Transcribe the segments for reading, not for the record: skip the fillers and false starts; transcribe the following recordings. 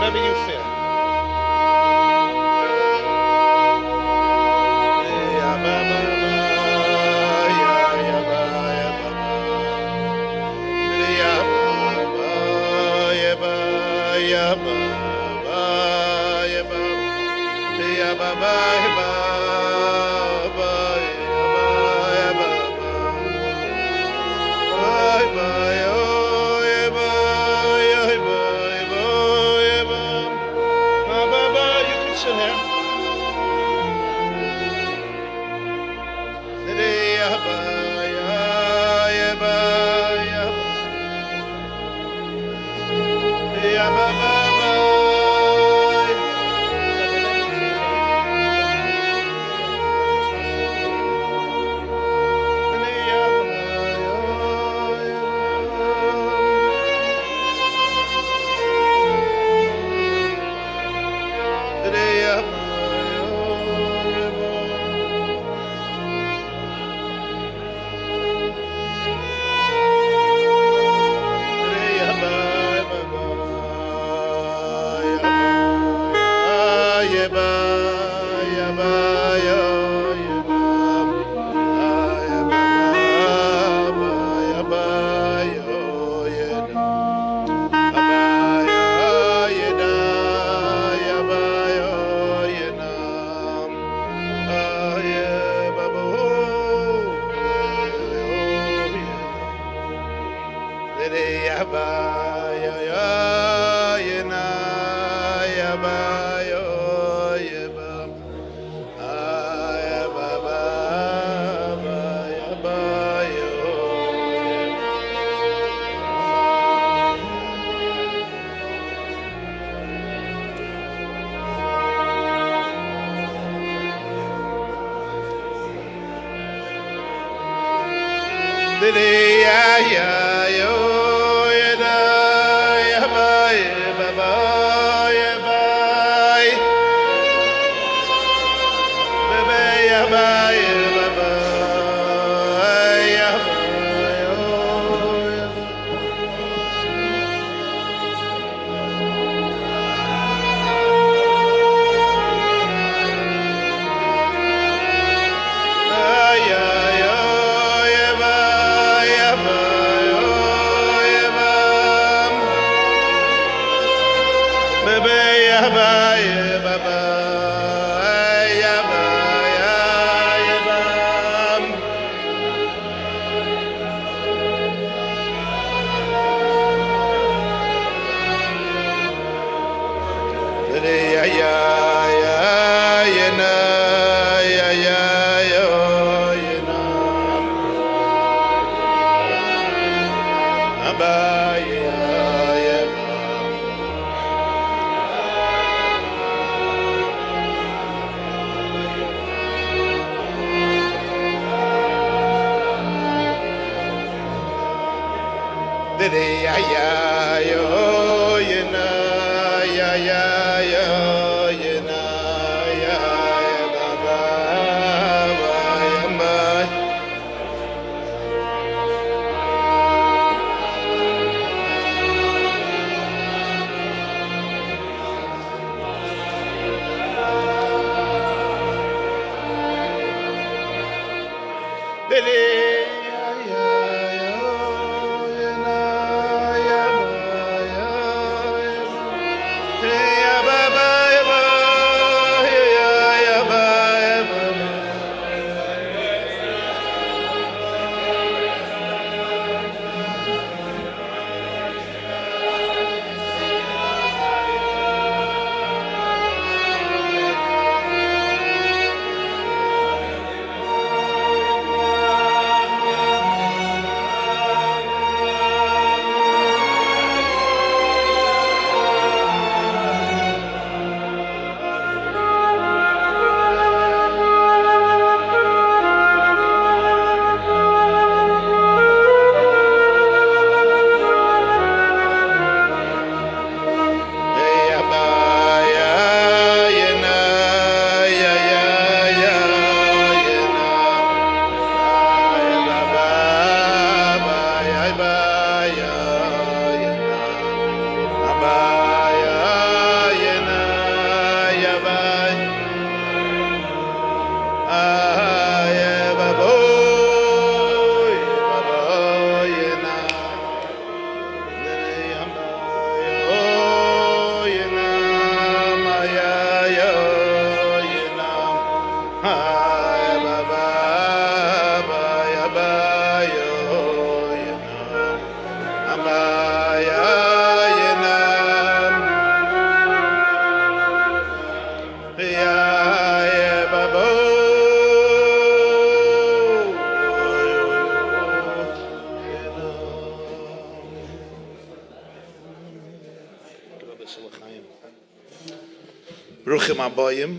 whatever you feel.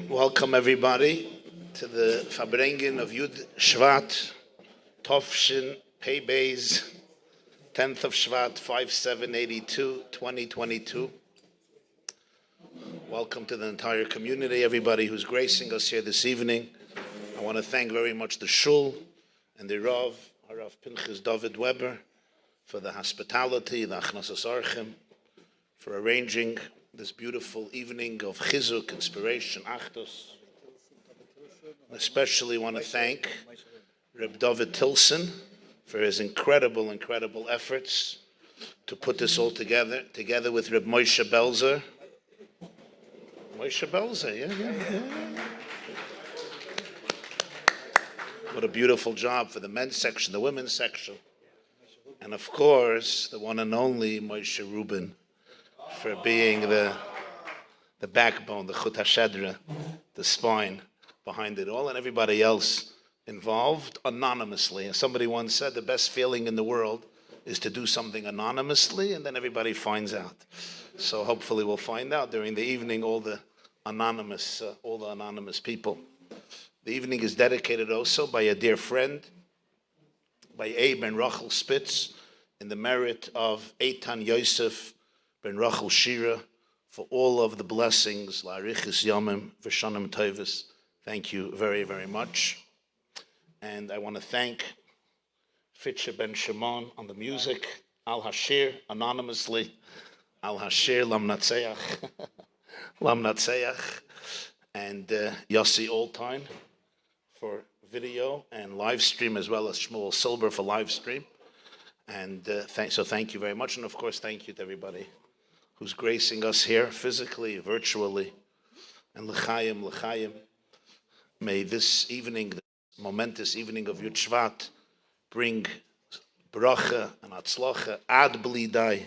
Welcome everybody to the Farbrengen of Yud Shevat, Tovshin Pei Beis, 10th of Shevat, 5782, 2022. Welcome to the entire community, everybody who's gracing us here this evening. I want to thank very much the Shul and the Rav Pinchas David Weber for the hospitality, the Achnasas Orchim, for arranging this beautiful evening of chizuk, inspiration, achdus. I especially want to thank Reb David Tilson for his incredible efforts to put this all together with Reb Moshe Belzer. Moshe Belzer, yeah. What a beautiful job for the men's section, the women's section. And of course, the one and only Moshe Rubin, for being the backbone, the chut hashedra, the spine behind it all, and everybody else involved anonymously. As somebody once said, the best feeling in the world is to do something anonymously, and then everybody finds out. So hopefully we'll find out during the evening all the anonymous people. The evening is dedicated also by a dear friend, by A. ben Rachel Spitz in the merit of Eitan Yosef ben Rachel Shira for all of the blessings. La'arichis Yomim v'shanim tovos. Thank you very, very much. And I want to thank Fitche ben Shimon on the music, Al Hashir anonymously, Al Hashir Lam Natseach, Lam Natseach, and Yossi Oldtime for video and live stream, as well as Shmuel Silber for live stream. And so thank you very much. And of course, thank you to everybody who's gracing us here physically, virtually. And l'chaim, l'chaim. May this evening, the momentous evening of Yud Shevat, bring bracha and atzlacha ad blidai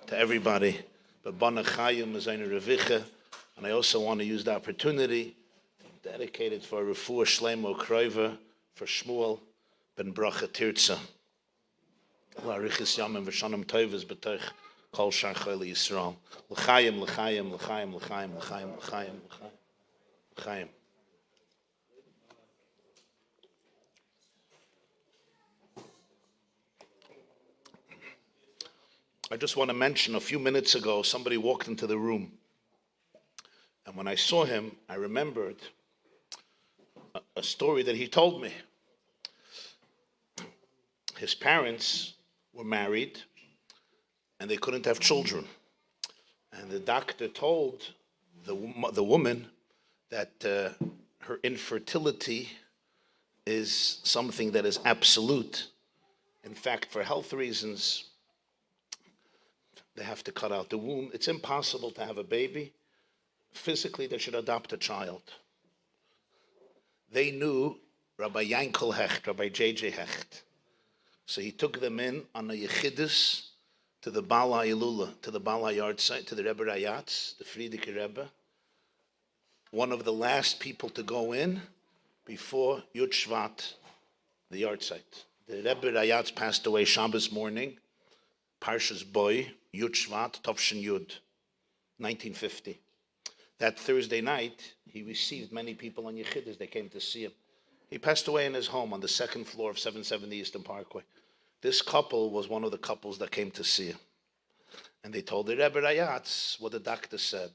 to everybody. But bana chayim is eine revicha. And I also want to use the opportunity to dedicate it for refuah shleimo kroiva for Shmuel ben bracha tirtza. La'arichis yamim v'shanim tovos b'toich kol shar chayil Yisrael. L'chaim, l'chaim, l'chaim, l'chaim, l'chaim, l'chaim, l'chaim. I just want to mention, a few minutes ago, somebody walked into the room. And when I saw him, I remembered a story that he told me. His parents were married, and they couldn't have children. And the doctor told the woman that her infertility is something that is absolute. In fact, for health reasons, they have to cut out the womb. It's impossible to have a baby. Physically, they should adopt a child. They knew Rabbi Yankel Hecht, Rabbi J.J. Hecht. So he took them in on a yechidus to the Bala Ilula, to the Bala yard site, to the Rebbe Rayatz, the Friedrich Rebbe, one of the last people to go in before Yud Shvat, the yard site. The Rebbe Rayatz passed away Shabbos morning, Parshas Boy, Yud Shvat, Tovshin Yud, 1950. That Thursday night, he received many people on Yechidus. They came to see him. He passed away in his home on the second floor of 770 Eastern Parkway. This couple was one of the couples that came to see him. And they told the Rebbe Rayatz what the doctor said.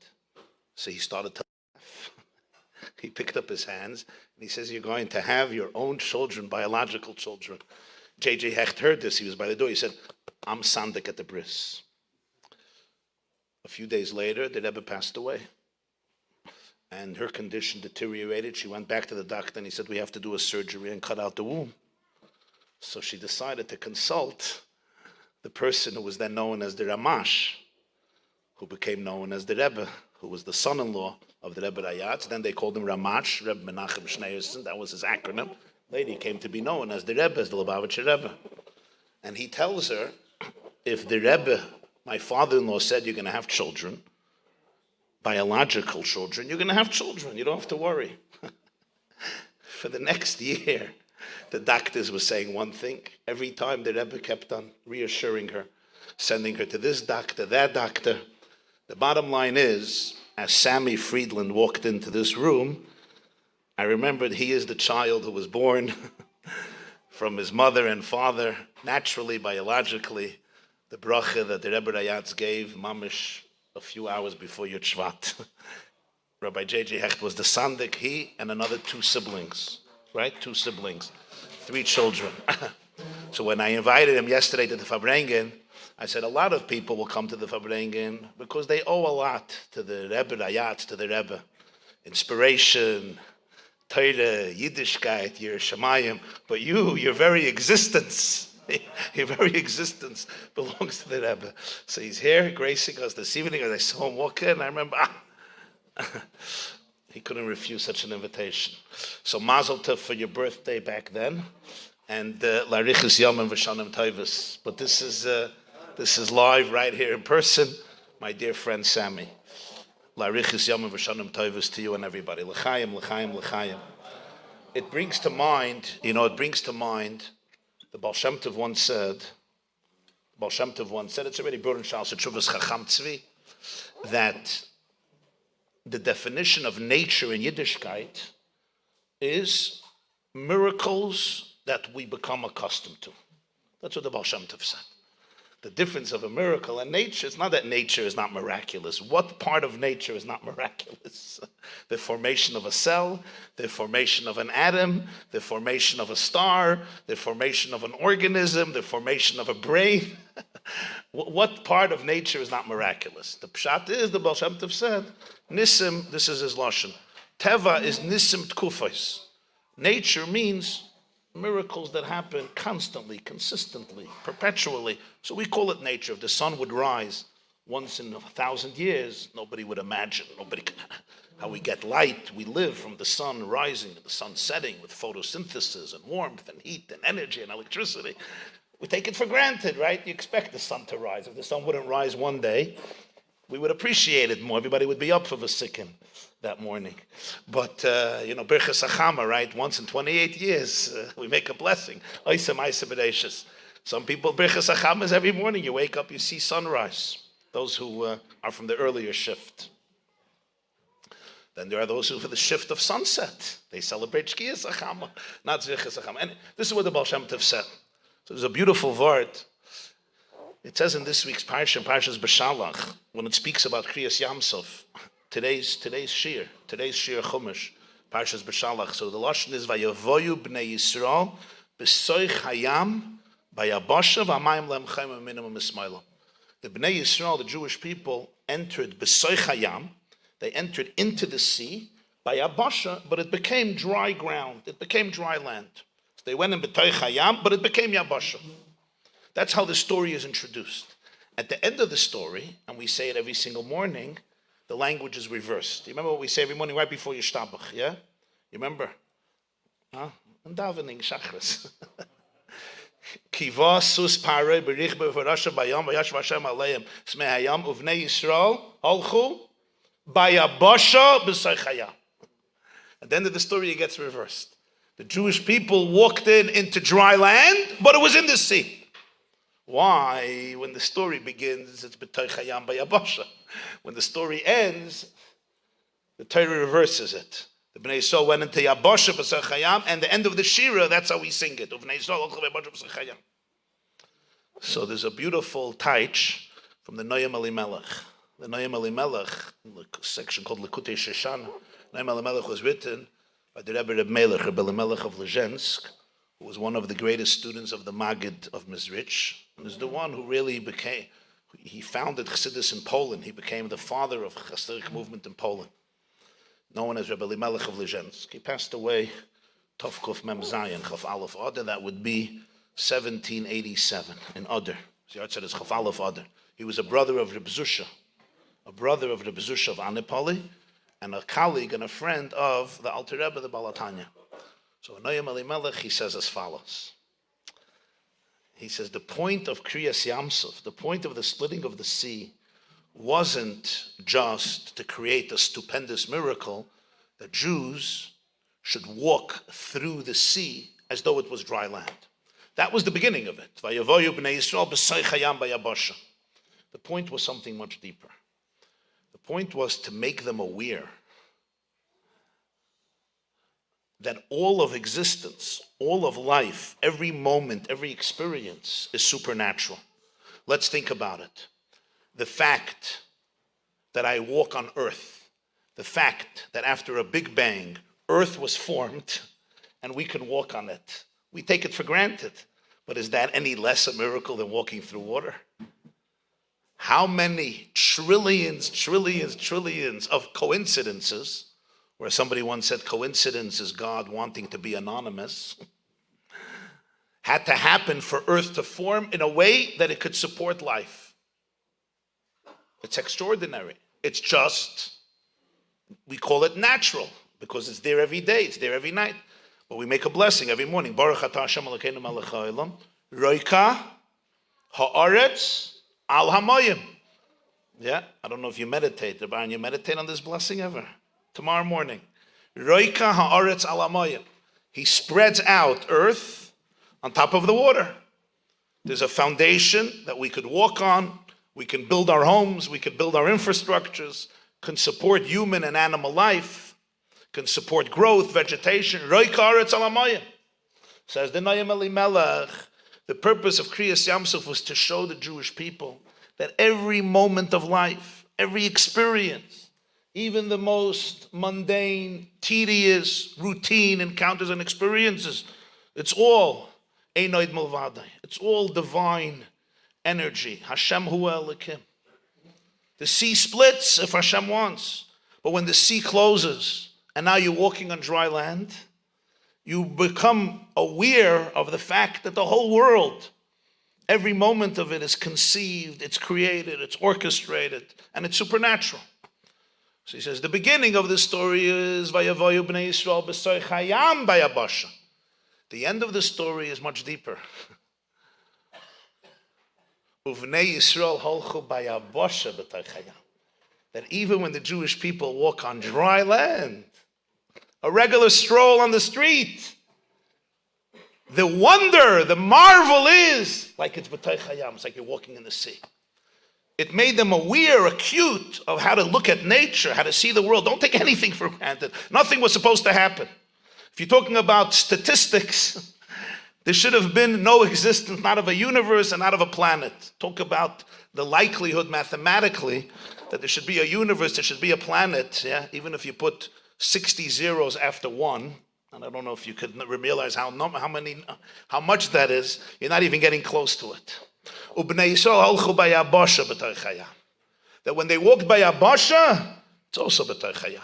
So he started to laugh. He picked up his hands, and he says, you're going to have your own children, biological children. J.J. Hecht heard this. He was by the door. He said, I'm sandik at the bris. A few days later, the Rebbe passed away. And her condition deteriorated. She went back to the doctor, and he said, we have to do a surgery and cut out the womb. So she decided to consult the person who was then known as the Ramash, who became known as the Rebbe, who was the son-in-law of the Rebbe Rayatz. Then they called him Ramash, Rebbe Menachem Schneerson. That was his acronym. Later he came to be known as the Rebbe, as the Lubavitcher Rebbe. And he tells her, if the Rebbe, my father-in-law, said you're going to have children, biological children, you're going to have children. You don't have to worry. For the next year, the doctors were saying one thing. Every time the Rebbe kept on reassuring her, sending her to this doctor, that doctor. The bottom line is, as Sammy Friedland walked into this room, I remembered he is the child who was born from his mother and father, naturally, biologically, the bracha that the Rebbe Rayatz gave, mamish, a few hours before Yud Shvat. Rabbi J.J. Hecht was the sandik, he and another two siblings, right? 2 siblings, 3 children. So when I invited him yesterday to the Farbrengen, I said a lot of people will come to the Farbrengen because they owe a lot to the Rebbe Rayatz, to the Rebbe. Inspiration, Torah, Yiddishkeit, your Shemayim, but your very existence, your very existence belongs to the Rebbe. So he's here gracing us this evening. As I saw him walk in, I remember, he couldn't refuse such an invitation. So Mazel Tov for your birthday back then, and La'arichis Yomim v'shanim tovos. But this is live right here in person. My dear friend Sammy, La'arichis Yomim v'shanim tovos to you and everybody. L'chaim, l'chaim, l'chaim. It brings to mind, the Baal Shem Tov once said, it's already brought in Shal Shuvas Chacham Tzvi, that the definition of nature in Yiddishkeit is miracles that we become accustomed to. That's what the Baal Shem Tov said. The difference of a miracle and nature, it's not that nature is not miraculous. What part of nature is not miraculous? The formation of a cell, the formation of an atom, the formation of a star, the formation of an organism, the formation of a brain. What part of nature is not miraculous? The pshat is, the Baal Shem Tov said, Nisim, this is his lashon. Teva is Nisim Tkufos. Nature means miracles that happen constantly, consistently, perpetually. So we call it nature. If the sun would rise once in 1,000 years, nobody would imagine. How we get light. We live from the sun rising and the sun setting with photosynthesis and warmth and heat and energy and electricity. We take it for granted, right? You expect the sun to rise. If the sun wouldn't rise one day, we would appreciate it more. Everybody would be up for the sikkim that morning. But, Birchas Achama, right? Once in 28 years, we make a blessing. Some people, Birchas Achama is every morning. You wake up, you see sunrise. Those who are from the earlier shift. Then there are those who, for the shift of sunset, they celebrate Shkiyas Achama, not Birchas Achama. And this is what the Baal Shem Tov said. So there's a beautiful word. It says in this week's Parshas B'Shalach, when it speaks about Kriyas Yamsov, today's Shir Chumash, Parshas B'Shalach. So the lashon is Vayavoyu Bnei Yisrael B'Soich Hayam Bayabasha V'Amayim Lem Chaim Minimum Ismaila. The Bnei Yisrael, the Jewish people, entered B'Soich Hayam. They entered into the sea Bayabasha, but it became dry ground. It became dry land. So they went in B'Toich Hayam, but it became Yabasha. That's how the story is introduced. At the end of the story, and we say it every single morning, the language is reversed. You remember what we say every morning right before Yishtabach, yeah? You remember? And davening, Shachris. Kiva sus pare berich bevarasha bayam vayash Hashem aleim smei hayam uvnei Yisrael halchu bayabasha b'saychaya. At the end of the story, it gets reversed. The Jewish people walked into dry land, but it was in the sea. Why? When the story begins, it's b'toich hayam bayabasha. When the story ends, the Torah reverses it. The Bnei Yisrael went into Yabasha b'toich hayam, and the end of the Shira, that's how we sing it. So there's a beautiful taich from the Noam Elimelech. The Noam Elimelech, a section called Likutei Shoshana. Noam Elimelech was written by the Rabbi Melech, Rabbi Elimelech of Lezhensk, who was one of the greatest students of the Maggid of Mizrich, and is the one who really he founded Chassidus in Poland. He became the father of the Chassidic movement in Poland, known as Rabbi Elimelech of Lezhensk. He passed away, Tovkuf Mem Zayin, Chaf Aleph Adar, that would be 1787 in Adar. Ziyad said it's Chaf Aleph Adar. He was a brother of Reb Zusha, of Anipoli, and a colleague and a friend of the Alter Rebbe, the Balatanya. So in Noam Elimelech, he says as follows. He says, the point of Kriyas Yamsuf, the point of the splitting of the sea, wasn't just to create a stupendous miracle that Jews should walk through the sea as though it was dry land. That was the beginning of it. Vayavoyu b'nei Yisrael b'soich hayam bayabasha. The point was something much deeper. The point was to make them aware that all of existence, all of life, every moment, every experience is supernatural. Let's think about it. The fact that I walk on earth, the fact that after a big bang, earth was formed and we can walk on it. We take it for granted. But is that any less a miracle than walking through water? How many trillions of coincidences, where somebody once said coincidence is God wanting to be anonymous, had to happen for earth to form in a way that it could support life. It's extraordinary. It's just, we call it natural, because it's there every day, it's there every night. But we make a blessing every morning. Baruch atah Hashem Elokeinu melech haolam, roika haaretz al hamayim. Yeah, I don't know if you meditate, Rabbi, and you meditate on this blessing ever. Tomorrow morning. Roika haaretz al hamayim. He spreads out earth on top of the water. There's a foundation that we could walk on. We can build our homes. We can build our infrastructures. Can support human and animal life. Can support growth, vegetation. Roika haaretz al hamayim. Says the Noam Elimelech, The purpose of Kriyas Yamsuf was to show the Jewish people that every moment of life, every experience, even the most mundane, tedious, routine encounters and experiences, it's all Einoid Milvadai. It's all divine energy. Hashem Hu Elokim. The sea splits if Hashem wants. But when the sea closes and now you're walking on dry land, you become aware of the fact that the whole world, every moment of it is conceived, it's created, it's orchestrated, and it's supernatural. So he says, the beginning of this story is Vayavoyu Bnei Yisrael b'soich hayam bayabasha. The end of the story is much deeper. Uvnei Yisrael holchu bayabasha b'toich hayam. That even when the Jewish people walk on dry land, a regular stroll on the street, the wonder, the marvel is like it's b'toich hayam. It's like you're walking in the sea. It made them aware, acute of how to look at nature, how to see the world. Don't take anything for granted. Nothing was supposed to happen. If you're talking about statistics, there should have been no existence, not of a universe and not of a planet. Talk about the likelihood mathematically that there should be a universe, there should be a planet, yeah? Even if you put 60 zeros after one, and I don't know if you could realize how much that is, you're not even getting close to it. That when they walked by Yabasha, it's also b'toich hayam.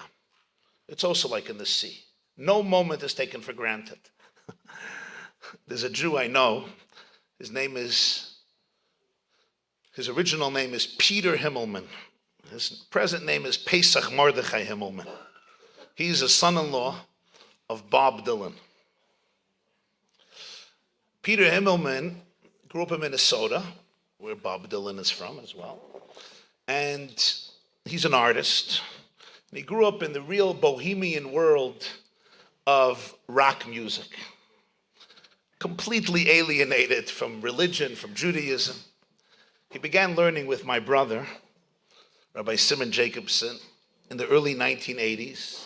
It's also like in the sea. No moment is taken for granted. There's a Jew I know. His original name is Peter Himmelman. His present name is Pesach Mordechai Himmelman. He's a son-in-law of Bob Dylan. Peter Himmelman grew up in Minnesota, where Bob Dylan is from as well. And he's an artist. And he grew up in the real bohemian world of rock music. Completely alienated from religion, from Judaism. He began learning with my brother, Rabbi Jacobson, in the early 1980s.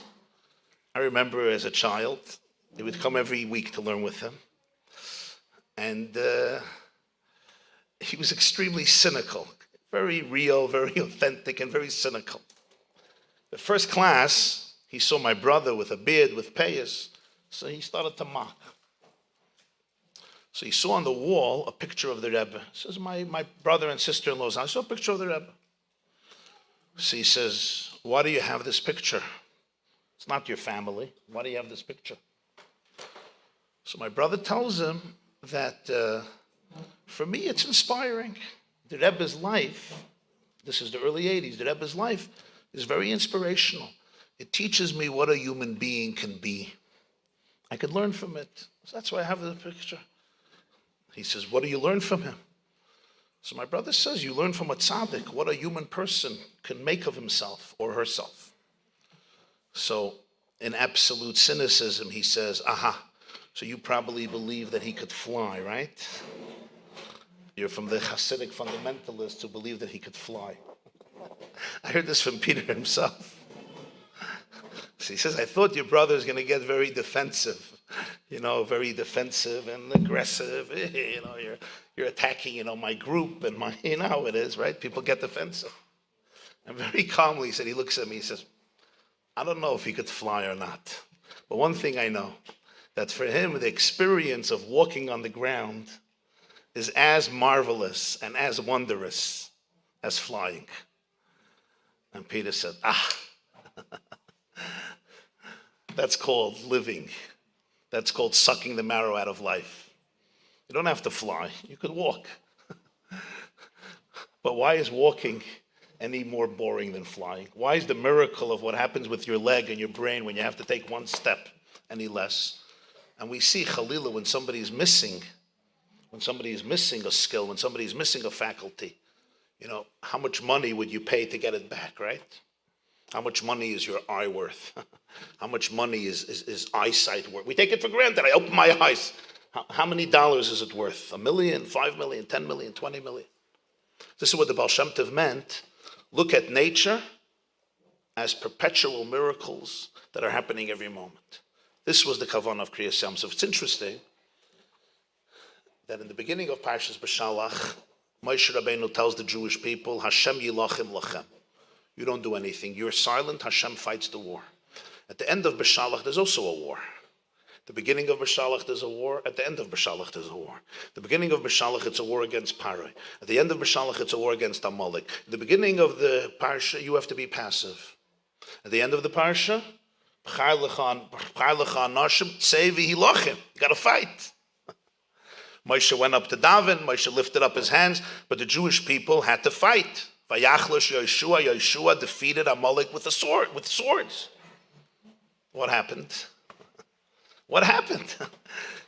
I remember as a child, he would come every week to learn with him. And he was extremely cynical, very real, very authentic, and very cynical. The first class, he saw my brother with a beard, with payas, so he started to mock. So he saw on the wall a picture of the Rebbe. He says, my brother and sister-in-law's house. I saw a picture of the Rebbe. So he says, why do you have this picture? It's not your family. Why do you have this picture? So my brother tells him that for me it's inspiring. The Rebbe's life, this is the early 80s, the Rebbe's life is very inspirational. It teaches me what a human being can be. I could learn from it. So that's why I have the picture. He says, what do you learn from him? So my brother says, you learn from a tzaddik what a human person can make of himself or herself. So in absolute cynicism, he says, aha, so you probably believe that he could fly, right? You're from the Hasidic fundamentalists who believe that he could fly. I heard this from Peter himself. So he says, I thought your brother is going to get very defensive. Very defensive and aggressive. You're attacking, my group and my, how it is, right? People get defensive. And very calmly, he said, he looks at me, he says, I don't know if he could fly or not. But one thing I know, that for him, the experience of walking on the ground is as marvelous and as wondrous as flying. And Peter said, that's called living. That's called sucking the marrow out of life. You don't have to fly. You could walk. But why is walking any more boring than flying? Why is the miracle of what happens with your leg and your brain when you have to take one step any less? And we see, Chalila, when somebody is missing a skill, when somebody is missing a faculty, how much money would you pay to get it back, right? How much money is your eye worth? How much money is eyesight worth? We take it for granted. I open my eyes. How many dollars is it worth? $1 million, $5 million, $10 million, $20 million? This is what the Baal Shem Tov meant. Look at nature as perpetual miracles that are happening every moment. This was the kavanah of Kriyas Yamsuf. It's interesting. that in the beginning of Parshas B'Shalach, Moshe Rabbeinu tells the Jewish people, Hashem yilachim lachem. You don't do anything. You're silent. Hashem fights the war. At the end of B'Shalach, there's also a war. The beginning of B'Shalach, there's a war. At the end of B'Shalach, there's a war. The beginning of B'Shalach, it's a war against Parai. At the end of B'Shalach, it's a war against Amalek. At the beginning of the Parsha, you have to be passive. At the end of the Parsha, you got to fight. Moshe went up to Davin, Moshe lifted up his hands, but the Jewish people had to fight. Yeshua defeated Amalek with swords. What happened? What happened?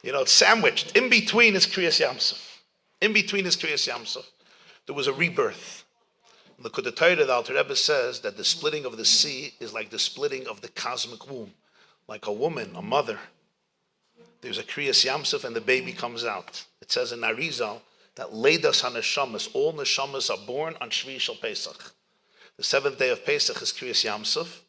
It's sandwiched. In between is Kriyas Yamsuf. There was a rebirth. The Kudatayr, the Alter Rebbe says that the splitting of the sea is like the splitting of the cosmic womb. Like a woman, a mother. There's a Kriyas Yamsuf and the baby comes out. It says in Arizal that Leidas HaNeshamas, all Neshamas are born on Shvi Shel Pesach. The seventh day of Pesach is Kriyas Yamsuf.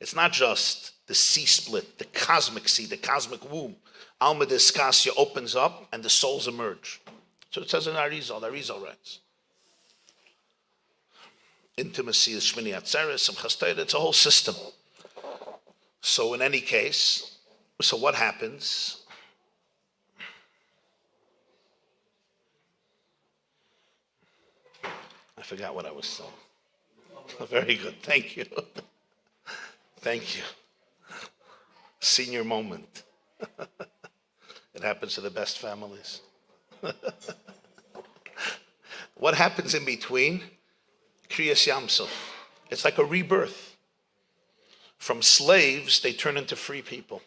It's not just the sea split, the cosmic sea, the cosmic womb. Alma Deskasya opens up and the souls emerge. So it says in Arizal. Arizal writes. Intimacy is Shmini Atzeres, Simchas Torah, it's a whole system. So in any case, so what happens? I forgot what I was saying. Very good, thank you. Thank you. Senior moment. It happens to the best families. What happens in between? Kriyas Yamsuf. It's like a rebirth. From slaves, they turn into free people.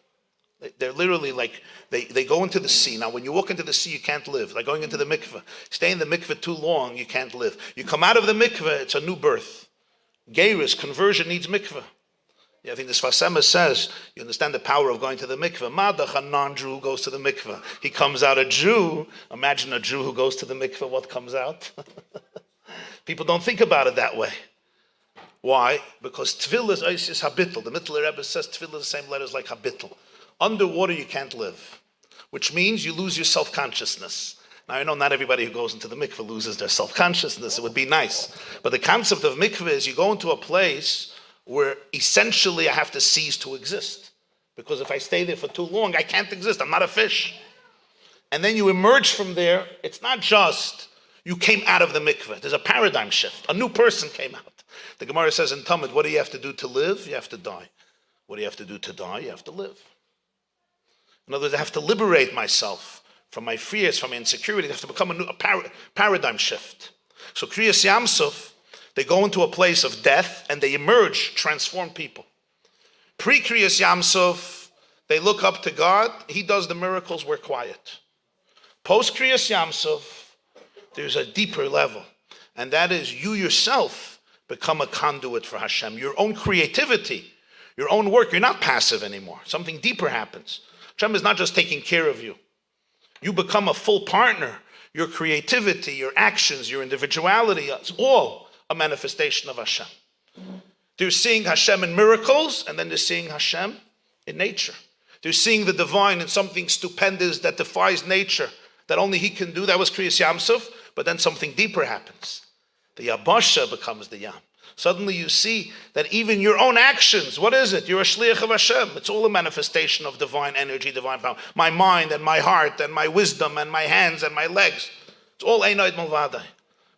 They're literally like, they go into the sea. Now, when you walk into the sea, you can't live. Like going into the mikveh. Stay in the mikveh too long, you can't live. You come out of the mikveh, it's a new birth. Geiris, conversion needs mikveh. I think the Sfasema says, you understand the power of going to the mikveh. Madach, a non-Jew who goes to the mikveh. He comes out a Jew. Imagine a Jew who goes to the mikveh, what comes out? People don't think about it that way. Why? Because tefillah is oisis habitl. The Mittler Rebbe says tefillah is the same letters like habitl. Underwater you can't live, which means you lose your self-consciousness. Now I know not everybody who goes into the mikveh loses their self-consciousness. It would be nice. But the concept of mikveh is you go into a place where essentially I have to cease to exist. Because if I stay there for too long, I can't exist. I'm not a fish. And then you emerge from there. It's not just you came out of the mikveh. There's a paradigm shift. A new person came out. The Gemara says in Talmud, what do you have to do to live? You have to die. What do you have to do to die? You have to live. In other words, I have to liberate myself from my fears, from my insecurity. I have to become a paradigm shift. So Kriyas Yamsuf, they go into a place of death and they emerge, transformed people. Pre-Kriyas Yamsuf, they look up to God. He does the miracles, we're quiet. Post-Kriyas Yamsuf, there's a deeper level. And that is you yourself become a conduit for Hashem. Your own creativity, your own work. You're not passive anymore. Something deeper happens. Hashem is not just taking care of you. You become a full partner. Your creativity, your actions, your individuality, it's all a manifestation of Hashem. They're seeing Hashem in miracles, and then they're seeing Hashem in nature. They're seeing the divine in something stupendous that defies nature, that only He can do. That was Kriyas Yamsuf, but then something deeper happens. The Yabasha becomes the Yam. Suddenly you see that even your own actions, what is it? You're a shliach of Hashem. It's all a manifestation of divine energy, divine power. My mind and my heart and my wisdom and my hands and my legs. It's all Einoid Malvadai.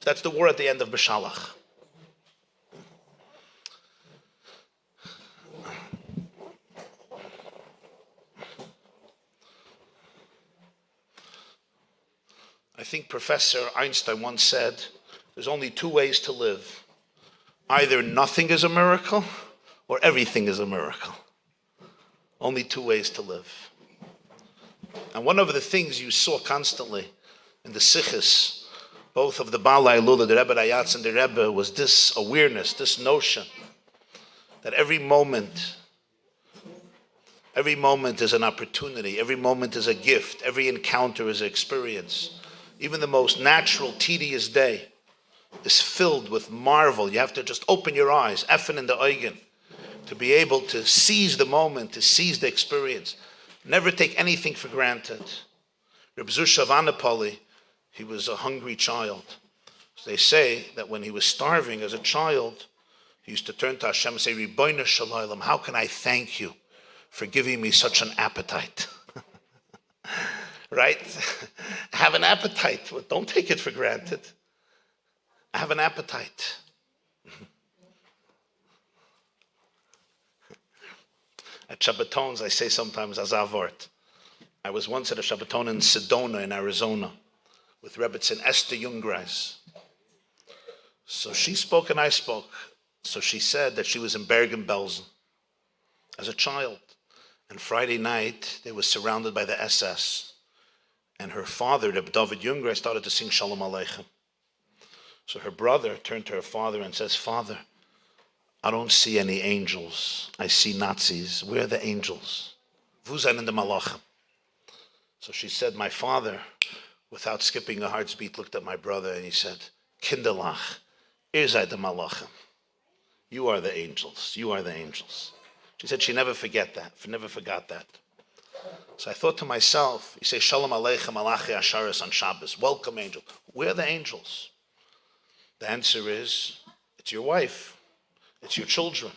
That's the war at the end of B'Shalach. I think Professor Einstein once said, there's only two ways to live. Either nothing is a miracle, or everything is a miracle. Only two ways to live. And one of the things you saw constantly in the Sikhs, both of the Balai Lula, the Rebbe Rayatz and the Rebbe, was this awareness, this notion, that every moment is an opportunity, every moment is a gift, every encounter is an experience. Even the most natural, tedious day is filled with marvel. You have to just open your eyes, effen in the Eugen, to be able to seize the moment, to seize the experience. Never take anything for granted. Reb Zusha of Anapoli, he was a hungry child. They say that when he was starving as a child, he used to turn to Hashem and say, Ribono Shel Olam, how can I thank you for giving me such an appetite? Right? Have an appetite. Don't take it for granted. Have an appetite. At Shabbatons, I say sometimes azavort. I was once at a Shabbaton in Sedona in Arizona with Rebbetzin Esther Jungreis. So she spoke and I spoke. So she said that she was in Bergen-Belsen as a child. And Friday night, they were surrounded by the SS. And her father, Reb David Jungreis, started to sing Shalom Aleichem. So her brother turned to her father and says, Father, I don't see any angels. I see Nazis. Where are the angels? Wo sind die Malachim? So she said, my father, without skipping a heart's beat, looked at my brother and he said, Kinderlach, ihr seid die Malachim. You are the angels. You are the angels. She said she never forgot that. So I thought to myself, you say, Shalom Aleichem Malachi Asharis on Shabbos. Welcome, angel. Where are the angels? The answer is, it's your wife. It's your children.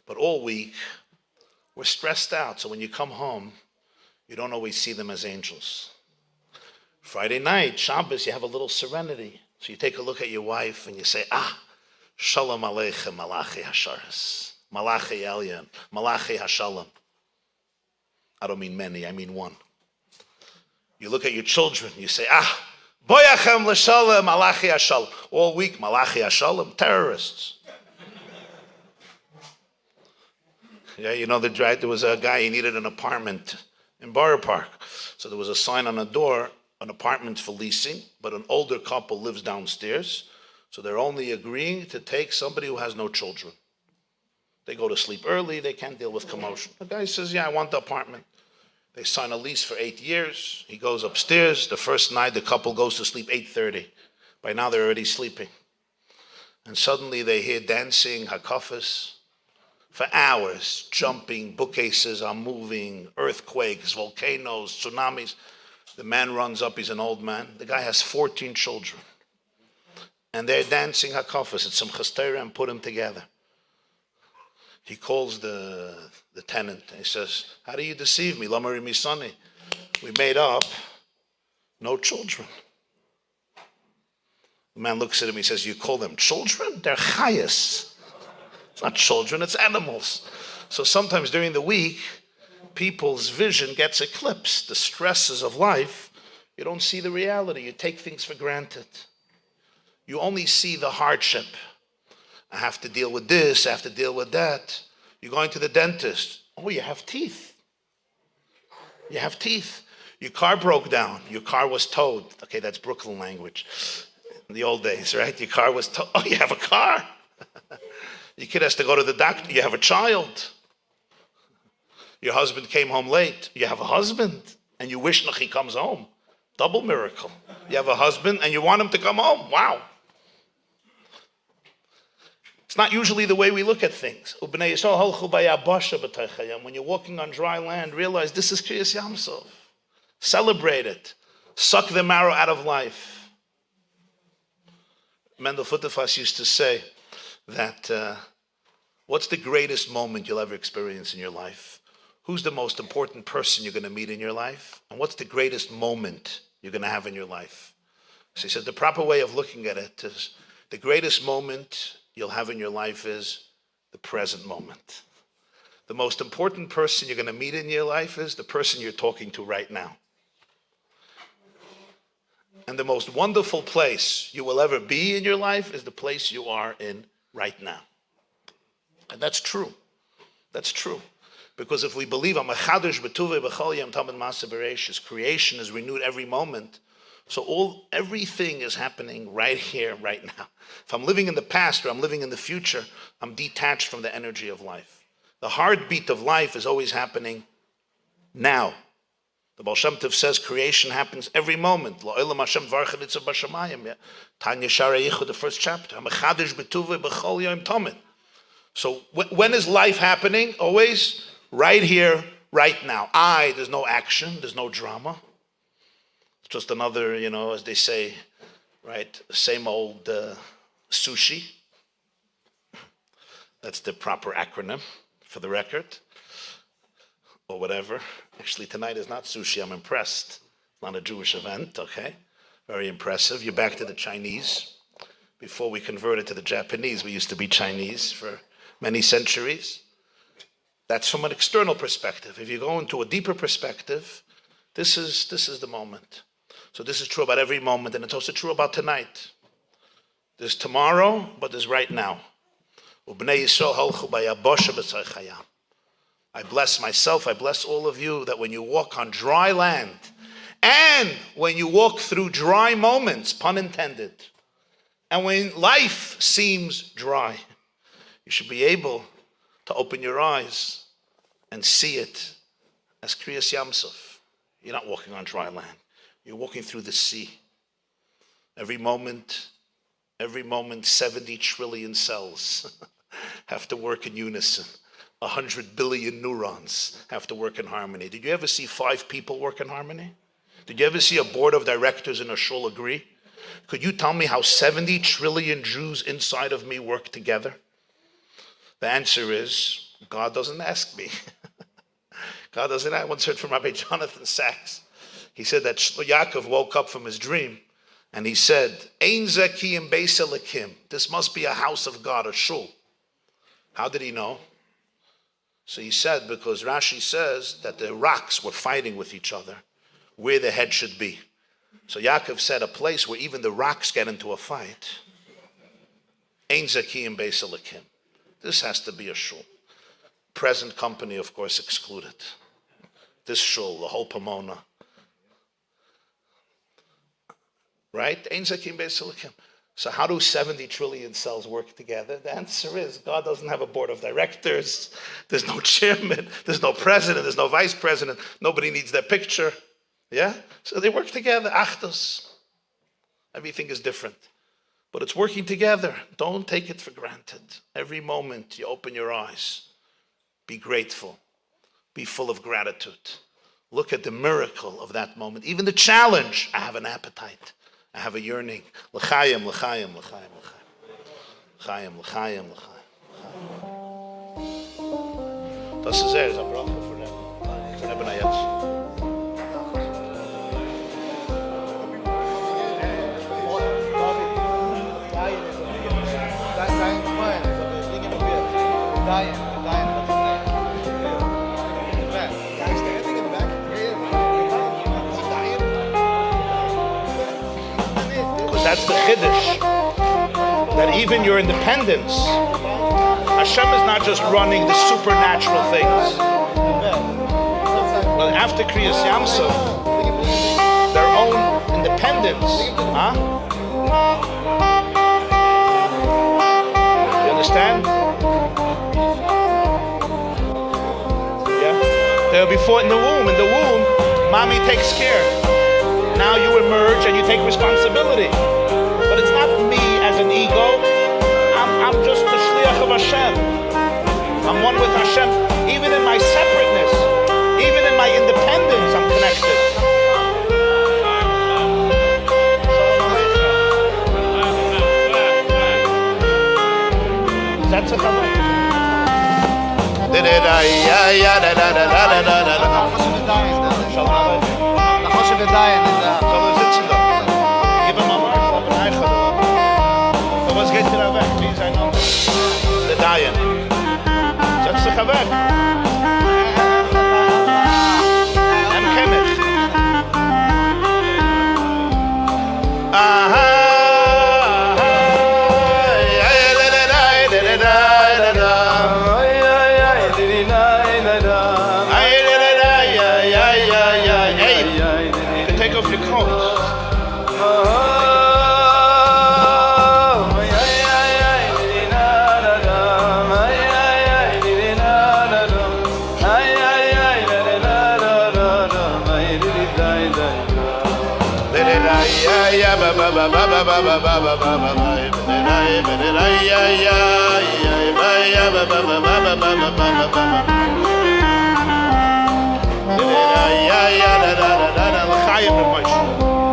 But all week, we're stressed out. So when you come home, you don't always see them as angels. Friday night, Shabbos, you have a little serenity. So you take a look at your wife and you say, Shalom Aleichem Malachi Hasharis. Malachi Elyon. Malachi Hashalom. I don't mean many, I mean one. You look at your children, you say, Boyachem L'Shalom Malachi Hashalom. All week, Malachi Hashalom, terrorists. Yeah, you know, there was a guy, he needed an apartment in Borough Park. So there was a sign on the door, an apartment for leasing, but an older couple lives downstairs. So they're only agreeing to take somebody who has no children. They go to sleep early, they can't deal with commotion. The guy says, I want the apartment. They sign a lease for 8 years. He goes upstairs. The first night, the couple goes to sleep 8:30. By now, they're already sleeping. And suddenly, they hear dancing, hakafas, for hours, jumping, bookcases are moving, earthquakes, volcanoes, tsunamis. The man runs up. He's an old man. The guy has 14 children. And they're dancing hakafas. It's some chastera and put them together. He calls the tenant and he says, how do you deceive me? Lamari misani. We made up no children. The man looks at him, he says, you call them children? They're chayas. It's not children, it's animals. So sometimes during the week, people's vision gets eclipsed. The stresses of life, you don't see the reality. You take things for granted. You only see the hardship. I have to deal with this, I have to deal with that. You're going to the dentist. Oh, you have teeth. You have teeth. Your car broke down. Your car was towed. Okay, that's Brooklyn language. In the old days, right? Your car was towed. Oh, you have a car. Your kid has to go to the doctor. You have a child. Your husband came home late. You have a husband. And you wish he comes home. Double miracle. You have a husband and you want him to come home. Wow. It's not usually the way we look at things. When you're walking on dry land, realize this is Kriyas Yamsov. Celebrate it. Suck the marrow out of life. Mendel Futerfas used to say that what's the greatest moment you'll ever experience in your life? Who's the most important person you're going to meet in your life? And what's the greatest moment you're going to have in your life? So he said the proper way of looking at it is the greatest moment you'll have in your life is the present moment. The most important person you're going to meet in your life is the person you're talking to right now. And the most wonderful place you will ever be in your life is the place you are in right now. And that's true. That's true. Because if we believe creation is renewed every moment, so everything is happening right here, right now. If I'm living in the past or I'm living in the future, I'm detached from the energy of life. The heartbeat of life is always happening now. The Baal Shem Tov says creation happens every moment. Tanya Shara Yichud, the first chapter. So when is life happening? Always right here, right now. There's no action, there's no drama. just another, as they say, right, same old sushi. That's the proper acronym for the record, or whatever. Actually, tonight is not sushi. I'm impressed. It's not a Jewish event, okay? Very impressive. You're back to the Chinese. Before we converted to the Japanese, we used to be Chinese for many centuries. That's from an external perspective. If you go into a deeper perspective, this is the moment. So this is true about every moment, and it's also true about tonight. There's tomorrow, but there's right now. I bless myself, I bless all of you, that when you walk on dry land, and when you walk through dry moments, pun intended, and when life seems dry, you should be able to open your eyes and see it as Kriyas Yamsuf. You're not walking on dry land. You're walking through the sea. Every moment, 70 trillion cells have to work in unison. 100 billion neurons have to work in harmony. Did you ever see 5 people work in harmony? Did you ever see a board of directors in a shul agree? Could you tell me how 70 trillion Jews inside of me work together? The answer is, God doesn't ask me. God doesn't. I once heard from Rabbi Jonathan Sachs. He said that Yaakov woke up from his dream and he said, Ein Zakiyim Beis Elokim. This must be a house of God, a shul. How did he know? So he said, because Rashi says that the rocks were fighting with each other where the head should be. So Yaakov said, a place where even the rocks get into a fight. Ein Zakiyim Beis Elokim. This has to be a shul. Present company, of course, excluded. This shul, the whole Pomona. Right? Ein Zakim Beis Elokim. So how do 70 trillion cells work together? The answer is God doesn't have a board of directors. There's no chairman. There's no president. There's no vice president. Nobody needs their picture. Yeah? So they work together. Achdus. Everything is different. But it's working together. Don't take it for granted. Every moment you open your eyes, be grateful. Be full of gratitude. Look at the miracle of that moment. Even the challenge. I have an appetite. I have a yearning. L'chaim, l'chaim, l'chaim, l'chaim. L'chaim, l'chaim, l'chaim. Das ist a bracha for them. For Rebbe Nayetz. That's the chiddush, that even your independence, Hashem is not just running the supernatural things. But after Kriyas Yamsuf, their own independence, You understand? Yeah. They'll be fought in the womb. In the womb, mommy takes care. Now you emerge and you take responsibility. But it's not me as an ego. I'm just the shliach of Hashem. I'm one with Hashem. Even in my separateness, even in my independence, I'm connected. That's a cover. Gib ihm mal was geht dir da weg? Wie ist ein Name? Der Dayan. Setz dich weg. Kenn ich. Aha. You can take off your coat. L'chaim, Rabbi.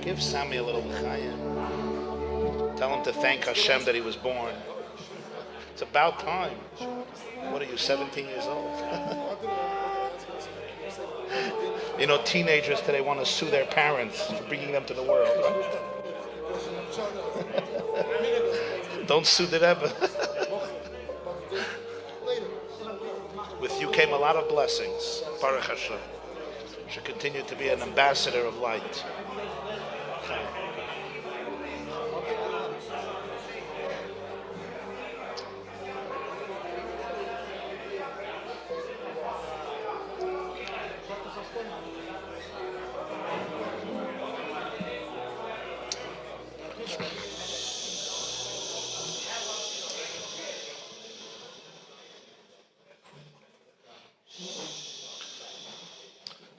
Give Sammy a little l'chaim. Tell him to thank Hashem that he was born. It's about time. What are you, 17 years old? You know, teenagers today want to sue their parents for bringing them to the world, right? Don't sue the Rebbe. With you came a lot of blessings. Baruch Hashem. Should continue to be an ambassador of light.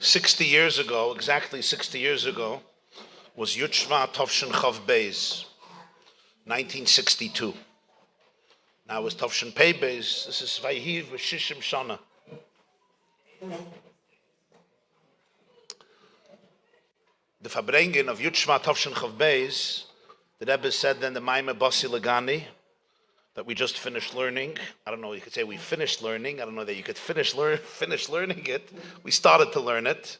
60 years ago, exactly 60 years ago, was Shevat Tovshin Chav Beis, 1962. Now it was Tovshin Pei Beis. This is Vayhiv V'Shishim Shana. The Farbrengen of Shevat Tovshin Chav Beis, the Rebbe said then the Maimah Basi Lagani, that we just finished learning. I don't know, you could say we finished learning. I don't know that you could finish learning it. We started to learn it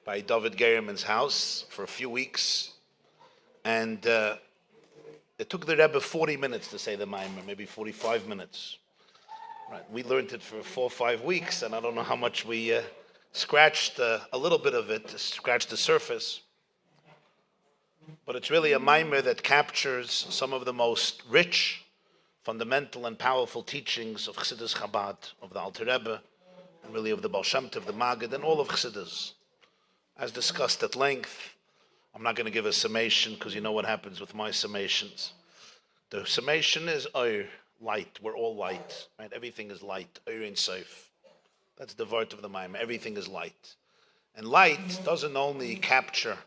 by David Gehrman's house for a few weeks. And it took the Rebbe 40 minutes to say the Maimer, maybe 45 minutes. Right. We learned it for 4 or 5 weeks, and I don't know how much we scratched a little bit of it, scratched the surface. But it's really a Maimer that captures some of the most rich, fundamental and powerful teachings of Chassidus Chabad, of the Alter Rebbe, and really of the Baal Shem Tov, the Maggid, and all of Chassidus. As discussed at length, I'm not going to give a summation because you know what happens with my summations. The summation is light. We're all light, right? Everything is light. Ein Sof. That's the word of the Maimon. Everything is light. And light doesn't only capture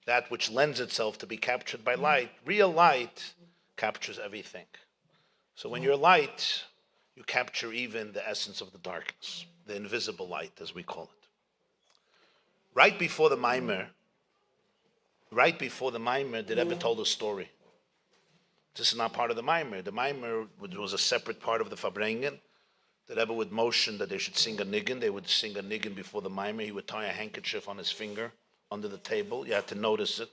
that which lends itself to be captured by light. Real light captures everything. So when you're light, you capture even the essence of the darkness, the invisible light, as we call it. Right before the Maimer, the Rebbe told a story. This is not part of the Maimer. The Maimer was a separate part of the Farbrengen. The Rebbe would motion that they should sing a niggin. They would sing a niggin before the Maimer. He would tie a handkerchief on his finger under the table. You had to notice it.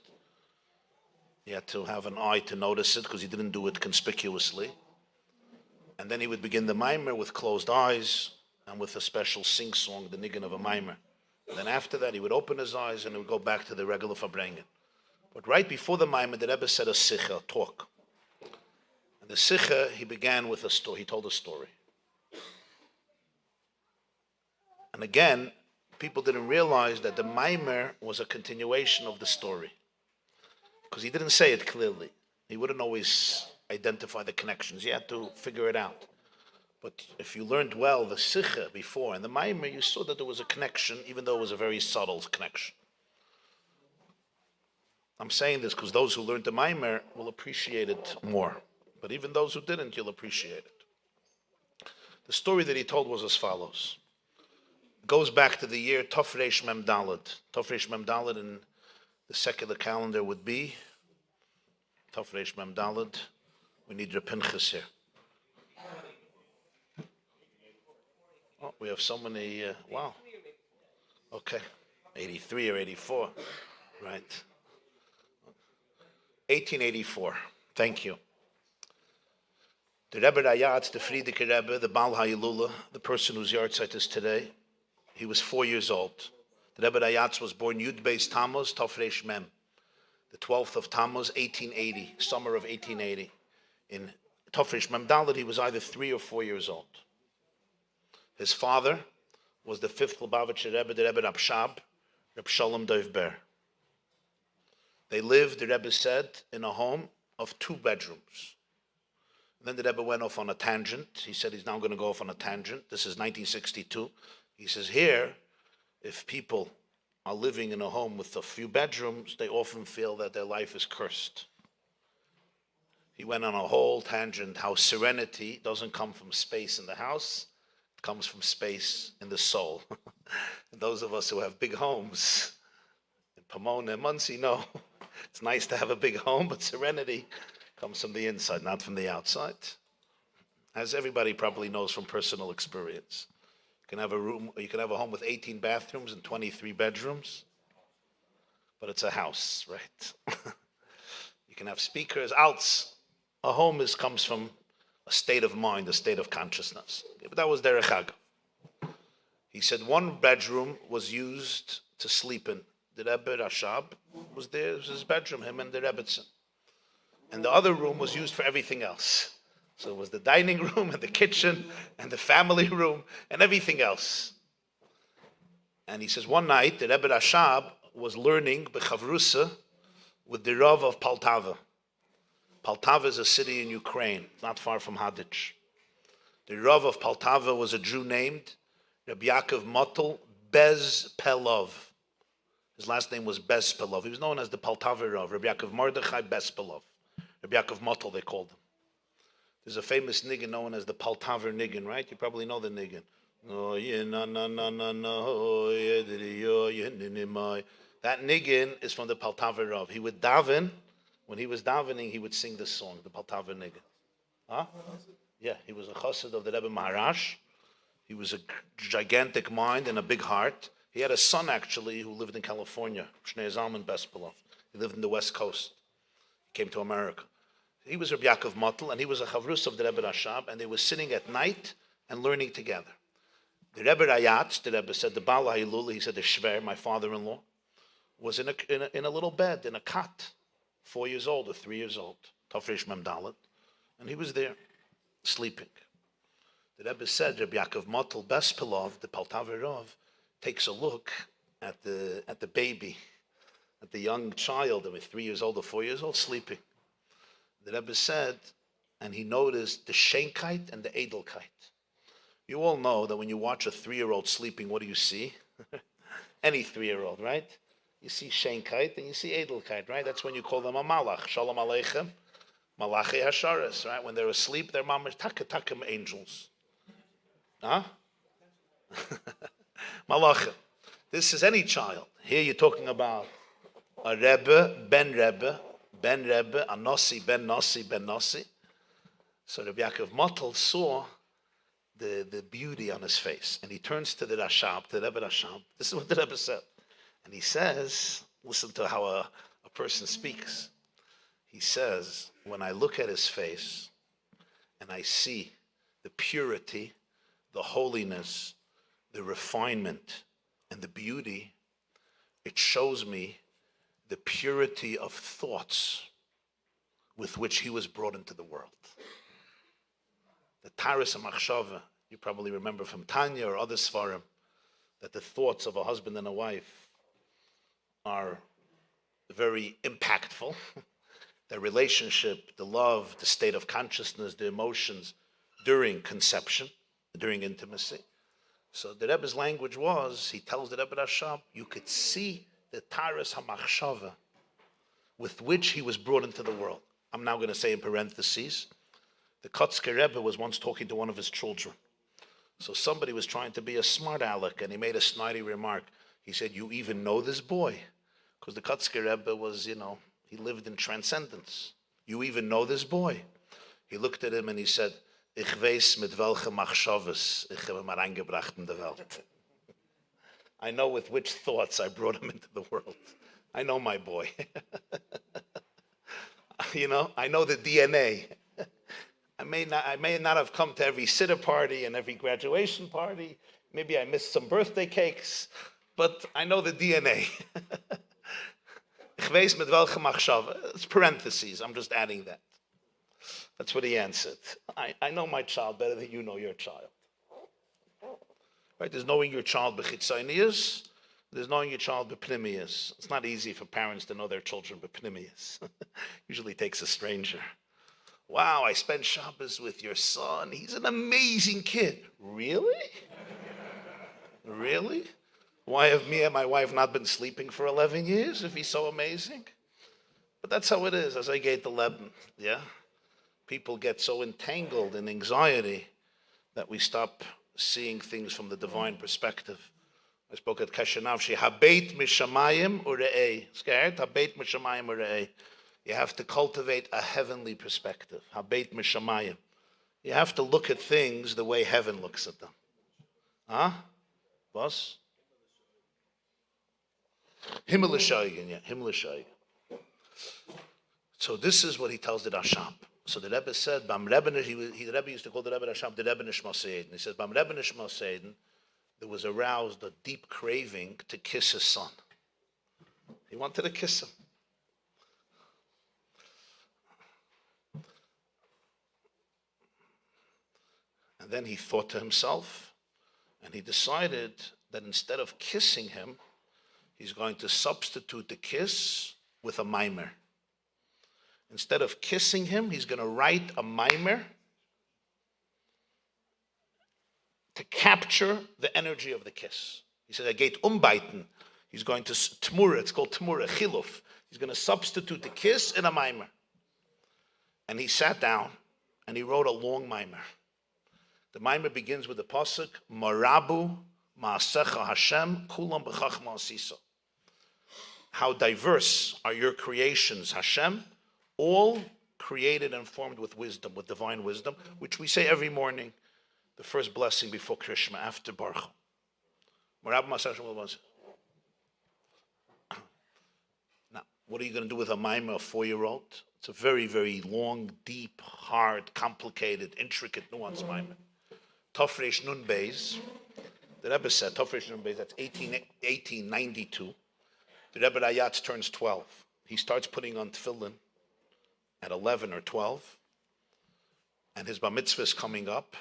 You had to have an eye to notice it because he didn't do it conspicuously. And then he would begin the Maimer with closed eyes and with a special sing-song, the niggin of a Maimer. And then after that, he would open his eyes and he would go back to the regular Farbrengen. But right before the Maimer, the Rebbe said a sicha, a talk. And the sicha, he began with a story. He told a story. And again, people didn't realize that the Maimer was a continuation of the story. Because he didn't say it clearly. He wouldn't always identify the connections. You had to figure it out. But if you learned well the Sikha before and the Maimer, you saw that there was a connection, even though it was a very subtle connection. I'm saying this because those who learned the Maimer will appreciate it more. But even those who didn't, you'll appreciate it. The story that he told was as follows. It goes back to the year Tofresh Mem Daled. Tofresh Mem Daled in the secular calendar would be Tofresh Mem Daled. We need Repinchas here. Oh, we have so many, wow. Okay, 83 or 84, right. 1884. Thank you. The Rebbe Rayatz, the Frierdiker Rebbe, the Baal HaYilula, the person whose yahrzeit is today, he was 4 years old. The Rebbe Rayatz was born Yud Beis Tammuz, Tafresh Mem, the 12th of Tammuz, 1880, summer of 1880. In Tafresh Mem Dalet, he was either 3 or 4 years old. His father was the 5th Lubavitcher Rebbe, the Rebbe Rabshab, Reb Shalom Dov Ber. They lived, the Rebbe said, in a home of 2 bedrooms. Then the Rebbe went off on a tangent. He said he's now going to go off on a tangent. This is 1962. He says here, if people are living in a home with a few bedrooms, they often feel that their life is cursed. He went on a whole tangent how serenity doesn't come from space in the house, it comes from space in the soul. And those of us who have big homes, in Pomona and Muncie know, it's nice to have a big home, but serenity comes from the inside, not from the outside. As everybody probably knows from personal experience. You can have a home with 18 bathrooms and 23 bedrooms, but it's a house, right? You can have speakers, alts. A home comes from a state of mind, a state of consciousness. Okay, but that was Derech Hagav. He said 1 bedroom was used to sleep in. The Rebbe Rashab was there, it was his bedroom, him and the Rebbetzin. And the other room was used for everything else. So it was the dining room and the kitchen and the family room and everything else. And he says one night the Rebbe Rashab was learning B'chavrusa with the Rav of Poltava. Poltava is a city in Ukraine, not far from Hadich. The Rav of Poltava was a Jew named Rabbi Yaakov Motel Bez Pelov. His last name was Bez Pelov. He was known as the Poltava Rav, Rabbi Yaakov Mordechai Bez Pelov. Rabbi Yaakov Motel, they called him. There's a famous niggin known as the Poltaver niggin, right? You probably know the niggin. That niggin is from the Poltaver Rav. He would daven. When he was davening, he would sing this song, the Poltaver niggin. Huh? Yeah, he was a chassid of the Rebbe Maharash. He was a gigantic mind and a big heart. He had a son, actually, who lived in California, Shnei Zalman Bespelov. He lived in the West Coast. He came to America. He was Rabbi Yaakov Motel, and he was a chavrus of the Rebbe Rashab, and they were sitting at night and learning together. The Rebbe Rayatz, the Rebbe said, the Baal HaYilula, he said, the Shver, my father-in-law, was in a little bed, in a cot, 4 years old or 3 years old, Tafresh Mem Dalet, and he was there, sleeping. The Rebbe said, Rabbi Yaakov Motel, Bespelov, the Poltaver Rav, takes a look at the baby, at the young child, that was 3 years old or 4 years old, sleeping. The Rebbe said, and he noticed the Shenkite and the Edelkeit. You all know that when you watch a 3-year-old sleeping, what do you see? Any 3-year-old, right? You see Shenkite and you see Edelkeit, right? That's when you call them a Malach. Shalom Aleichem. Malachi Hasharis, right? When they're asleep, they're mamash takakim angels. Huh? Malachim. This is any child. Here you're talking about a Rebbe, Ben Rebbe, a Nossi, Ben Nossi, Ben Nossi. So Rabbi Yaakov Motel saw the beauty on his face. And he turns to the Rashab, to the Rebbe Rashab. This is what the Rebbe said. And he says, listen to how a person speaks. He says, when I look at his face and I see the purity, the holiness, the refinement, and the beauty, it shows me the purity of thoughts with which he was brought into the world. The Taras HaMachshava, you probably remember from Tanya or other Svarim, that the thoughts of a husband and a wife are very impactful. Their relationship, the love, the state of consciousness, the emotions during conception, during intimacy. So the Rebbe's language was, he tells the Rebbe Rashab, you could see the Taras HaMachshava with which he was brought into the world. I'm now going to say in parentheses, the Kotzker Rebbe was once talking to one of his children. So somebody was trying to be a smart aleck, and he made a snidey remark. He said, you even know this boy? Because the Kotzker Rebbe was, he lived in transcendence. You even know this boy? He looked at him and he said, Ich weiß mit welche Machshavas ich habe ihn reingebracht in the Welt. I know with which thoughts I brought him into the world. I know my boy. I know the DNA. I may not have come to every siddur party and every graduation party. Maybe I missed some birthday cakes, but I know the DNA. Ich weiß mit welchem machshava. It's parentheses. I'm just adding that. That's what he answered. I know my child better than you know your child. Right? There's knowing your child b'chitzonius. There's knowing your child b'pnimius. It's not easy for parents to know their children b'pnimius. Usually takes a stranger. Wow, I spent Shabbos with your son. He's an amazing kid. Really? Really? Why have me and my wife not been sleeping for 11 years if he's so amazing? But that's how it is as I get the Lebanon, yeah? People get so entangled in anxiety that we stop seeing things from the divine perspective. I spoke at Keshanavshi, Habeit mishamayim ure'ei. Scared? Habeit mishamayim ure'ei. You have to cultivate a heavenly perspective. Habeit mishamayim. You have to look at things the way heaven looks at them. Huh? Was? Himmlishayin, yeah, Himmlishayin. So this is what he tells the Rashab. So the Rebbe said, the Rebbe used to call the Rebbe Rashab the Rebbe Nishma Seiden. He says, Bam Rebbe Nishma Seiden, there was aroused a deep craving to kiss his son. He wanted to kiss him. And then he thought to himself, and he decided that instead of kissing him, he's going to substitute the kiss with a mimer. Instead of kissing him, he's going to write a mimer to capture the energy of the kiss. He said, I geht umbeiten. He's going to tmura, it's called tmura, chiluf. He's going to substitute the kiss in a mimer. And he sat down and he wrote a long mimer. The mimer begins with the pasuk, Marabu ma'asecha Hashem kulam b'chachma asisa. How diverse are your creations, Hashem, all created and formed with wisdom, with divine wisdom, which we say every morning, the first blessing before Krishma, after Baruch. Marabu ma'asecha Hashem. Now, what are you going to do with a mimer, a 4-year-old? It's a very, very long, deep, hard, complicated, intricate, nuanced mimer. Tofresh Nun Beis, the Rebbe said, Tofresh Nun Beis, that's 1892. The Rebbe Rayatz turns 12. He starts putting on tefillin at 11 or 12, and his bar mitzvah is coming up.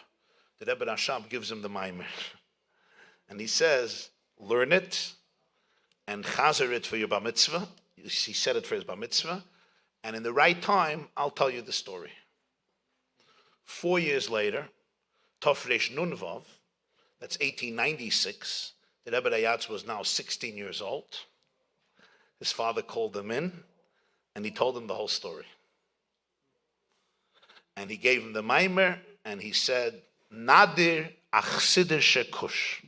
The Rebbe Rashab gives him the mimer. And he says, learn it, and chazer it for your bar mitzvah. He said it for his bar mitzvah, and in the right time, I'll tell you the story. 4 years later, Tofresh Nun Vav, that's 1896. The Rebbe Rayatz was now 16 years old. His father called him in, and he told him the whole story. And he gave him the mimer, and he said, Nadir achsidir shekush.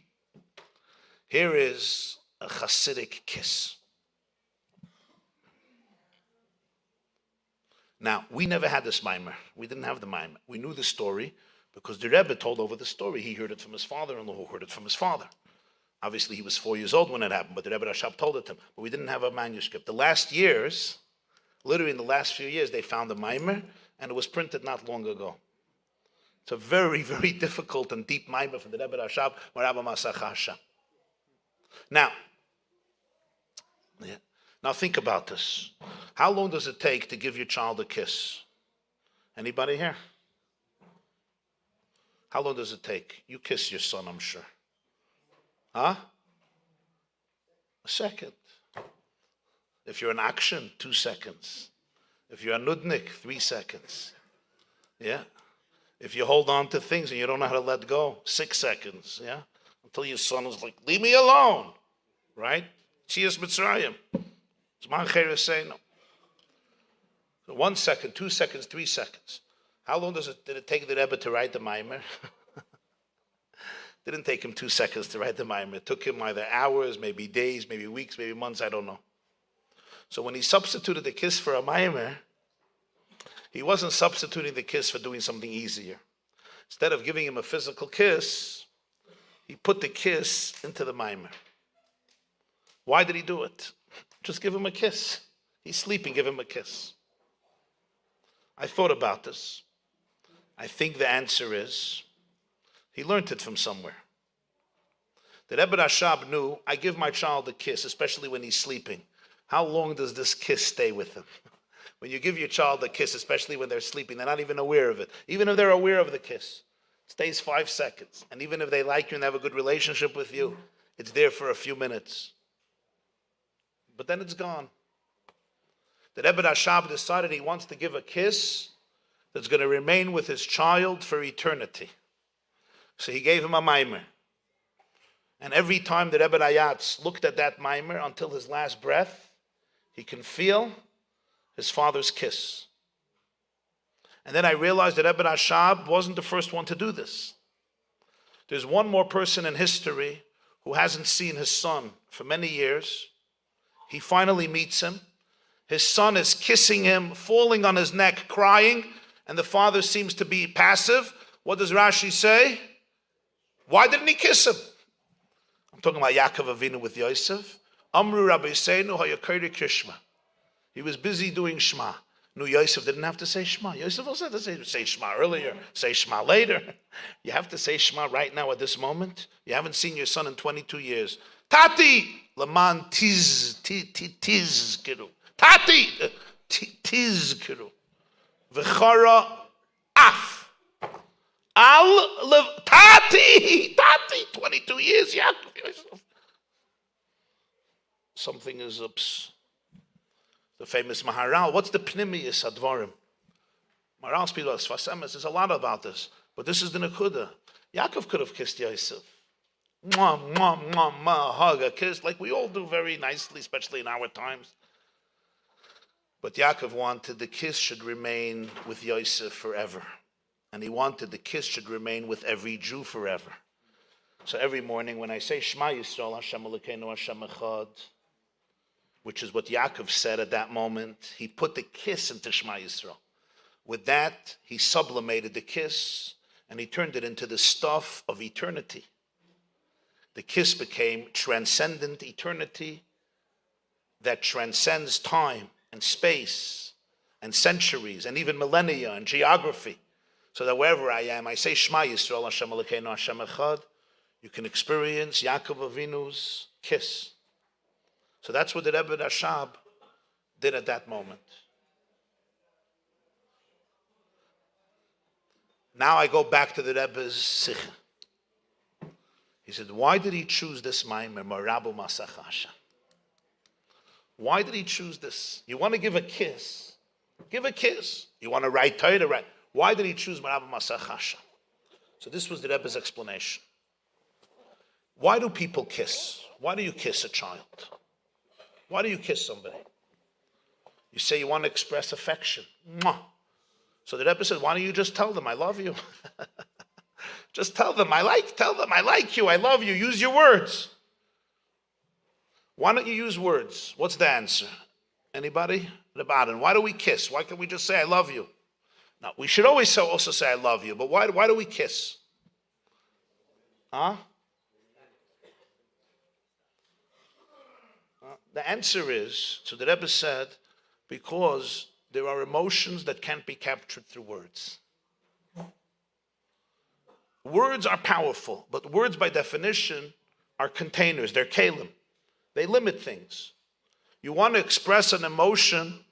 Here is a Hasidic kiss. Now, we never had this mimer. We didn't have the mimer. We knew the story, because the Rebbe told over the story. He heard it from his father-in-law, who heard it from his father. Obviously, he was 4 years old when it happened, but the Rebbe Rashab told it to him. But we didn't have a manuscript. The last years, literally in the last few years, they found the mimer, and it was printed not long ago. It's a very, very difficult and deep mimer from the Rebbe Rashab, Marabba Masacha Hashem. Now think about this. How long does it take to give your child a kiss? Anybody here? How long does it take? You kiss your son, I'm sure. Huh? A second. If you're in action, 2 seconds. If you're a nudnik, 3 seconds. Yeah? If you hold on to things and you don't know how to let go, 6 seconds. Yeah? Until your son is like, leave me alone. Right? Tzias Mitzrayim. Zman Cheres say no. So 1 second, 2 seconds, 3 seconds. How long did it take the Rebbe to write the mimer? Didn't take him 2 seconds to write the mimer. It took him either hours, maybe days, maybe weeks, maybe months, I don't know. So when he substituted the kiss for a mimer, he wasn't substituting the kiss for doing something easier. Instead of giving him a physical kiss, he put the kiss into the mimer. Why did he do it? Just give him a kiss. He's sleeping, give him a kiss. I thought about this. I think the answer is he learned it from somewhere. The Rebbe Rashab knew, I give my child a kiss, especially when he's sleeping. How long does this kiss stay with him? When you give your child a kiss, especially when they're sleeping, they're not even aware of it. Even if they're aware of the kiss, it stays 5 seconds. And even if they like you and have a good relationship with you, it's there for a few minutes. But then it's gone. The Rebbe Rashab decided he wants to give a kiss that's going to remain with his child for eternity. So he gave him a mimer. And every time the Rebbe Rayatz looked at that mimer until his last breath, he can feel his father's kiss. And then I realized that Rebbe Rashab wasn't the first one to do this. There's one more person in history who hasn't seen his son for many years. He finally meets him. His son is kissing him, falling on his neck, crying, and the father seems to be passive. What does Rashi say? Why didn't he kiss him? I'm talking about Yaakov Avinu with Yosef. Amru Rabbi Seinu hayakari krishma. He was busy doing Shema. No, Yosef didn't have to say Shema. Yosef also had to say Shema earlier, say Shema later. You have to say Shema right now at this moment. You haven't seen your son in 22 years. Tati, Laman tizkiru. Tati, tizkiru. V'chara af. Tati, 22 years, Yaakov. Something is ups. The famous Maharal. What's the Pnimiyus Advarim? Maharal speaks about Sfasemes. There's a lot about this. But this is the Nakuda. Yaakov could have kissed Yosef. Mwah, mwah, mwah, mwah, hug, a kiss, like we all do very nicely, especially in our times. But Yaakov wanted the kiss should remain with Yosef forever. And he wanted the kiss should remain with every Jew forever. So every morning when I say Shema Yisrael, Hashem Elokeinu, Hashem Echad, which is what Yaakov said at that moment, he put the kiss into Shema Yisrael. With that, he sublimated the kiss and he turned it into the stuff of eternity. The kiss became transcendent eternity that transcends time and space and centuries and even millennia and geography. So that wherever I am, I say Shema Yisrael, Hashem Elokeinu, Hashem Echad, you can experience Yaakov Avinu's kiss. So that's what the Rebbe Rashab did at that moment. Now I go back to the Rebbe's Sikha. He said, why did he choose this Maimer, Marabu Masachasha? Why did he choose this? You want to give a kiss? Give a kiss. You want to write Torah? Write. Why did he choose Marabu Masachasha? So this was the Rebbe's explanation. Why do people kiss? Why do you kiss a child? Why do you kiss somebody? You say you want to express affection. Mwah. So the Rebbe said, why don't you just tell them, I love you? Just tell them, I like you, I love you. Use your words. Why don't you use words? What's the answer? Anybody? Rabbi, why do we kiss? Why can't we just say, I love you? Now, we should always also say, I love you, but why do we kiss? Huh? The answer is, so the Rebbe said, because there are emotions that can't be captured through words. Words are powerful, but words by definition are containers, they're kalim. They limit things. You want to express an emotion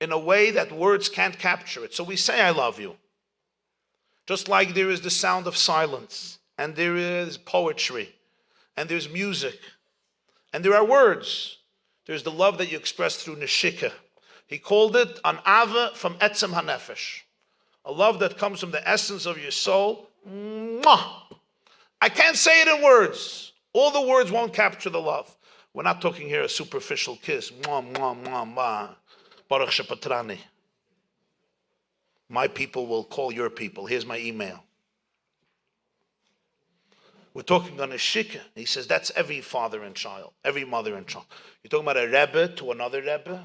in a way that words can't capture it. So we say, I love you. Just like there is the sound of silence, and there is poetry, and there's music, and there are words. There's the love that you express through neshika. He called it an ava from etzem hanefesh, a love that comes from the essence of your soul. Mwah! I can't say it in words. All the words won't capture the love. We're not talking here a superficial kiss. Mwah, mwah, mwah, mwah. Baruch shepatrani. My people will call your people. Here's my email. We're talking on a shikha. He says that's every father and child, every mother and child. You're talking about a rebbe to another rebbe.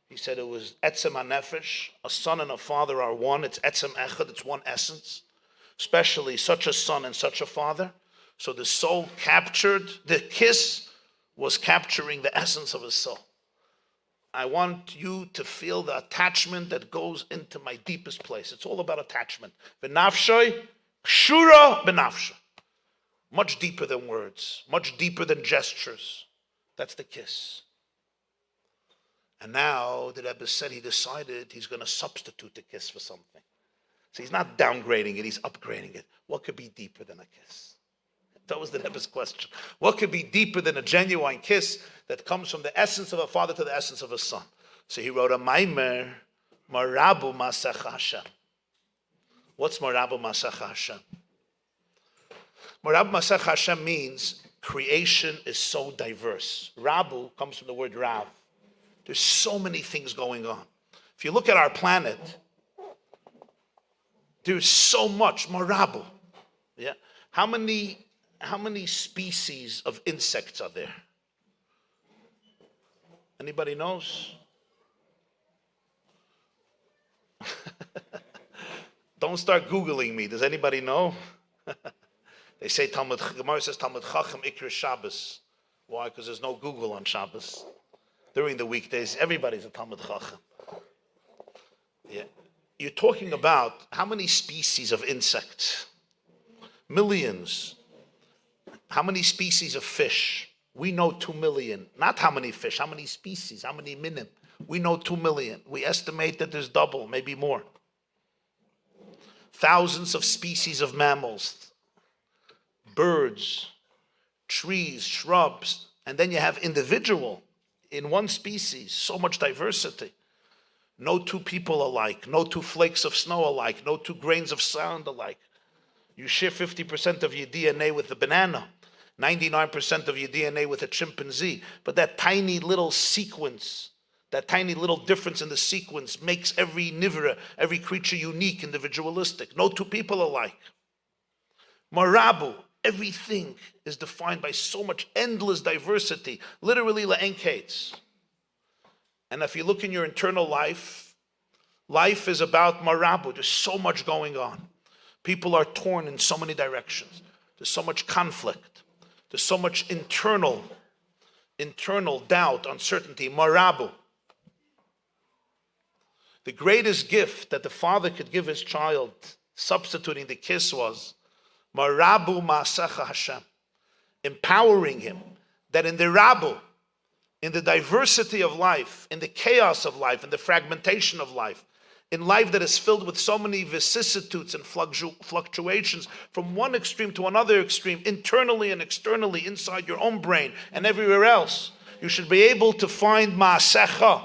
He said it was etzem hanefesh. A son and a father are one. It's etzem echad. It's one essence. Especially such a son and such a father. So the soul captured, the kiss was capturing the essence of his soul. I want you to feel the attachment that goes into my deepest place. It's all about attachment. V'nafshoy, kshura b'nafshoy. Much deeper than words, much deeper than gestures. That's the kiss. And now the Rebbe said he decided he's going to substitute the kiss for something. So he's not downgrading it, he's upgrading it. What could be deeper than a kiss? That was the Rebbe's question. What could be deeper than a genuine kiss that comes from the essence of a father to the essence of a son? So he wrote a maimer, Marabu Masach Hashem. What's Marabu Masach Hashem? Marabu Masach Hashem means creation is so diverse. Rabu comes from the word Rav. There's so many things going on. If you look at our planet, there's so much Marabu. Yeah? How many species of insects are there? Anybody knows? Don't start Googling me. Does anybody know? They say Gemara says Talmud Chacham Ikra Shabbos. Why? Because there's no Google on Shabbos. During the weekdays, everybody's a Talmud Chacham. Yeah. You're talking about how many species of insects? Millions. How many species of fish? We know 2 million. Not how many fish, how many species, how many minim. We know 2 million. We estimate that there's double, maybe more. Thousands of species of mammals, birds, trees, shrubs, and then you have individual in one species, so much diversity. No two people alike, no 2 flakes of snow alike, no 2 grains of sand alike. You share 50% of your DNA with the banana, 99% of your DNA with a chimpanzee, but that tiny little sequence, that tiny little difference in the sequence makes every nivra, every creature unique, individualistic. No 2 people alike. Marabu, everything is defined by so much endless diversity, literally la'enkates. And if you look in your internal life, life is about marabu. There's so much going on. People are torn in so many directions. There's so much conflict. There's so much internal doubt, uncertainty, marabu. The greatest gift that the father could give his child, substituting the kiss, was Marabu Ma'asecha Hashem, empowering him that in the Rabu, in the diversity of life, in the chaos of life, in the fragmentation of life, in life that is filled with so many vicissitudes and fluctuations from one extreme to another extreme, internally and externally, inside your own brain and everywhere else, you should be able to find Ma'asecha,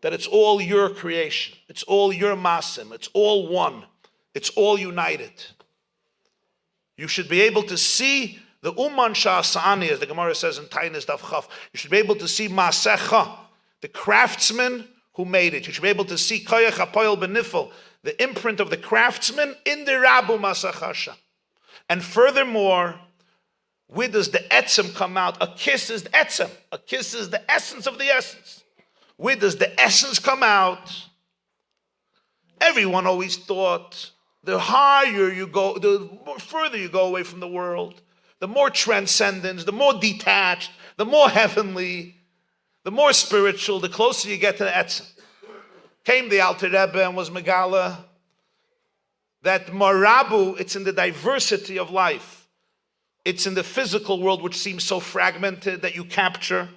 that it's all your creation, it's all your masim, it's all one, it's all united. You should be able to see the Uman Sha'asani, as the Gemara says in Tainis Daf Chaf. You should be able to see Ma'asecha, the craftsman who made it. You should be able to see Koyach HaPoyel Benifel, the imprint of the craftsman in the Rabu Ma'asecha. And furthermore, where does the etzem come out? A kiss is the etzem. A kiss is the essence of the essence. Where does the essence come out? Everyone always thought the higher you go, the further you go away from the world, the more transcendence, the more detached, the more heavenly, the more spiritual, the closer you get to the etzem. Came the Alter Rebbe and was Megala that Marabu, it's in the diversity of life. It's in the physical world which seems so fragmented that you capture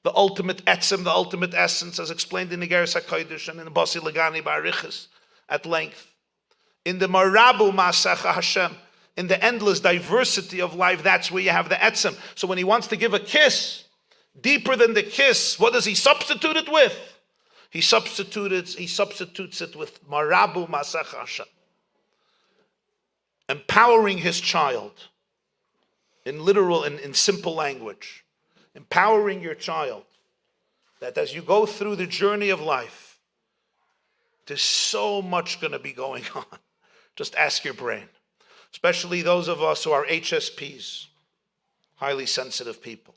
the ultimate etzem, the ultimate essence, as explained in the Geras HaKodesh and in the Basi Lagani Ba'arichas at length. In the Marabu Ma'asecha Hashem, in the endless diversity of life, that's where you have the etzem. So when he wants to give a kiss, deeper than the kiss, what does he substitute it with? He substitutes it with Marabu Ma'asecha Hashem. Empowering his child in literal and in simple language. Empowering your child that as you go through the journey of life, there's so much going to be going on. Just ask your brain, especially those of us who are HSPs, highly sensitive people.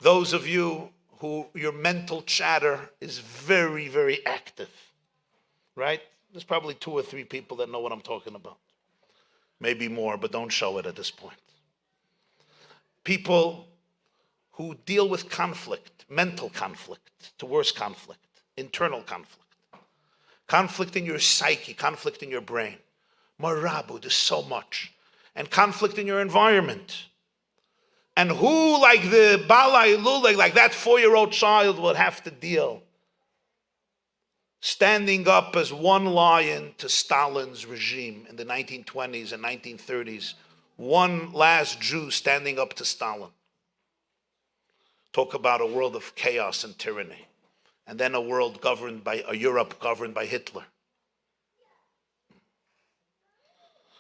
Those of you who your mental chatter is very, very active, right? There's probably 2 or 3 people that know what I'm talking about. Maybe more, but don't show it at this point. People who deal with conflict, mental conflict, to worse conflict, internal conflict in your psyche, conflict in your brain. Marabu, there's so much. And conflict in your environment. And who, like the Balai Luleg, like that 4-year-old child, would have to deal standing up as one lion to Stalin's regime in the 1920s and 1930s. One last Jew standing up to Stalin. Talk about a world of chaos and tyranny. And then a Europe governed by Hitler.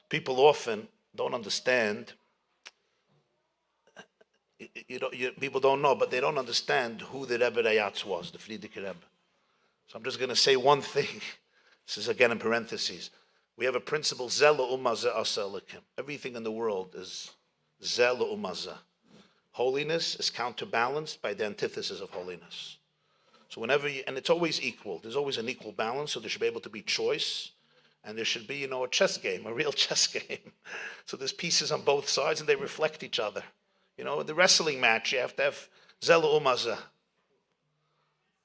People often don't understand, people don't know, but they don't understand who the Rebbe Rayatz was, the Frierdiker Rebbe. So I'm just going to say one thing. This is again in parentheses. We have a principle, Zela Umaza Asa Elikim. Everything in the world is Zela Umaza. Holiness is counterbalanced by the antithesis of holiness. So whenever and it's always equal. There's always an equal balance, so there should be able to be choice. And there should be, a chess game, a real chess game. So there's pieces on both sides and they reflect each other. In the wrestling match, you have to have Zela Umaza.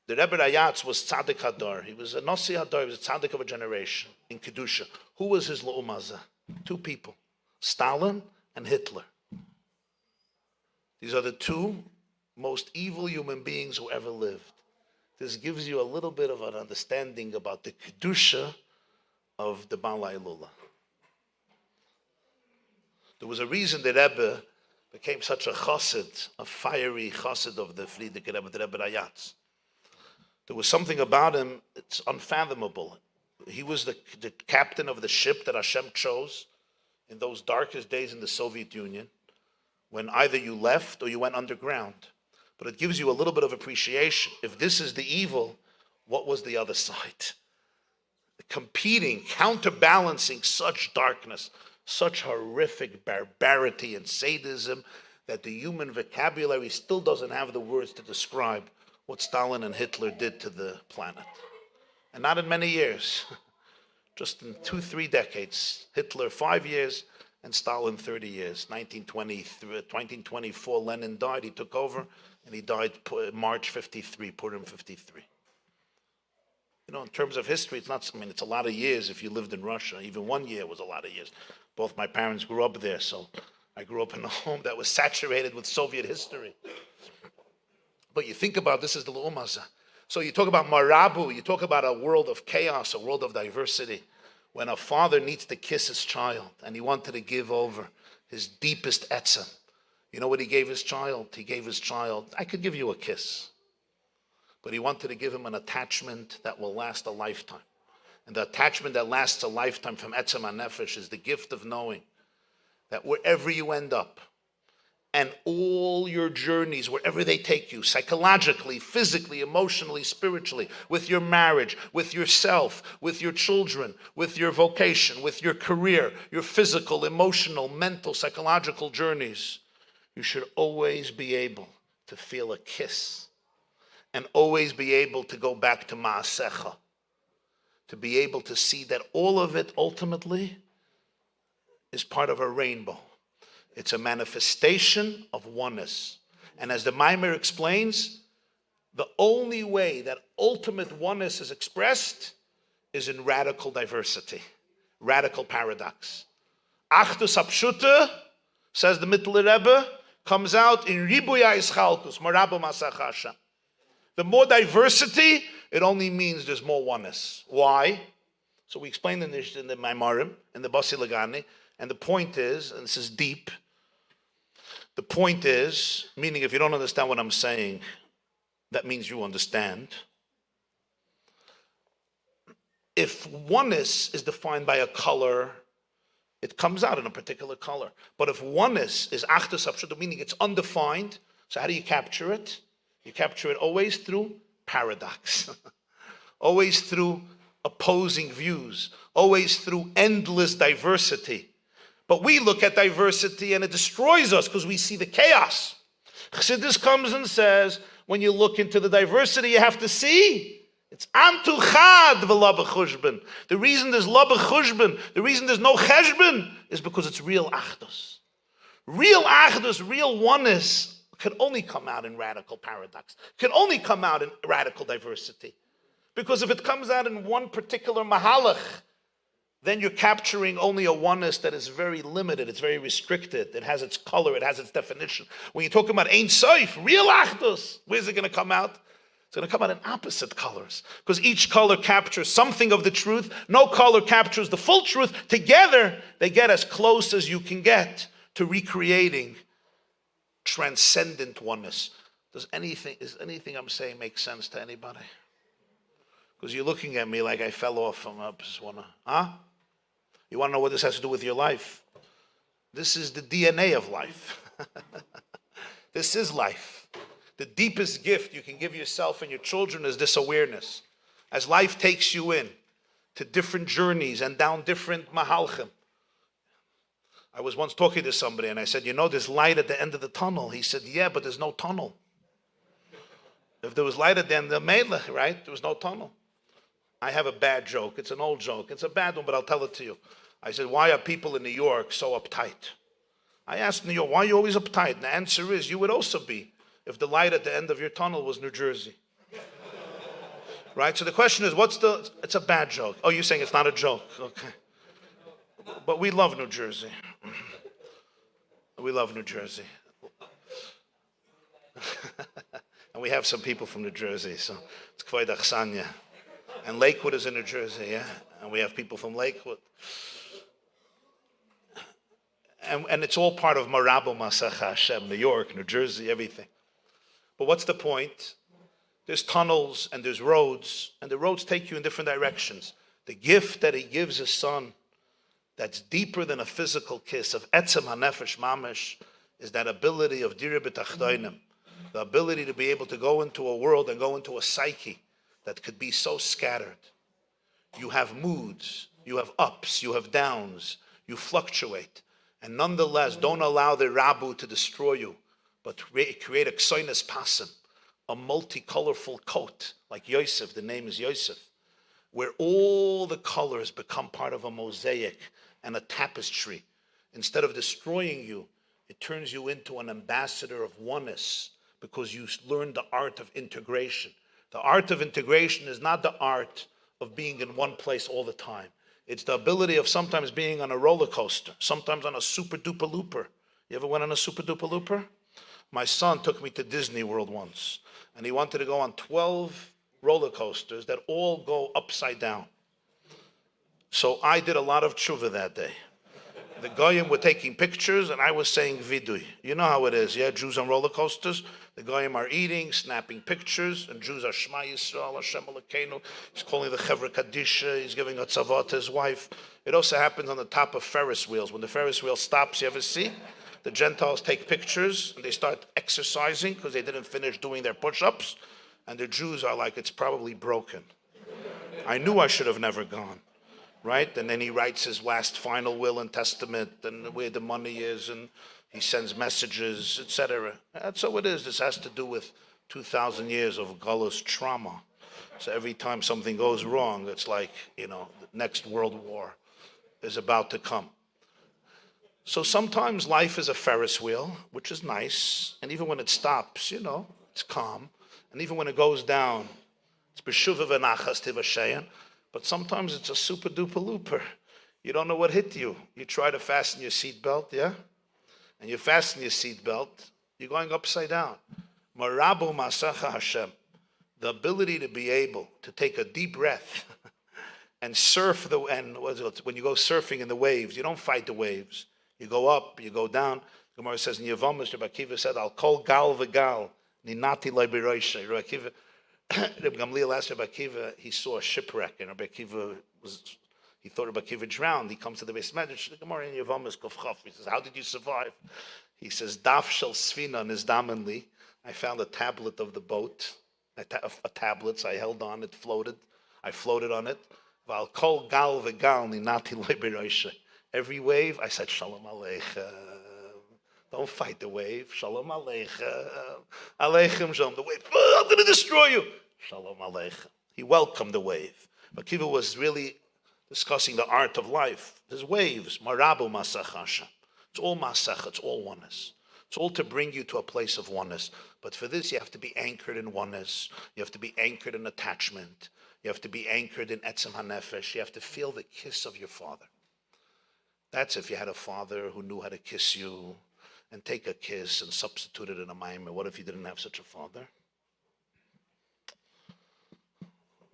The Rebbe Rayatz was Tzaddik Hadar. He was a Nasi Hadar, he was a Tzaddik of a generation in Kedusha. Who was his La'umaza? 2 people, Stalin and Hitler. These are the 2 most evil human beings who ever lived. This gives you a little bit of an understanding about the Kedusha of the Balai Lula. There was a reason the Rebbe became such a chassid, a fiery chassid of the Frierdiker Rebbe, the Rebbe Rayatz. There was something about him, it's unfathomable. He was the captain of the ship that Hashem chose in those darkest days in the Soviet Union, when either you left or you went underground. But it gives you a little bit of appreciation. If this is the evil, what was the other side? Competing, counterbalancing such darkness, such horrific barbarity and sadism that the human vocabulary still doesn't have the words to describe what Stalin and Hitler did to the planet. And not in many years, just in 2-3 decades. Hitler 5 years and Stalin 30 years. 1924, Lenin died, he took over, and he died March 53, Purim 53. In terms of history, it's a lot of years if you lived in Russia. Even 1 year was a lot of years. Both my parents grew up there, so I grew up in a home that was saturated with Soviet history. But you think about this is the Lu'umaza. So you talk about Marabu, you talk about a world of chaos, a world of diversity. When a father needs to kiss his child and he wanted to give over his deepest etzem, you know what he gave his child? He gave his child, I could give you a kiss. But he wanted to give him an attachment that will last a lifetime. And the attachment that lasts a lifetime from etzem HaNefesh is the gift of knowing that wherever you end up, and all your journeys, wherever they take you, psychologically, physically, emotionally, spiritually, with your marriage, with yourself, with your children, with your vocation, with your career, your physical, emotional, mental, psychological journeys, you should always be able to feel a kiss and always be able to go back to Ma'asecha, to be able to see that all of it ultimately is part of a rainbow. It's a manifestation of oneness. And as the Maimer explains, the only way that ultimate oneness is expressed is in radical diversity, radical paradox. Achdus Apshuta, says the Mittler Rebbe, comes out in Ribuya Ischalkus, Marabu Masach Hashem. The more diversity, it only means there's more oneness. Why? So we explained in the Maimarim, in the Basi Lagani, and the point is, and this is deep, the point is, meaning if you don't understand what I'm saying, that means you understand. If oneness is defined by a color, it comes out in a particular color. But if oneness is achdus apshuta, meaning it's undefined, so how do you capture it? You capture it always through paradox, always through opposing views, always through endless diversity. But we look at diversity and it destroys us because we see the chaos. Chassidus comes and says, when you look into the diversity, you have to see it's antu chad v'la b'chushbin. The reason there's la b'chushbin, the reason there's no cheshbin, is because it's real achdus. Real achdus, real oneness can only come out in radical paradox, can only come out in radical diversity. Because if it comes out in one particular mahalach, then you're capturing only a oneness that is very limited, it's very restricted, it has its color, it has its definition. When you're talking about Ein Sof, real Achdus, where's it going to come out? It's going to come out in opposite colors, because each color captures something of the truth. No color captures the full truth. Together, they get as close as you can get to recreating transcendent oneness. Is anything I'm saying make sense to anybody? Because you're looking at me like I fell off from up. You want to know what this has to do with your life? This is the DNA of life. This is life. The deepest gift you can give yourself and your children is this awareness. As life takes you in to different journeys and down different mahalchim. I was once talking to somebody and I said, there's light at the end of the tunnel. He said, yeah, but there's no tunnel. If there was light at the end of the Mela, right, there was no tunnel. I have a bad joke. It's an old joke. It's a bad one, but I'll tell it to you. I said, why are people in New York so uptight? I asked New York, why are you always uptight? And the answer is, you would also be if the light at the end of your tunnel was New Jersey. Right? So the question is, it's a bad joke. Oh, you're saying it's not a joke. Okay. But we love New Jersey. We love New Jersey. And we have some people from New Jersey, so it's Kvay Dachsanya. And Lakewood is in New Jersey, yeah? And we have people from Lakewood. And it's all part of Marabu Masacha Hashem, New York, New Jersey, everything. But what's the point? There's tunnels and there's roads, and the roads take you in different directions. The gift that he gives his son that's deeper than a physical kiss of Etzem HaNefesh Mamish is that ability of Dira B'Tachtoinim, the ability to be able to go into a world and go into a psyche that could be so scattered. You have moods, you have ups, you have downs, you fluctuate. And nonetheless, don't allow the Rabu to destroy you, but create a Ksoinis Pasim, a multicolorful coat, like Yosef, the name is Yosef, where all the colors become part of a mosaic and a tapestry. Instead of destroying you, it turns you into an ambassador of oneness because you learned the art of integration. The art of integration is not the art of being in one place all the time. It's the ability of sometimes being on a roller coaster, sometimes on a super duper looper. You ever went on a super duper looper? My son took me to Disney World once, and he wanted to go on 12 roller coasters that all go upside down. So I did a lot of tshuva that day. The goyim were taking pictures, and I was saying vidui. You know how it is, yeah? Jews on roller coasters. The goyim are eating, snapping pictures, and Jews are Shema Yisrael, Hashem Elokeinu. He's calling the Chevra Kadisha. He's giving a tzavah to his wife. It also happens on the top of Ferris wheels. When the Ferris wheel stops, you ever see? The Gentiles take pictures, and they start exercising because they didn't finish doing their push-ups. And the Jews are like, it's probably broken. I knew I should have never gone. Right? And then he writes his last final will and testament and where the money is, and he sends messages, etc. That's how it is. This has to do with 2,000 years of Gullah's trauma. So every time something goes wrong, it's like, the next world war is about to come. So sometimes life is a Ferris wheel, which is nice. And even when it stops, it's calm. And even when it goes down, it's b'shuva v'nachas tivasheyan. But sometimes it's a super duper looper. You don't know what hit you. You try to fasten your seatbelt, yeah? And you fasten your seatbelt, you're going upside down. Marabu Masacha Hashem. The ability to be able to take a deep breath and surf when you go surfing in the waves, you don't fight the waves. You go up, you go down. The Gemara says in Yevamos, Rabbi Akiva said, I'll call gal v'gal, ninati lo b'roishay. Rabbi Akiva, Rabbi Gamliel asked Rabbi Akiva, he saw a shipwreck, and Rabbi Akiva he thought Rabbi Akiva drowned. He comes to the base medrash, the Gemara in Yevamos Kuf Chaf. He says, how did you survive? He says, Daf shel Sfina nizdamen. I found a tablet of the boat, a tablet, so I held on, it floated. I floated on it. Val kol gal v'gal ninati lo b'roishay. Every wave, I said, Shalom Aleichem. Don't fight the wave. Shalom Aleichem. Aleichem Shalom. The wave, I'm going to destroy you. Shalom Aleichem. He welcomed the wave. Akiva was really discussing the art of life. There's waves. Marabu Masach Hashem. It's all Masach. It's all oneness. It's all to bring you to a place of oneness. But for this, you have to be anchored in oneness. You have to be anchored in attachment. You have to be anchored in etzem hanefesh. You have to feel the kiss of your father. That's if you had a father who knew how to kiss you and take a kiss and substitute it in a maimer. What if you didn't have such a father?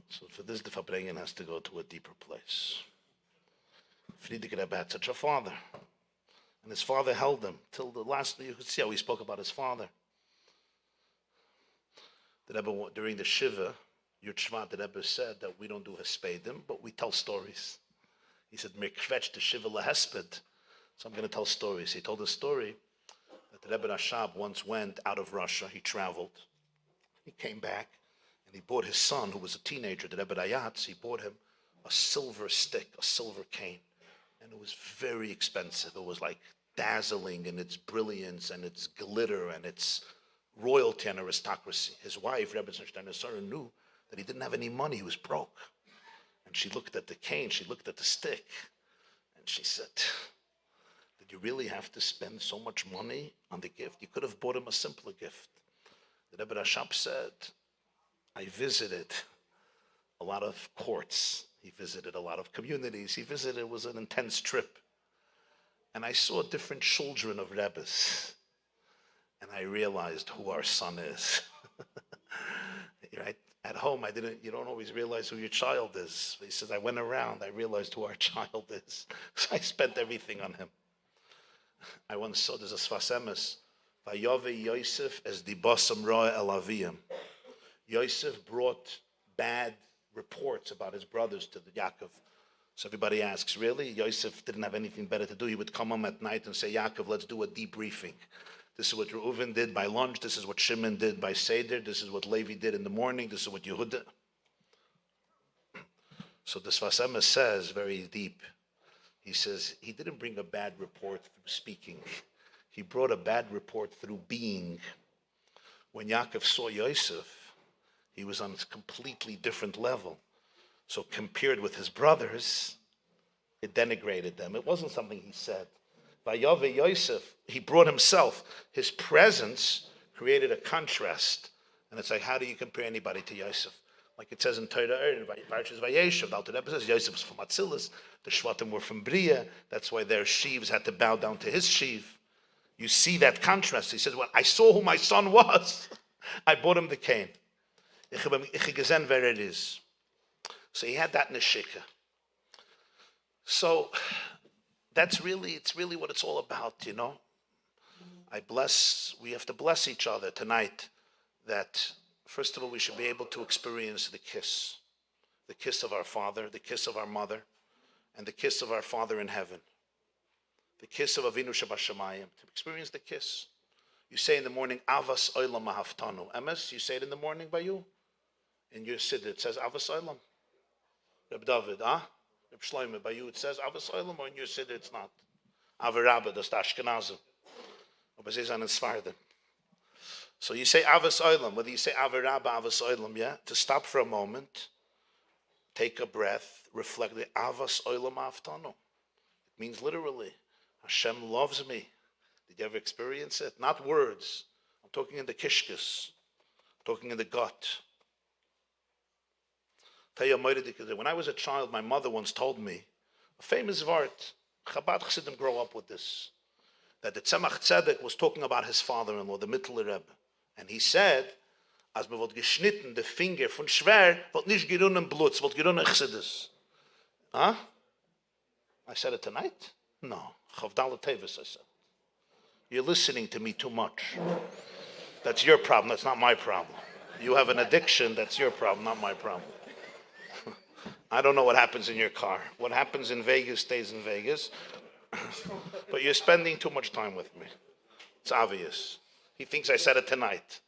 So for this, the Farbrengen has to go to a deeper place. Friedrich Rebbe had such a father. And his father held him till the last. You could see how he spoke about his father. The Rebbe, during the Shiva, Shevat, the Rebbe said that we don't do hespedim, but we tell stories. He said, "Mir kvetch the Shiva lahesped." So I'm going to tell stories. He told a story that the Rebbe Rashab once went out of Russia. He traveled. He came back, and he bought his son, who was a teenager, the Rebbe Rayatz, he bought him a silver stick, a silver cane. And it was very expensive. It was like dazzling in its brilliance and its glitter and its royalty and aristocracy. His wife, Rebbe Sarah, knew that he didn't have any money. He was broke. And she looked at the cane, she looked at the stick, and she said, "Did you really have to spend so much money on the gift? You could have bought him a simpler gift." The Rebbe Rashab said, "I visited a lot of courts. He visited a lot of communities. It was an intense trip. And I saw different children of Rebbes. And I realized who our son is." Right? At home, you don't always realize who your child is. He says, "I went around, I realized who our child is." So I spent everything on him. I once saw, there's a Sfas Emes, Vayove Yosef es dibasam ra el aviyim. Yosef brought bad reports about his brothers to the Yaakov. So everybody asks, really? Yosef didn't have anything better to do. He would come home at night and say, "Yaakov, let's do a debriefing. This is what Reuven did by lunch. This is what Shimon did by Seder. This is what Levi did in the morning. This is what Yehuda." So the Sfas Emes says, very deep, he says, he didn't bring a bad report through speaking. He brought a bad report through being. When Yaakov saw Yosef, he was on a completely different level. So compared with his brothers, it denigrated them. It wasn't something he said. Vayave Yosef, he brought himself. His presence created a contrast. And it's like, how do you compare anybody to Yosef? Like it says in Torah, Parshas Vayeshev, the Alter Rebbe says Yosef was from Atzilus, the Shvatim were from Bria. That's why their sheaves had to bow down to his sheaf. You see that contrast. He says, "When I saw who my son was, I bought him the cane. Ich gesehen where it is." So he had that neshika. So it's really what it's all about, you know. We have to bless each other tonight that, first of all, we should be able to experience the kiss of our father, the kiss of our mother, and the kiss of our Father in heaven. The kiss of Avinu Shabashamayim, to experience the kiss. You say in the morning, "Avas Olam Mahaftanu." Emes, you say it in the morning by you. In your siddur, it says Avas Olam. Reb David, Reb Shloime, by you it says Avas Olam, or in your siddur it's not. Avarabba, das Ashkenazim. Aber sie sind in Sfardim. So you say Avas Olam, whether you say Avarabba, Avas Olam, yeah? To stop for a moment, take a breath, reflect the Avas Olam Mahaftanu. It means literally, Hashem loves me. Did you ever experience it? Not words. I'm talking in the kishkis. I'm talking in the gut. When I was a child, my mother once told me, a famous vart, Chabad Chassidim grow up with this, that the Tzemach Tzedek was talking about his father-in-law, the Mittler Rebbe. And he said, as me wird geschnitten, the finger von schwer, wird nicht gerunnen Blut, wird gerunnen Chassidus. Huh? I said it tonight? No. Chavdala Tevis, I said. You're listening to me too much. That's your problem, that's not my problem. You have an addiction, that's your problem, not my problem. I don't know what happens in your car. What happens in Vegas stays in Vegas. But you're spending too much time with me. It's obvious. He thinks I said it tonight.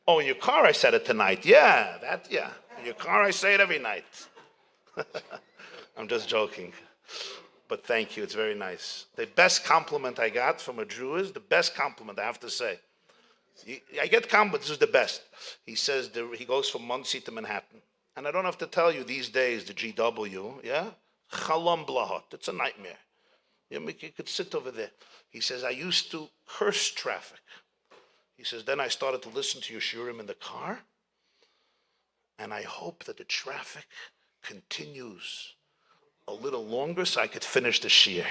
Oh, in your car I said it tonight. Yeah. In your car I say it every night. I'm just joking. But thank you, it's very nice. The best compliment I got from a Jew is, the best compliment I have to say. I get compliments, this is the best. He says, he goes from Monsey to Manhattan. And I don't have to tell you these days, the GW, yeah? Chalom blahot, it's a nightmare. You could sit over there. He says, I used to curse traffic. He says, then I started to listen to your shiurim in the car, and I hope that the traffic continues a little longer so I could finish the shiur.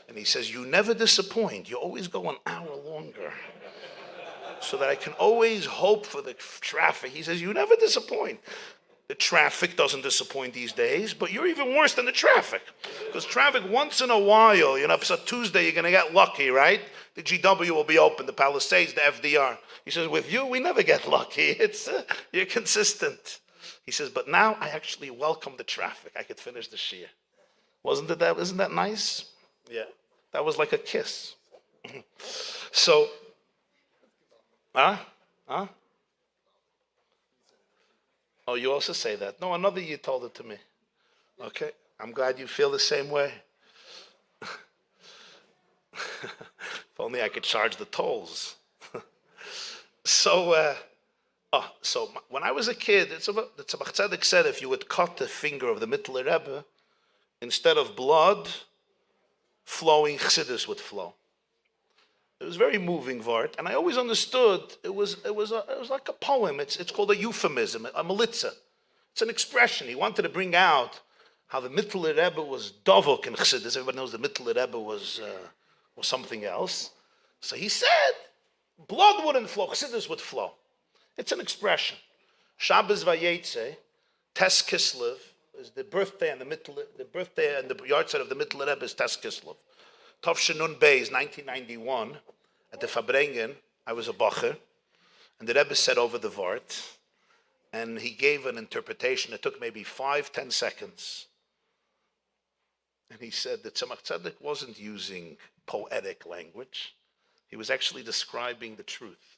And he says, you never disappoint. You always go an hour longer so that I can always hope for the traffic. He says, you never disappoint. The traffic doesn't disappoint these days, but you're even worse than the traffic. Because traffic, once in a while, if it's a Tuesday, you're going to get lucky, right? The GW will be open, the Palisades, the FDR. He says, with you, we never get lucky. You're consistent. He says, but now I actually welcome the traffic. I could finish the shiur. Isn't that nice? Yeah. That was like a kiss. So, Oh, you also say that. No, another you told it to me. Okay, I'm glad you feel the same way. If only I could charge the tolls. So when I was a kid, the Tzemach Tzedek said if you would cut the finger of the Mittler Rebbe, instead of blood flowing, chassidus would flow. It was very moving vart, and I always understood it was like a poem. It's called a euphemism, a melitza. It's an expression. He wanted to bring out how the Mittler Rebbe was dovok in chassidus. Everybody knows the Mittler Rebbe was something else. So he said, blood wouldn't flow, chassidus would flow. It's an expression. Shabbos Vayetze, Tes Kislev, is the birthday and the yahrzeit of the Mittler Rebbe is Tes Kislev. Tov Shenun Beis, 1991, at the Farbrengen, I was a bacher, and the Rebbe said over the Vart, and he gave an interpretation. It took maybe 5-10 seconds. And he said that Tzemach Tzedek wasn't using poetic language. He was actually describing the truth.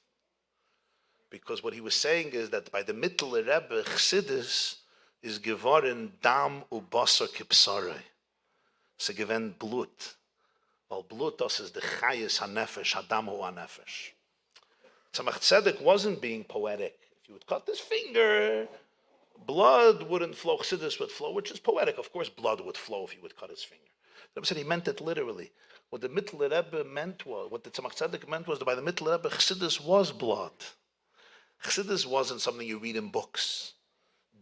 Because what he was saying is that by the Mittler Rebbe, Chassidus is geworden dam u basar kipsarei. Se gewen Blut. Weil Blut, das is the chayis hanefesh, hadam hu hanefesh. Tzemach Tzedek wasn't being poetic. If you would cut this finger, blood wouldn't flow, chassidus would flow, which is poetic. Of course, blood would flow if you would cut his finger. The Rebbe said he meant it literally. What the Mittler Rebbe meant was, what the Tzemach Tzedek meant was that by the Mittler Rebbe, chassidus was blood. Chassidus wasn't something you read in books,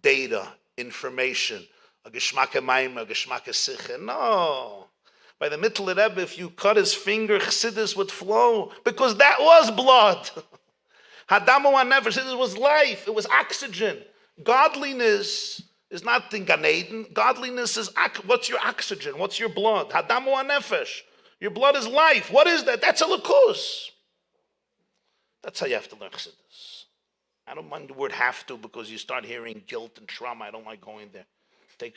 data, information, a geschmacke maim, a geschmacke siche. No. By the Mittler Rebbe, if you cut his finger, chassidus would flow, because that was blood. Hadamu HaNefesh, chassidus was life, it was oxygen. Godliness is not in Gan Eden. Godliness is, what's your oxygen? What's your blood? Hadamu HaNefesh. Your blood is life. What is that? That's a lakus. That's how you have to learn chassidus. I don't mind the word have to, because you start hearing guilt and trauma. I don't like going there.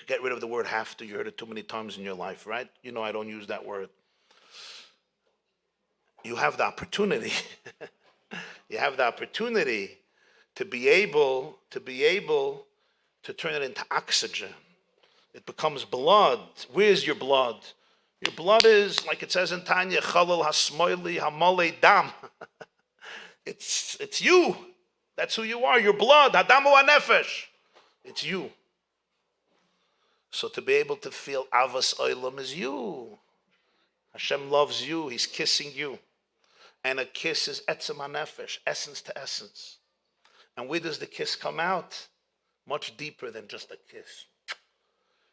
Get rid of the word have to. You heard it too many times in your life, right? You know I don't use that word. You have the opportunity. You have the opportunity to be able to turn it into oxygen. It becomes blood. Where's your blood? Your blood is, like it says in Tanya, Chalal Hasmoili Hamole Dam. It's you. That's who you are. Your blood. Hadamu HaNefesh. It's you. So to be able to feel Avas Olam is you. Hashem loves you. He's kissing you. And a kiss is Etzem HaNefesh, essence to essence. And where does the kiss come out? Much deeper than just a kiss.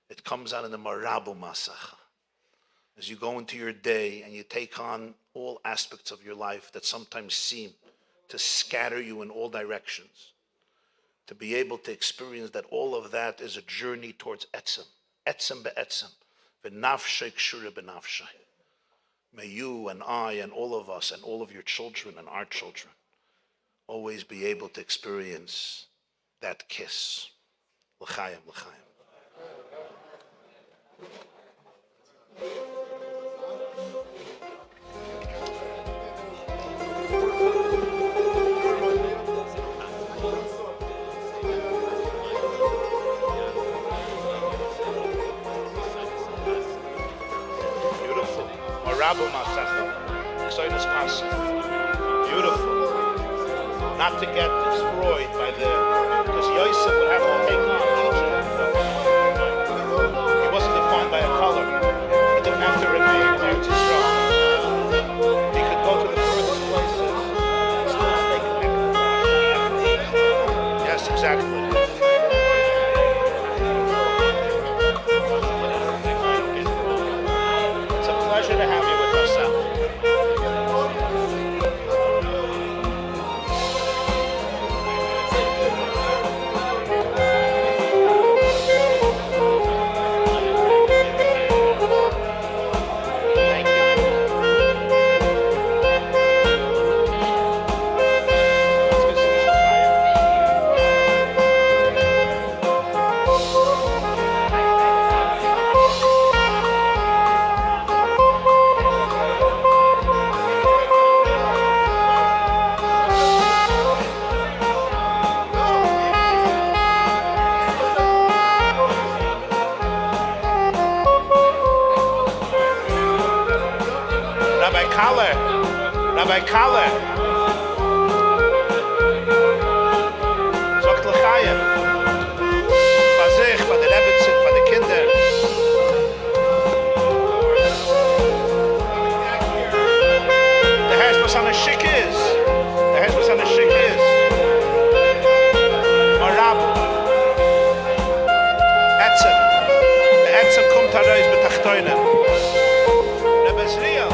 It comes out in the Marabu Masacha. As you go into your day and you take on all aspects of your life that sometimes seem to scatter you in all directions. To be able to experience that all of that is a journey towards Etzem. Etzem be'etzem. V'nafshei k'shura b'nafshei. May you and I and all of us and all of your children and our children always be able to experience that kiss. L'chaim, l'chaim. Rabu Masacha, Exodus Pasuk. Beautiful. Not to get destroyed by because Yosef would have to take on Egypt. He wasn't defined by a color. He didn't have to remain It's a pleasure to have you with us, Sal. Thank you. Rabbi Kaller. Sagt L'chaim. Für sich, für die Rebbetzin, für die Kinder. Der Herr ist, was an der Schick ist. Der Herr ist, was an der Schick ist. Marab. Ätzem. Der Ätzem kommt heraus mit Achtoinen. Rebbe Israel.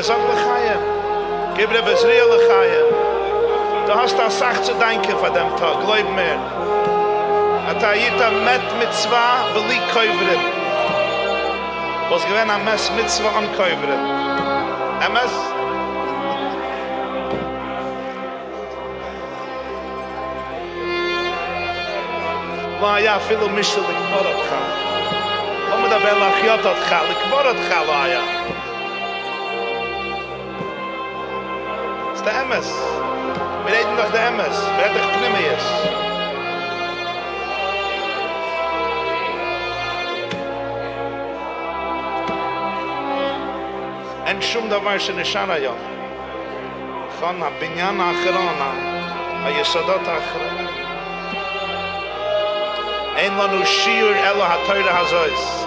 Sag l'chaim. Gib dir Bezriel l'chaim. Du hast das Sach zu danken von dem Tag, glaub mir. Atayita met mitzvah v'li koivrim. Was gewinn am Mess mitzvah an koivrim. Emes? La ya filu mishel likborot chal. Lama da belachiyot at chal, likborot chal la ya. Der Emes. Wir reden doch der Emes. Wir reden doch Pneumius. En shum davar shenishana yom. Chana binyan achrona. Hayesodot achrona. Ein lanu shiur elo ha-Torah hazois.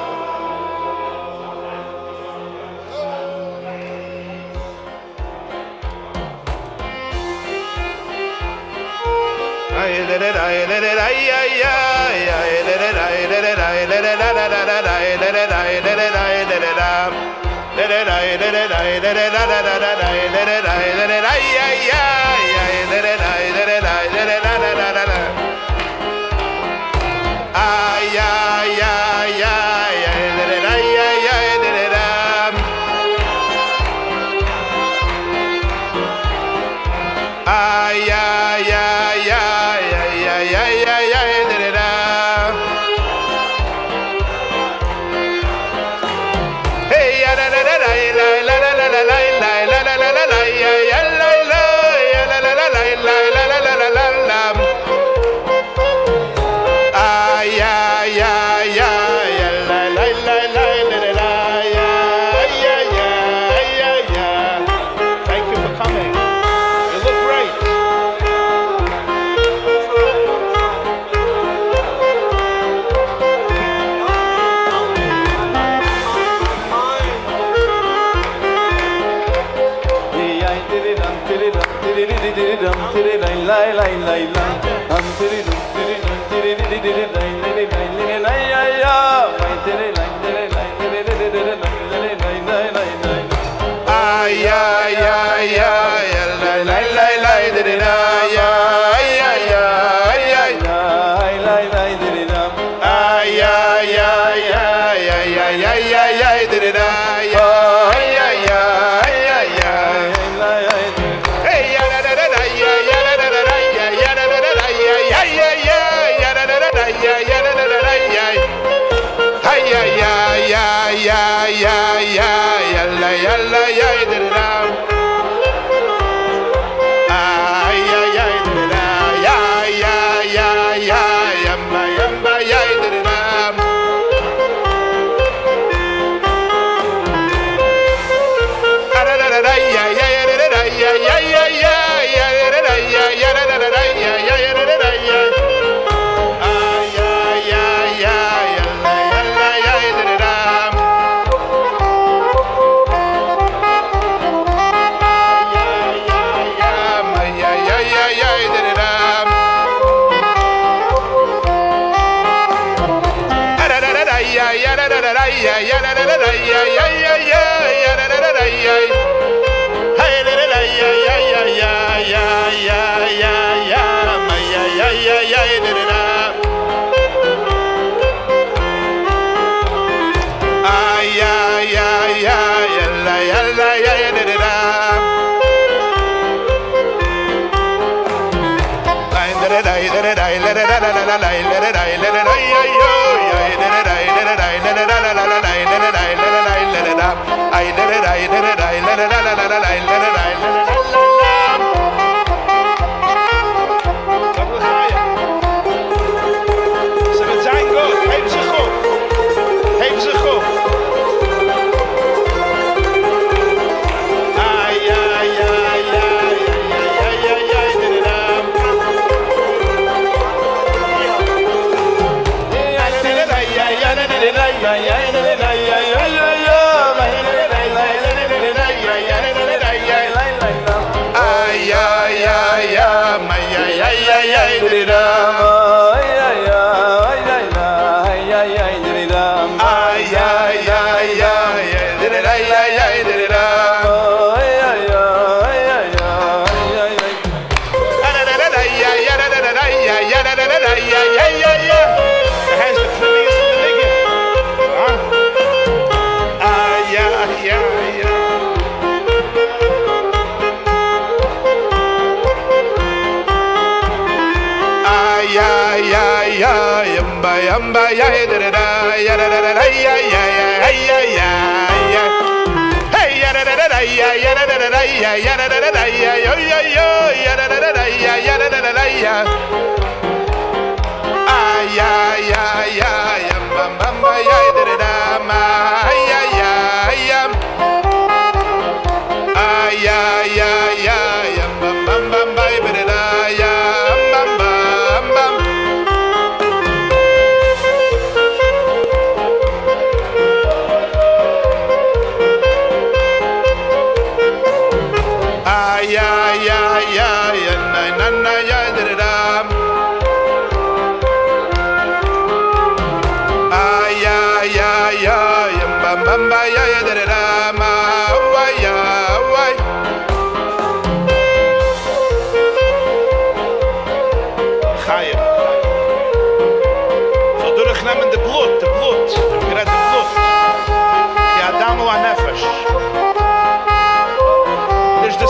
la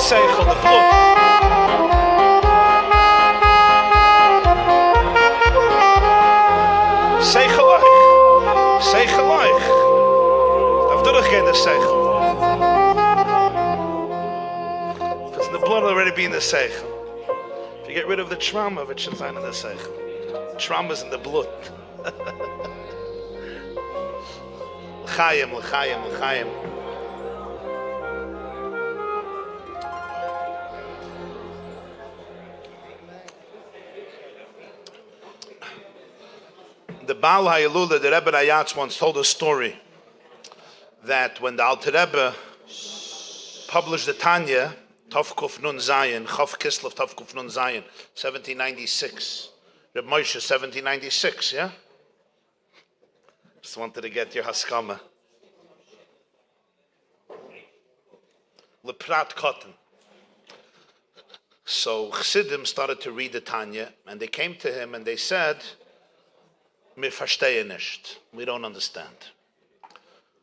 Seichel, the blood. Seichel. Darf du doch gehen, the Seichel. If it's in the blood, it'll already be in the Seichel. If you get rid of the trauma, it should find in the Seichel. Trauma's in the blood. L'chaim. The Baal HaYelula, the Rebbe Rayatz, once told a story that when the Alter Rebbe published the Tanya, Tov Kuf Nun Zayin, Chav Kislev Tov Kuf Nun Zayin, 1796, Reb Moshe, 1796, yeah? Just wanted to get your haskama. Leprat Cotton. So Chassidim started to read the Tanya, and they came to him and they said, "Wir verstehen nicht. We don't understand."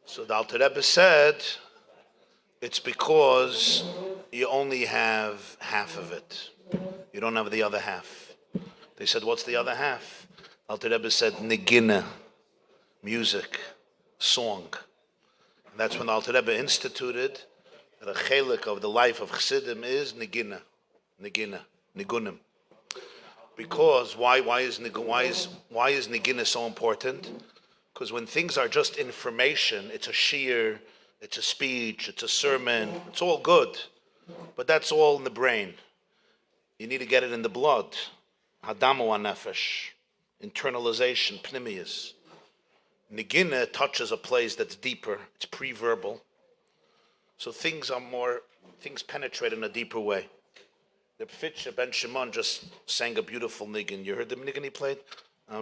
So the Alter Rebbe said, "It's because you only have half of it. You don't have the other half." They said, "What's the other half?" Alter Rebbe said, "Negina, music, song." And that's when the Alter Rebbe instituted that a chelik of the life of Chassidim is negina, nigunim. Because why is negina so important? Because when things are just information, it's a shiur, it's a speech, it's a sermon, it's all good, but that's all in the brain. You need to get it in the blood. Hadamu anefesh, internalization, pnimius. Negina touches a place that's deeper. It's pre-verbal, so things penetrate in a deeper way. The Pfitcher Ben Shimon just sang a beautiful niggin. You heard the niggin he played? So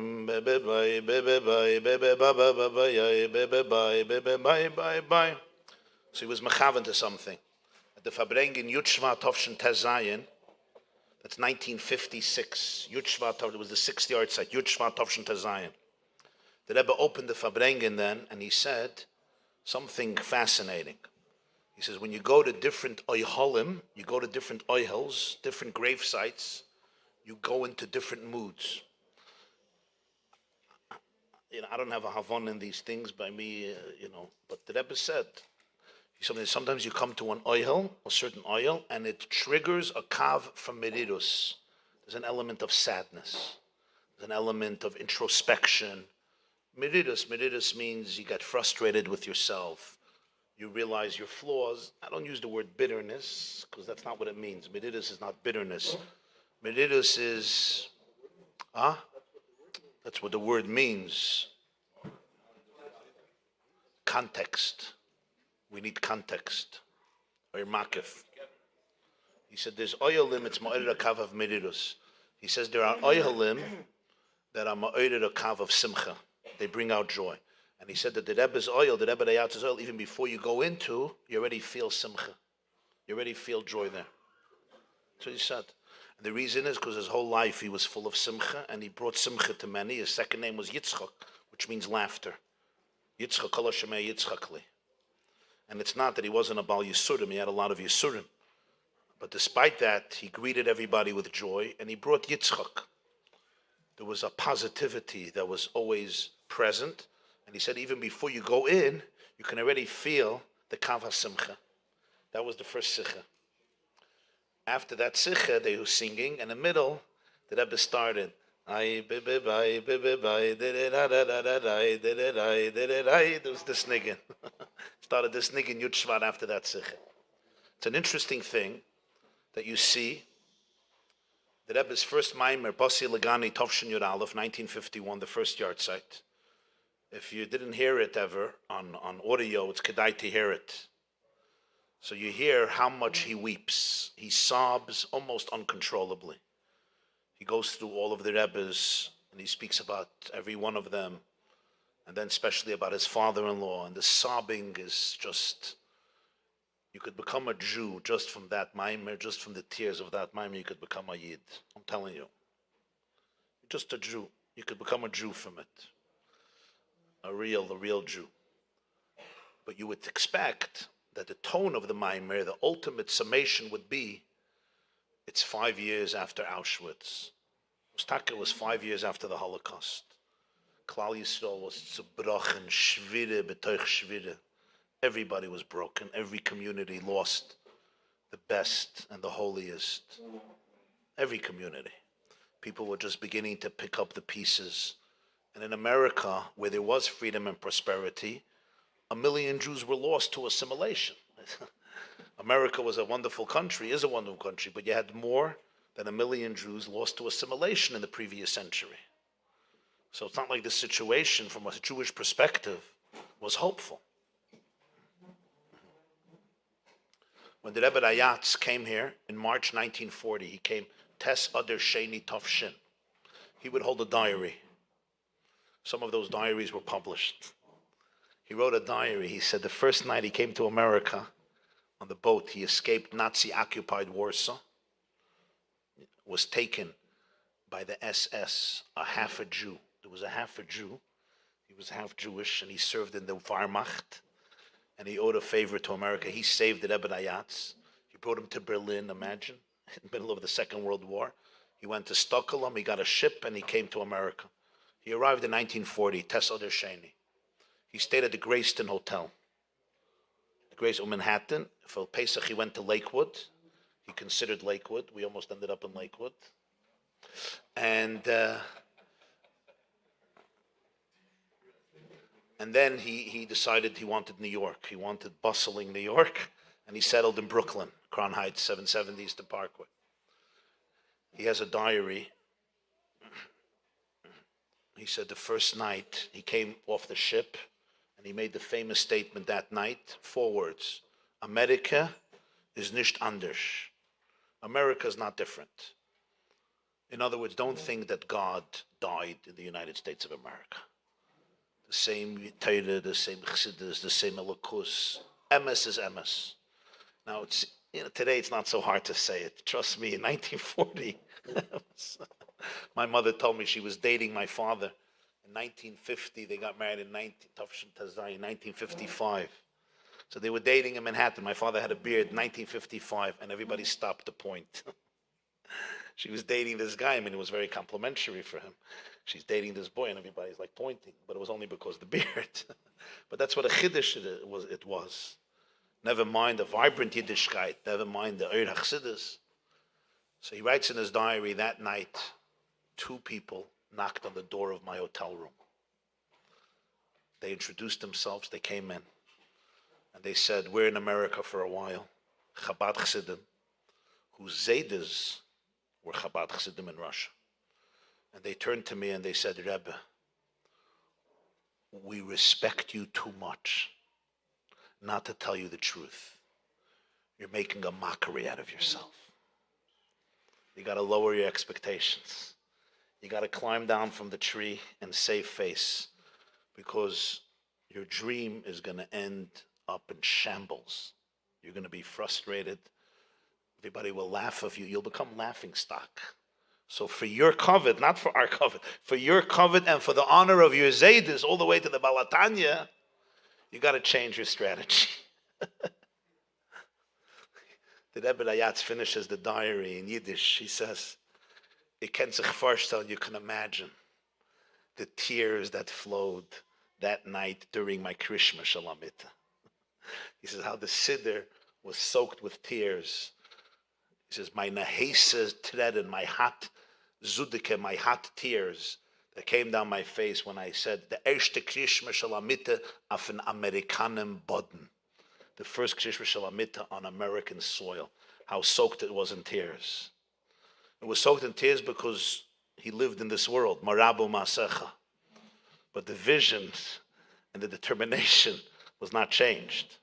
he was mechavan to something. At the Farbrengen Shevat Tovshin Tezayin, that's 1956. Shevat, it was the 6th-yard site. Shevat Tovshin Tezayin. The Rebbe opened the Farbrengen then, and he said something fascinating. He says, when you go to different oiholim, you go to different oihels, different grave sites, you go into different moods. I don't have a havon in these things by me, but the Rebbe said, sometimes you come to an oihel, a certain oihel, and it triggers a kav from merirus. There's an element of sadness. There's an element of introspection. Merirus means you get frustrated with yourself. You realize your flaws. I don't use the word bitterness, because that's not what it means. Merirus is not bitterness. Merirus is, that's what the word means. Context. We need context. Or makif. He said, there's oilim, it's ma'orer kav of merirus. He says there are oilim that are ma'orer kav of simcha. They bring out joy. And he said that the Rebbe's oil, the Rebbe Dayatz's oil, even before you go into, you already feel simcha. You already feel joy there. That's what he said. And the reason is because his whole life he was full of simcha, and he brought simcha to many. His second name was Yitzchak, which means laughter. Yitzchak, kol Shemei Yitzchakli. And it's not that he wasn't a Bal Yisurim, he had a lot of Yisurim. But despite that, he greeted everybody with joy, and he brought Yitzchak. There was a positivity that was always present. And he said, even before you go in, you can already feel the Kav HaSimcha. That was the first Sikha. After that Sikha, they were singing, and in the middle, the Rebbe started. There was this niggin. Started this niggin Yud Shvat after that Sikha. It's an interesting thing that you see. The Rebbe's first Maimer, Basi Lagani Tovshin Yud Aleph, 1951, the first yard site. If you didn't hear it ever on audio, it's kedai to hear it. So you hear how much he weeps. He sobs almost uncontrollably. He goes through all of the Rebbes, and he speaks about every one of them, and then especially about his father-in-law, and the sobbing is just... You could become a Jew just from that maimer, just from the tears of that maimer, you could become a Yid. I'm telling you. Just a Jew. You could become a Jew from it. A real Jew. But you would expect that the tone of the maimer, the ultimate summation would be, it's 5 years after Auschwitz. It was 5 years after the Holocaust. Klal Yisrael was zerbrochen, shvire betoich shvire. Everybody was broken. Every community lost the best and the holiest. Every community. People were just beginning to pick up the pieces. And in America, where there was freedom and prosperity, 1 million Jews were lost to assimilation. America was a wonderful country, is a wonderful country, but you had more than 1 million Jews lost to assimilation in the previous century. So it's not like this situation, from a Jewish perspective, was hopeful. When the Rebbe Rayatz came here in March 1940, he came Tes Adar Sheni Tov He would hold a diary. Some of those diaries were published. He wrote a diary. He said the first night he came to America on the boat, he escaped Nazi-occupied Warsaw, was taken by the SS, a half a Jew. There was a half a Jew. He was half Jewish, and he served in the Wehrmacht. And he owed a favor to America. He saved the Rebbe Rayatz. He brought him to Berlin, imagine, in the middle of the Second World War. He went to Stockholm, he got a ship, and he came to America. He arrived in 1940, Tes Adar Sheni. He stayed at the Grayston Hotel. The Grayston, Manhattan. For Pesach, he went to Lakewood. He considered Lakewood. We almost ended up in Lakewood. And then he decided he wanted New York. He wanted bustling New York, and he settled in Brooklyn, Crown Heights, 770 Eastern Parkway. He has a diary. He said the first night he came off the ship, and he made the famous statement that night, 4 words: America is nicht anders. America is not different. In other words, don't think that God died in the United States of America. The same Torah, the same Chassidus, the same Elokus. Emes is Emes. Now, today it's not so hard to say it. Trust me, in 1940, my mother told me she was dating my father. In 1950, they got married in 1955. So they were dating in Manhattan. My father had a beard in 1955, and everybody stopped to point. She was dating this guy. I mean, it was very complimentary for him. She's dating this boy, and everybody's like pointing, but it was only because of the beard. But that's what a chiddush it was. Never mind the vibrant Yiddishkeit, never mind the Eir HaChassidus. So he writes in his diary, that night, 2 people knocked on the door of my hotel room. They introduced themselves, they came in, and they said, we're in America for a while, Chabad Chassidim, whose Zaydas were Chabad Chassidim in Russia. And they turned to me and they said, Rebbe, we respect you too much not to tell you the truth. You're making a mockery out of yourself. You got to lower your expectations. You got to climb down from the tree and save face, because your dream is going to end up in shambles. You're going to be frustrated. Everybody will laugh of you. You'll become laughing stock. So for your covet, not for our covet, for your covet and for the honor of your Zaydis, all the way to the Balatanya, you got to change your strategy. The Rebbe Rayatz finishes the diary in Yiddish. He says, "Ich kann sich vorstellen, you can imagine the tears that flowed that night during my Krishma Shalamita." He says how the Siddur was soaked with tears. He says, my nahesa thread and my hot zudike, my hot tears that came down my face when I said, the erste Krishma Shalamita auf an Amerikanem Boden. The first Krishma Shalamita on American soil. How soaked it was in tears. It was soaked in tears because he lived in this world, Marabu Masecha. But the vision and the determination was not changed.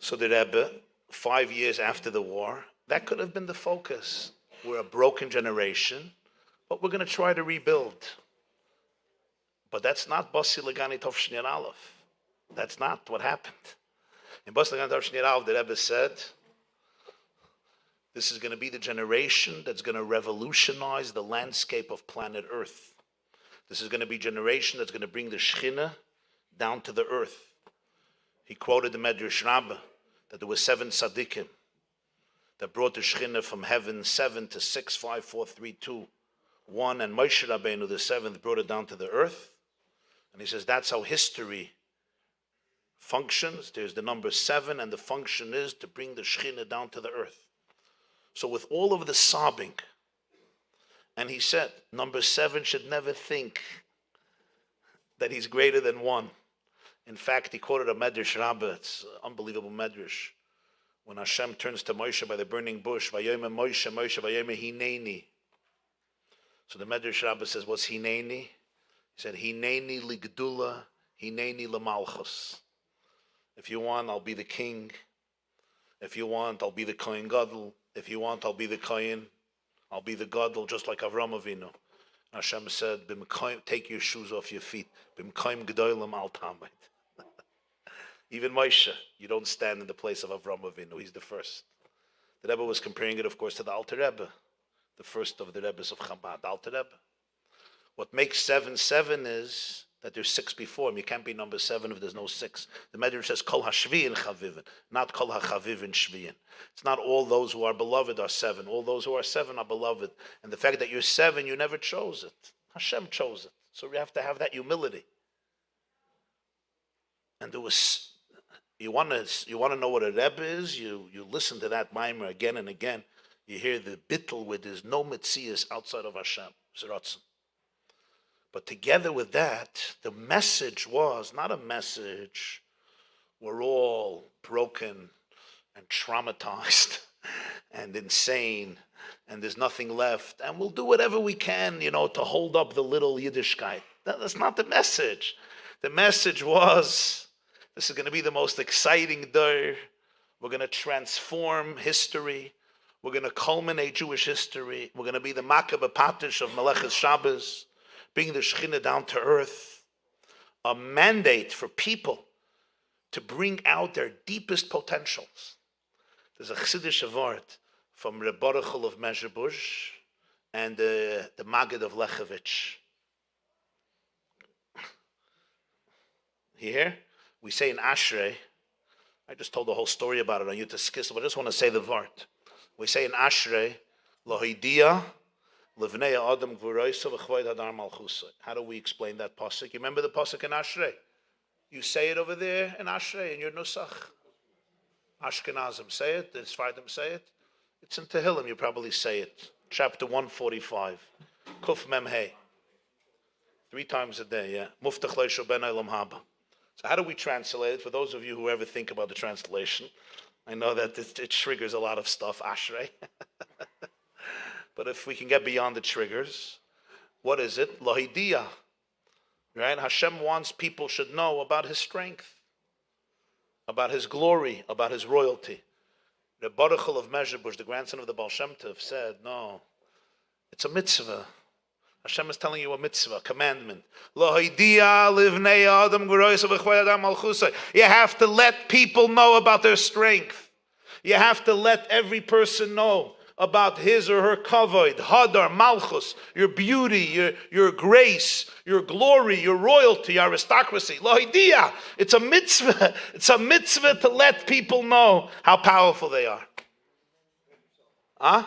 So the Rebbe, 5 years after the war, that could have been the focus. We're a broken generation, but we're going to try to rebuild. But that's not Basi Legani Tov Shnir Aleph. That's not what happened. In Basi Legani Tov Shnir Aleph, the Rebbe said, this is going to be the generation that's going to revolutionize the landscape of planet Earth. This is going to be a generation that's going to bring the Shechina down to the earth. He quoted the Medrash Rabbi that there were 7 tzaddikim that brought the Shechina from heaven, 7 to 6, 5, 4, 3, 2, 1, and Moshe Rabbeinu, the 7th, brought it down to the earth. And he says that's how history functions. There's the number 7, and the function is to bring the Shechina down to the earth. So with all of the sobbing, and he said, number 7 should never think that he's greater than 1. In fact, he quoted a Medrash Rabbi, it's unbelievable Medrash. When Hashem turns to Moshe by the burning bush, Vayome Moshe, Moshe, Vayome Hineni. So the Medrash Rabbi says, what's Hineni? He said, Hineni ligdula, Hineni lamalchus. If you want, I'll be the king. If you want, I'll be the Kohen Gadol. If you want, I'll be the Kohen. I'll be the Gadol, just like Avram Avinu. Hashem said, take your shoes off your feet. B'mkayim gedolim al tamid. Even Moshe, you don't stand in the place of Avram Avinu. He's the first. The Rebbe was comparing it, of course, to the Alter Rebbe, the first of the Rebbes of Chabad, the Alter Rebbe. What makes 7 7 is that there's 6 before him. You can't be number 7 if there's no 6. The Medrash says, Kol hashviyin chavivin, not Kol hachavivin shviyin. It's not all those who are beloved are 7. All those who are 7 are beloved. And the fact that you're 7, you never chose it. Hashem chose it. So we have to have that humility. And there was, you want to know what a Rebbe is? You listen to that mimer again and again. You hear the bittul with there's no metzias outside of Hashem. Zeratzim. But together with that, the message was not a message, we're all broken and traumatized and insane and there's nothing left and we'll do whatever we can, to hold up the little Yiddishkeit. That's not the message. The message was, this is going to be the most exciting day. We're going to transform history. We're going to culminate Jewish history. We're going to be the Makkah Patish of Melechus Shabbos. Bring the Shechina down to earth, a mandate for people to bring out their deepest potentials. There's a Chassidish Avart from Reb Baruchel of Mezhebush and the Maggid of Lechevich. Here, we say in Ashrei, I just told the whole story about it on Yutas Kislev, but I just want to say the Vart. We say in Ashrei, Lohidia, how do we explain that pasuk? You remember the pasuk in Ashrei? You say it over there in Ashrei in your Nusach. Ashkenazim say it, the Sfardim say it. It's in Tehillim, you probably say it. Chapter 145. Kuf Mem Hey. 3 times a day, yeah. Muftach Leisho Ben Elam Haba. So how do we translate it? For those of you who ever think about the translation, I know that it triggers a lot of stuff, Ashrei. But if we can get beyond the triggers, what is it? Lahidiyah. Right? Hashem wants people should know about his strength, about his glory, about his royalty. The Baruchel of Mezhebush, the grandson of the Baal Shem Tov, said, no, it's a mitzvah. Hashem is telling you a mitzvah, commandment. You have to let people know about their strength. You have to let every person know about his or her kavod, hadar, malchus, your beauty, your grace, your glory, your royalty, your aristocracy. Lohidia. It's a mitzvah. It's a mitzvah to let people know how powerful they are. Huh?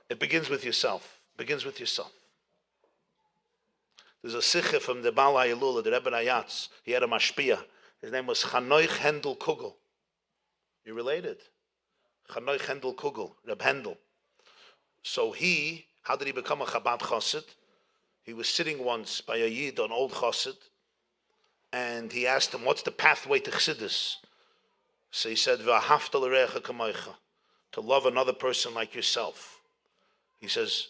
It begins with yourself. Begins with yourself. There's a sikha from the Baal HaYelula, the Rebbe Ayatz. He had a mashpia. His name was Chanoich Hendel Kugel. You related? Chanoich Hendel Kugel, Reb Hendel. So how did he become a Chabad Chassid? He was sitting once by a Yid, an old Chassid, and he asked him, what's the pathway to Chassidus? So he said, V'ahavta l'recha kamoicha, to love another person like yourself. He says,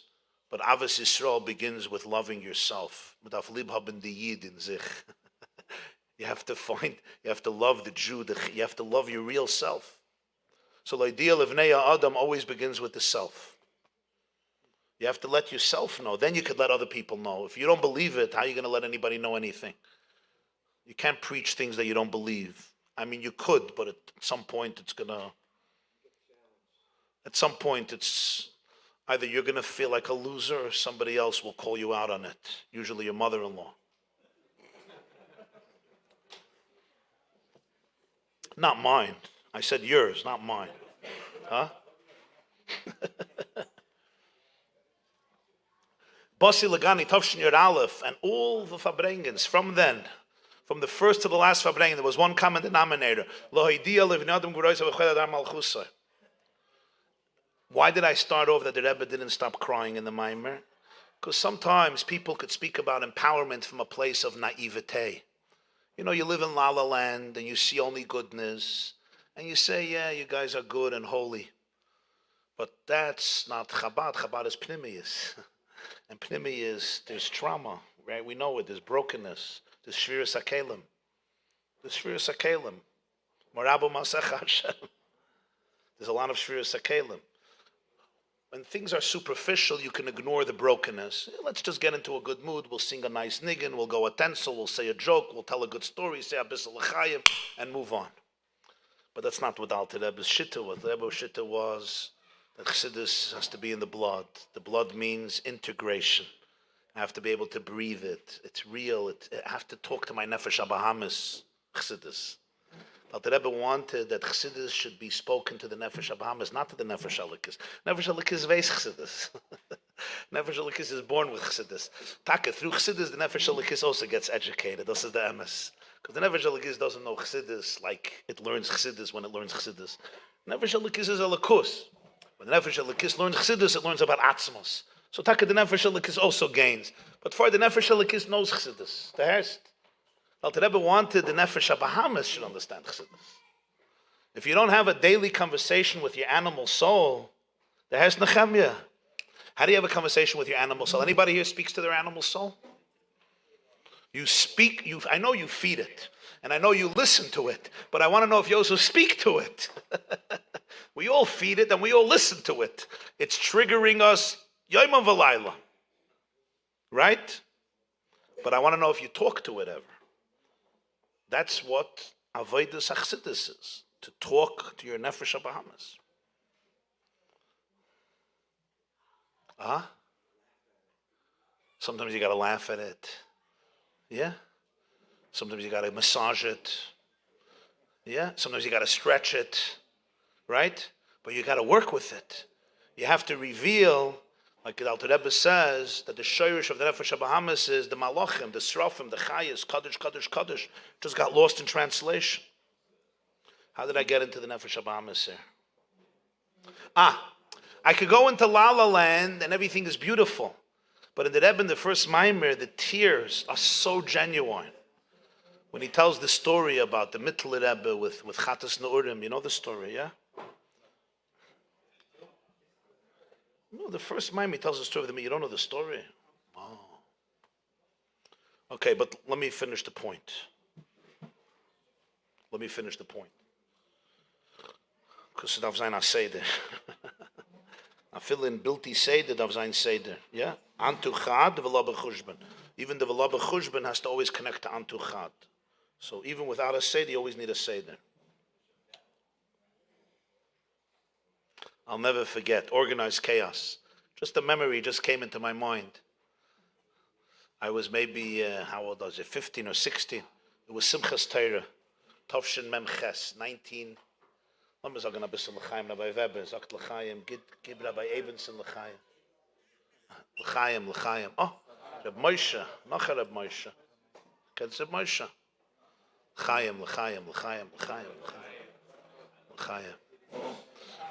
but Avos Yisrael begins with loving yourself. You have to love the Jew, you have to love your real self. So the ideal of Nea Adam always begins with the self. You have to let yourself know. Then you could let other people know. If you don't believe it, how are you going to let anybody know anything? You can't preach things that you don't believe. I mean, you could, but at some point it's either you're going to feel like a loser or somebody else will call you out on it. Usually your mother-in-law. Not mine. I said yours, not mine. Huh? Basi Lagani, Tavshin Yer Aleph, and all the Farbrengens from then, from the first to the last Farbrengen, there was one common denominator. Why did I start off that the Rebbe didn't stop crying in the Maimer? Because sometimes people could speak about empowerment from a place of naivete. You know, you live in La La Land and you see only goodness, and you say, yeah, you guys are good and holy. But that's not Chabad. Chabad is Pnimius. And Pnimius, there's trauma, right? We know it. There's brokenness. There's Shviras HaKelim. There's Shviras HaKelim. Morabu Masech Hashem. There's a lot of Shviras HaKelim. When things are superficial, you can ignore the brokenness. Let's just get into a good mood. We'll sing a nice niggin. We'll go a tencel. We'll say a joke. We'll tell a good story. Say a bissel l'chaim and move on. But that's not what Alter Rebbe's shitta was. The Rebbe's shitta was that Chassidus has to be in the blood. The blood means integration. I have to be able to breathe it. It's real. I have to talk to my nefesh abahamis Chassidus. Alter Rebbe wanted that Chassidus should be spoken to the nefesh abahamis, not to the nefesh alikis. Nefesh alikis veis Chassidus. Nefesh alikis is born with Chassidus. Taka, through Chassidus, the nefesh alikis also gets educated. This is the emes. Because the nefesh alikis doesn't know Chassidus like it learns Chassidus when it learns Chassidus. Nefesh alikis is a lakus. When the nefesh alikis learns Chassidus, it learns about atzmos. So Taka, the nefesh alikis also gains. But for the nefesh alikis knows Chassidus. The rest. Alter Rebbe wanted the nefesh abahamis should understand Chassidus. If you don't have a daily conversation with your animal soul, there has nechemya. How do you have a conversation with your animal soul? Anybody here speaks to their animal soul? You speak. I know you feed it, and I know you listen to it. But I want to know if you also speak to it. We all feed it and we all listen to it. It's triggering us yom v'layla, right? But I want to know if you talk to it ever. That's what avodas achsidus is, to talk to your nefesh abahamis. Sometimes you got to laugh at it. Yeah? Sometimes you got to massage it. Yeah? Sometimes you got to stretch it. Right? But you got to work with it. You have to reveal, like the Alter Rebbe says, that the shoyrish of the nefesh abahamis is the malachim, the srafim, the chayas, kaddish, kaddish, kaddish. Just got lost in translation. How did I get into the nefesh abahamis here? I could go into La La Land and everything is beautiful. But in the Rebbe, in the first Maimer, the tears are so genuine. When he tells the story about the Mittler Rebbe with Chatas Neurim, you know the story, yeah? No, the first Maimer, he tells the story of the you don't know the story? Oh. Okay, but let me finish the point. Because it darf sein a Seder. A fillin bilti Seder darf sein Seder. Yeah? Antuchad v'lo b'chushban. Even the v'lo b'chushban has to always connect to Antuchad. So even without a Seder, you always need a Seder. I'll never forget, organized chaos. Just a memory just came into my mind. I was maybe, how old was it, 15 or 16. It was Simchas Torah, Tovshin Mem Ches, 19. Let me say a bisschen l'chaim, Rabbi Weber, sagt l'chaim, gib Rabbi Ebenson l'chaim. L'chaim. Oh, Reb Moshe, noch a Reb Moshe. Kennst du Reb Moshe? L'chaim.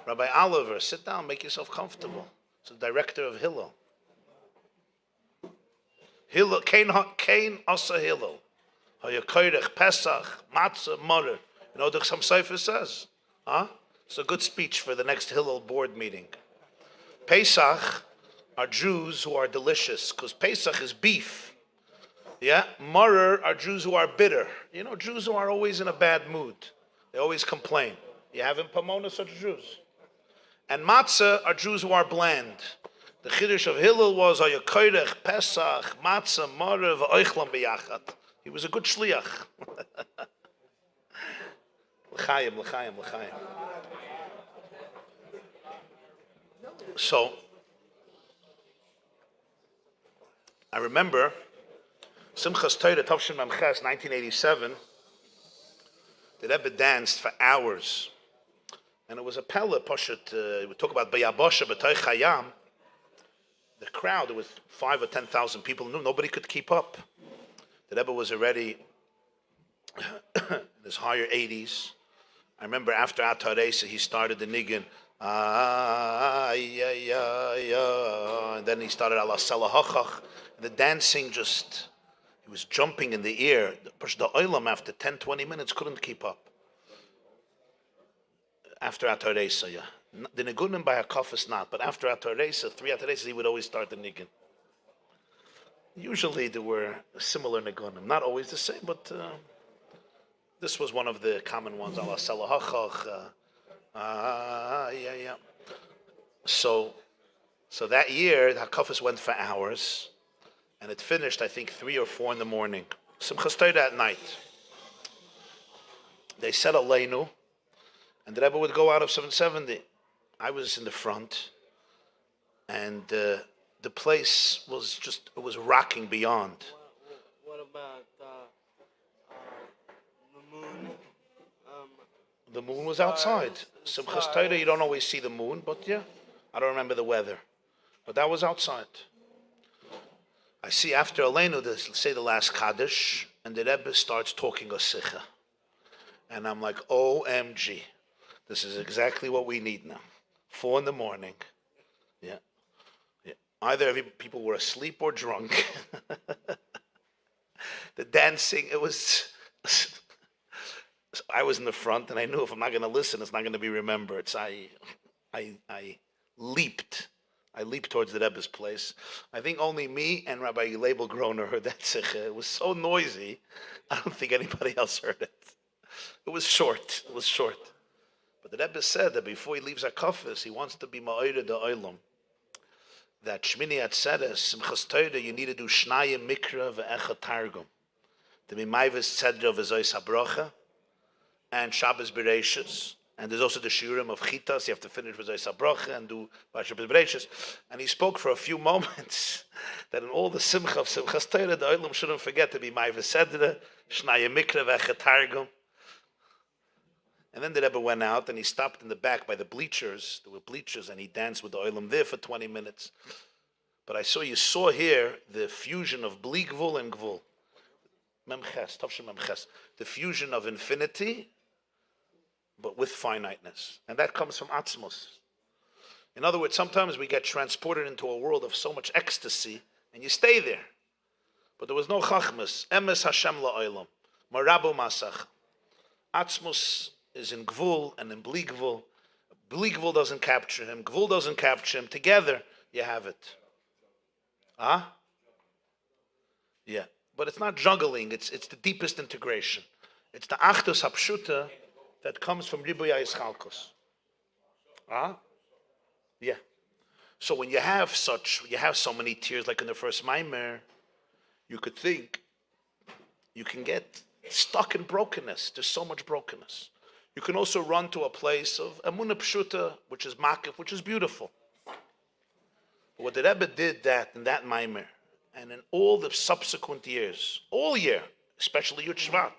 Rabbi Oliver, sit down, make yourself comfortable. It's the director of Hillel. Hillel, Cain Asa Hillel. Hayakoirech, Pesach, Matzah, Mother. You know what the Chassam Sofer says? Huh? It's a good speech for the next Hillel board meeting. Pesach are Jews who are delicious, because Pesach is beef. Yeah? Maror are Jews who are bitter. You know, Jews who are always in a bad mood. They always complain. You have in Pomona such Jews. And Matzah are Jews who are bland. The Chiddush of Hillel was Hayakoirech, Pesach, Matzah, Maror, V'oichlam b'yachad. He was a good shliach. L'chaim. So, I remember Simchas Torah Tovshin Mem Ches, 1987. The Rebbe danced for hours, and it was a pella. Poshet. We talk about Bayabosha B'Toich Hayam. The crowd, there was 5,000 or 10,000 people. Nobody could keep up. The Rebbe was already in his higher 80s. I remember after Atar Reisa, he started the niggin, and then he started Ala Sela Hachach. The dancing just, he was jumping in the air. The Olam after 10, 20 minutes couldn't keep up. After Atar Reisa, yeah. The nigunim by a kaf is not, but after Atar Reisa, 3 Atar Reisa, he would always start the niggin. Usually there were similar nigunim, not always the same, but this was one of the common ones. Ala Sela Hachach. So that year, the Hakafis went for hours, and it finished, I think, 3 or 4 in the morning. Simchas Torah at night. They said Aleinu, and the Rebbe would go out of 770. I was in the front, and the place was just, it was rocking beyond. What about the moon? The moon was outside. Simchas Torah, you don't always see the moon, but yeah, I don't remember the weather. But that was outside. I see after Aleinu, say the last Kaddish, and the Rebbe starts talking a Sikha. And I'm like, OMG, this is exactly what we need now. 4 in the morning. Yeah. Either people were asleep or drunk. The dancing, it was... I was in the front, and I knew if I'm not going to listen, it's not going to be remembered. So I leaped. I leaped towards the Rebbe's place. I think only me and Rabbi Label Groner heard that sikha. It was so noisy, I don't think anybody else heard it. It was short. But the Rebbe said that before he leaves Akafis, he wants to be Ma'ira de Olam. That Shmini Atzeres, Simchas Torah, you need to do Shnayim Mikra ve'echa Targum. The Mimayvis Tzedra v'Zois HaBrocha, and Shabbos Bereishis, and there's also the Shiurim of Chitas. You have to finish with Zois HaBrocha and do Shabbos Bereishis. And he spoke for a few moments that in all the Simcha of Simchas Torah, the Olam shouldn't forget to be Ma'ivas Sedra, Shnayim Mikra ve'echa Targum. And then the Rebbe went out and he stopped in the back by the bleachers. There were bleachers, and he danced with the Olam there for 20 minutes. But you saw here the fusion of Bli Gvul and Gvul. Memches, Tavshin Memches. The fusion of infinity, but with finiteness. And that comes from Atzmos. In other words, sometimes we get transported into a world of so much ecstasy, and you stay there. But there was no Chachmas. Emes Hashem la'olam. Marabu Masach. Atzmos is in Gvul and in Bli Gvul. Bli Gvul doesn't capture him. Gvul doesn't capture him. Together, you have it. Yeah. But it's not juggling. It's the deepest integration. It's the Achdus Hapshuta that comes from Ribuya Ischalkos. Huh? Yeah. So when you have so many tears like in the first Maimer, you could think you can get stuck in brokenness. There's so much brokenness. You can also run to a place of Emunah Pshuta, which is Makif, which is beautiful. But what the Rebbe did that in that Maimer, and in all the subsequent years, all year, especially Yud Shevat,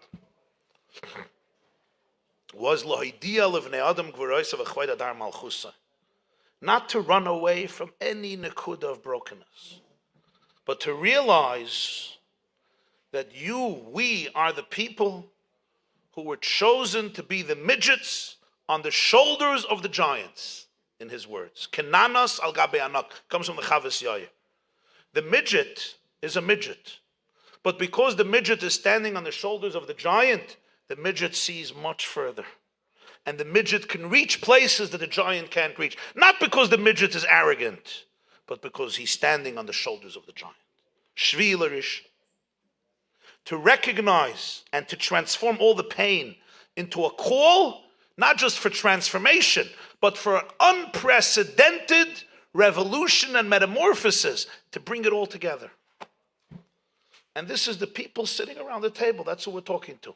was Lohidia Levnei Adam Gvuroisa V'Chvoid Adar Malchusa. Not to run away from any nekuda of brokenness, but to realize that we are the people who were chosen to be the midgets on the shoulders of the giants, in his words. Kenanas al gabe anak, comes from the Chavas Yair. The midget is a midget, but because the midget is standing on the shoulders of the giant, the midget sees much further. And the midget can reach places that the giant can't reach. Not because the midget is arrogant, but because he's standing on the shoulders of the giant. Shvilerish. To recognize and to transform all the pain into a call, not just for transformation, but for unprecedented revolution and metamorphosis, to bring it all together. And this is the people sitting around the table. That's who we're talking to.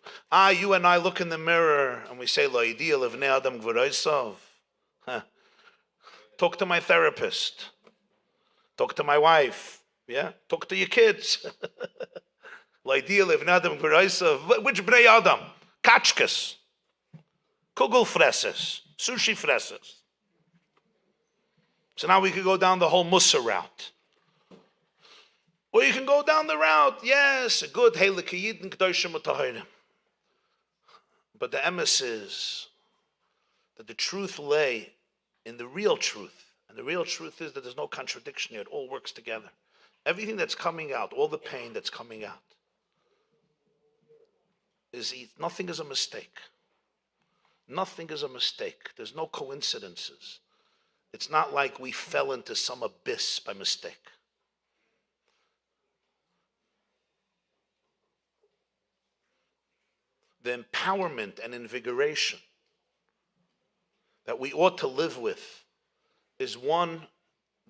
You and I look in the mirror and we say, Lo idea levnei adam gvurosav. Talk to my therapist. Talk to my wife. Yeah? Talk to your kids. Lo idea levnei adam gvurosav. Which bnei adam? Kachkas. Kugel fresses. Sushi fresses. So now we could go down the whole Musa route. Or you can go down the route, yes, a good Heilikayidin Kedoshim Utahirim. But the emes is that the truth lay in the real truth. And the real truth is that there's no contradiction here. It all works together. Everything that's coming out, all the pain that's coming out, nothing is a mistake. Nothing is a mistake. There's no coincidences. It's not like we fell into some abyss by mistake. The empowerment and invigoration that we ought to live with is one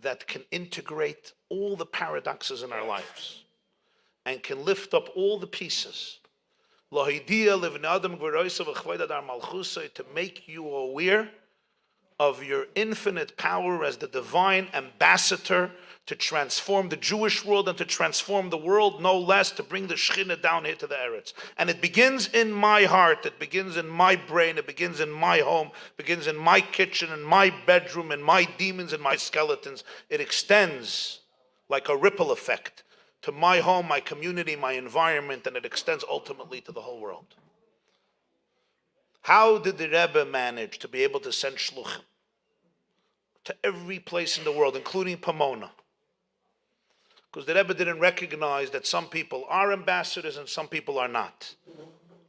that can integrate all the paradoxes in our lives and can lift up all the pieces. To make you aware of your infinite power as the divine ambassador to transform the Jewish world and to transform the world, no less, to bring the Shekhinah down here to the Eretz. And it begins in my heart, it begins in my brain, it begins in my home, it begins in my kitchen, in my bedroom, in my demons, in my skeletons. It extends like a ripple effect to my home, my community, my environment, and it extends ultimately to the whole world. How did the Rebbe manage to be able to send shluchim to every place in the world, including Pomona? Because the Rebbe didn't recognize that some people are ambassadors and some people are not.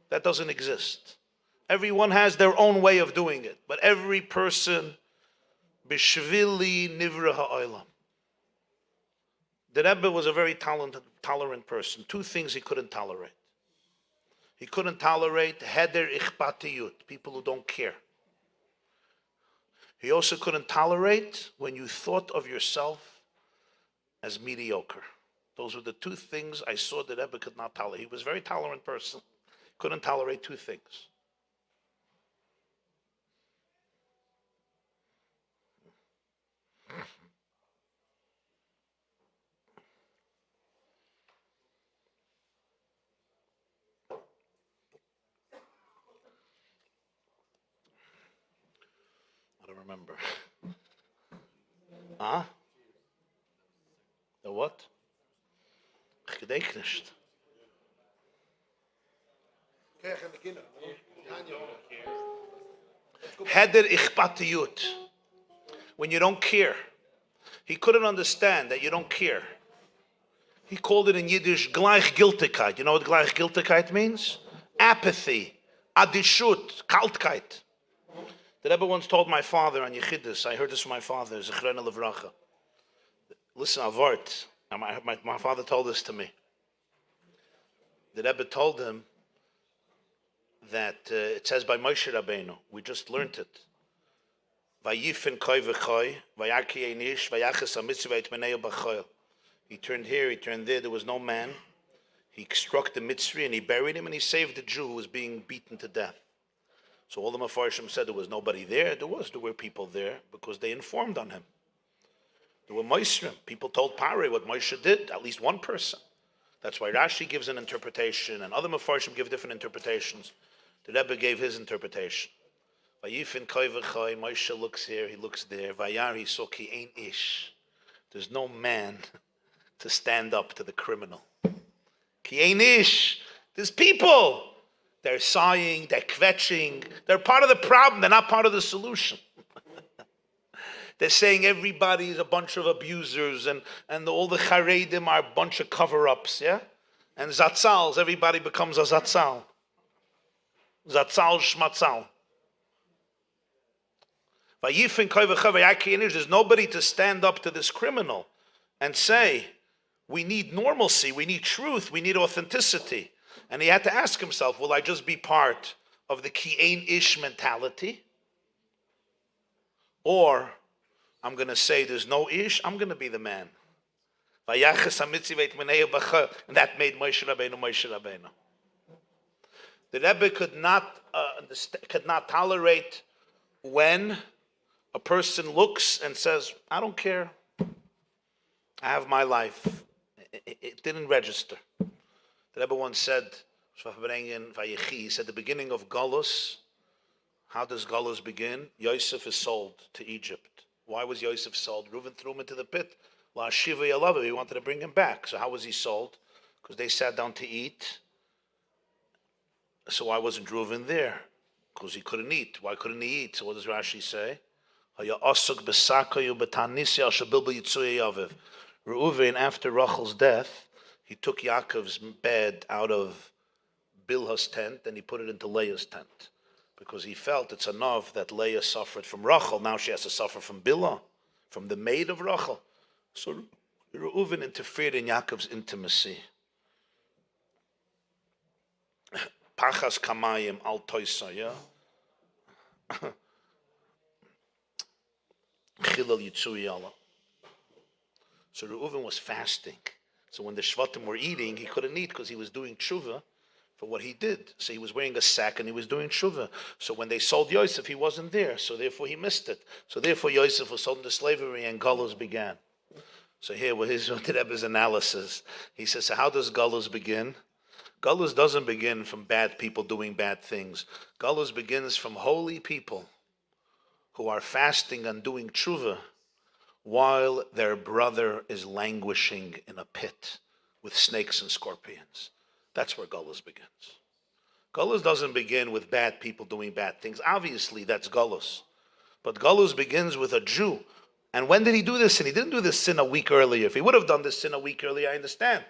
That doesn't exist. Everyone has their own way of doing it, but every person, b'shvili nivra ha'olam. The Rebbe was a very tolerant person. Two things he couldn't tolerate. He couldn't tolerate heder ichpatiyut, people who don't care. He also couldn't tolerate when you thought of yourself as mediocre. Those were the two things I saw that Rebbe could not tolerate. He was a very tolerant person. Couldn't tolerate two things. I don't remember. The what? Ich gedenk nicht. Heder ichpatiyut. When you don't care. He couldn't understand that you don't care. He called it in Yiddish Gleichgültigkeit. You know what Gleichgültigkeit means? Apathy, adishut, kaltkeit. The Rebbe once told my father on Yechidus, I heard this from my father, Zechrona Levracha. Listen, Avart, my father told this to me. The Rebbe told him that it says by Moshe Rabbeinu, we just learned it. Vayifin koi v'choi, vayaki einish, vayachas ha-mitzvah et menei b'choil. He turned here, he turned there, there was no man. He struck the Mitzri and he buried him and he saved the Jew who was being beaten to death. So all the Mefarshim said there was nobody there. There were people there because they informed on him. There were Moisrim. People told Pare what Moshe did, at least one person. That's why Rashi gives an interpretation and other Mefarshim give different interpretations. The Rebbe gave his interpretation. Vayifin koi v'choi, Moshe looks here, he looks there. Vayar he saw ki ein ish. There's no man to stand up to the criminal. Ki ein ish. There's people. They're sighing, they're kvetching. They're part of the problem, they're not part of the solution. They're saying everybody is a bunch of abusers and all the charedim are a bunch of cover-ups, yeah? And zatzals, everybody becomes a zatzal. Zatzal shmatzal. There's nobody to stand up to this criminal and say, we need normalcy, we need truth, we need authenticity. And he had to ask himself, will I just be part of the ki ein ish mentality? Or I'm going to say there's no ish, I'm going to be the man. And that made Moshe Rabbeinu. The Rebbe could not tolerate when a person looks and says, I don't care. I have my life. It didn't register. The Rebbe once said, Farbrengen, he said, the beginning of Golus, how does Golus begin? Yosef is sold to Egypt. Why was Yosef sold? Reuven threw him into the pit. La Shiva Yalav, he wanted to bring him back. So how was he sold? Because they sat down to eat. So why wasn't Reuven there? Because he couldn't eat. Why couldn't he eat? So what does Rashi say? Reuven, after Rachel's death, he took Yaakov's bed out of Bilhah's tent and he put it into Leah's tent. Because he felt it's enough that Leah suffered from Rachel. Now she has to suffer from Bilhah, from the maid of Rachel. So Reuven interfered in Yaakov's intimacy. Pachas kamayim al toisa, yeah? Chilal yitzui Allah. So Reuven was fasting. So when the Shvatim were eating, he couldn't eat because he was doing tshuva for what he did. So he was wearing a sack and he was doing tshuva. So when they sold Yosef, he wasn't there. So therefore he missed it. So therefore Yosef was sold into slavery and Galus began. So here was the Rebbe's analysis. He says, so how does Galus begin? Galus doesn't begin from bad people doing bad things. Galus begins from holy people who are fasting and doing tshuva while their brother is languishing in a pit with snakes and scorpions. That's where Galus begins. Galus doesn't begin with bad people doing bad things. Obviously, that's Galus. But Galus begins with a Jew. And when did he do this sin? He didn't do this sin a week earlier. If he would have done this sin a week earlier, I understand.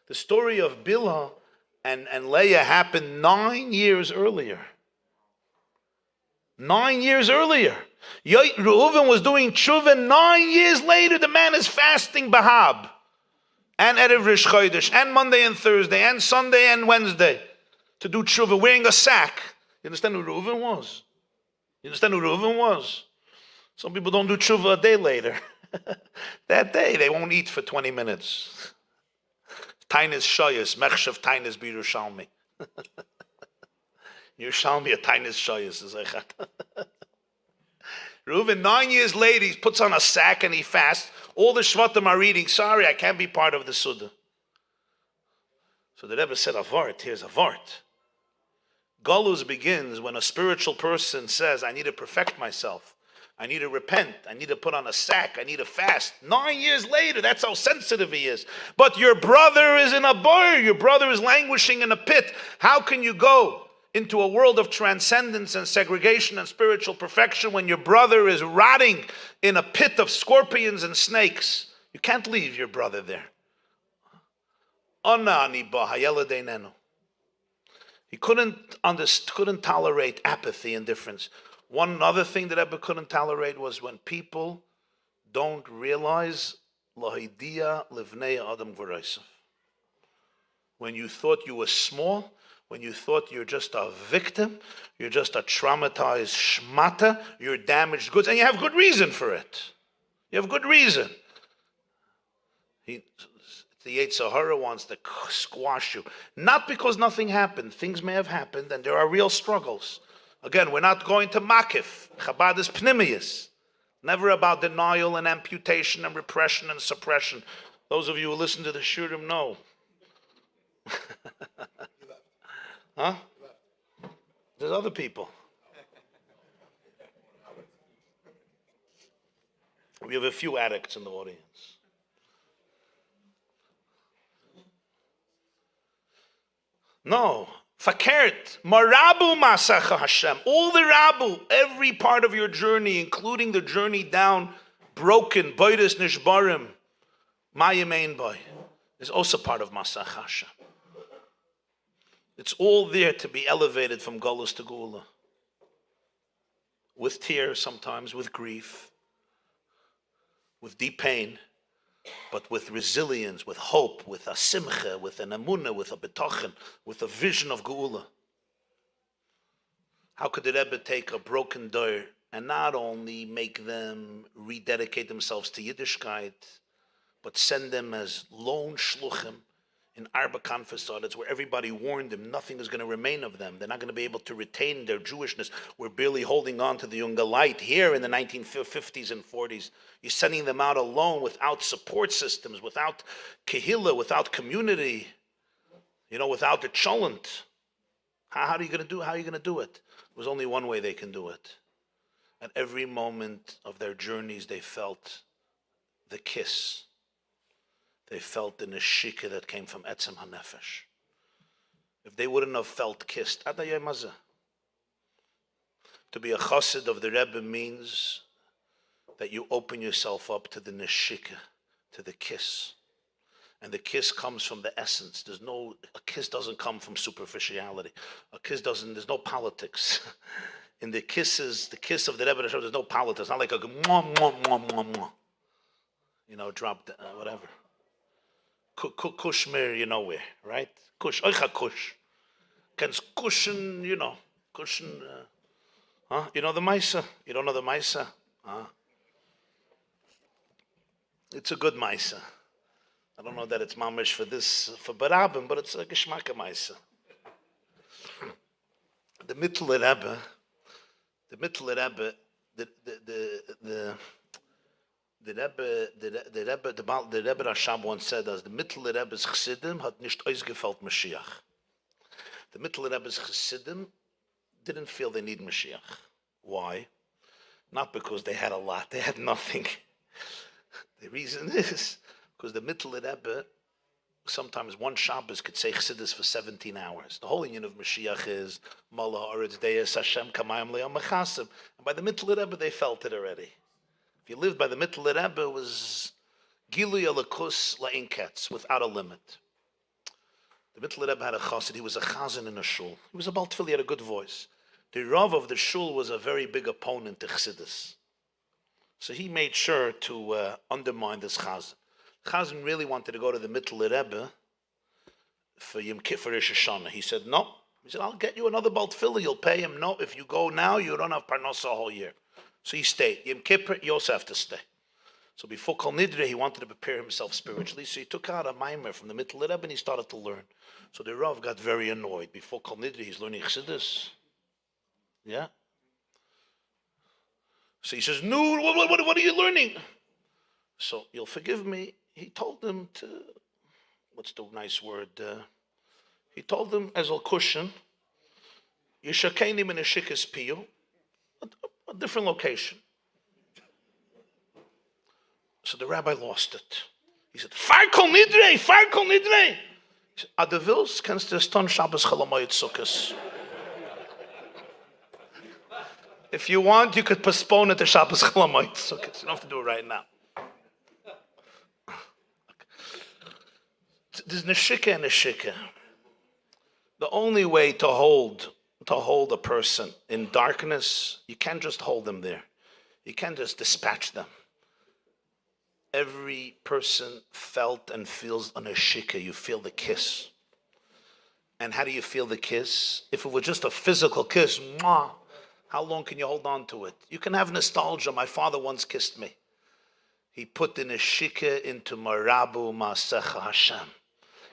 The story of Bilhah and Leah happened 9 years earlier. 9 years earlier. Reuven was doing tshuva 9 years later. The man is fasting Bahab. And Erev Rish Chodesh. And Monday and Thursday. And Sunday and Wednesday. To do tshuva wearing a sack. You understand who Reuven was? You understand who Reuven was? Some people don't do tshuva a day later. That day they won't eat for 20 minutes. Tainis shoyas. Mechshav Tainis B'Yerushalmi. Yerushalmi a Tainis shoyas is echat. Reuven, 9 years later, he puts on a sack and he fasts. All the Shvatim are reading, sorry, I can't be part of the Suda. So the Rebbe said, Avart, here's Avart. Galus begins when a spiritual person says, I need to perfect myself. I need to repent. I need to put on a sack. I need to fast. 9 years later, that's how sensitive he is. But your brother is in a bar. Your brother is languishing in a pit. How can you go into a world of transcendence and segregation and spiritual perfection when your brother is rotting in a pit of scorpions and snakes? You can't leave your brother there. He couldn't tolerate apathy, indifference. One other thing that Rebbe couldn't tolerate was when people don't realize Lahidia Livnei Adam V'Raisav. when you thought you were small, when you thought you're just a victim, you're just a traumatized shmata, you're damaged goods, and you have good reason for it. You have good reason. The Yetzer Hara wants to squash you. Not because nothing happened. Things may have happened, and there are real struggles. Again, we're not going to makif. Chabad is pnimius. Never about denial and amputation and repression and suppression. Those of you who listen to the shurim know. Huh? There's other people. We have a few addicts in the audience. No. Fakert. Marabu masacha Hashem. All the rabu, every part of your journey, including the journey down, broken, boides nishbarim, mayamein boy, is also part of Masach Hashem. It's all there to be elevated from Golus to Gula. With tears sometimes, with grief, with deep pain, but with resilience, with hope, with a simcha, with an emunah, with a betochen, with a vision of Geula. How could the Rebbe take a broken door and not only make them rededicate themselves to Yiddishkeit, but send them as lone shluchim in Arba Konfesades, where everybody warned them nothing is going to remain of them. They're not going to be able to retain their Jewishness. We're barely holding on to the Yunga light here in the 1950s and 40s. You're sending them out alone without support systems, without kehillah, without community, without the cholent. How are you going to do it? There's only one way they can do it. At every moment of their journeys, they felt the kiss. They felt the neshika that came from Etzem HaNefesh. If they wouldn't have felt kissed, to be a chassid of the Rebbe means that you open yourself up to the neshika, to the kiss. And the kiss comes from the essence. A kiss doesn't come from superficiality. There's no politics. In the kiss of the Rebbe, there's no politics. It's not like a mwah, mwah, mwah, mwah, mwah. Dropped, whatever. Kushmir, where, right? Kush, oicha kush. Kens kushin, kushin, You know the Maisa? You don't know the Maisa? It's a good Maisa. I don't know that it's mamish for Barabim, but it's a Geschmacke Maisa. The Mittler Rebbe, the Rebbe Rashab once said, as the Mittler Rebbe's Chassidim hat nicht ausgefällt Mashiach. The Mittler Rebbe's Chassidim didn't feel they need Mashiach. Why? Not because they had a lot, they had nothing. The reason is because the Mittler Rebbe, sometimes one Shabbos could say Chassidus for 17 hours. The whole union of Mashiach is Malach Oretz Deis Hashem Kamayim Le'am Mechasim. And by the Mittler Rebbe, they felt it already. If you lived by the Mittler Rebbe, it was Gilui Alakus La'inketz, without a limit. The Mittler Rebbe had a chassid. He was a chazan in a shul. He was a Baltfil, he had a good voice. The Rav of the shul was a very big opponent to Chassidus. So he made sure to undermine this chazan. Chazan really wanted to go to the Mittler Rebbe for Yom Kippur Rosh Hashanah. He said, no. He said, I'll get you another Baltfil. You'll pay him. No, if you go now, you don't have Parnasa a whole year. So he stayed. Yom Kippur, you also have to stay. So before Kol Nidre, he wanted to prepare himself spiritually. So he took out a mimer from the Mittler Rebbe and he started to learn. So the Rav got very annoyed. Before Kol Nidre, he's learning Chassidus. Yeah? So he says, no, what are you learning? So you'll forgive me. He told them to, what's the nice word? He told them, as al kushan, Yishakeinim in a shikis piyu, a different location. So the rabbi lost it. He said, Far kol nidre. He said, Adavils kannst du ston Shabbos chalamoyet sukkos. If you want, you could postpone it to Shabbos chalamoyet sukkos. You don't have to do it right now. There's neshika and neshika. The only way to hold a person in darkness, you can't just hold them there. You can't just dispatch them. Every person felt and feels a neshika. You feel the kiss. And how do you feel the kiss? If it were just a physical kiss, mwah, how long can you hold on to it? You can have nostalgia. My father once kissed me. He put the neshika into Marabu Masecha Hashem.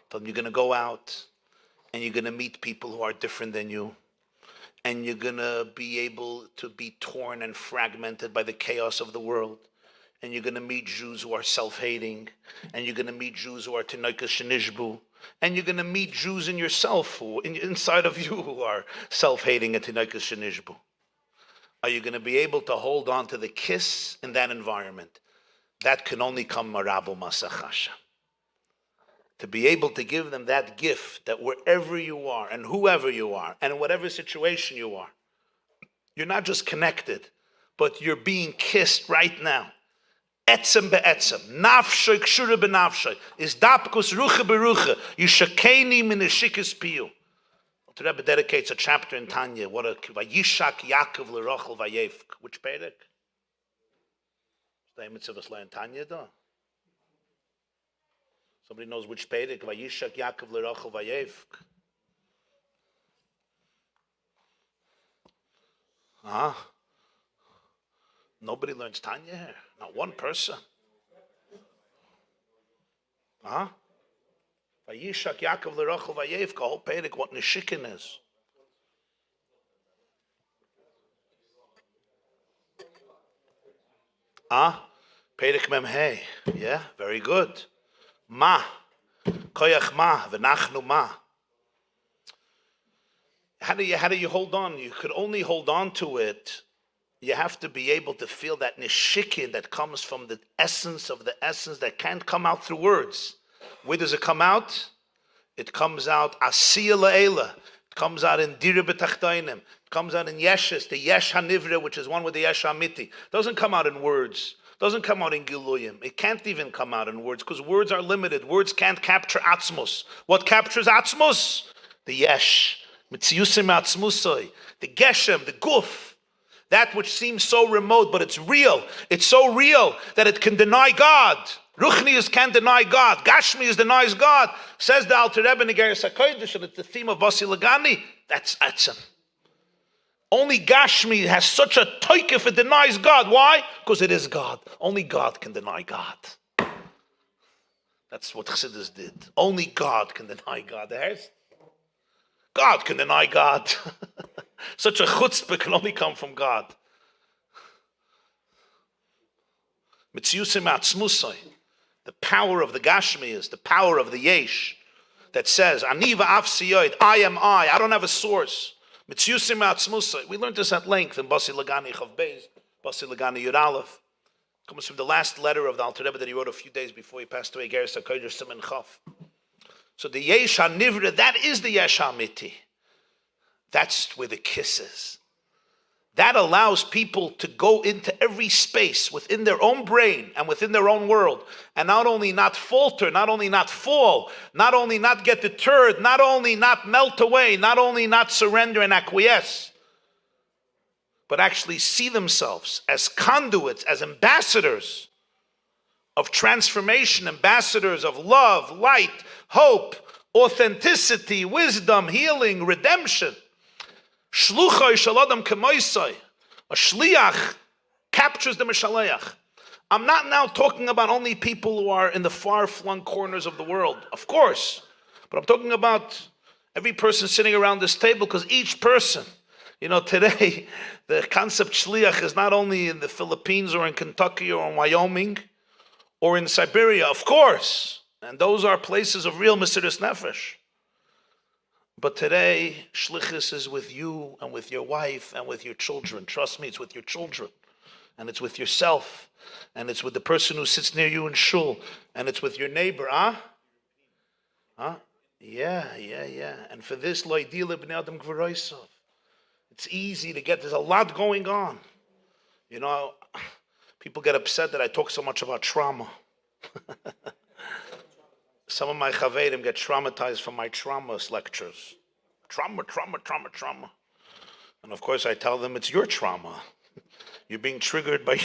Told him, you're going to go out and you're going to meet people who are different than you. And you're going to be able to be torn and fragmented by the chaos of the world. And you're going to meet Jews who are self-hating. And you're going to meet Jews who are Tinoika Shenishbu. And you're going to meet Jews in yourself, inside of you, who are self-hating and Tinoika Shenishbu. Are you going to be able to hold on to the kiss in that environment? That can only come Marabu Masachasha. To be able to give them that gift, that wherever you are and whoever you are and in whatever situation you are, you're not just connected, but you're being kissed right now. Etzem be'etzem, nafshoy kshura benafshoy, is dapkus ruche beruche, yishakeni min eshikis piyu. The Rebbe dedicates a chapter in Tanya, what a Vayishak Yaakov l'Rachel Vayevk. Which perek? The mitzvah of in Tanya, though. Somebody knows which perek? Vayishak Yaakov l'Rachel Vayevk. Nobody learns Tanya here. Not one person. Vayishak Yaakov l'Rachel Vayevk. A whole perek, what Neshikin is. Perek Mem Hey. Yeah, very good. Ma. Koyach ma. V'nachnu ma. How do you hold on? You could only hold on to it. You have to be able to feel that nishikin that comes from the essence of the essence that can't come out through words. Where does it come out? It comes out asiya la'ela. It comes out in dira b'tachtainim. It comes out in yeshes, the yesh hanivre, which is one with the yesh hamiti. It doesn't come out in words. It doesn't come out in giluyim. It can't even come out in words because words are limited. Words can't capture atzmos. What captures atzmos? The yesh. Mitziyusim atzmusoi. The geshem, the guf. That which seems so remote, but it's real. It's so real that it can deny God. Ruchnius can't deny God. Gashmius denies God. Says the Alter Rebbe in Igeres HaKodesh, and it's the theme of Basi Lagani. That's Atzem. Only Gashmi has such a toik if it denies God. Why? Because it is God. Only God can deny God. That's what Chassidus did. Only God can deny God. There's God can deny God. Such a chutzpah can only come from God. Mitziyusim atzmusai. The power of the Gashmi is the power of the Yesh that says, Ani va'af siyoid, I am I don't have a source. Mitziyusim atzmusai. We learned this at length in Basi Lagani Chav Beis, Basi Lagani Yud Aleph. Comes from the last letter of the Alter Rebbe that he wrote a few days before he passed away, Geras HaKodesh Siman Chav. So the Yesh HaNivra, that is the Yesh HaMiti. That's where the kiss is. That allows people to go into every space within their own brain and within their own world, and not only not falter, not only not fall, not only not get deterred, not only not melt away, not only not surrender and acquiesce, but actually see themselves as conduits, as ambassadors of transformation, ambassadors of love, light, hope, authenticity, wisdom, healing, redemption. Shluchai shaladam kemoisai. A shliach captures the mishaleach. I'm not now talking about only people who are in the far-flung corners of the world, of course, but I'm talking about every person sitting around this table, because each person, today, the concept shliach is not only in the Philippines or in Kentucky or in Wyoming or in Siberia, of course, and those are places of real Mesiras Nefesh. But today, shlichus is with you and with your wife and with your children. Trust me, it's with your children. And it's with yourself. And it's with the person who sits near you in shul. And it's with your neighbor. Yeah. And for this, lo idila b'nei adam gvuraisov. It's easy to get, there's a lot going on. People get upset that I talk so much about trauma. Some of my chaverim get traumatized from my trauma lectures. Trauma. And of course I tell them it's your trauma. You're being triggered by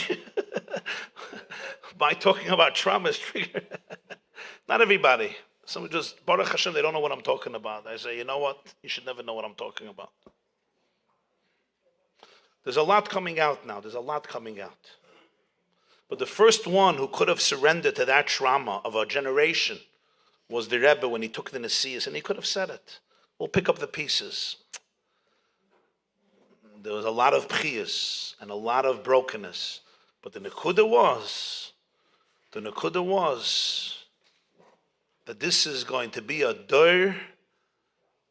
by talking about trauma is triggered. Not everybody. Someone just, Baruch Hashem, they don't know what I'm talking about. I say, you know what? You should never know what I'm talking about. There's a lot coming out now. There's a lot coming out. But the first one who could have surrendered to that trauma of our generation was the Rebbe when he took the Nesias, and he could have said it. We'll pick up the pieces. There was a lot of pchiyas and a lot of brokenness. But the Nekuda was that this is going to be a door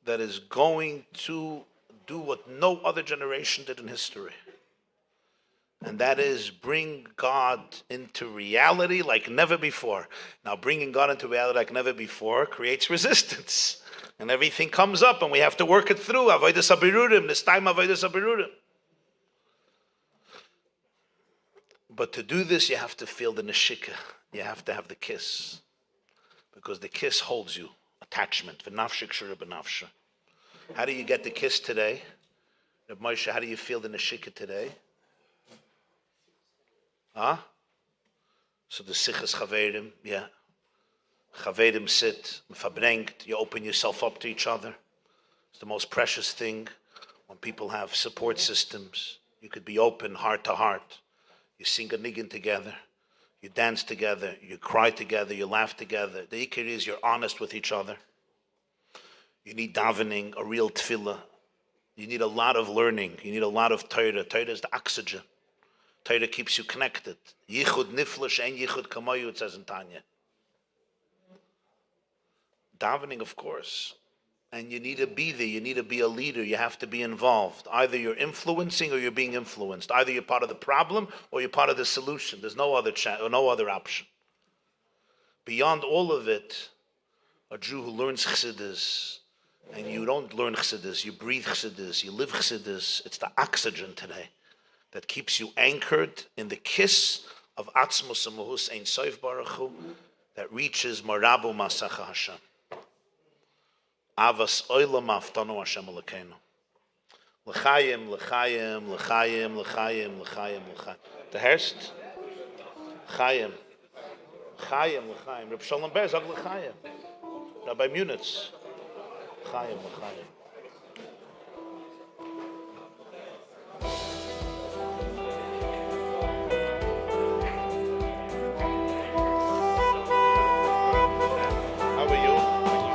that is going to do what no other generation did in history. And that is bring God into reality like never before. Now, bringing God into reality like never before creates resistance. And everything comes up and we have to work it through. Avodas habirurim, this time avodas habirurim. But to do this, you have to feel the neshika. You have to have the kiss. Because the kiss holds you. Attachment. V'nafshik shura b'nafsha. How do you get the kiss today? Reb Moshe, how do you feel the neshika today? Huh? So the sichas chaverim, yeah. Chaverim sit, Farbrengen, you open yourself up to each other. It's the most precious thing when people have support systems. You could be open heart to heart. You sing a niggin together. You dance together. You cry together. You laugh together. The ikir is you're honest with each other. You need davening, a real tefillah. You need a lot of learning. You need a lot of Torah. Torah is the oxygen. Torah keeps you connected. Yichud nifla she'en yichud kamayu, it says in Tanya. Davening, of course. And you need to be there. You need to be a leader. You have to be involved. Either you're influencing or you're being influenced. Either you're part of the problem or you're part of the solution. There's no other option. Beyond all of it, a Jew who learns chassidus, and you don't learn chassidus, you breathe chassidus, you live chassidus, it's the oxygen today that keeps you anchored in the kiss of Atzmus Amuhus Ein Sof Baruch Hu that reaches Marabu Masacha Hashem. Avas Oilam Aftanu Hashem Elokeinu. L'chaim, l'chaim, l'chaim, l'chaim, l'chaim, l'chaim. The Herst? Chaim. Chaim, l'chaim. Reb Shalom Ber zog l'chaim. Rabbi Munitz. Chaim, l'chaim.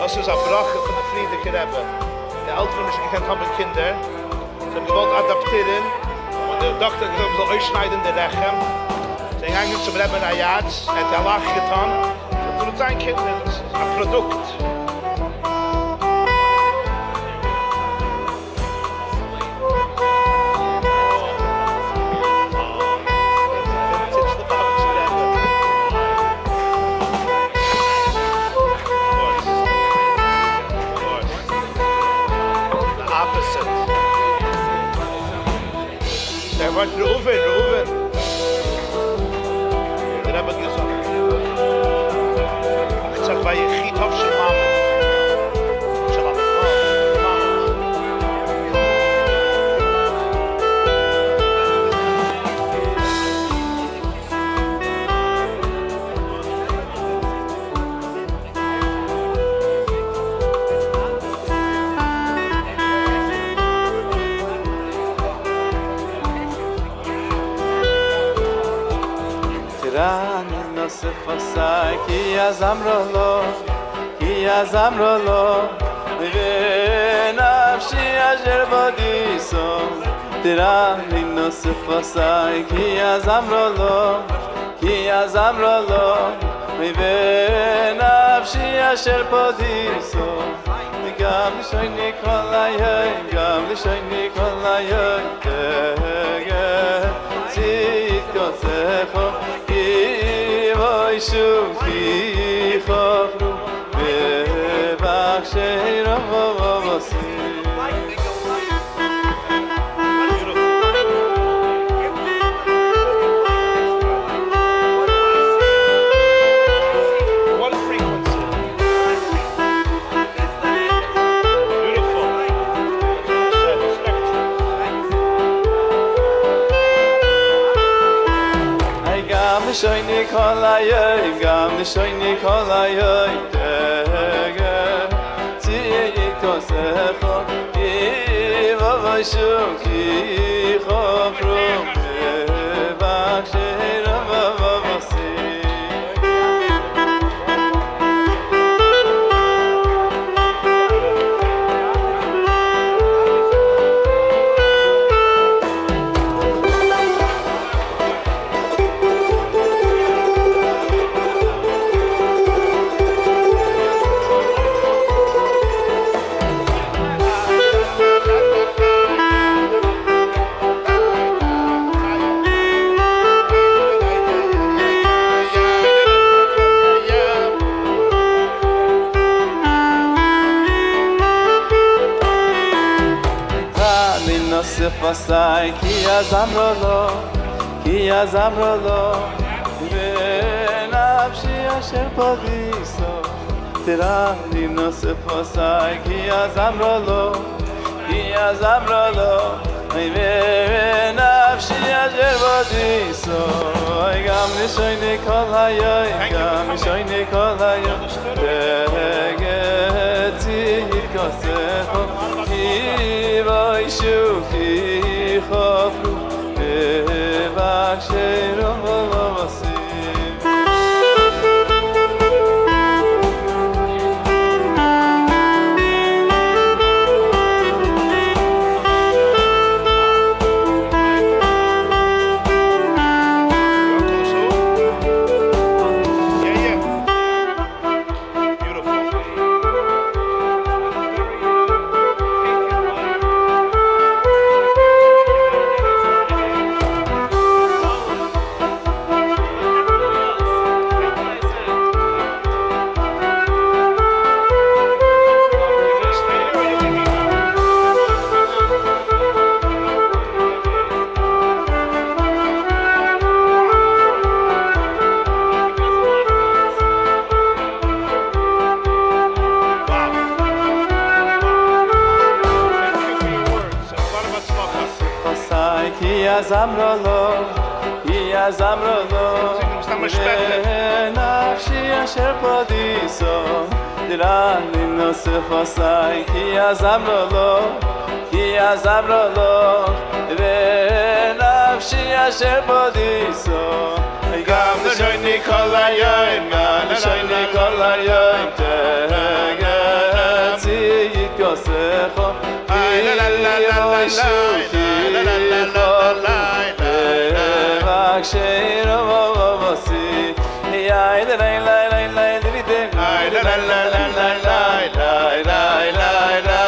Das ist eine Brache von der Friedeke Rebbe. Die Eltern müssen gekannt haben Kinder. Sie haben gewollt adaptieren. Und der Doktor gesagt, soll ausschneiden der Rechem. Sie gingen zum Rebbe Rayatz. Er hat Allah getan. Das sind seine Kinder. Das ist ein Produkt. What Reuven. Der Rebbe gesagt. Ich sag, weil ich Chit auf Shalom. Fasai ki azamro lo ve nafshi ajer bodiso tirani no se fasai ki azamro lo ve nafshi ajer bodiso gam shoyni kolay sit kosefo Shuki Chofru Bevachshei Ravovosi What frequency? Beautiful. Gam shoyni kolayoy, gam shoyni kolayoy. שוקי חופרו מבקשי רבבוסי Fasai ki azamrolo venafshi asher podiso tirani nosef fasai ki azamrolo venafshi asher podiso gam nishoyne kol hayoy begeti kosecho Ivoy shuki khafru evakshei rovasi Zamrolo nafshi asher podiso dirani nosef fasai ki azamrolo nafshi asher podiso gam nishoyni kol hayoyim tegeti yikosecho Akshei Ravavasi Yai la la la la la dili de Yai la la la la la la la la la la la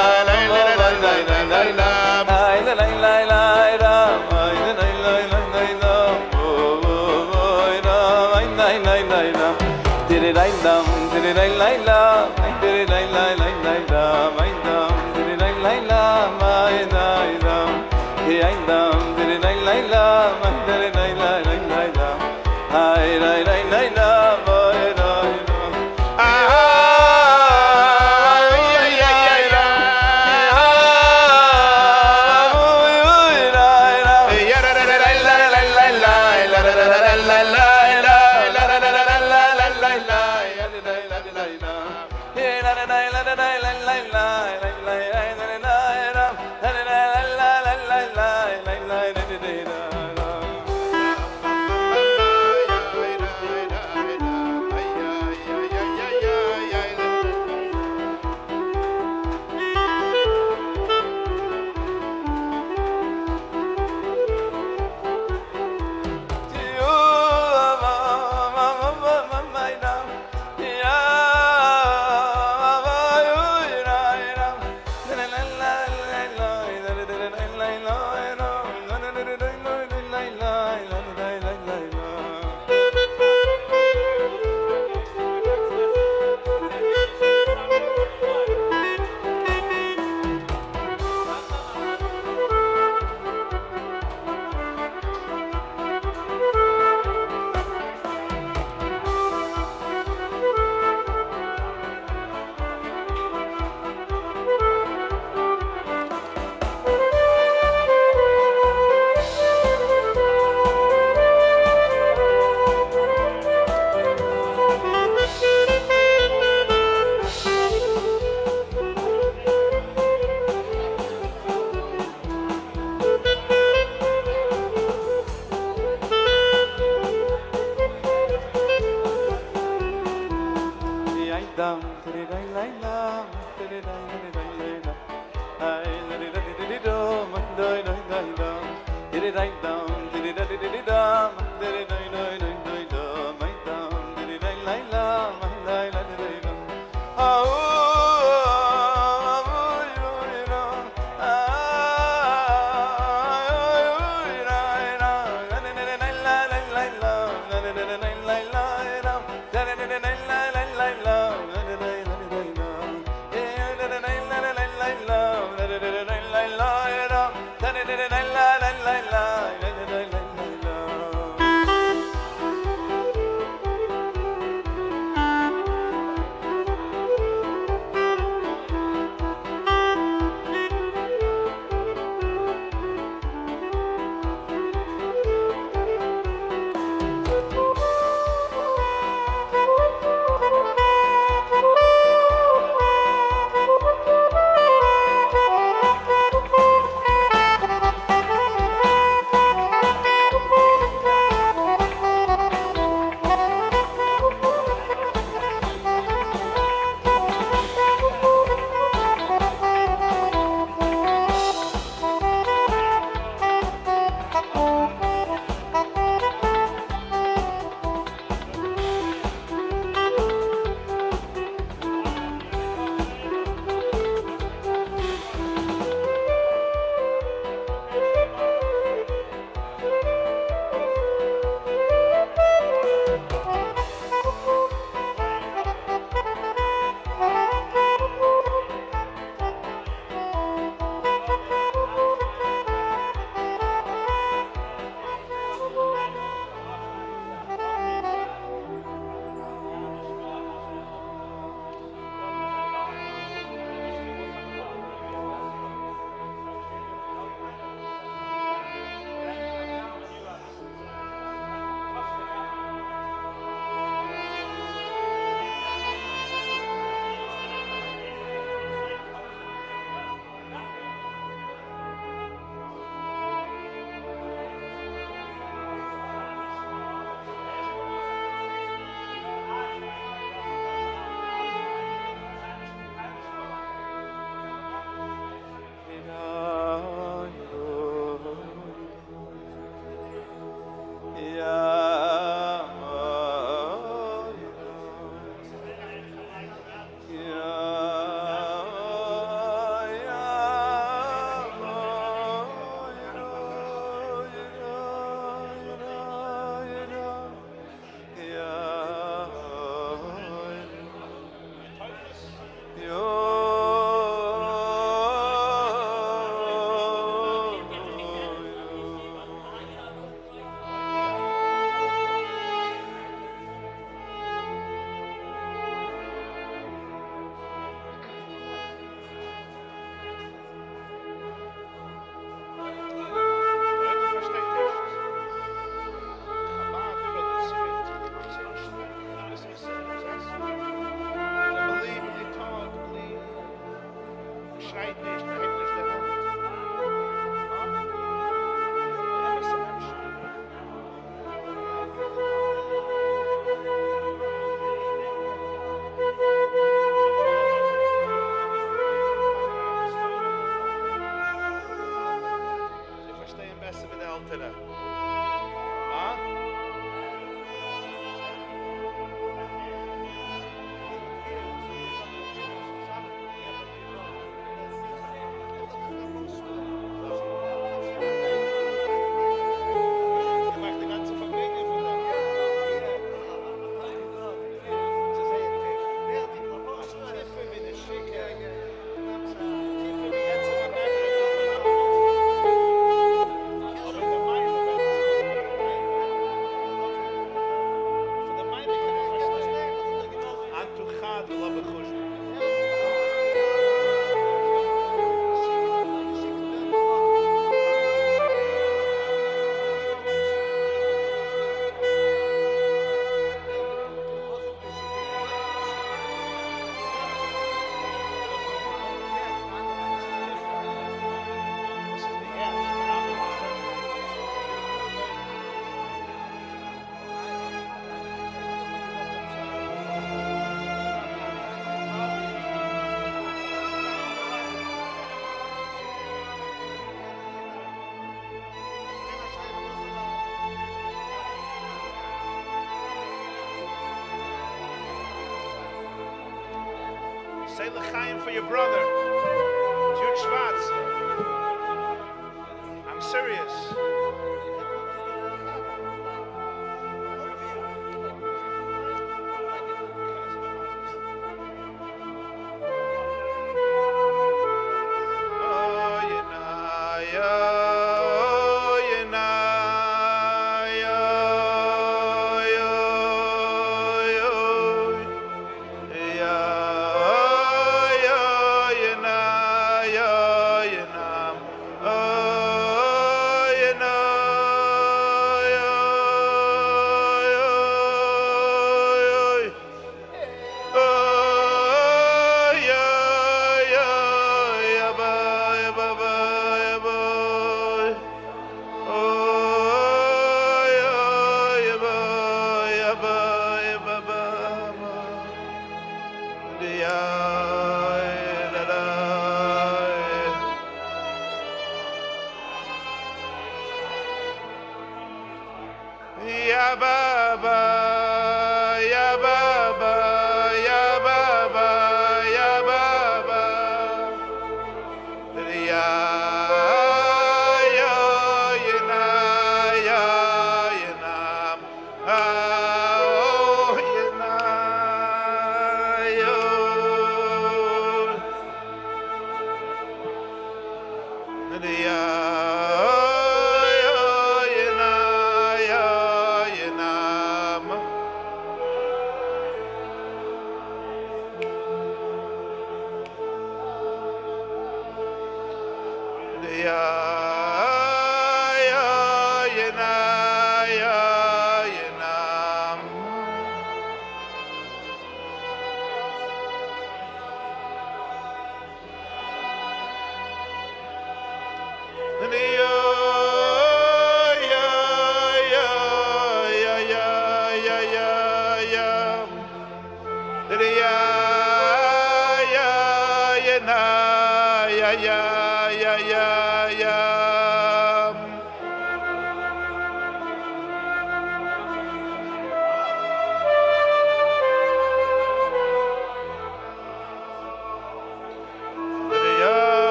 Believe in the talk, believe. Say l'chaim for your brother. It's Yud Shvat. I'm serious. Ya Baba, Ya Baba, Ya Baba, Ya Baba, Ya Ya Yena, Ya Yena, oh Yena, Yo, Ya.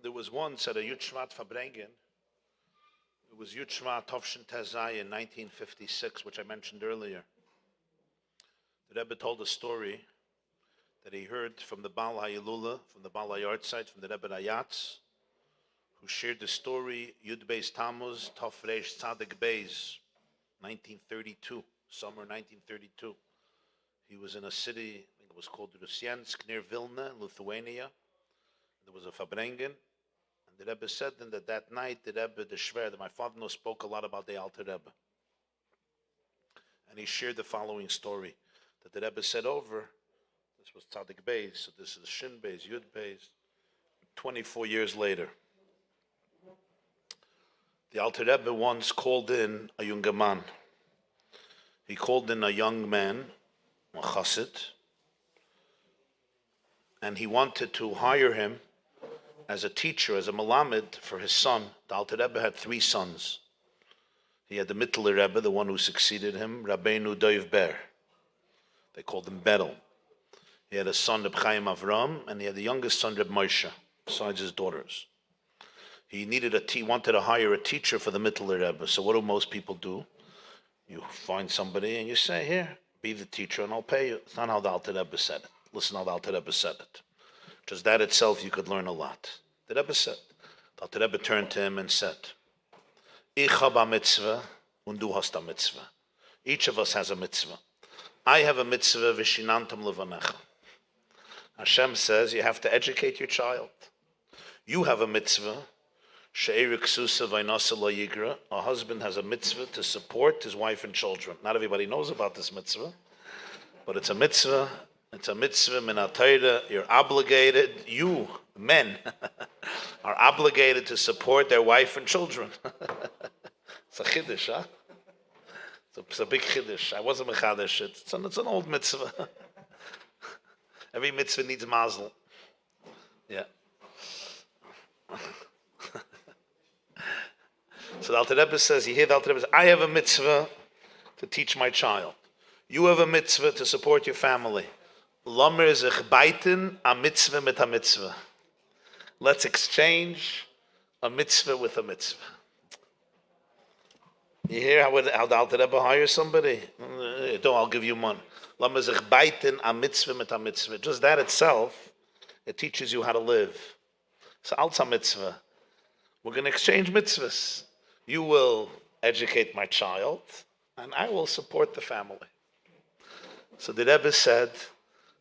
There was once at a Yud Shvat Farbrengen. It was Yud Shvat Tovshin Tezai in 1956, which I mentioned earlier. The Rebbe told a story that he heard from the Baal HaYilula, from the Baal HaYartzeit, from the Rebbe Rayatz, who shared the story Yud Beis Tammuz, Tov Reish Tzadik Beis, 1932, summer 1932. He was in a city, I think it was called Rusiansk, near Vilna, in Lithuania. There was a Farbrengen. The Rebbe said then that night, the Rebbe, the Shver, that my father-in-law spoke a lot about the Alter Rebbe. And he shared the following story, that the Rebbe said over, this was Tzadik Beis, so this is Shin Beis, Yud Beis, 24 years later. The Alter Rebbe once called in a younger man. He called in a young man, a chassid, and he wanted to hire him as a teacher, as a melamed for his son. The Alter Rebbe had 3 sons. He had the Mittler Rebbe, the one who succeeded him, Rabbeinu Doiv Ber. They called him Beryl. He had a son, Reb Chaim Avram, and he had the youngest son, Reb Moshe, besides his daughters. He wanted to hire a teacher for the Mittler Rebbe. So what do most people do? You find somebody and you say, here, be the teacher and I'll pay you. It's not how the Alter Rebbe said it. Listen how the Alter Rebbe said it. Just that itself, you could learn a lot. The Rebbe said, the Alter Rebbe turned to him and said, Ich hab a mitzvah und du hast a mitzvah. Each of us has a mitzvah. I have a mitzvah v'shinantam levanecha. Hashem says you have to educate your child. You have a mitzvah. She'erik susa v'inasa lo yigra. A husband has a mitzvah to support his wife and children. Not everybody knows about this mitzvah, but it's a mitzvah. It's a mitzvah min ha-Torah. You're obligated, you, men, are obligated to support their wife and children. It's a chiddush, huh? It's a big chiddush. I wasn't mechadish. It's an old mitzvah. Every mitzvah needs mazel. Yeah. So the Alter Rebbe says, you hear the Alter Rebbe say, I have a mitzvah to teach my child. You have a mitzvah to support your family. Lamer zich beitin a mitzvah mit a mitzvah. Let's exchange a mitzvah with a mitzvah. You hear how the Alter Rebbe hires somebody? I'll give you money. Lamer zich beitin a mitzvah mit a mitzvah. Just that itself, it teaches you how to live. So als a mitzvah. We're going to exchange mitzvahs. You will educate my child, and I will support the family. So the Rebbe said,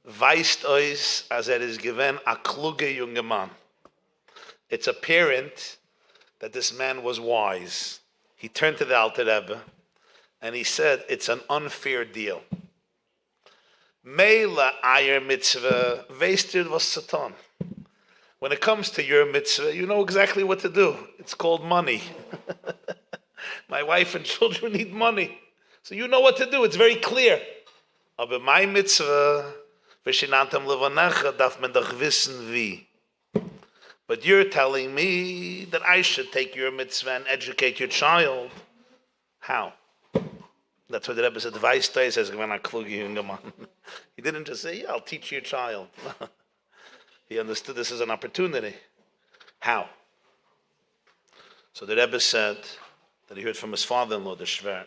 Weist euch, as is given a kluge junge Mann. It's apparent that this man was wise. He turned to the Alter Rebbe, and he said, it's an unfair deal. Meila ayer mitzvah, weistir was Satan. When it comes to your mitzvah, you know exactly what to do. It's called money. My wife and children need money. So you know what to do. It's very clear. Aber my mitzvah, v'shinantam levanecha, darf man doch wissen wie. But you're telling me that I should take your mitzvah and educate your child. How? That's what the Rebbe said. Weist says, he didn't just say, yeah, I'll teach your child. He understood this as an opportunity. How? So the Rebbe said that he heard from his father-in-law, the Shver.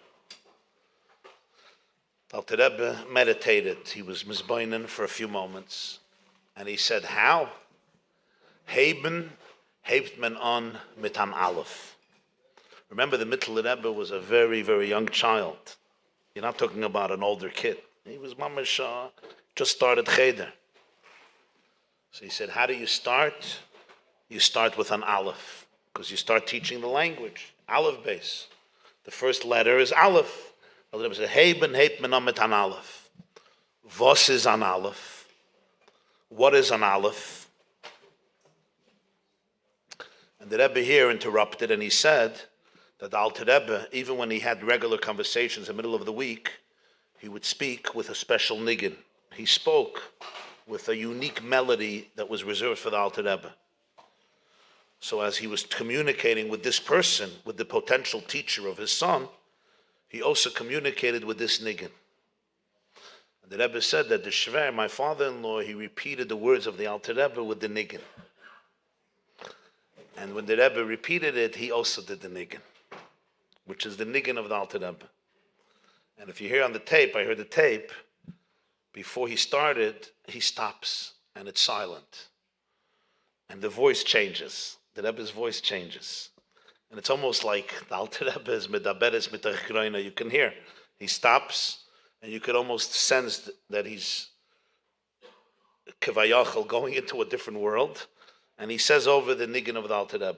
The Rebbe meditated. He was mizboinen for a few moments. And he said, how? Heben hebt men an mit an Aleph. Remember, the Mittler Rebbe was a very, very young child. You're not talking about an older kid. He was mamash, just started cheder. So he said, how do you start? You start with an Aleph, because you start teaching the language. Aleph base. The first letter is Aleph. The Rebbe said, Heben hebt men an mit an Aleph. Was is an Aleph? What is an Aleph? And the Rebbe here interrupted, and he said that the Alter Rebbe, even when he had regular conversations in the middle of the week, he would speak with a special niggin. He spoke with a unique melody that was reserved for the Alter Rebbe. So as he was communicating with this person, with the potential teacher of his son, he also communicated with this niggin. And the Rebbe said that the Shver, my father-in-law, he repeated the words of the Alter Rebbe with the niggin. And when the Rebbe repeated it, he also did the niggin, which is the niggin of the Alter Rebbe. And if you hear on the tape, I heard the tape, before he started, he stops, and it's silent. And the voice changes. The Rebbe's voice changes. And it's almost like the Alter Rebbe is medaberes mitach. You can hear. He stops, and you could almost sense that he's kevayachal, going into a different world. And he says over the niggin of the Alter Rebbe.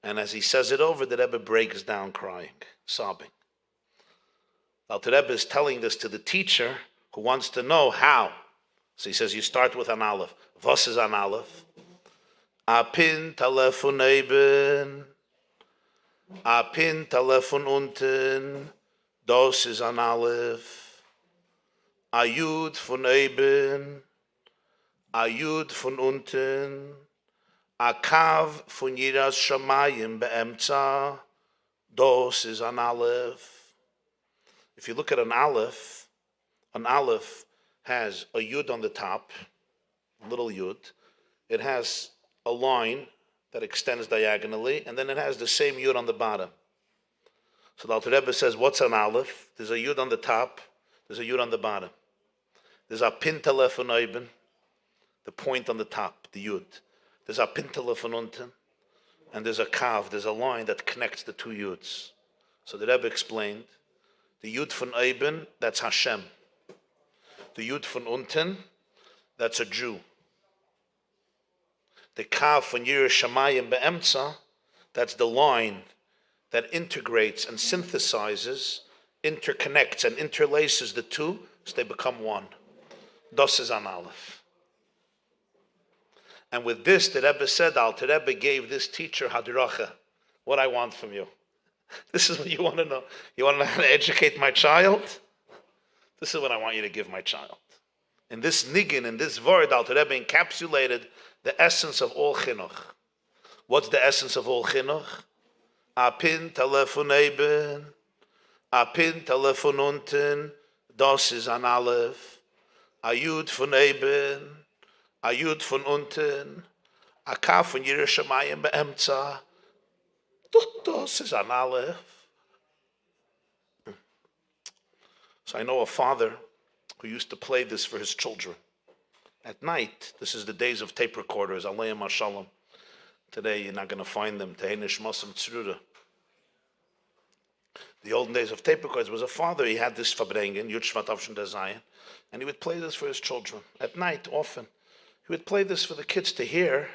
And as he says it over, the Rebbe breaks down crying, sobbing. The Alter Rebbe is telling this to the teacher who wants to know how. So he says, you start with an Aleph. Was is an Aleph? Apin telefon eben. A Pintele von unten, das ist ein Aleph. A Jud von oben, a Jud von unten, a Kav von Yiras Shamayim be'emtza, das ist ein Aleph. If you look at an Aleph has a Yud on the top, a little Yud. It has a line that extends diagonally, and then it has the same Yud on the bottom. So the Alter Rebbe says, what's an Aleph? There's a Yud on the top, there's a Yud on the bottom. There's a Pintele von oben, the point on the top, the Yud. There's a Pintele von unten, and there's a Kav, there's a line that connects the two Yuds. So the Rebbe explained, the Yud von oben, that's Hashem. The Yud von unten, that's a Jew. The Kav von Yiras Shamayim be'emtza, that's the line that integrates and synthesizes, interconnects and interlaces the two so they become one. Das is an Aleph. And with this, the Rebbe said, Alter Rebbe gave this teacher hadracha. What I want from you. This is what you want to know. You want to know how to educate my child? This is what I want you to give my child. In this niggin, in this word, Alter Rebbe encapsulated the essence of all chinuch. What's the essence of all chinuch? Apin telefon eben, apin telefon unten, das is an Aleph. A Yud von eben, a Yud von unten, a Kaf von Yiras Shamayim be'emtza, das is an Aleph. So I know a father who used to play this for his children. At night, this is the days of tape recorders, Aleim HaShalom. Today, you're not going to find them. Tehenish Masam Tzruda. The olden days of tape recorders was a father. He had this Farbrengen, Yud Shevat Avshin Dezayin, and he would play this for his children. At night, often, he would play this for the kids to hear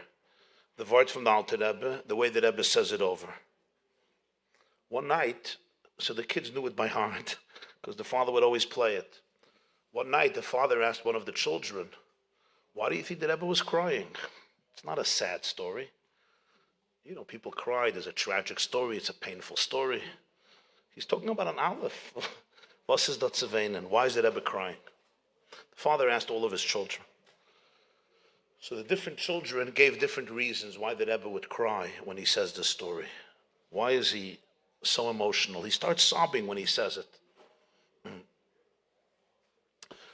the word from the Alter Rebbe, the way the Rebbe says it over. One night, so the kids knew it by heart, because the father would always play it. One night, the father asked one of the children, why do you think the Rebbe was crying? It's not a sad story. You know, people cry. There's a tragic story. It's a painful story. He's talking about an Aleph. Was is dat and why is the Rebbe crying? The father asked all of his children. So the different children gave different reasons why the Rebbe would cry when he says this story. Why is he so emotional? He starts sobbing when he says it.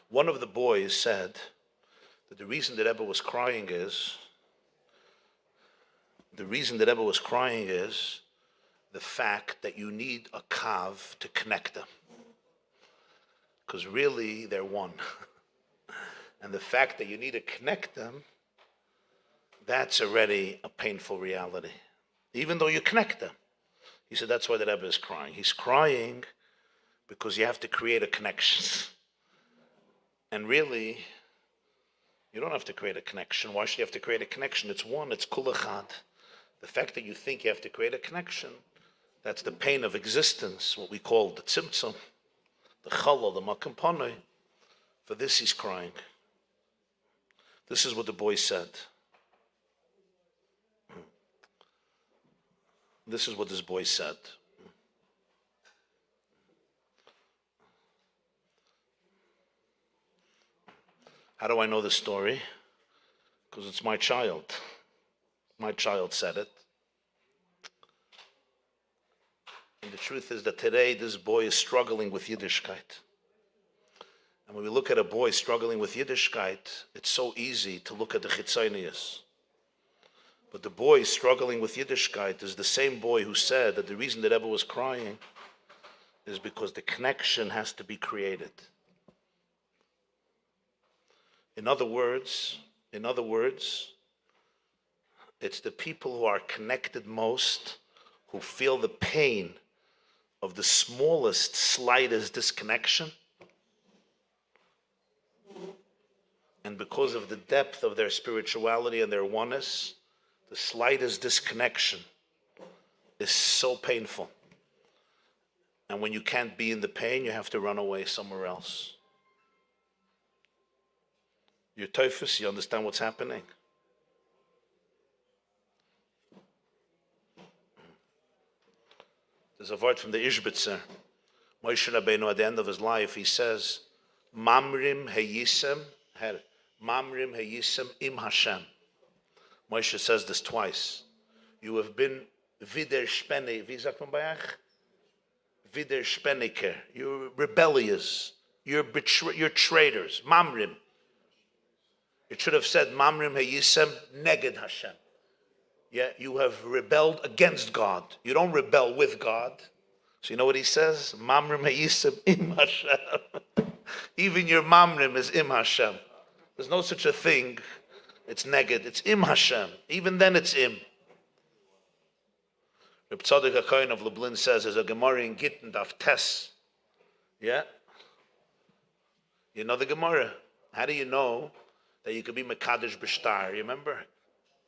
One of the boys said that the reason the Rebbe was crying is the fact that you need a kav to connect them. Because really, they're one. And the fact that you need to connect them, that's already a painful reality. Even though you connect them. He said that's why the Rebbe is crying. He's crying because you have to create a connection. And really, you don't have to create a connection. Why should you have to create a connection? It's one, it's kul echad. The fact that you think you have to create a connection, that's the pain of existence, what we call the tzimtzum, the challah, the makam panoi. For this he's crying. This is what the boy said. This is what this boy said. How do I know this story? Because it's my child. My child said it. And the truth is that today this boy is struggling with Yiddishkeit. And when we look at a boy struggling with Yiddishkeit, it's so easy to look at the chitzonius. But the boy struggling with Yiddishkeit is the same boy who said that the reason that Rebbe was crying is because the connection has to be created. In other words, it's the people who are connected most who feel the pain of the smallest, slightest disconnection. And because of the depth of their spirituality and their oneness, the slightest disconnection is so painful. And when you can't be in the pain, you have to run away somewhere else. You're typhus, you understand what's happening? There's a word from the Ishbitzer. Moshe Rabbeinu, at the end of his life, he says, Mamrim heyisem, Mamrim heyisem im Hashem. Moshe says this twice. You have been vider spenne, wie sagt man bei euch? Vider spenneke. You're rebellious. You're traitors. Mamrim. It should have said, Mamrim heyisem neged Hashem. Yeah, you have rebelled against God. You don't rebel with God. So you know what he says? Mamrim heyisem im Hashem. Even your mamrim is im Hashem. There's no such a thing. It's neged. It's im Hashem. Even then it's im. Reb Tzadok HaKohen of Lublin says there's a Gemara in Gittin Daf Tes. Yeah? You know the Gemara. How do you know that you could be Mekadesh B'shtar? You remember?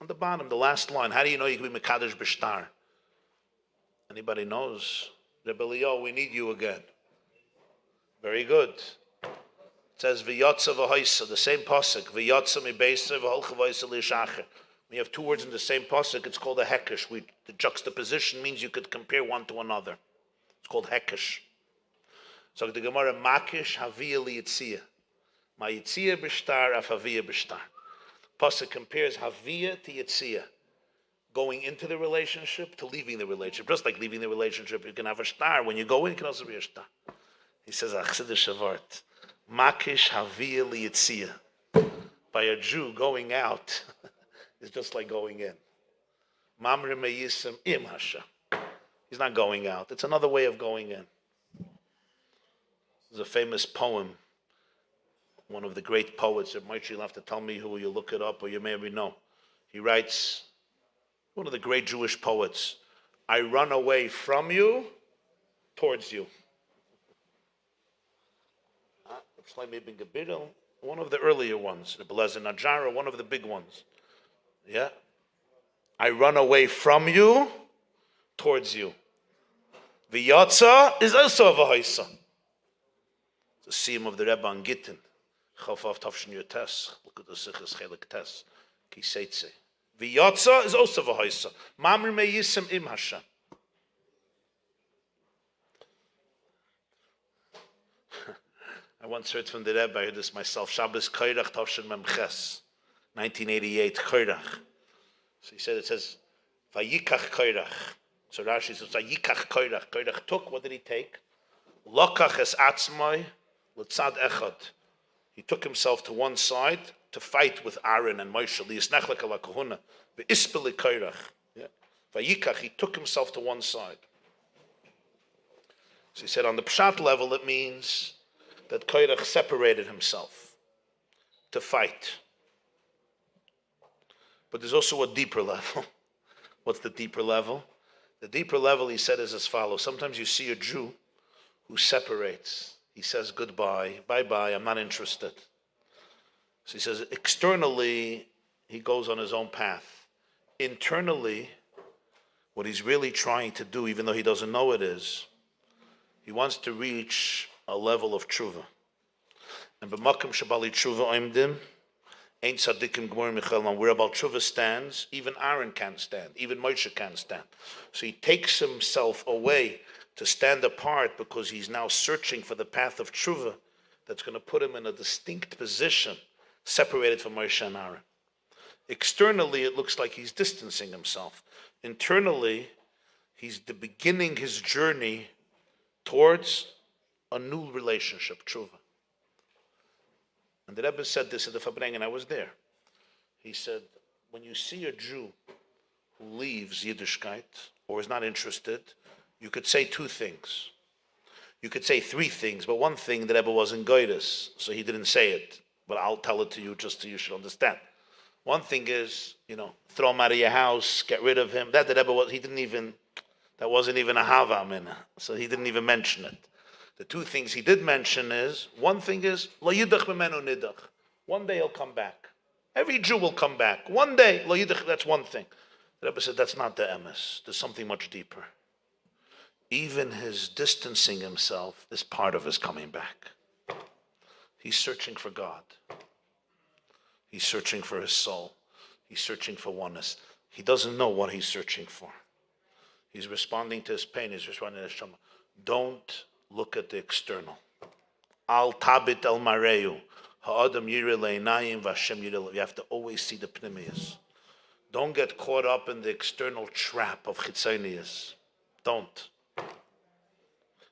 On the bottom, the last line. How do you know you can be Mekadesh B'shtar? Anybody knows? Rebbe Leo, we need you again. Very good. It says V'yotza v'hoisa, the same pasuk. V'yotza mi'beisa v'holcha v'hoisa li'shacher. When you have two words in the same pasuk, it's called a hekesh. The juxtaposition means you could compare one to another. It's called hekesh. So the Gemara, makish haviyah liyitziyah. Ma yitziyah b'shtar af haviyah b'shtar. Pasuk compares haviyah to yitziyah. Going into the relationship to leaving the relationship. Just like leaving the relationship, you can have a star. When you go in, you can also be a star. He says, Achsidish Shavart, makish haviyah liyitziyah. By a Jew going out is just like going in. Mamre meyisim im Hashem. He's not going out. It's another way of going in. There's a famous poem. One of the great poets, you'll have to tell me who, you look it up, or you maybe know. He writes, one of the great Jewish poets, I run away from you towards you. Shlomo ben Gabirel, one of the earlier ones. The Belezer Najara, one of the big ones. Yeah? I run away from you towards you. V'yotza is also a v'hoisa. The siyum of the Rebbe on Gittin. Chofav Tavshin Yotes. Look at the Sichas Chelik Tes. Ki Seitze. V'yotza is also v'hoisa. Mamri meyisim im Hashem. I once heard from the Rebbe, I heard this myself, Shabbos Koirach Tavshin Memches, 1988, Koirach. So he said, it says, Vayikach Koirach. So Rashi says, Vayikach Koirach. Koirach took, what did he take? Lokach es atzmai, l'tzad echad. He took himself to one side to fight with Aaron and Moshe. Liyisnechlek ala kahuna. Ve'ispeli Koirach. Vayikach, he took himself to one side. So he said, on the pshat level, it means that Koirach separated himself to fight. But there's also a deeper level. What's the deeper level? The deeper level, he said, is as follows. Sometimes you see a Jew who separates. He says goodbye, bye-bye, I'm not interested. So he says externally, he goes on his own path. Internally, what he's really trying to do, even though he doesn't know it is, he wants to reach a level of tshuva. And b'makom shabali tshuva oimdim, ein tzadikim g'mor michal, where about tshuva stands, even Aaron can't stand, even Moshe can't stand. So he takes himself away to stand apart because he's now searching for the path of tshuva that's going to put him in a distinct position, separated from Moshe and Aaron. Externally, it looks like he's distancing himself. Internally, he's beginning his journey towards a new relationship, tshuva. And the Rebbe said this at the Farbrengen, I was there. He said, when you see a Jew who leaves Yiddishkeit or is not interested, you could say two things. You could say three things, but one thing, the Rebbe was in Goyres, so he didn't say it. But I'll tell it to you just so you should understand. One thing is, throw him out of your house, get rid of him. That the Rebbe was, that wasn't even a hava minna, so he didn't even mention it. The two things he did mention is, one thing is, lo yidach memenu nidach. One day he'll come back. Every Jew will come back. One day, lo yidach, that's one thing. The Rebbe said, that's not the emes. There's something much deeper. Even his distancing himself is part of his coming back. He's searching for God. He's searching for his soul. He's searching for oneness. He doesn't know what he's searching for. He's responding to his pain. He's responding to Neshama. Don't look at the external. Al tabit el mareu. Ha'adam yireh le'inayim v'Hashem yireh. You have to always see the pnimius. Don't get caught up in the external trap of chitzonius. Don't.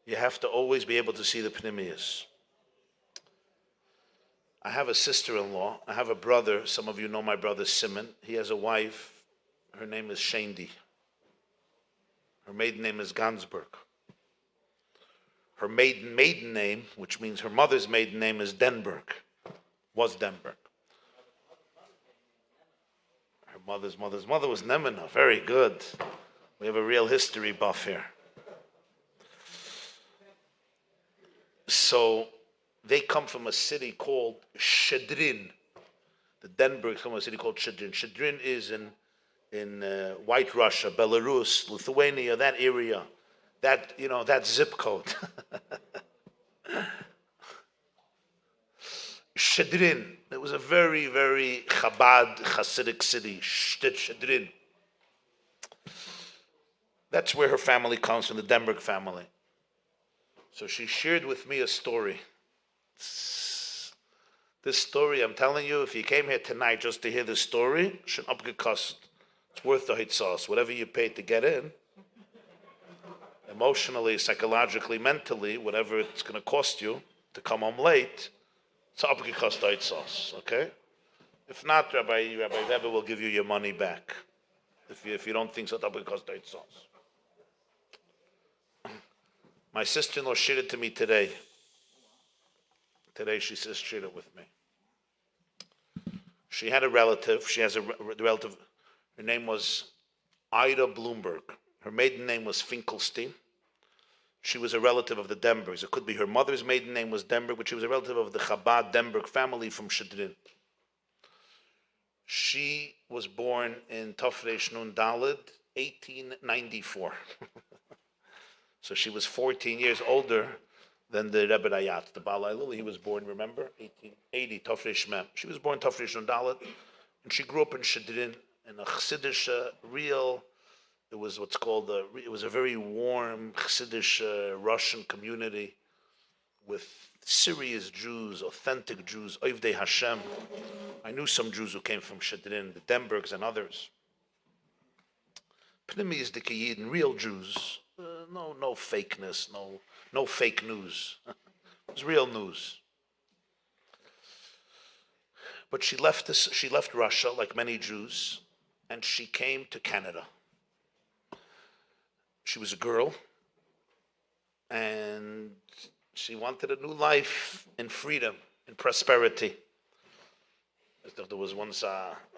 You have to always be able to see the pnimius. I have a sister-in-law. I have a brother. Some of you know my brother Simon. He has a wife. Her name is Shendi. Her maiden name is Gansberg. Her maiden name, which means her mother's maiden name, is Denberg. Was Denberg. Her mother's mother was Nemina. Very good. We have a real history buff here. So they come from a city called Shedrin. The Denbergs come from a city called Shedrin. Shedrin is in White Russia, Belarus, Lithuania, that area, that zip code. Shedrin. It was a very, very Chabad Hasidic city. Shedrin. That's where her family comes from, the Denberg family. So she shared with me a story. This story, I'm telling you, if you came here tonight just to hear this story, should not get cost. It's worth the hit sauce. Whatever you paid to get in, emotionally, psychologically, mentally, whatever it's going to cost you to come home late, it's up to cost the hit sauce. Okay? If not, Rabbi Weber will give you your money back. If you don't think so, it's up to cost the hit sauce. My sister-in-law shared it to me today. Today she says, shared it with me. She had a relative. She has a relative. Her name was Ida Bloomberg. Her maiden name was Finkelstein. She was a relative of the Denbergs. It could be her mother's maiden name was Denberg, but she was a relative of the Chabad Denberg family from Shedrin. She was born in Tafresh Nun Daled, 1894. So she was 14 years older than the Rebbe Rayat, the Balai Lili. He was born, remember, 1880, Tafresh Mem. She was born Tafresh Nun Daled, and she grew up in Shedrin, in a Chassidish, it was what's called, it was a very warm Chassidish Russian community with serious Jews, authentic Jews, Oivdei Hashem. I knew some Jews who came from Shedrin, the Denbergs and others. Pnimi is the Kiyidin, real Jews. No fakeness, no fake news. It was real news. But she left Russia, like many Jews, and she came to Canada. She was a girl, and she wanted a new life in freedom, in prosperity. There was once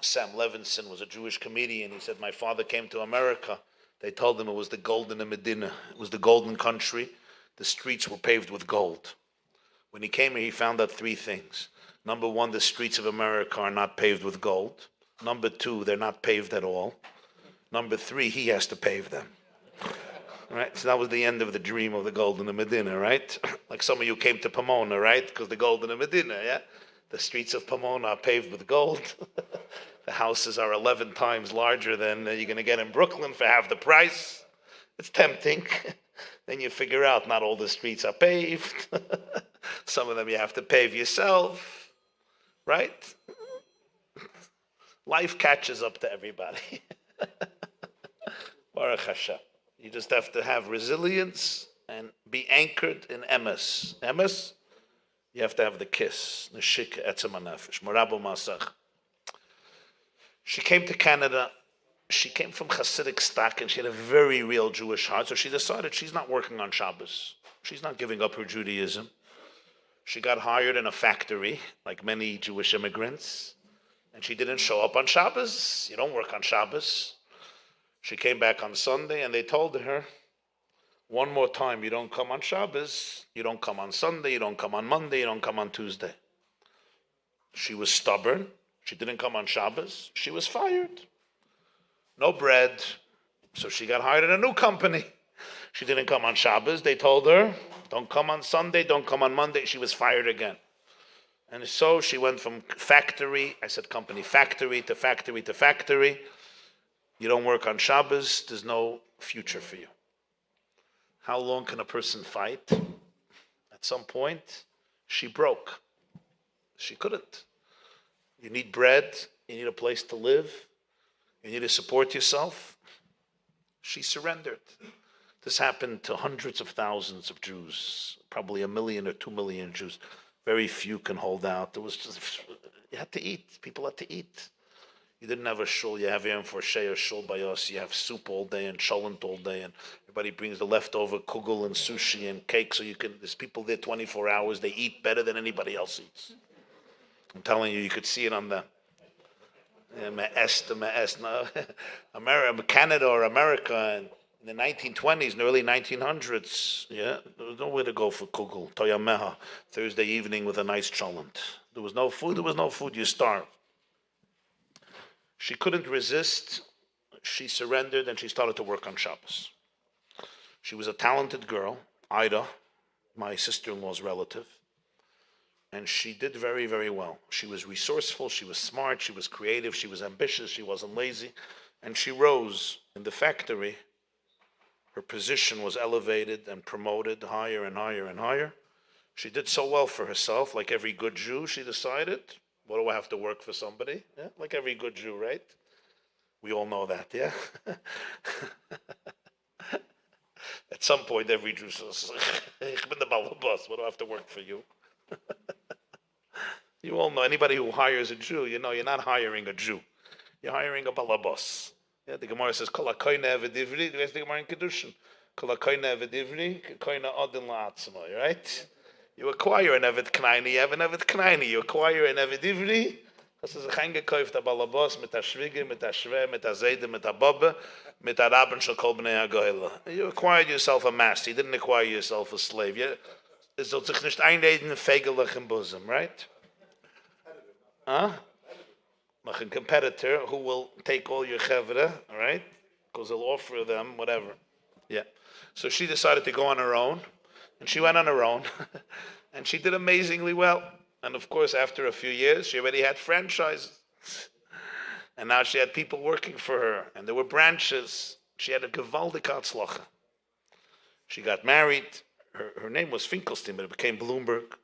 Sam Levinson was a Jewish comedian. He said, my father came to America. They told him it was the golden Medina. It was the golden country. The streets were paved with gold. When he came here, he found out three things. Number one, the streets of America are not paved with gold. Number two, they're not paved at all. Number three, he has to pave them. Right? So that was the end of the dream of the golden Medina, right? Like some of you came to Pomona, right? Because the golden Medina, yeah? The streets of Pomona are paved with gold. The houses are 11 times larger than you're going to get in Brooklyn for half the price. It's tempting. Then you figure out not all the streets are paved. Some of them you have to pave yourself. Right? Life catches up to everybody. Baruch Hashem. You just have to have resilience and be anchored in emes. Emes? You have to have the kiss. Neshik etzem hanefesh. Morabu masach. She came to Canada. She came from Hasidic stock, and she had a very real Jewish heart. So she decided she's not working on Shabbos. She's not giving up her Judaism. She got hired in a factory, like many Jewish immigrants, and she didn't show up on Shabbos. You don't work on Shabbos. She came back on Sunday, and they told her, one more time, you don't come on Shabbos, you don't come on Sunday, you don't come on Monday, you don't come on Tuesday. She was stubborn. She didn't come on Shabbos. She was fired. No bread. So she got hired in a new company. She didn't come on Shabbos. They told her, don't come on Sunday, don't come on Monday. She was fired again. And so she went from factory, I said company, factory to factory to factory. You don't work on Shabbos. There's no future for you. How long can a person fight? At some point, she broke. She couldn't. You need bread, you need a place to live, you need to support yourself. She surrendered. This happened to hundreds of thousands of Jews, probably 1 million or 2 million Jews. Very few can hold out. There was just, you had to eat. People had to eat. You didn't have a shul. You have Yom for Shea or shul by us. You have soup all day and cholent all day, and everybody brings the leftover kugel and sushi and cake. So there's people there 24 hours. They eat better than anybody else eats. I'm telling you, you could see it on the America, Canada or America in the 1920s and early 1900s. Yeah, there was nowhere to go for kugel, toyameha, Thursday evening with a nice cholent. There was no food. You starved. She couldn't resist. She surrendered and she started to work on Shabbos. She was a talented girl, Ida, my sister-in-law's relative. And she did very, very well. She was resourceful, she was smart, she was creative, she was ambitious, she wasn't lazy. And she rose in the factory. Her position was elevated and promoted higher and higher and higher. She did so well for herself, like every good Jew, she decided, what do I have to work for somebody? Yeah, like every good Jew, right? We all know that, yeah? At some point, every Jew says, Ich bin the balabas, what do I have to work for you? You all know, anybody who hires a Jew, you know you're not hiring a Jew. You're hiring a balabas. Yeah, the Gemara says, Kol hakoyne v'divri, the rest of the Gemara in Kedushin. Kol hakoyne v'divri, koyne odin la'atzmo, right? You acquire an Evet Knaini, you have an Evet Knaini. You acquire an Evet Ivri, das ist ein gekauft, a balabas, mit a Schwige, mit a Schwe, mit a Zede, mit a Bobbe, mit a Rabben shel kol bnei HaGoyla. You acquired yourself a master, you didn't acquire yourself a slave. Es soll sich nicht einreden, fegelig im Bosom, right? Like a competitor who will take all your chevra, all right? Because he'll offer them whatever. Yeah. So she decided to go on her own, and she went on her own, and she did amazingly well. And of course, after a few years, she already had franchises. And now she had people working for her, and there were branches. She had a gewaldige Hatzlacha. She got married. Her name was Finkelstein, but it became Bloomberg.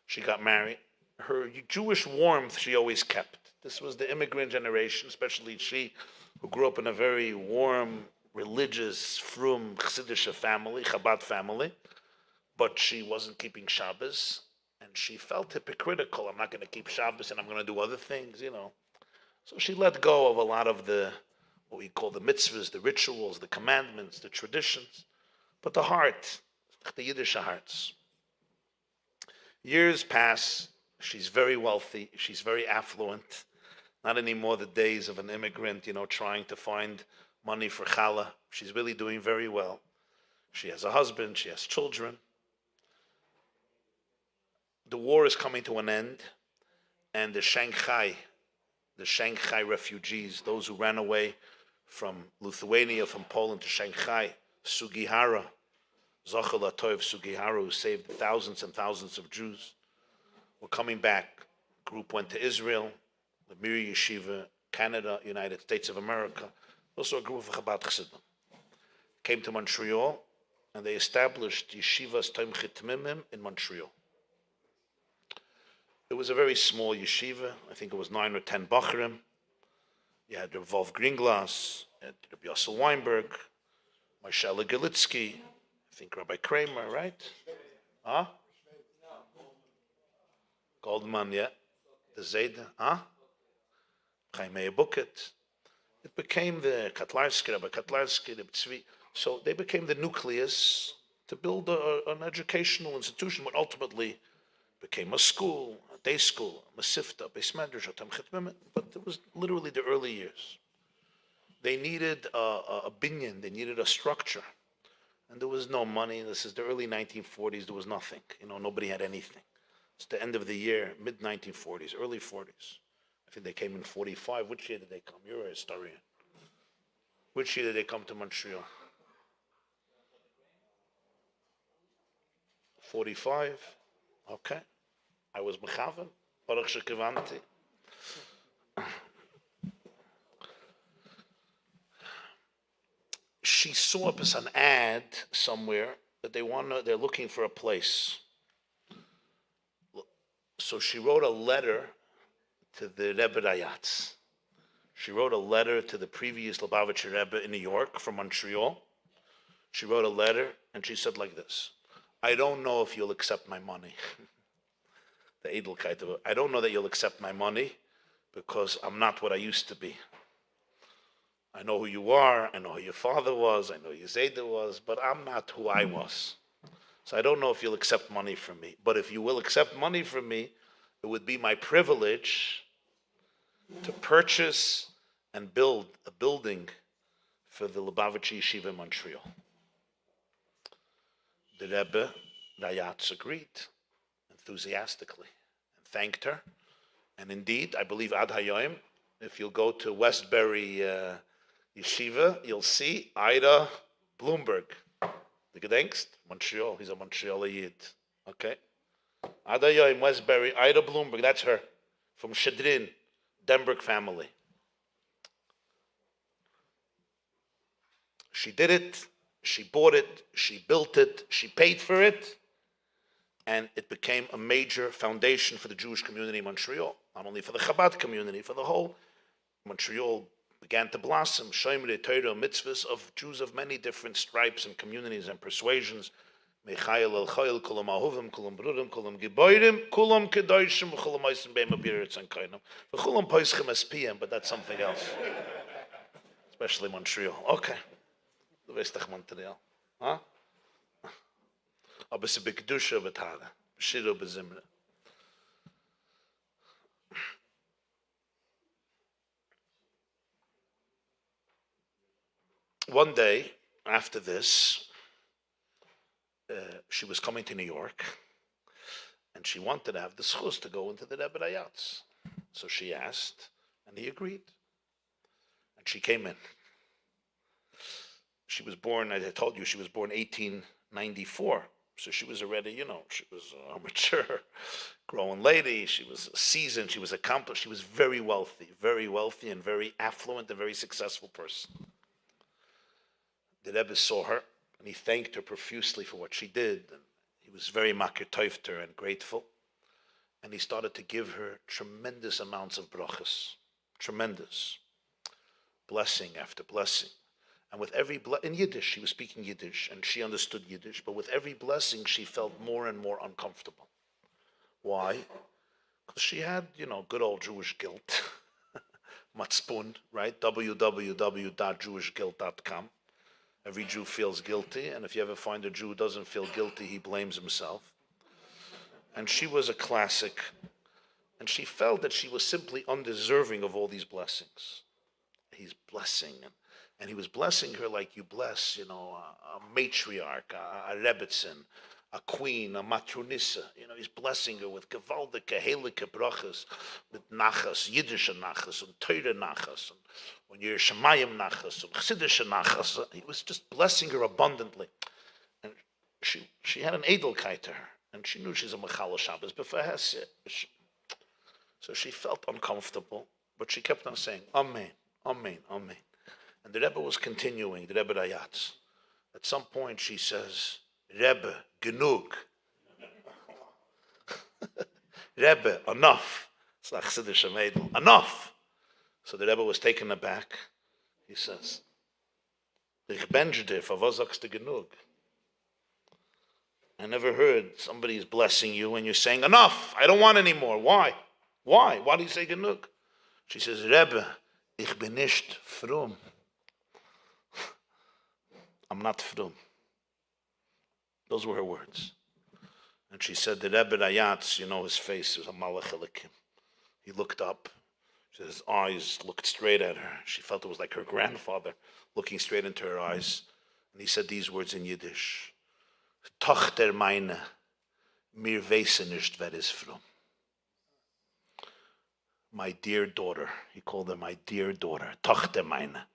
She got married. Her Jewish warmth she always kept. This was the immigrant generation, especially she, who grew up in a very warm, religious, frum, Chassidish family, Chabad family. But she wasn't keeping Shabbos, and she felt hypocritical. I'm not going to keep Shabbos, and I'm going to do other things, you know. So she let go of a lot of what we call the mitzvahs, the rituals, the commandments, the traditions. But the heart, the Yiddish hearts. Years pass. She's very wealthy. She's very affluent. Not anymore the days of an immigrant, you know, trying to find money for challah. She's really doing very well. She has a husband. She has children. The war is coming to an end, and the Shanghai refugees, those who ran away from Lithuania, from Poland to Shanghai, Sugihara, Zachal Atoiv Sugihara, who saved thousands and thousands of Jews, were coming back. A group went to Israel, the Miri Yeshiva, Canada, United States of America, also a group of Chabad Chassidim. Came to Montreal, and they established Yeshivas Tomchei Tmimim in Montreal. It was a very small yeshiva. I think it was 9 or 10 Bachrim. You had Rav Greenglass, you had Rabbi Yossel Weinberg, Moshe Galitsky, I think Rabbi Kramer, right? Huh? Goldman, yeah. The Zayda, huh? Chaim Buket. It became the Katlarsky, Rabbi Katlarsky, the Tzvi. So they became the nucleus to build an educational institution, what ultimately became a school, a day school, a masifta, beis medrash, Tomchei Tmimim. But it was literally the early years. They needed a binyan, they needed a structure. And there was no money. This is the early 1940s, there was nothing. You know, nobody had anything. It's the end of the year, mid-1940s, early 40s. I think they came in 45. Which year did they come? You're a historian. Which year did they come to Montreal? 45. Okay. I was mechaven. Baruch shekivanti. she saw an ad somewhere that they're looking for a place. So she wrote a letter to the Rebbe Rayatz. She wrote a letter to the previous Lubavitcher Rebbe in New York from Montreal. She wrote a letter and she said like this: I don't know if you'll accept my money. The Edelkeit of it. I don't know that you'll accept my money because I'm not what I used to be. I know who you are, I know who your father was, I know who your Zayda was, but I'm not who I was. So I don't know if you'll accept money from me. But if you will accept money from me, it would be my privilege to purchase and build a building for the Lubavitcher Yeshiva in Montreal. The Rebbe Rayatz agreed enthusiastically and thanked her. And indeed, I believe Ad Hayoim, if you'll go to Westbury Yeshiva, you'll see Ida Bloomberg. The gedenkst? Montreal. He's a Montreal Yid. Okay? Ad Hayoim, Westbury, Ida Bloomberg. That's her. From Shedrin, Denberg family. She did it. She bought it. She built it. She paid for it. And it became a major foundation for the Jewish community in Montreal. Not only for the Chabad community, for the whole. Montreal began to blossom. Shomrei Torah mitzvahs of Jews of many different stripes and communities and persuasions. Mechayel el chayel kulam ahuvim kulam brurim kulam giboyrim kulam kedoshim v'chulam oisim beim abiritz and kainam v'chulam poischem espiyem, but that's something else. Especially Montreal. Okay. Du weißt doch Montreal. Huh? Aber es ist bekdusha betara. B'shiro b'zimra. One day, after this, she was coming to New York, and she wanted to have the schus to go into the Rebbe Rayatz. So she asked, and he agreed. And she came in. She was born, as I told you, she was born 1894. So she was already, she was a mature, grown lady. She was seasoned. She was accomplished. She was very wealthy and very affluent, and very successful person. The Rebbe saw her, and he thanked her profusely for what she did. And he was very makir toiv to her and grateful. And he started to give her tremendous amounts of brachas. Tremendous. Blessing after blessing. And with every in Yiddish, she was speaking Yiddish, and she understood Yiddish, but with every blessing, she felt more and more uncomfortable. Why? Because she had, good old Jewish guilt. Matspun, right? www.jewishguilt.com. Every Jew feels guilty, and if you ever find a Jew who doesn't feel guilty, he blames himself. And she was a classic, and she felt that she was simply undeserving of all these blessings. He's blessing, and he was blessing her like you bless, a matriarch, a Rebbetzin, a queen, a matronissa. He's blessing her with gewaldige, heilige brachas, with nachas, Yiddish nachas, and Torah nachas, and when you're Shemayim nachas, and Chassidische nachas. He was just blessing her abundantly. And she had an edelkeit to her, and she knew she's a Mechala Shabbos before her. So she felt uncomfortable, but she kept on saying, Amen, Amen, Amen. And the Rebbe was continuing, the Rebbe Rayatz. At some point she says, Rebbe, genug. Rebbe, enough. It's like Chassidische Mädel. Enough. So the Rebbe was taken aback. He says, Ich bench dir, for was sagst du genug? I never heard somebody's blessing you and you're saying, enough, I don't want any more. Why? Why? Why do you say genug? She says, Rebbe, ich bin nicht fromm. I'm not frum. Those were her words. And she said, the Rebbe Rayatz, his face was a malach elikim. He looked up. His eyes looked straight at her. She felt it was like her grandfather looking straight into her eyes. And he said these words in Yiddish. Tochter meine, mir weissen nicht, wer is frum. My dear daughter. He called her my dear daughter. Tochter meine.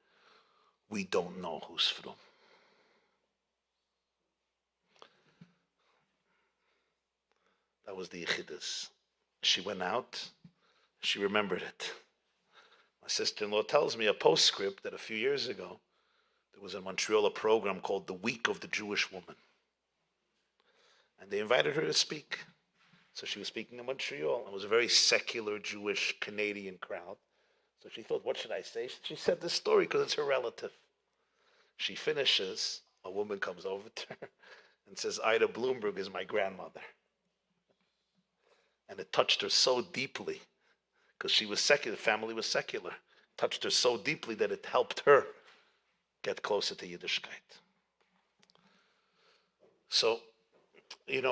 We don't know who's frum. That was the Yechidus. She went out. She remembered it. My sister-in-law tells me a postscript that a few years ago, There was in Montreal a program called The Week of the Jewish Woman. And they invited her to speak. So she was speaking in Montreal. It was a very secular Jewish Canadian crowd. So she thought, what should I say? She said this story because it's her relative. She finishes, a woman comes over to her and says, Ida Bloomberg is my grandmother. And it touched her so deeply because she was secular, the family was secular. It touched her so deeply that it helped her get closer to Yiddishkeit. So,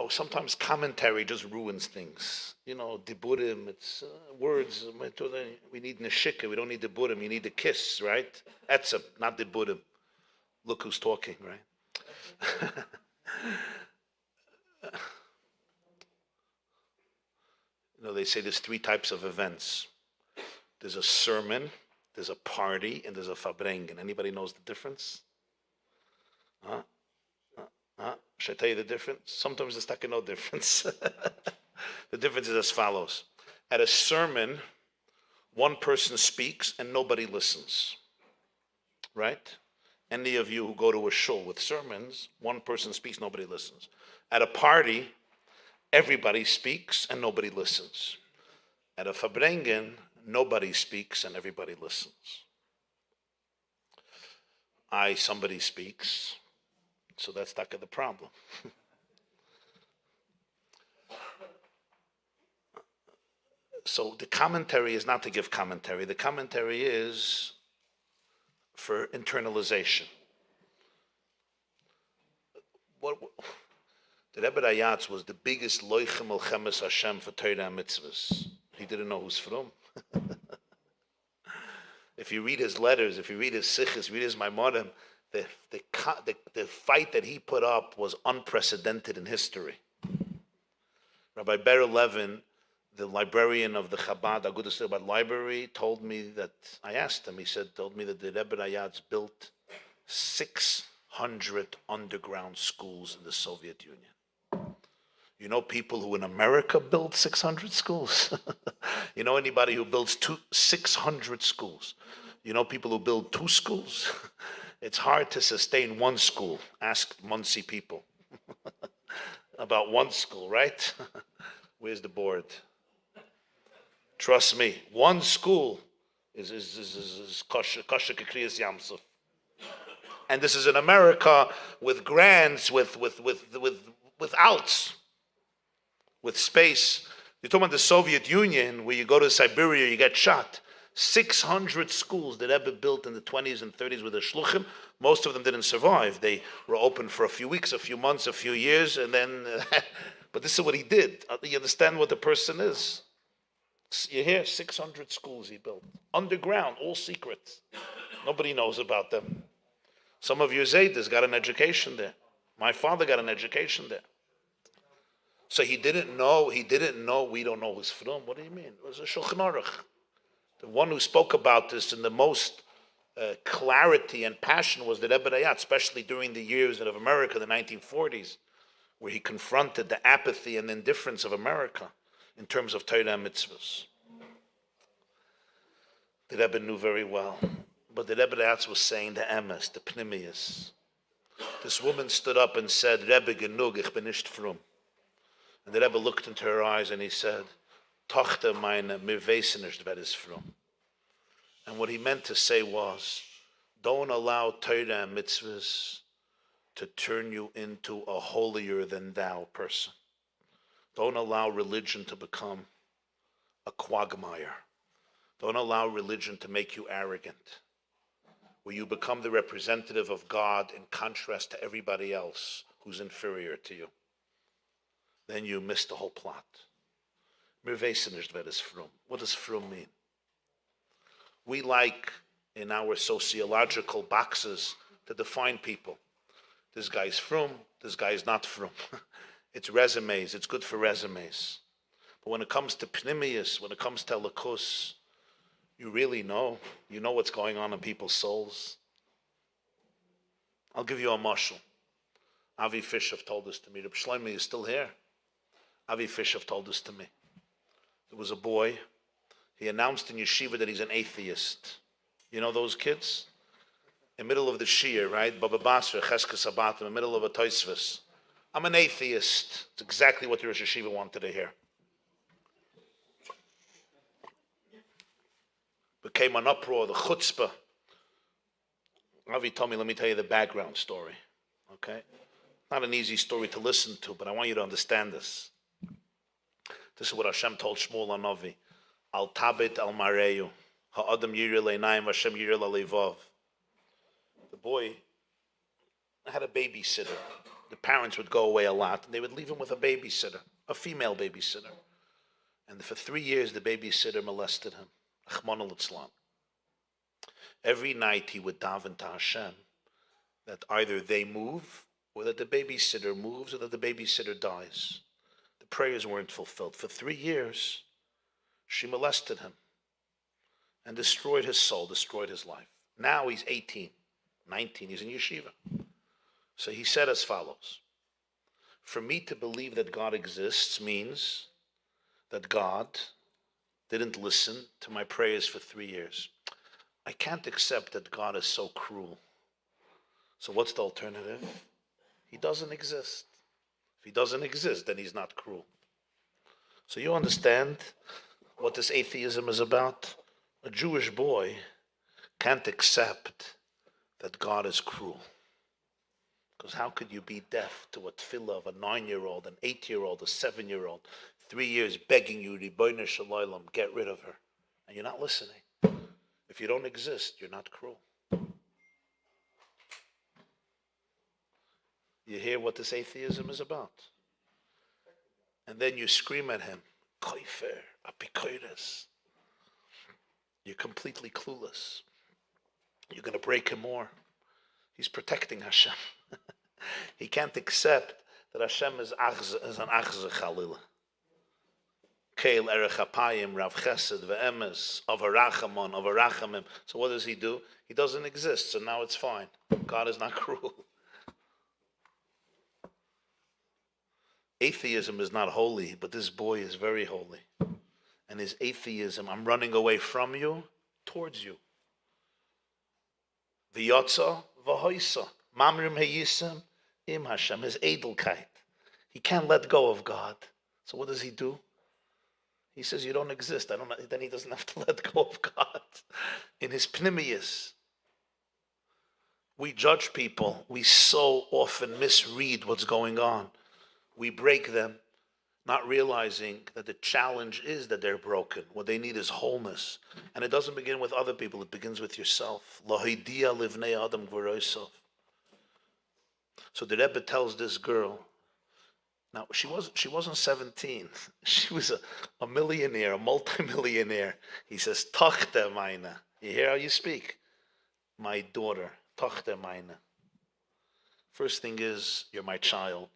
sometimes commentary just ruins things. Diburim, it's words. We need neshika, we don't need diburim, you need the kiss, right? Etzem, not diburim. Look who's talking, right? They say there's 3 types of events. There's a sermon, there's a party, and there's a Farbrengen. Anybody knows the difference? Should I tell you the difference? Sometimes there's like no difference. The difference is as follows. At a sermon, one person speaks and nobody listens. Right? Any of you who go to a shul with sermons, one person speaks, nobody listens. At a party, everybody speaks and nobody listens. At a Farbrengen, nobody speaks and everybody listens. Somebody speaks, so that's not the problem. So the commentary is not to give commentary. The commentary is for internalization. The Rebbe Rayatz was the biggest loichem al-chemes Hashem for Torah and mitzvahs. He didn't know who's from. If you read his letters, if you read his sichos, read his maimorim, the fight that he put up was unprecedented in history. Rabbi Ber Levin, the librarian of the Chabad Agudas Chabad Library, told me that, I asked him, told me that the Rebbe Rayatz built 600 underground schools in the Soviet Union. You know people who in America build 600 schools? You know anybody who builds 600 schools? You know people who build 2 schools? It's hard to sustain 1 school. Ask Muncie people about 1 school, right? Where's the board? Trust me, 1 school is kosher kekriyas yamsuf. And this is in America with grants, with outs, with space. You're talking about the Soviet Union, where you go to Siberia, you get shot. 600 schools that Rebbe built in the 20s and 30s with the shluchim. Most of them didn't survive. They were open for a few weeks, a few months, a few years, and then. But this is what he did. You understand what the person is? You hear 600 schools he built underground, all secrets. Nobody knows about them. Some of your Zaydas got an education there. My father got an education there. So he didn't know, we don't know who's from. What do you mean? It was a Shulchan Aruch. The one who spoke about this in the most clarity and passion was the Rebbe Rayatz, especially during the years of America, the 1940s, where he confronted the apathy and indifference of America in terms of Torah and mitzvahs. The Rebbe knew very well. But the Rebbe Rayatz was saying the emes, the pnimius. This woman stood up and said, Rebbe genug, ich bin nicht frum. And the Rebbe looked into her eyes and he said, Tochter meine, mir weissen nicht, wer ist frum. And what he meant to say was, don't allow Torah and mitzvahs to turn you into a holier than thou person. Don't allow religion to become a quagmire. Don't allow religion to make you arrogant, where you become the representative of God in contrast to everybody else who's inferior to you. Then you miss the whole plot. What does frum mean? We like, in our sociological boxes, to define people. This guy's frum, this guy's not frum. It's resumes, it's good for resumes. But when it comes to pnimius, when it comes to lakus, you really know. You know what's going on in people's souls. I'll give you a mashal. Avi Fishev told this to me. Reb Shlomi is still here. Avi Fishev told this to me. There was a boy. He announced in yeshiva that he's an atheist. You know those kids? in the middle of the Shir, right? Baba Basra, Cheskes Sabat, in the middle of a Tosfos. I'm an atheist. It's exactly what the Rosh Hashiva wanted to hear. Became an uproar, the chutzpah. Ravi told me, let me tell you the background story. Okay? Not an easy story to listen to, but I want you to understand this. This is what Hashem told Shmuel HaNavi. Al tabit al mareyu. Ha'adam yireh le'nayim, Hashem yireh le'levav. The boy had a babysitter. The parents would go away a lot, and they would leave him with a babysitter, a female babysitter. And for 3 years, the babysitter molested him. Achmana litzlan. Every night he would daven to Hashem that either they move, or that the babysitter moves, or that the babysitter dies. The prayers weren't fulfilled. For 3 years, she molested him and destroyed his soul, destroyed his life. Now he's 18, 19, he's in yeshiva. So he said as follows: for me to believe that God exists means that God didn't listen to my prayers for 3 years. I can't accept that God is so cruel. So what's the alternative? He doesn't exist. If he doesn't exist, then he's not cruel. So you understand what this atheism is about? A Jewish boy can't accept that God is cruel. Because how could you be deaf to a tefillah of a 9-year-old, an 8-year-old, a 7-year-old, 3 years begging you, Ribono Shel Olam, get rid of her, and you're not listening? If you don't exist, you're not cruel. You hear what this atheism is about? And then you scream at him, Koifer, apikoides. You're completely clueless. You're going to break him more. He's protecting Hashem. He can't accept that Hashem is an achze chalila. Keil erech apayim, rav chesed, ve'emes, of a rachamon, of a rachamim. So what does he do? He doesn't exist, so now it's fine. God is not cruel. Atheism is not holy, but this boy is very holy. And his atheism, I'm running away from you, towards you. V'yotza v'hoisa, mamrim heyisim im Hashem, his edelkeit. He can't let go of God. So what does he do? He says, you don't exist. Then he doesn't have to let go of God. In his pnimius, we judge people. We so often misread what's going on. We break them, not realizing that the challenge is that they're broken. What they need is wholeness. And it doesn't begin with other people. It begins with yourself. Lohidia livnei adam gvorosav. So the Rebbe tells this girl, now, she wasn't 17. She was a millionaire, a multimillionaire. He says, Tochter meine. You hear how you speak? My daughter, Tochter meine. First thing is, you're my child.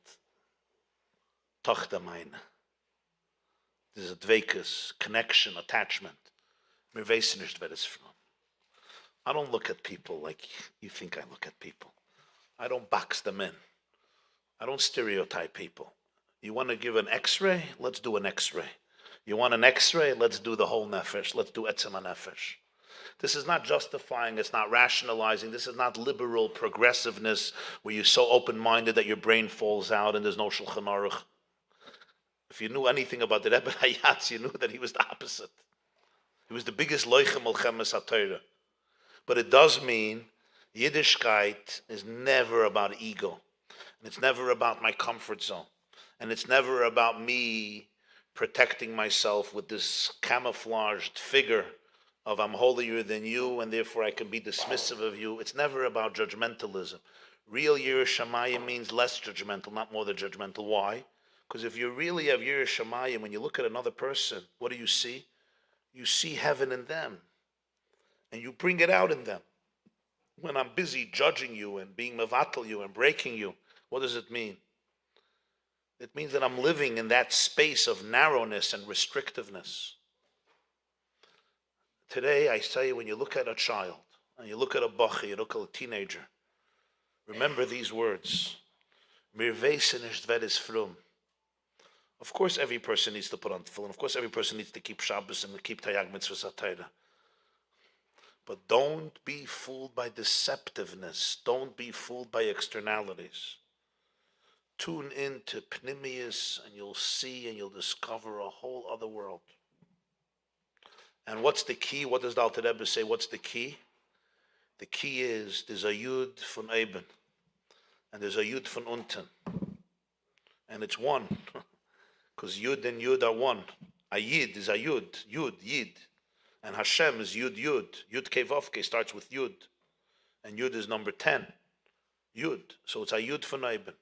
Tochter meine. There's a dvekus, connection, attachment. Mir weiß nicht, wer es from. I don't look at people like you think I look at people. I don't box them in. I don't stereotype people. You want to give an x-ray? Let's do an x-ray. You want an x-ray? Let's do the whole nefesh. Let's do etzem nefesh. This is not justifying, it's not rationalizing, this is not liberal progressiveness where you're so open-minded that your brain falls out and there's no Shulchan Aruch. If you knew anything about the Rebbe Hayatz, you knew that he was the opposite. He was the biggest loichem al-chemes ha-Torah. But it does mean Yiddishkeit is never about ego. And it's never about my comfort zone. And it's never about me protecting myself with this camouflaged figure of I'm holier than you and therefore I can be dismissive of you. It's never about judgmentalism. Real Yiras Shamayim means less judgmental, not more than judgmental. Why? Because if you really have Yiras Shamayim, when you look at another person, what do you see? You see heaven in them. And you bring it out in them. When I'm busy judging you and being mevatel you and breaking you, what does it mean? It means that I'm living in that space of narrowness and restrictiveness. Today, I tell you, when you look at a child, and you look at a bachi, you look at a teenager, remember these words. Mir weiß nicht, wer es from. Of course, every person needs to put on tefillin. Of course, every person needs to keep Shabbos and keep Tayag Mitzvahs HaTorah. But don't be fooled by deceptiveness. Don't be fooled by externalities. Tune into Pnimius and you'll see and you'll discover a whole other world. And what's the key? What does the Alter Rebbe say? What's the key? The key is there's a Yud von Eben and there's a Yud von Unten. And it's one. Because Yud and Yud are one. A Yid is a Yud. Yud, Yid. And Hashem is Yud, Yud. Yud Kevavke starts with Yud. And Yud is number 10. Yud. So it's a Yud von Eben.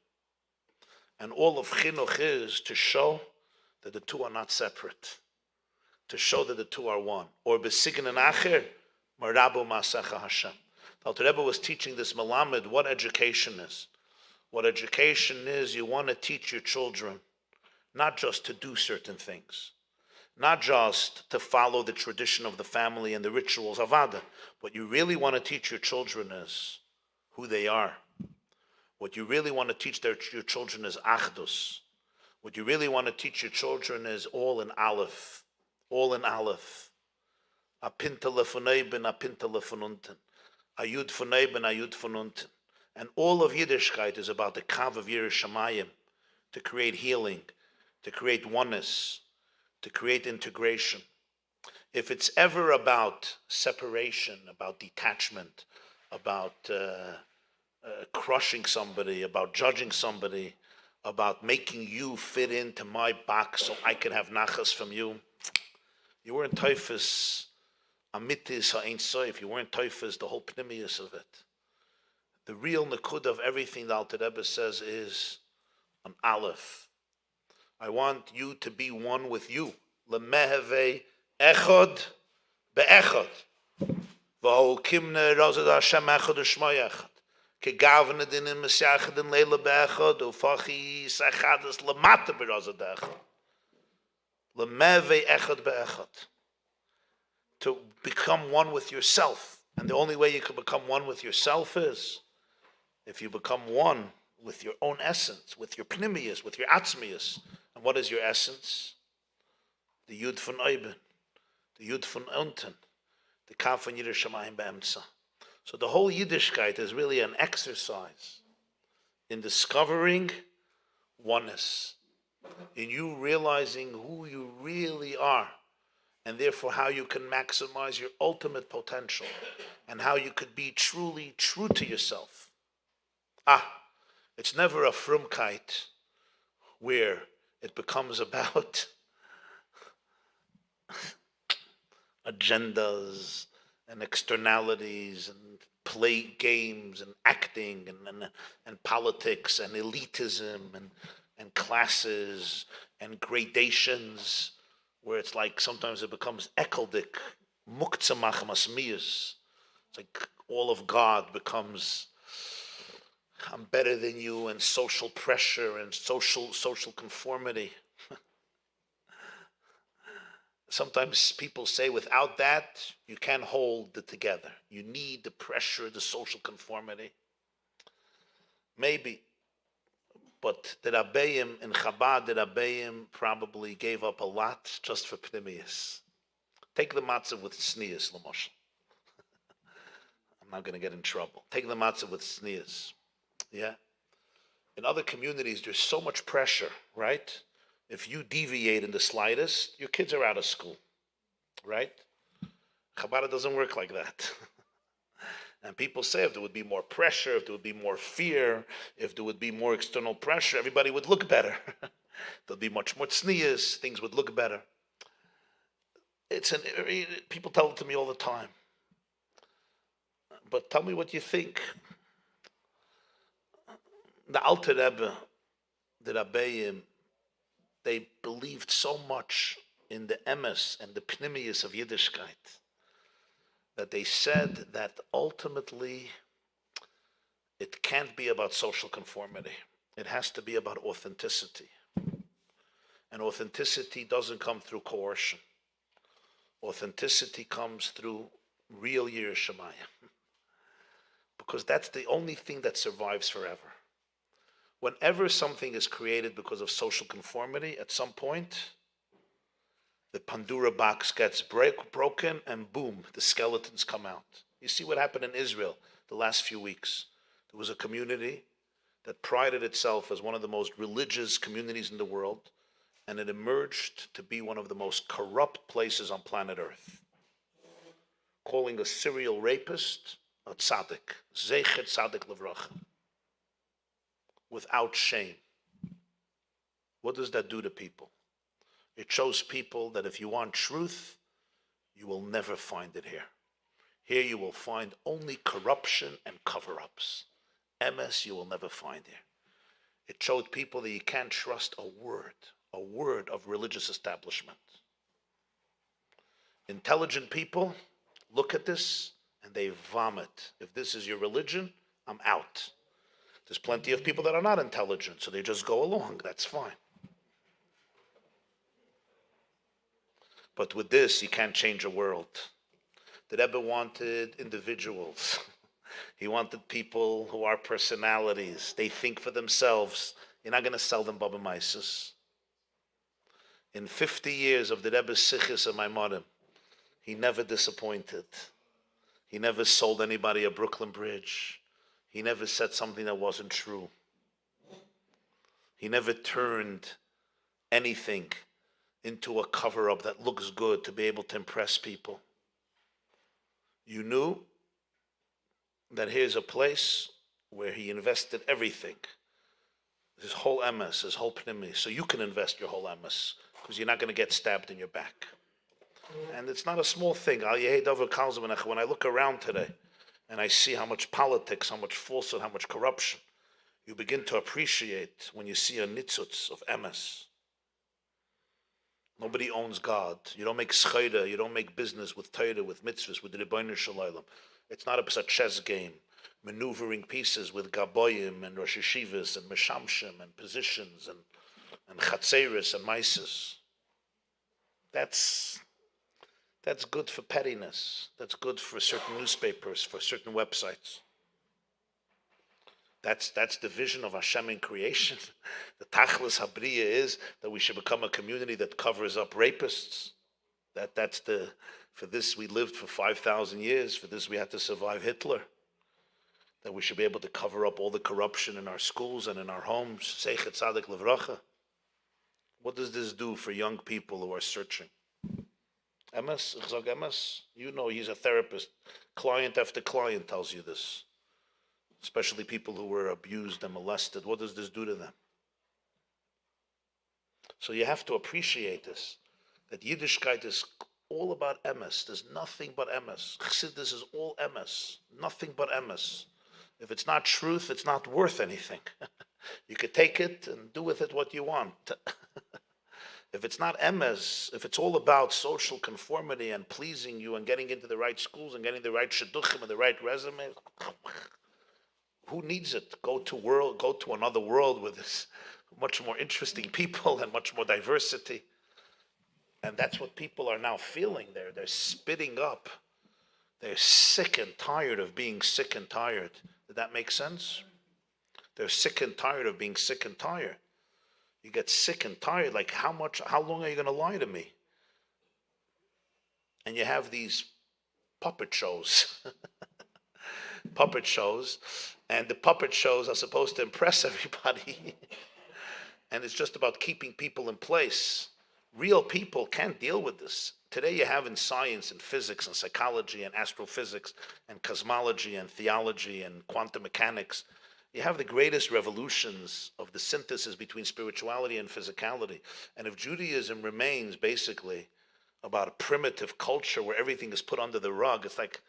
And all of Chinuch is to show that the two are not separate. To show that the two are one. Or B'sigin and Acher, Marabu Masecha Hashem. The Alter Rebbe was teaching this Melamed what education is. What education is, you want to teach your children not just to do certain things, not just to follow the tradition of the family and the rituals of Avada. What you really want to teach your children is who they are. What you really want to teach your children is Achdus. What you really want to teach your children is all in Aleph. All in Aleph. A pinta lefoneben, a pinta lefonunten. A yud foneben, a yud fonunten. And all of Yiddishkeit is about the Kav of Yerushalayim, to create healing, to create oneness, to create integration. If it's ever about separation, about detachment, about crushing somebody, about judging somebody, about making you fit into my box so I can have nachas from you, you weren't typhus, amitis ha'ein soif, you weren't typhus, the whole pnimius of it. The real nakud of everything the Alter Rebbe says is an aleph. I want you to be one with you. Lemeheve echod be'echod. V'ho kimne razad Hashem echod u'shmai echod. Kegavne dinim mesyachadin leila be'echod u'fachi sachadis lemata be'razad echod. Lemeheve echod be'echod. To become one with yourself. And the only way you can become one with yourself is if you become one with your own essence, with your pnimius, with your atzmius. And what is your essence? The Yud von Oben, the Yud von Unten, the Kav von Yerushalayim be'emtza. So the whole Yiddishkeit is really an exercise in discovering oneness, in you realizing who you really are, and therefore how you can maximize your ultimate potential, and how you could be truly true to yourself. It's never a frumkeit where it becomes about agendas and externalities and play games and acting and politics and elitism and classes and gradations, where it's like sometimes it becomes ekeldik, muktzamach masmiyus. It's like all of God becomes I'm better than you, and social pressure and social conformity. Sometimes people say without that, you can't hold it together. You need the pressure, the social conformity. Maybe. But the Rabbeim in Chabad, the Rabbeim probably gave up a lot just for Pnimius. Take the matzah with sneers, Lamosh. I'm not going to get in trouble. Take the matzah with sneers. Yeah. In other communities, there's so much pressure, right? If you deviate in the slightest, your kids are out of school, right? Chabad doesn't work like that. And people say if there would be more pressure, if there would be more fear, if there would be more external pressure, everybody would look better. There'll be much more tznius, things would look better. People tell it to me all the time. But tell me what you think. The Alter Rebbe, the Rabbeim, they believed so much in the emes and the pnimius of Yiddishkeit that they said that ultimately it can't be about social conformity. It has to be about authenticity. And authenticity doesn't come through coercion. Authenticity comes through real Yerushalayim. Because that's the only thing that survives forever. Whenever something is created because of social conformity, at some point, The Pandora box gets broken, and boom, the skeletons come out. You see what happened in Israel the last few weeks. There was a community that prided itself as one of the most religious communities in the world, and it emerged to be one of the most corrupt places on planet Earth. Calling a serial rapist a tzaddik, zeichet tzaddik levracha, without shame. What does that do to people? It shows people that if you want truth, you will never find it here. Here you will find only corruption and cover-ups. MS you will never find here. It showed people that you can't trust a word of religious establishment. Intelligent people look at this and they vomit. If this is your religion, I'm out. There's plenty of people that are not intelligent, so they just go along. That's fine. But with this, you can't change a world. The Rebbe wanted individuals. He wanted people who are personalities. They think for themselves. You're not going to sell them Baba Maisis. In 50 years of the Rebbe's Sichis and Maimonim, he never disappointed. He never sold anybody a Brooklyn Bridge. He never said something that wasn't true. He never turned anything into a cover-up that looks good to be able to impress people. You knew that here's a place where he invested everything, his whole emes, his whole pnimi, so you can invest your whole emes, because you're not going to get stabbed in your back. And it's not a small thing. When I look around today and I see how much politics, how much falsehood, how much corruption, you begin to appreciate when you see a nitzutz of emes. Nobody owns God. You don't make schayda. You don't make business with Torah, with mitzvahs, with the Rebbeinu Shalom. It's not a chess game, maneuvering pieces with gaboyim and rosh yeshivas and meshamshim and positions and chatzeris and maises. That's good for pettiness. That's good for certain newspapers, for certain websites. That's the vision of Hashem in creation. The Tachlis Habriya is that we should become a community that covers up rapists. For this we lived for 5,000 years. For this we had to survive Hitler. That we should be able to cover up all the corruption in our schools and in our homes. Seichet Tzaddik Levracha. What does this do for young people who are searching? Emes, ich sag Emes, you know he's a therapist. Client after client tells you this. Especially people who were abused and molested. What does this do to them? So you have to appreciate this, that Yiddishkeit is all about emes. There's nothing but emes. Chassidus is all emes, nothing but emes. If it's not truth, it's not worth anything. You could take it and do with it what you want. If it's not emes, if it's all about social conformity and pleasing you and getting into the right schools and getting the right shidduchim and the right resume, who needs it? Go to another world with this much more interesting people and much more diversity. And that's what people are now feeling there. They're spitting up. They're sick and tired of being sick and tired. Did that make sense? They're sick and tired of being sick and tired. You get sick and tired, like how long are you going to lie to me? And you have these puppet shows. Puppet shows. And the puppet shows are supposed to impress everybody. And it's just about keeping people in place. Real people can't deal with this. Today you have in science and physics and psychology and astrophysics and cosmology and theology and quantum mechanics, you have the greatest revolutions of the synthesis between spirituality and physicality. And if Judaism remains basically about a primitive culture where everything is put under the rug, it's like,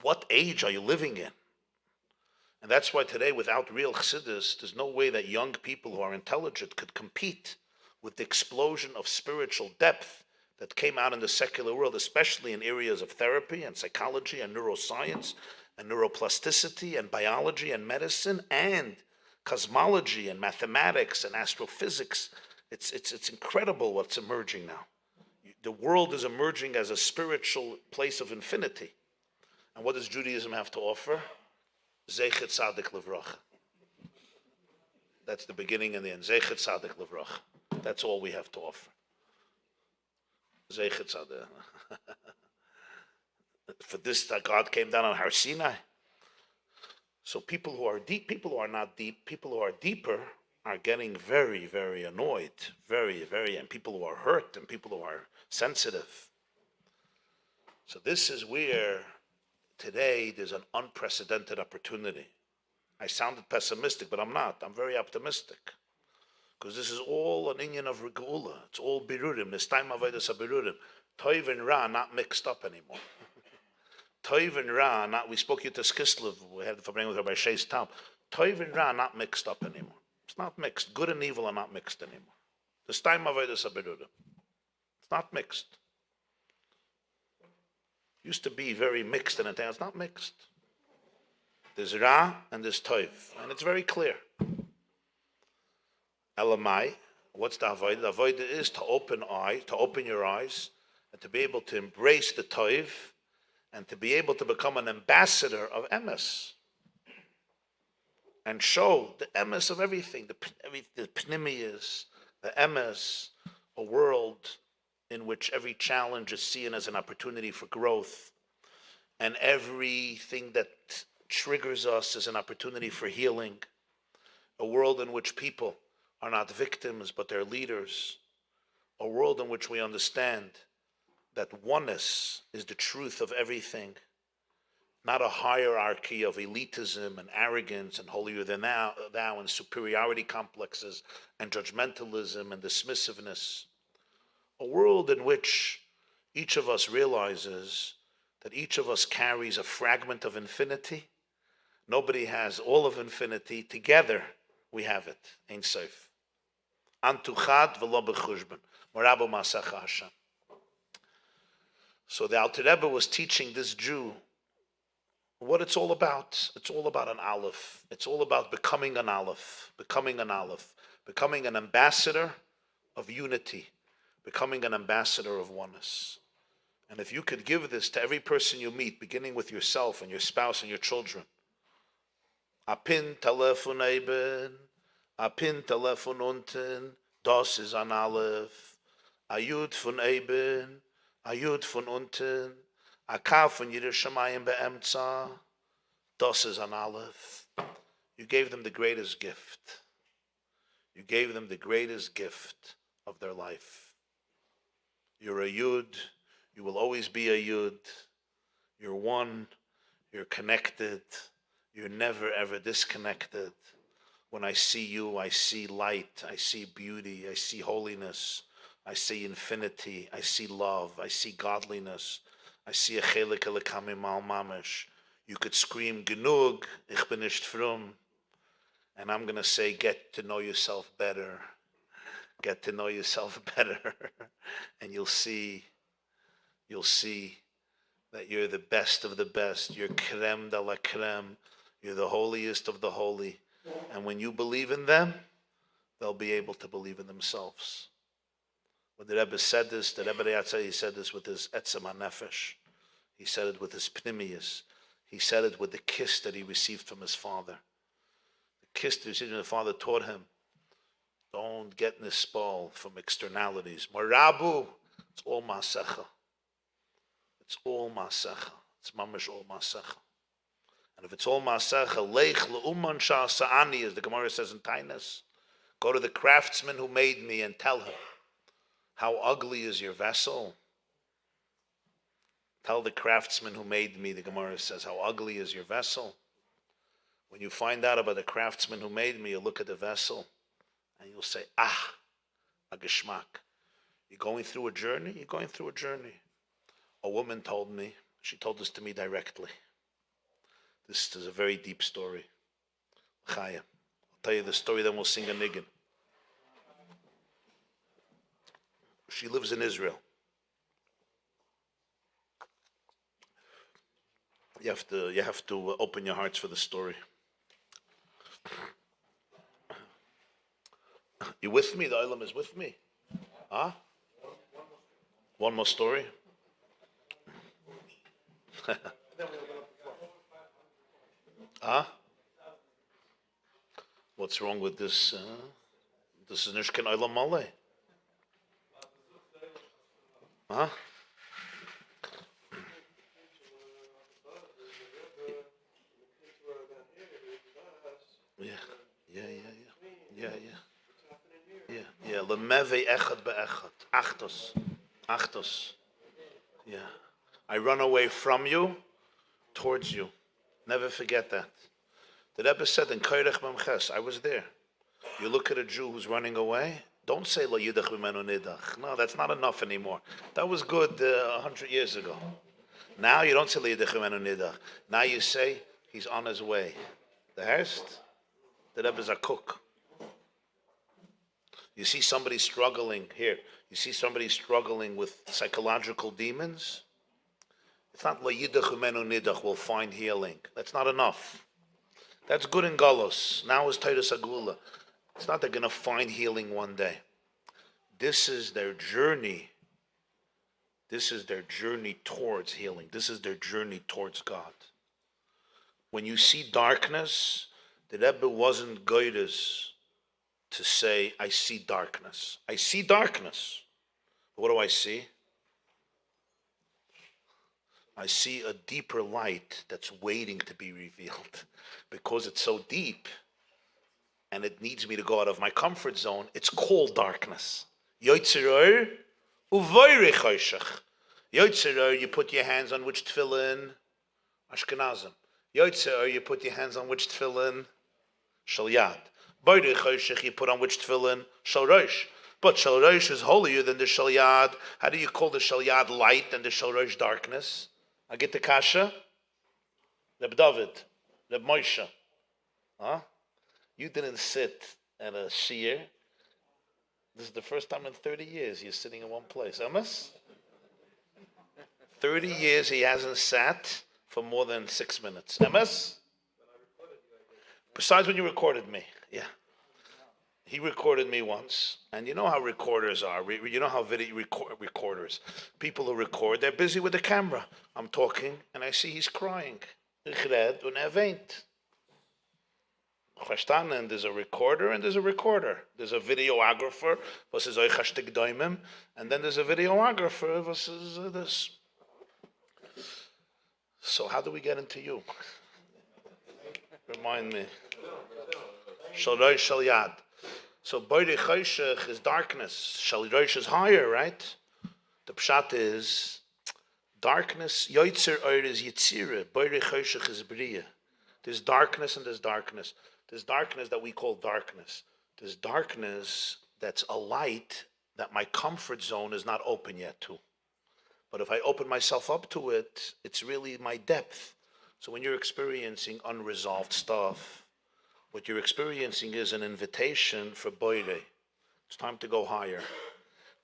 what age are you living in? And that's why today, without real chassidus, there's no way that young people who are intelligent could compete with the explosion of spiritual depth that came out in the secular world, especially in areas of therapy and psychology and neuroscience and neuroplasticity and biology and medicine and cosmology and mathematics and astrophysics. It's incredible what's emerging now. The world is emerging as a spiritual place of infinity. And what does Judaism have to offer? Zeichet Tzaddik Levracha. That's the beginning and the end. Zeichet Tzaddik Levracha. That's all we have to offer. Zeichet Tzadeh. For this, that God came down on Har Sinai. So people who are deep, people who are not deep, people who are deeper are getting very, very annoyed, and people who are hurt and people who are sensitive. So this is where today there's an unprecedented opportunity. I sounded pessimistic, but I'm not. I'm very optimistic. Because this is all an Indian of Regula. It's all Birurim. This time of Vedas of Birurim. Toiv and Ra not mixed up anymore. Toiv and Ra, not, we spoke you to Skislev, we had the Farbrengen with Rabbi Shei's Tam. Toiv and Ra not mixed up anymore. It's not mixed. Good and evil are not mixed anymore. This time of Vedas of Birurim. It's not mixed. Used to be very mixed, and it's not mixed. There's Ra and there's Toiv, and it's very clear. Elamai, what's the avodah? The avodah is to open your eyes, and to be able to embrace the Toiv, and to be able to become an ambassador of emes, and show the emes of everything, the pnimiyas, the emes, a world in which every challenge is seen as an opportunity for growth, and everything that triggers us is an opportunity for healing, a world in which people are not victims but they're leaders, a world in which we understand that oneness is the truth of everything, not a hierarchy of elitism and arrogance and holier than thou and superiority complexes and judgmentalism and dismissiveness. A world in which each of us realizes that each of us carries a fragment of infinity. Nobody has all of infinity. Together we have it. Ein Sof. Antuchad v'lo b'chushban. Morabu Masacha Hashem. So the Alter Rebbe was teaching this Jew what it's all about. It's all about an Aleph. It's all about becoming an Aleph, becoming an ambassador of unity, becoming an ambassador of oneness. And if you could give this to every person you meet, beginning with yourself and your spouse and your children. Apin telefon eben, apin telefon unten, das is an Aleph, ayud von eben, ayud von unten, akav von Yerushalayim be'emtza, das is an Aleph. You gave them the greatest gift. You gave them the greatest gift of their life. You're a Yud. You will always be a Yud. You're one. You're connected. You're never ever disconnected. When I see you, I see light. I see beauty. I see holiness. I see infinity. I see love. I see godliness. I see a chelik elekamim al mamish. You could scream genug, ich bin nicht frum. And I'm going to say, get to know yourself better. Get to know yourself better. And you'll see that you're the best of the best. You're creme de la creme. You're the holiest of the holy. And when you believe in them, they'll be able to believe in themselves. When the Rebbe said this, the Rebbe Yatzai, he said this with his etzem hanefesh. He said it with his pnimiyas. He said it with the kiss that he received from his father. The kiss that he received from the father taught him, don't get nispal from externalities. Marabu, it's all masecha. It's all masecha. It's mamish all masecha. And if it's all masecha, leich le'uman sha'asa'ani, as the Gemara says in Tainas, go to the craftsman who made me and tell him, how ugly is your vessel? Tell the craftsman who made me, the Gemara says, how ugly is your vessel? When you find out about the craftsman who made me, you look at the vessel and you'll say, a geschmack. You're going through a journey? You're going through a journey. A woman told me, she told this to me directly. This is a very deep story. Chaya. I'll tell you the story, then we'll sing a niggin. She lives in Israel. You have to open your hearts for the story. You with me? The Olam is with me. Huh? One more story. Huh? What's wrong with this? This is Nishkan Olam Malay. Huh? Yeah. Yeah. Lemeve echad be'echad. Achtos. Achtos. Yeah. I run away from you, towards you. Never forget that. The Rebbe said in Koyrech Memches, I was there. You look at a Jew who's running away, don't say Lo Yidach V'menu Nidach. No, that's not enough anymore. That was good 100 years ago. Now you don't say Lo Yidach V'menu Nidach. Now you say he's on his way. The Herst, the Rebbe is a cook. You see somebody struggling here. You see somebody struggling with psychological demons. It's not Lo Yidach V'menu Nidach will find healing. That's not enough. That's good in Galos. Now is Titus Agula. It's not they're going to find healing one day. This is their journey. This is their journey towards healing. This is their journey towards God. When you see darkness, the Rebbe wasn't guided to say, I see darkness. I see darkness. What do I see? I see a deeper light that's waiting to be revealed. Because it's so deep and it needs me to go out of my comfort zone, it's called darkness. Yotzeror uvoyrei choshech. Yotzeror, you put your hands on which tefillin? Ashkenazim. Yotzeror, you put your hands on which tefillin? Shel Yad. Boyrei choshech, you put on which tefillin? Shel Rosh. But Shel Rosh is holier than the Shel Yad. How do you call the Shel Yad light and the Shel Rosh darkness? I get the kasha. Reb David, Reb Moshe. Huh? You didn't sit at a shiur. This is the first time in 30 years you're sitting in one place. Amos? 30 years he hasn't sat for more than 6 minutes. Amos? Besides when you recorded me. Yeah. He recorded me once, and you know how recorders are. You know how video recorders. People who record, they're busy with the camera. I'm talking, and I see he's crying. Ich red und weint. Verstanden? There's a recorder and there's a recorder. There's a videographer, was is euch hastig daimim, and then there's a videographer, was is this. So how do we get into you? Remind me. Shal Rosh Shal Yad. So Boyrei Choshech is darkness. Shal Rosh is higher, right? The pshat is darkness. Yotzer Or is Yitzira. Boyrei Choshech is Bria. There's darkness and there's darkness. There's darkness that we call darkness. There's darkness that's a light that my comfort zone is not open yet to. But if I open myself up to it, it's really my depth. So when you're experiencing unresolved stuff, what you're experiencing is an invitation for Boyrei. It's time to go higher.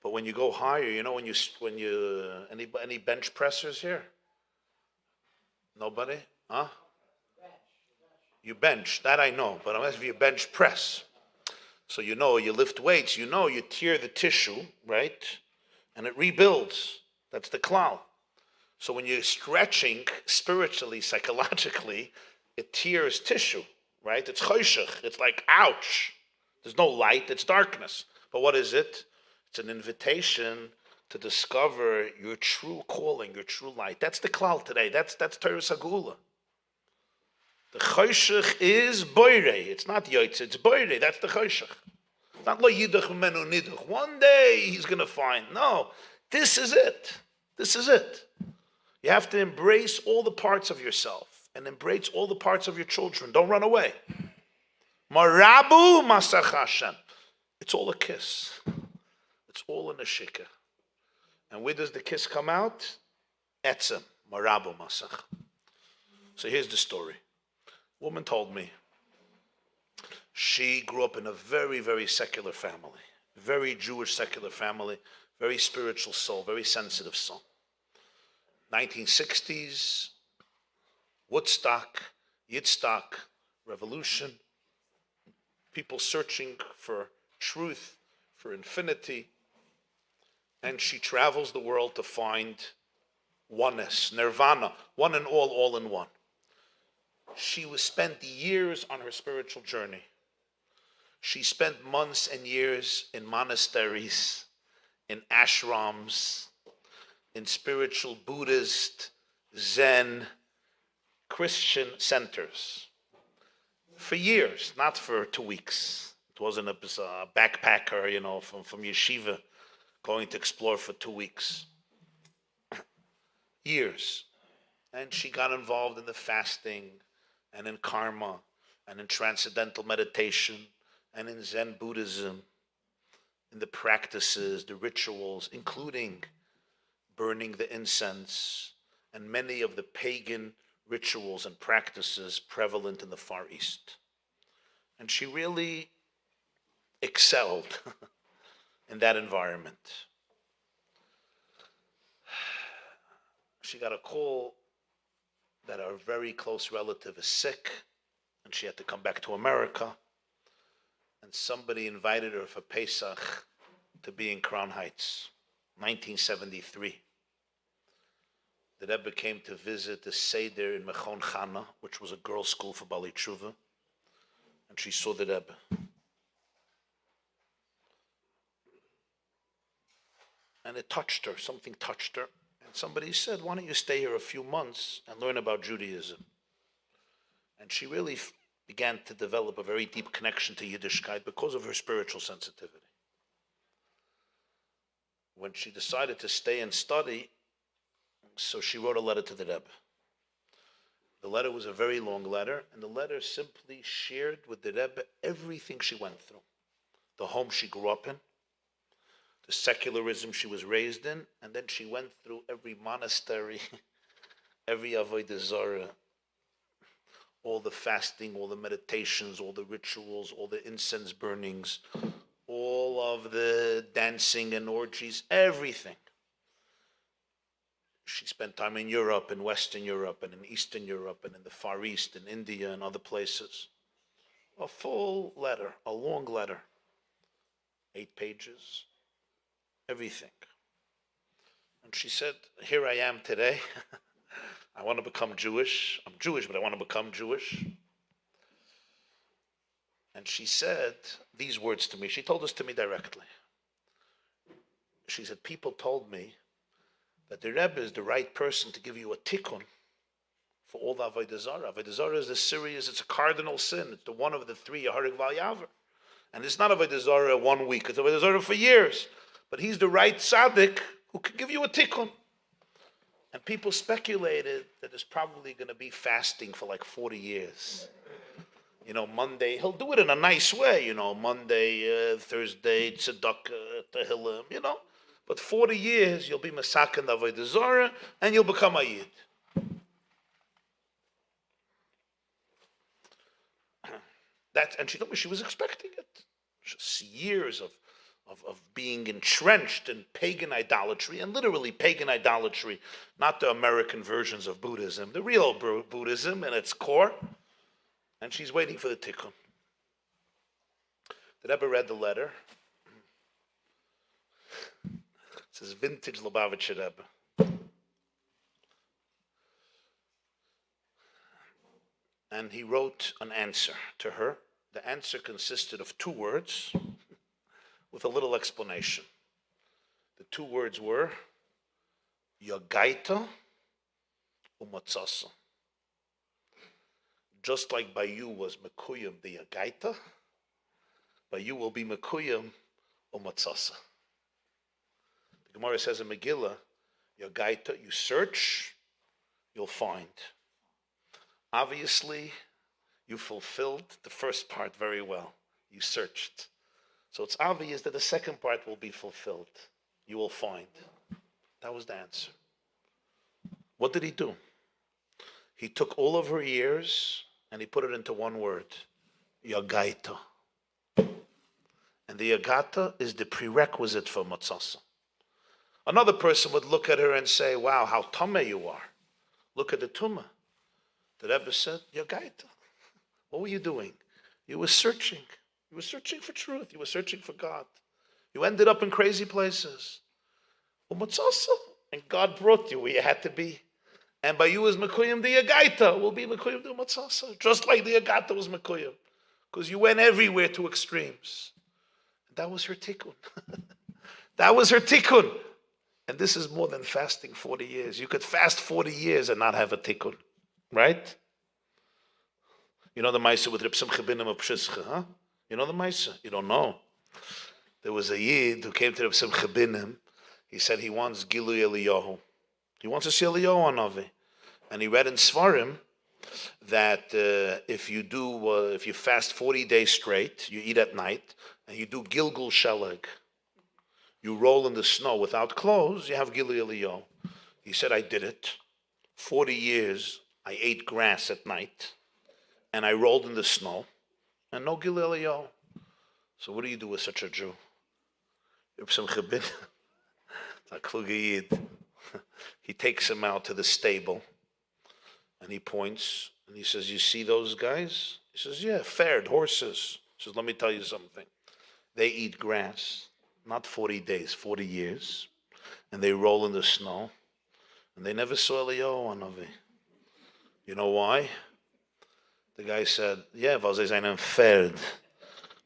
But when you go higher, you know, when you any bench pressers here? Nobody? Huh? You bench, that I know, but unless you bench press. So you know, you lift weights, you know, you tear the tissue, right? And it rebuilds. That's the klal. So when you're stretching spiritually, psychologically, it tears tissue, right? It's choshech. It's like, ouch. There's no light, it's darkness. But what is it? It's an invitation to discover your true calling, your true light. That's the klal today. That's Torah Sagula. The choshech is boyrei. It's not yotze, it's boyrei. That's the choshech. It's not lo yidach v'menu nidach. One day he's going to find. No, this is it. This is it. You have to embrace all the parts of yourself and embrace all the parts of your children. Don't run away. Marabu masach Hashem. It's all a kiss. It's all in a shikah. And where does the kiss come out? Etzem. Marabu masach. So here's the story. Woman told me she grew up in a very, very secular family, very Jewish secular family, very spiritual soul, very sensitive soul. 1960s, Woodstock, Yitzstock, revolution, people searching for truth, for infinity, and she travels the world to find oneness, nirvana, one and all in one. She was spent years on her spiritual journey. She spent months and years in monasteries, in ashrams, in spiritual Buddhist, Zen, Christian centers for years, not for 2 weeks. It wasn't a backpacker, from yeshiva going to explore for 2 weeks. Years. And she got involved in the fasting and in karma and in transcendental meditation and in Zen Buddhism, in the practices, the rituals, including burning the incense and many of the pagan rituals and practices prevalent in the Far East. And she really excelled in that environment. She got a call that her very close relative is sick, and she had to come back to America. And somebody invited her for Pesach to be in Crown Heights, 1973. The Rebbe came to visit the Seder in Mechon Chana, which was a girls' school for Bali Tshuva, and she saw the Rebbe. And it touched her, something touched her. And somebody said, why don't you stay here a few months and learn about Judaism? And she really began to develop a very deep connection to Yiddishkeit because of her spiritual sensitivity. When she decided to stay and study, so she wrote a letter to the Rebbe. The letter was a very long letter, and the letter simply shared with the Rebbe everything she went through. The home she grew up in, the secularism she was raised in, and then she went through every monastery, every Avodah Zarah, all the fasting, all the meditations, all the rituals, all the incense burnings, all of the dancing and orgies, everything. She spent time in Europe, in Western Europe, and in Eastern Europe, and in the Far East, in India, and other places. A full letter, a long letter, 8 pages. Everything. And she said, here I am today. I want to become Jewish. I'm Jewish, but I want to become Jewish. And she said these words to me. She told this to me directly. She said, people told me that the Rebbe is the right person to give you a tikkun for all the Avodah Zarah. Avodah Zarah is it's a cardinal sin. It's the one of the 3, Yaharik Val Yaver. And it's not Avodah Zarah 1 week. It's Avodah Zarah for years. But he's the right tzaddik who can give you a tikkun. And people speculated that there's probably going to be fasting for like 40 years. Monday, he'll do it in a nice way, Monday, Thursday, tzedakah, tehillim, But 40 years, you'll be masakin Avodah Zarah, and you'll become a Yid. And she told me she was expecting it. Just years of being entrenched in pagan idolatry, and literally pagan idolatry, not the American versions of Buddhism, the real Buddhism in its core. And she's waiting for the tikkun. The Rebbe read the letter. It says, vintage Lubavitcher Rebbe. And he wrote an answer to her. The answer consisted of 2 words with a little explanation. The 2 words were, Yagaita umatzasa. Just like by you was Mekuyim the Yagaita, by you will be Mekuyim umatzasa. The Gemara says in Megillah, Yagaita, you search, you'll find. Obviously, you fulfilled the first part very well. You searched. So it's obvious that the second part will be fulfilled. You will find. That was the answer. What did he do? He took all of her years and he put it into 1 word. Yagaita. And the Yagata is the prerequisite for matzasa. Another person would look at her and say, wow, how tameh you are. Look at the tumah. The Rebbe said, Yagaita. What were you doing? You were searching. You were searching for truth. You were searching for God. You ended up in crazy places. And God brought you where you had to be. And by you as Mekuyim the Yagaita will be Mekuyim the Matzasa. Just like the Yagata was Mekuyim. Because you went everywhere to extremes. And that was her tikkun. That was her tikkun. And this is more than fasting 40 years. You could fast 40 years and not have a tikkun, right? You know the Maisa with Reb Simcha Binim of Pshischa, huh? You know the Maisa? You don't know. There was a Yid who came to Reb Simcha Binim. He said he wants Gilui Eliyahu. He wants to see Eliyahu on Navi. And he read in Svarim that if you fast 40 days straight, you eat at night, and you do Gilgul Sheleg, you roll in the snow without clothes, you have Gilui Eliyahu. He said, I did it. 40 years, I ate grass at night, and I rolled in the snow, and no Gilui Eliyahu. So what do you do with such a Jew? He takes him out to the stable, and he points, and he says, you see those guys? He says, yeah, fared, horses. He says, let me tell you something. They eat grass, not 40 days, 40 years, and they roll in the snow, and they never saw Eliyahu on Navi. You know why? The guy said, yeah, weil sie seinen Pferd,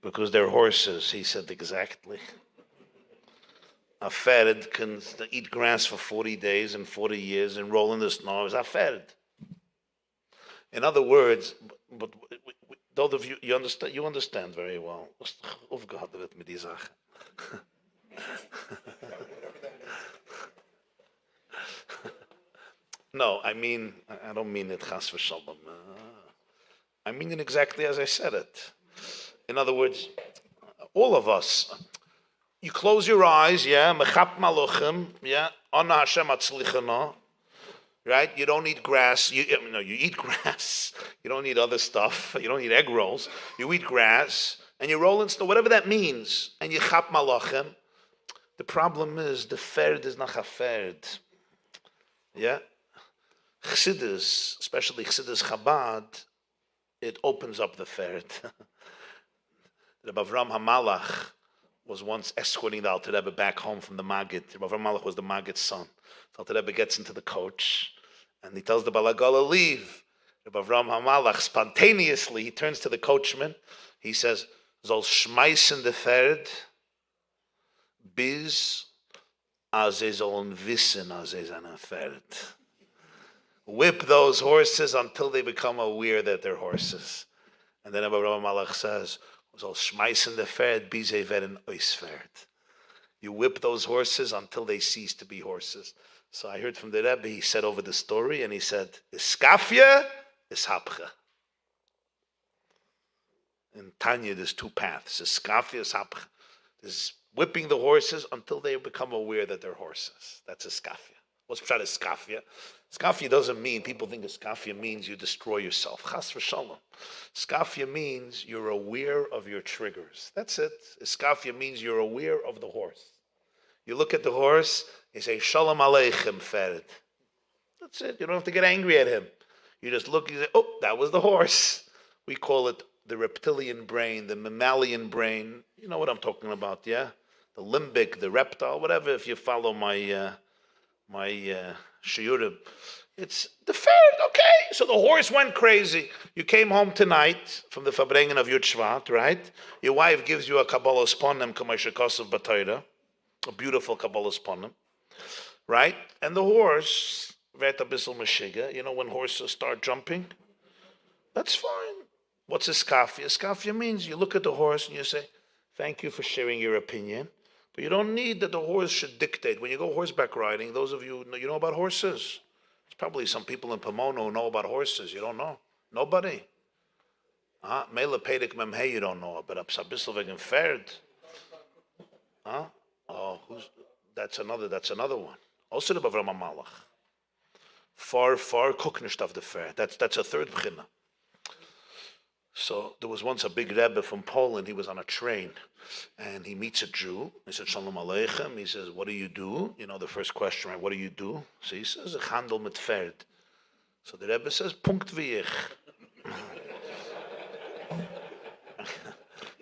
because they're horses. He said, exactly. A Pferd can eat grass for 40 days and 40 years and roll in the snow. It's a Pferd. In other words, but those of you, you understand very well. Aufgehadert mit die Sache. No, I don't mean it chas v'shalom. I mean it exactly as I said it. In other words, all of us, you close your eyes, yeah, mechap maluchim, yeah, ana Hashem atzlichana, right? You don't eat grass. You eat grass. You don't eat other stuff. You don't eat egg rolls. You eat grass, and you roll in snow, whatever that means, and you chap malachim. The problem is the ferd is not a ferd. Yeah? Chassidus, especially Chassidus Chabad, it opens up the ferd. Rabbi Avram HaMalach was once escorting the Alter Rebbe back home from the Maggid. Rabbi Avram HaMalach was the Maggid's son. So Alter Rebbe gets into the coach, and he tells the Balagala, leave. Rabbi Avram HaMalach, spontaneously, he turns to the coachman. He says, Zol schmeißen de Pferd, bis as ze sollen wissen, as ze zijn een Pferd. Whip those horses until they become aware that they're horses. And then Rabbi Avram HaMalach says, Zol schmeißen de Pferd, bis ze werden Eusferd. You whip those horses until they cease to be horses. So I heard from the Rebbe, he said over the story, and he said, Iskafia, Ishapcha. In Tanya, there's two paths. Iskafia, Ishapcha. There's whipping the horses until they become aware that they're horses. That's Iskafia. What's Pshat Iskafia? Iskafia doesn't mean, people think Iskafia means you destroy yourself. Chas v'shalom. Iskafia means you're aware of your triggers. That's it. Iskafia means you're aware of the horse. You look at the horse, you say, Shalom Aleichem, Fered. That's it. You don't have to get angry at him. You just look, you say, oh, that was the horse. We call it the reptilian brain, the mammalian brain. You know what I'm talking about, yeah? The limbic, the reptile, whatever, if you follow my shiurim. It's the Ferd, okay. So the horse went crazy. You came home tonight from the Farbrengen of your Shevat, right? Your wife gives you a Kabbalah Sponim, Kamashakosov Bataira, a beautiful Kabbalah Sponim, right? And the horse, Veta Bissel Meshiga, you know when horses start jumping? That's fine. What's Iskafia? Iskafia means you look at the horse and you say, thank you for sharing your opinion. But you don't need that the horse should dictate. When you go horseback riding, those of you know about horses. There's probably some people in Pomona who know about horses. You don't know. Nobody. Mele Pedek Memhe you don't know, but Absabissel wegen Pferd. Oh, that's another one. Also the Avram HaMalach. Far guck nicht auf the Pferd. That's a third b'china. So there was once a big Rebbe from Poland. He was on a train, and he meets a Jew. He said, Shalom Aleichem. He says, what do you do? You know, the first question, right? What do you do? So he says, ich handel mit Pferd. So the Rebbe says, Punkt wie ich.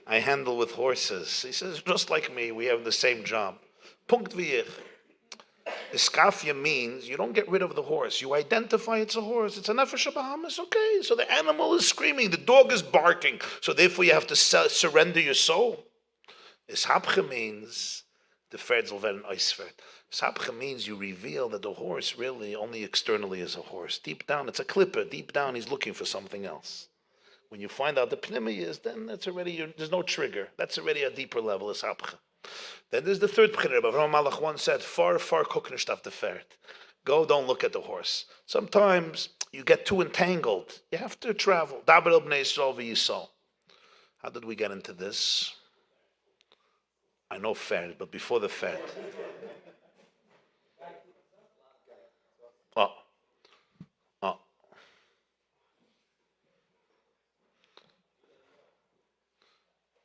I handle with horses. He says, just like me, we have the same job. Punkt wie ich. Iskafia means you don't get rid of the horse. You identify it's a horse. It's a nefesh Bahamas. Okay, so the animal is screaming. The dog is barking. So therefore you have to surrender your soul. Ishapcha means The Ferd's will an ice Ferd. Sapcha means you reveal that the horse really only externally is a horse. Deep down, it's a clipper. Deep down, he's looking for something else. When you find out the pnimi is, then that's already, there's no trigger. That's already a deeper level of Sapcha. Then there's the third p'chiner. Avraham Malach once said, far gucknisht auf the Ferd. Go, don't look at the horse. Sometimes you get too entangled. You have to travel. Daber el bnei Yisrael v'Yisrael. How did we get into this? I know Ferd, but before the Ferd. Oh.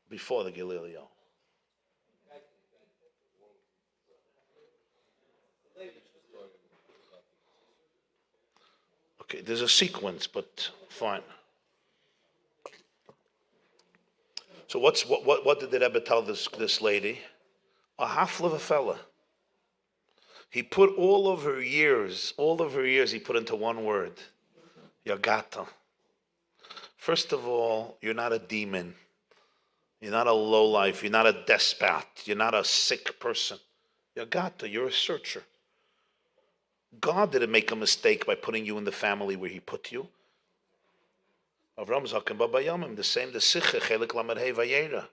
Before the Galileo. Okay, there's a sequence, but fine. So what did the Rebbe tell this lady? A half of a fella. He put all of her years he put into one word. Yagata. First of all, you're not a demon. You're not a lowlife. You're not a despot. You're not a sick person. Yagata, you're a searcher. God didn't make a mistake by putting you in the family where he put you. Avram Zaken Baba Yamim, the same, the Sicha, Chelik Lamed Hei Vayera.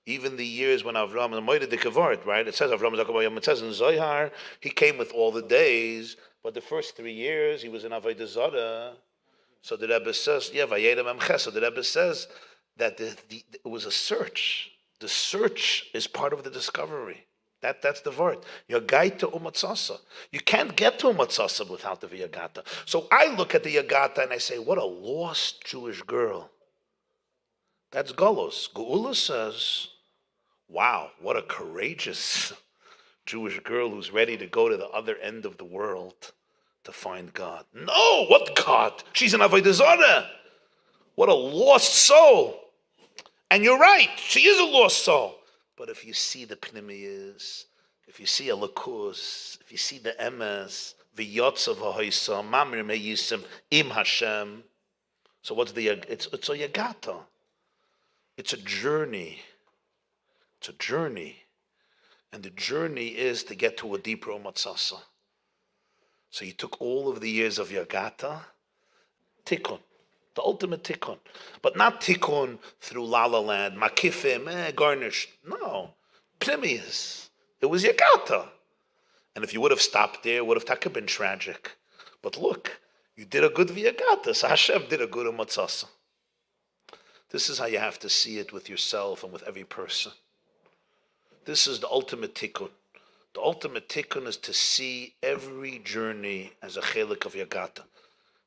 Even the years when Avram, the Moed Dikavart, right? It says Avram Zaken Baba Yamim, it says in Zohar, he came with all the days, but the first 3 years he was in Avodah Zarah. So the Rebbe says, yeah, Vayera Memches. So the Rebbe says that it was a search. The search is part of the discovery. That's the word. Yagaita umatzasa. You can't get to umatzasa without the Yagata. So I look at the Yagata and I say, what a lost Jewish girl. That's Golos. Geula says, wow, what a courageous Jewish girl who's ready to go to the other end of the world to find God. No, what God? She's an Avodah Zarah. What a lost soul. And you're right, she is a lost soul. But if you see the pnimiyas, if you see a lakuz, if you see the emes, v'yotzav ha'hoisa, mamir meyisim, im Hashem. So what's it's a yagata. It's a journey. It's a journey. And the journey is to get to a deeper matzasa. So you took all of the years of yagata, tikkun. The ultimate tikkun. But not tikkun through La La Land, makifim, garnished. No. Pnimius. It was Yagata. And if you would have stopped there, it would have been tragic. But look, you did a good Vyagata. So Hashem did a good Matzasa. This is how you have to see it with yourself and with every person. This is the ultimate tikkun. The ultimate tikkun is to see every journey as a chelik of Yagata.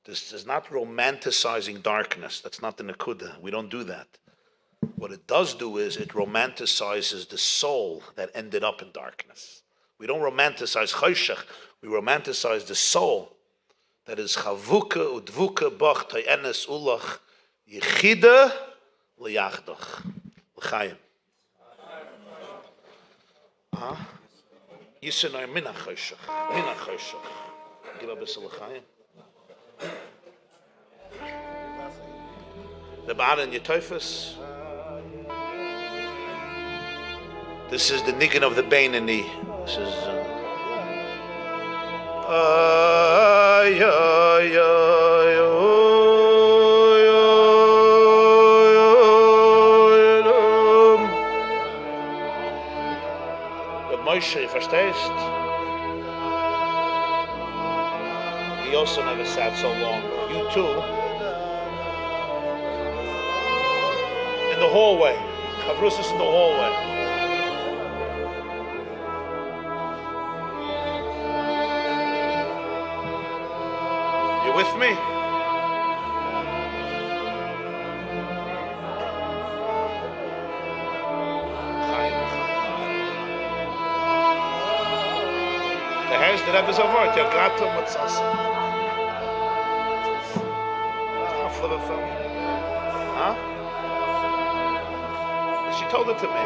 This is not romanticizing darkness. That's not the Nakuda. We don't do that. What it does do is it romanticizes the soul that ended up in darkness. We don't romanticize Choshech. We romanticize the soul that is Chavuka udvuka bach tayenes ulach yichida liyachdach l'chayim. Yisenay mina Choshech. Give a bit l'chayim. The Ba'ad and Yetofus. This is the niggin of the Beinani. This is But Moshe, verstehst? He also never sat so long. You too. In the hallway. Chavrus is in the hallway. You with me? The hairs that Rebbe's over it. Yagato Matzasa. Huh? She told it to me.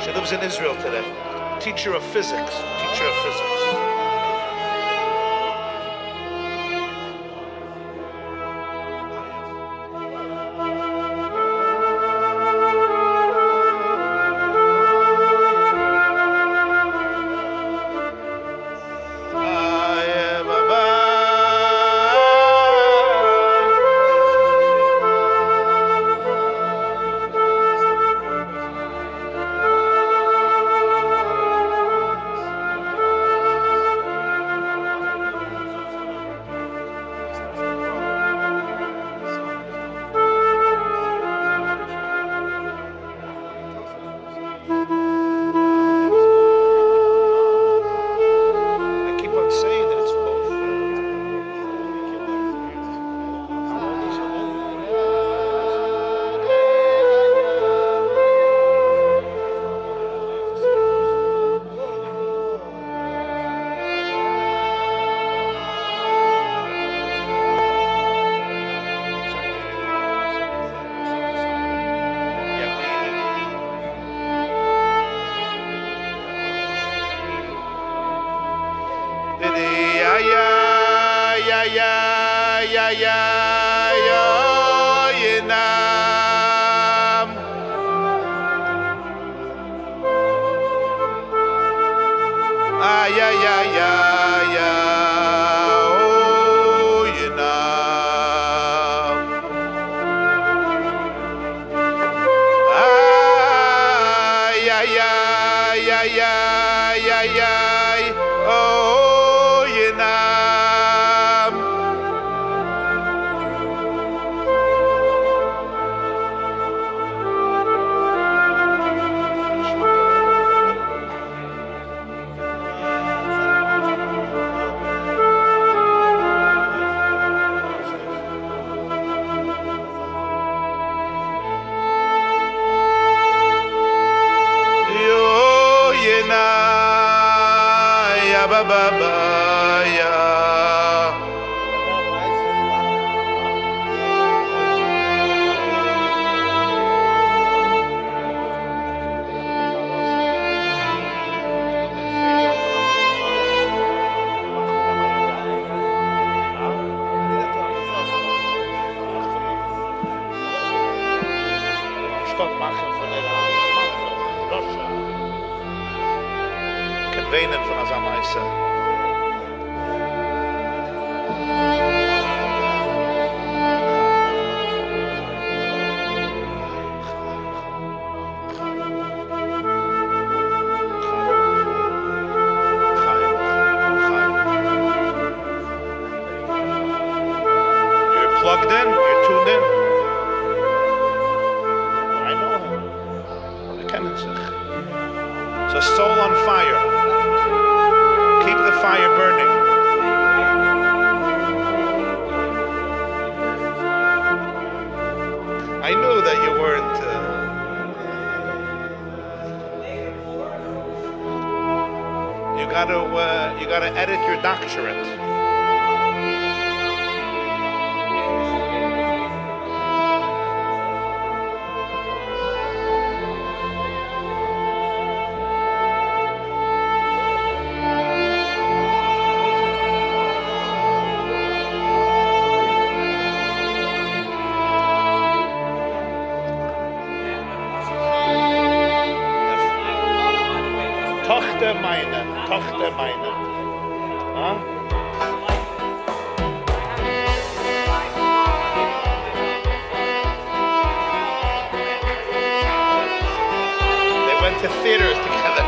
She lives in Israel today. Teacher of physics. I keep on saying that it's both. How old is Wenen von Asamaisa. You're plugged in? You're tuned in? I know him. I kennen sich. It's a soul on fire. Keep the fire burning. I knew that you weren't. You gotta edit your doctorate. Tochter meine. Huh? They went to theaters together.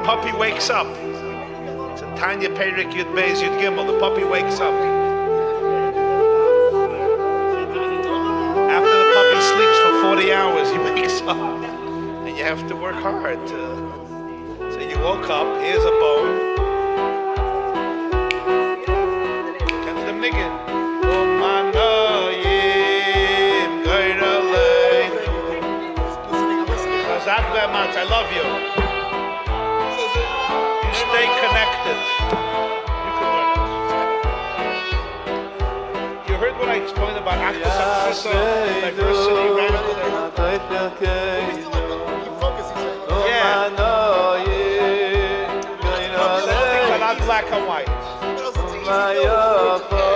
puppy wakes up. It's a Tanya Perik Yud Beis Yud Gimel. The puppy wakes up. After the puppy sleeps for 40 hours, he wakes up. And you have to work hard. So you woke up, here's a bone. Catch them niggin. I love you. You stay connected. You can learn it. You heard what I explained about Actus Absissa, diversity, radical Yeah. Black on white. Ma yafa,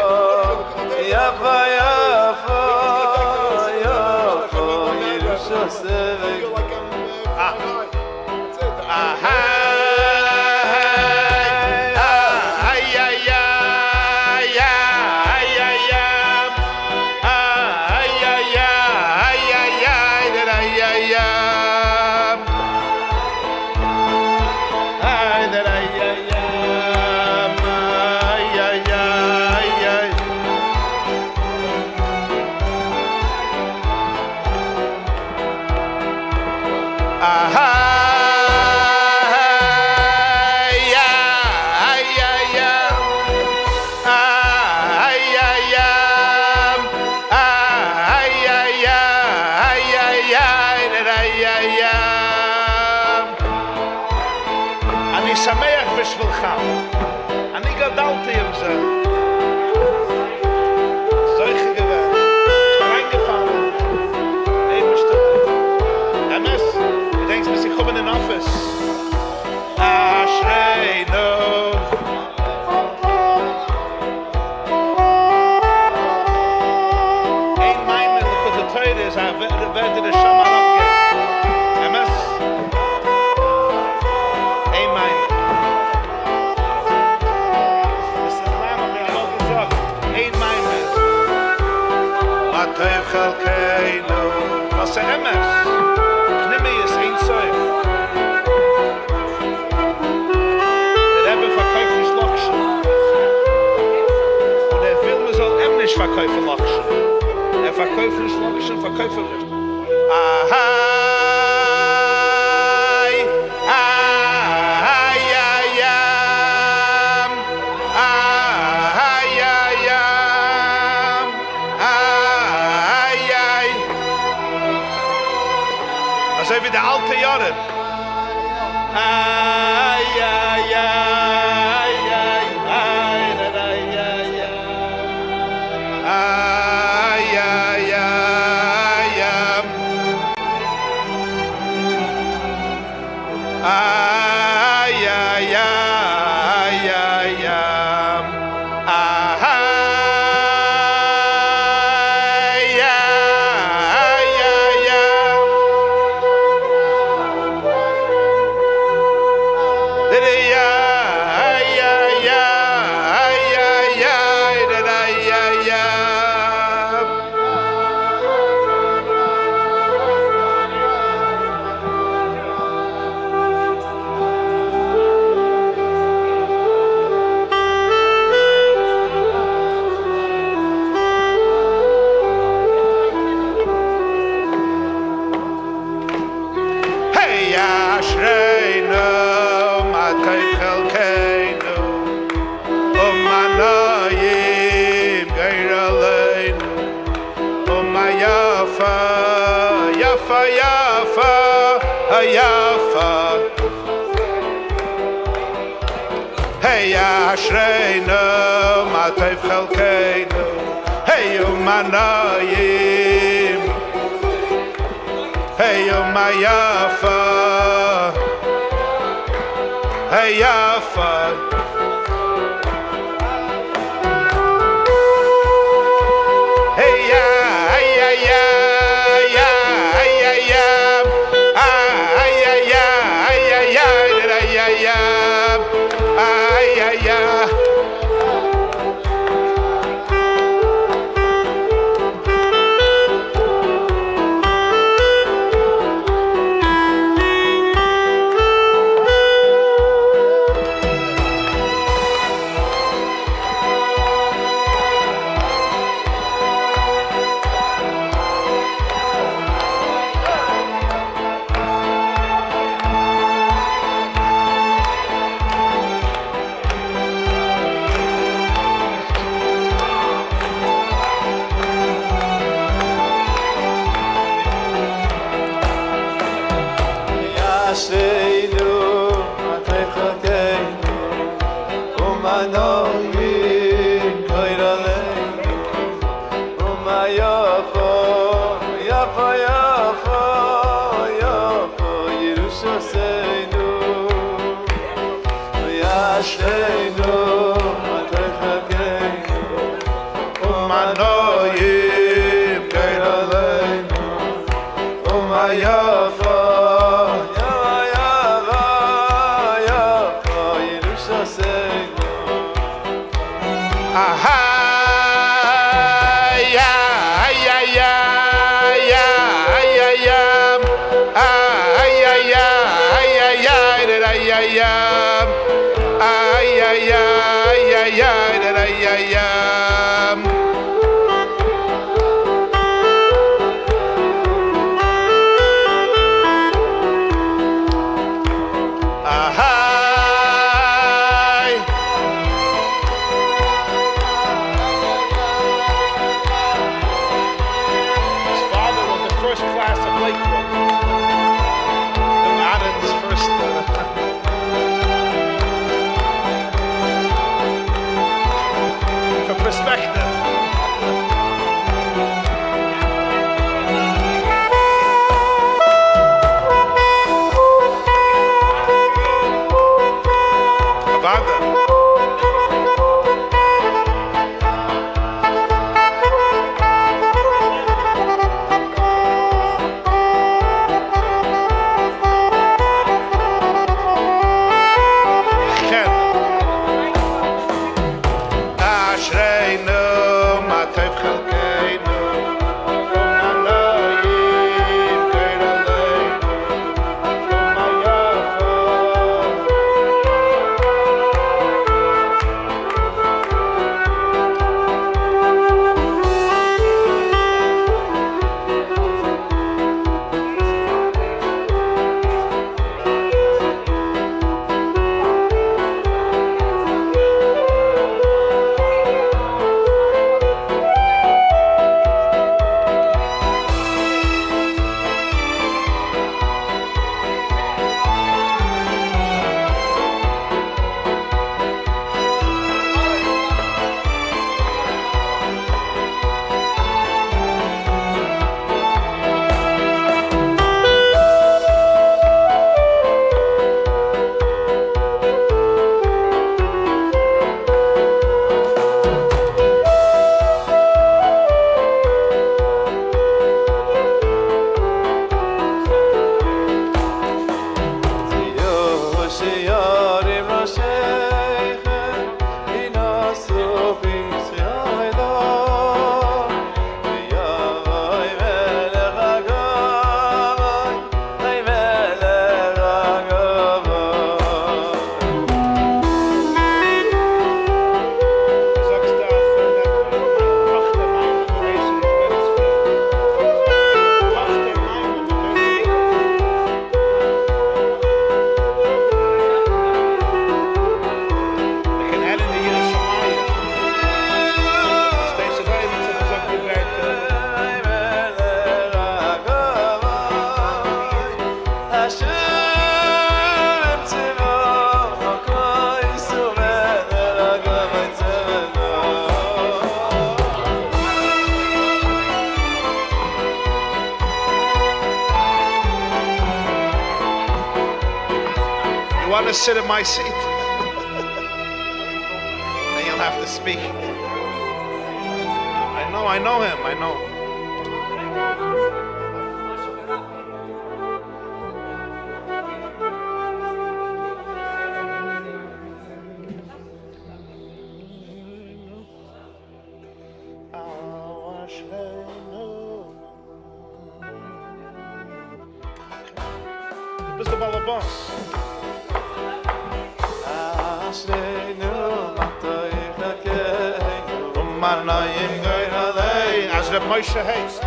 yafa, yafa, yafa, Yerusha Sevek. אני שמח בשבילך. אני גדלתי עם זה. solche gewesen. Ist da reingefallen. Ey, bestimmt. MS, du denkst, bis ich komme in den Office. Ashreinu. Ein Maimen, because the Torah is, werde der Shaman abgeben. MS. Ein Maimen. Das ist Mama, mir auch gesagt. Ein Maimen. Matev Chalkeinu. Was ist MS? Knimmi ist ein Zeug. Der Rebbe verkauft nicht Lokschen. Und will, man soll nicht verkaufen Lokschen. Verkauft nicht Lokschen, verkauft nicht. Ahai, ahayayam, ahayayam, ahayay. Also wie der alte Jahre. Hey Ashreinu, Matev Chalkeinu. Hey Umanayim. Hey Umayafa. Hey Yafa. Hey ya, hey ya, ya, ya, hey ya, ya. Ay ya, ya, ay ya, ya, ya, ya. Ay, ay, ay. want to sit in my seat? Then you'll have to speak. I know him. I know. Du bist der Ballerboss. As Reb Moshe Hayes.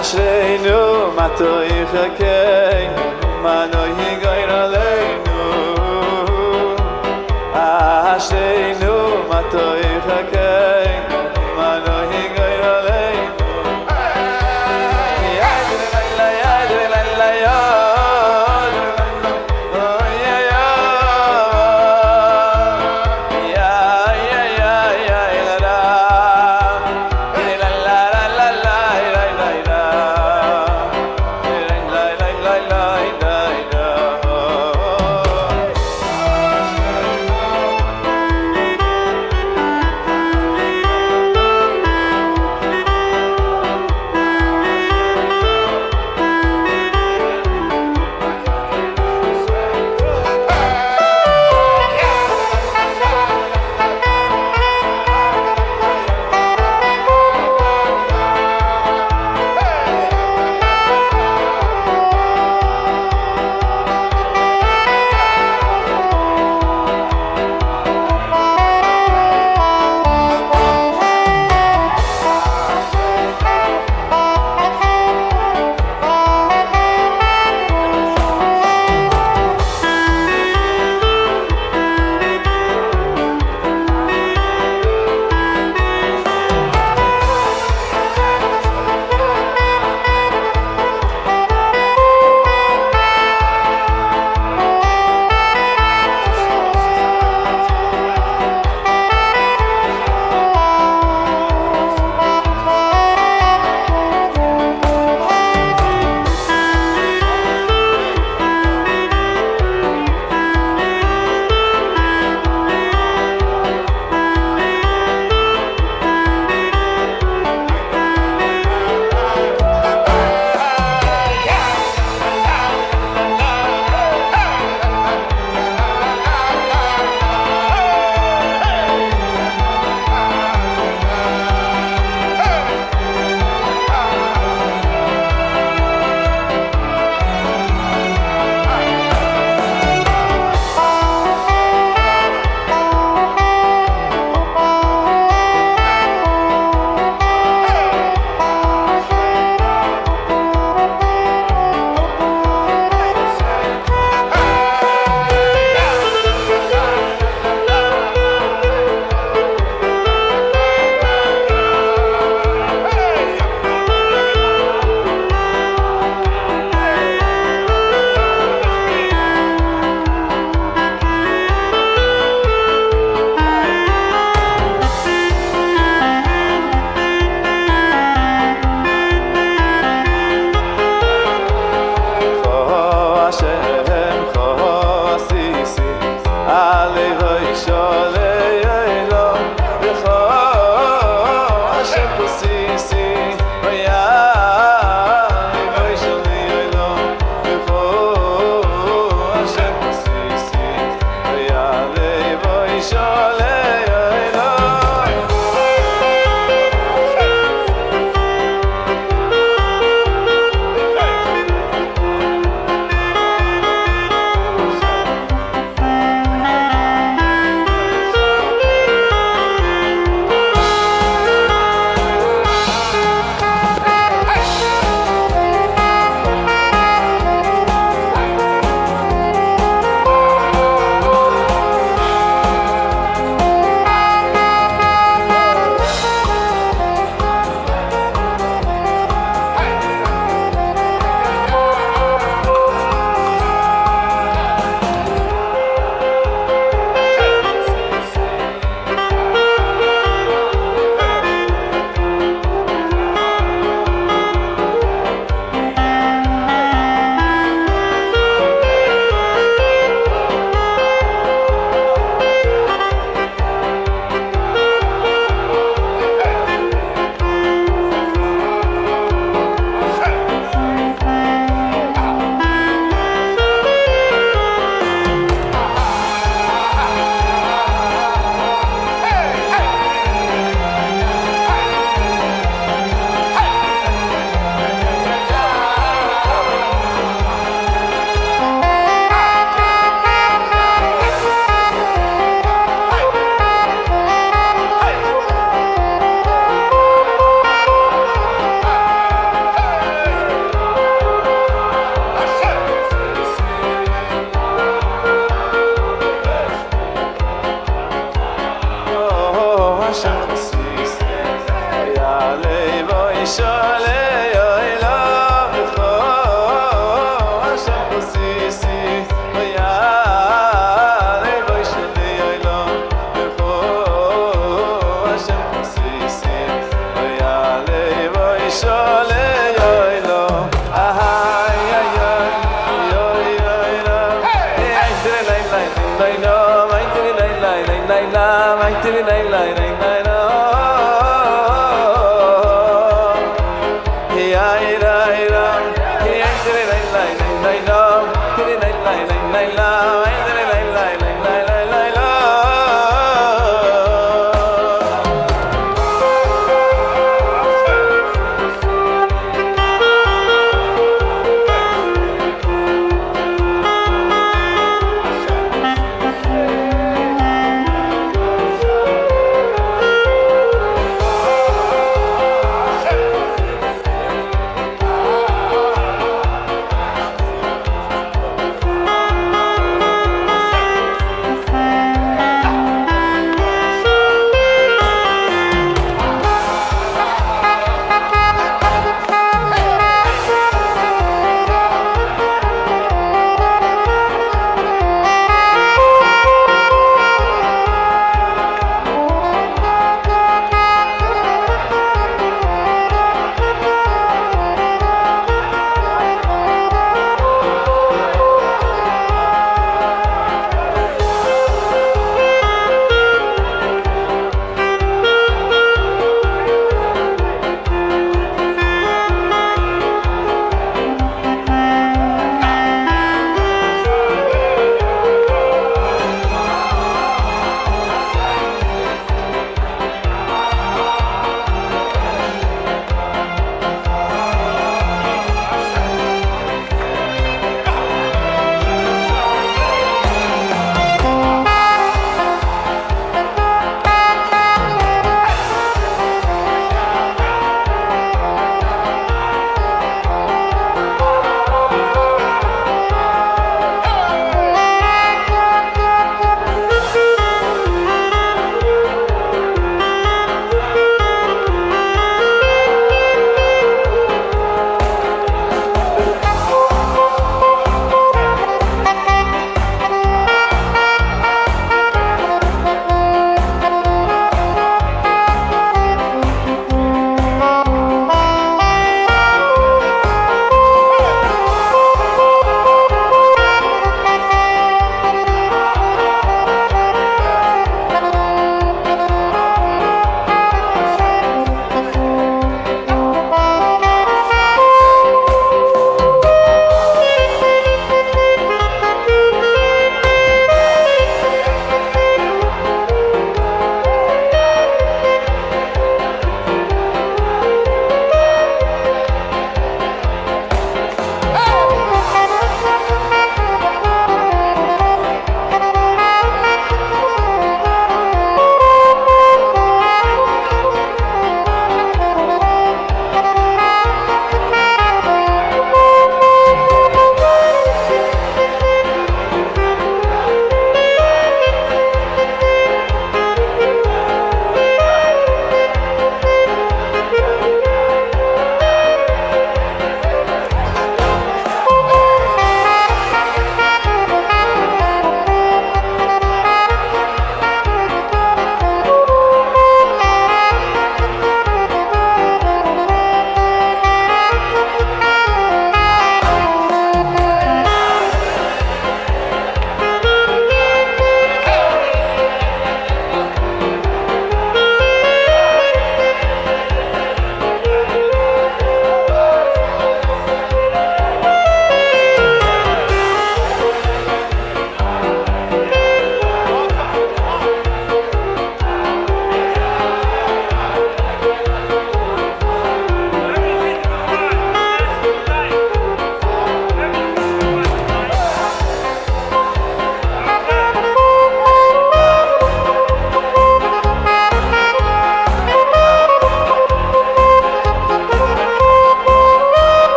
Ashreinu matoich hakeinu manohi gair aleinu Ashreinu matoich hakeinu manohi gair aleinu Yadre la yadre la yadre la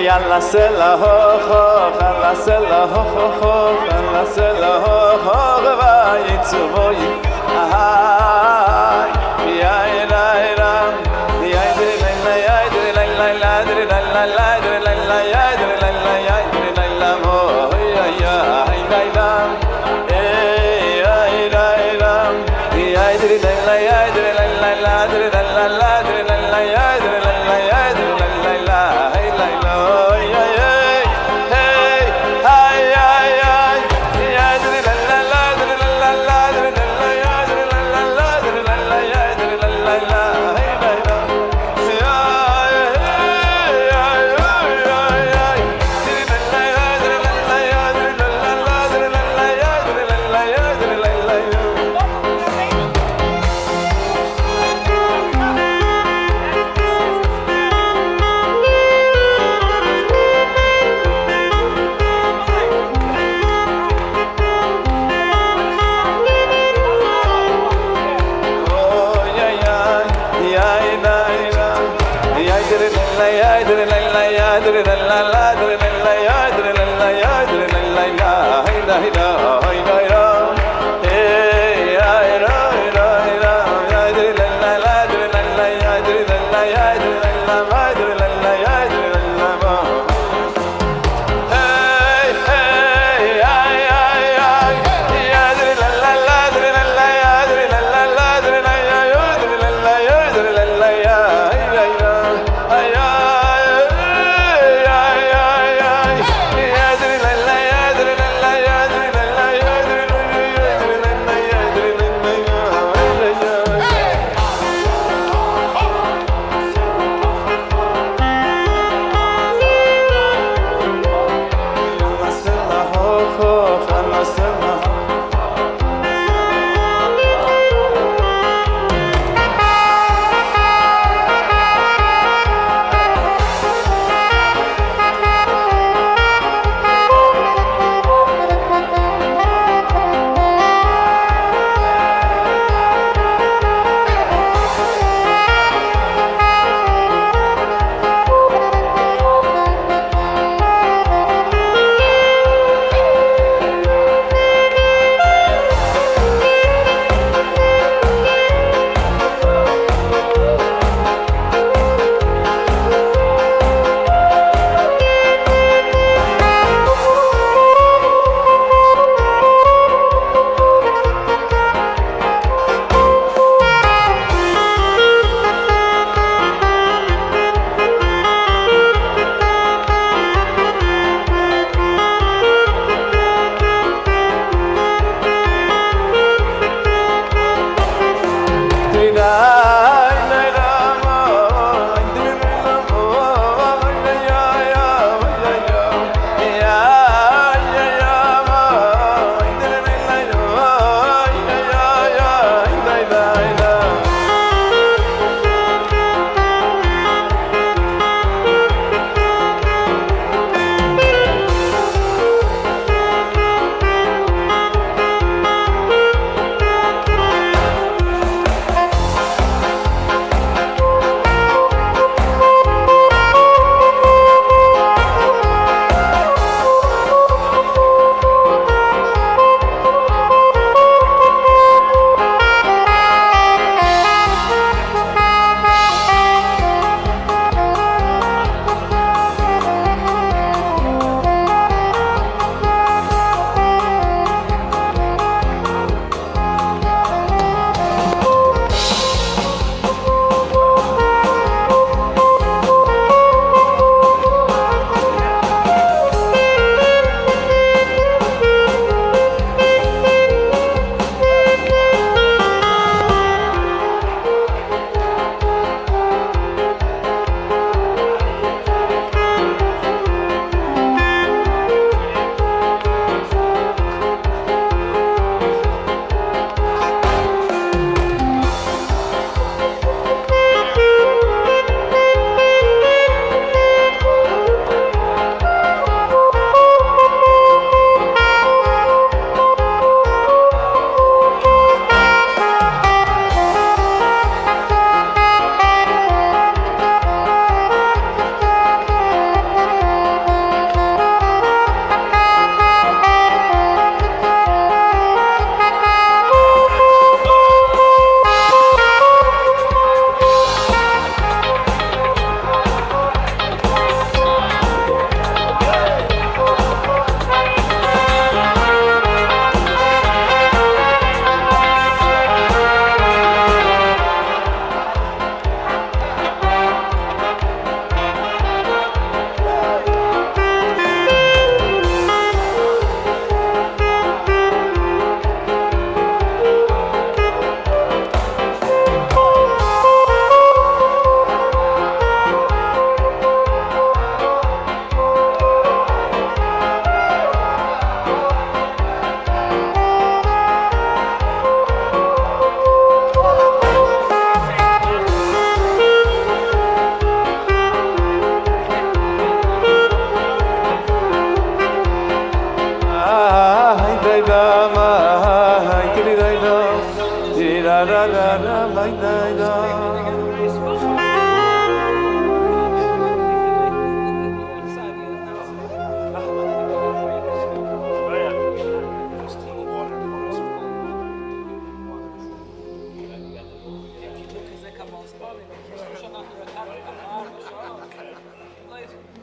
Yalla sella ho ho, yalla sella ho ho ho, yalla sella ho ho, va itzumoy. Ah, ya ira ira, ya ira la ya ira la la ira la la ira la la ya ira la la ya ira la la mo ya ya ira ira. Ya ira ira, ya ira la ya ira la la la ira la la ira la la ya ira la la ya ira la la la.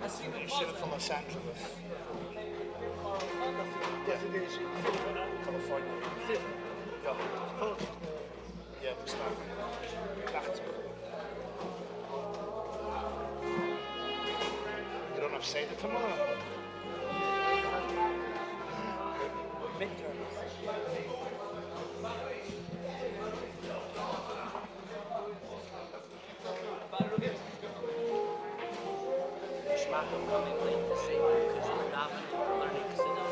Shevat from Los Angeles. California. Yeah, we start. You don't have Seder tomorrow? I'm coming late to see you because you're davening, you're learning Chassidut.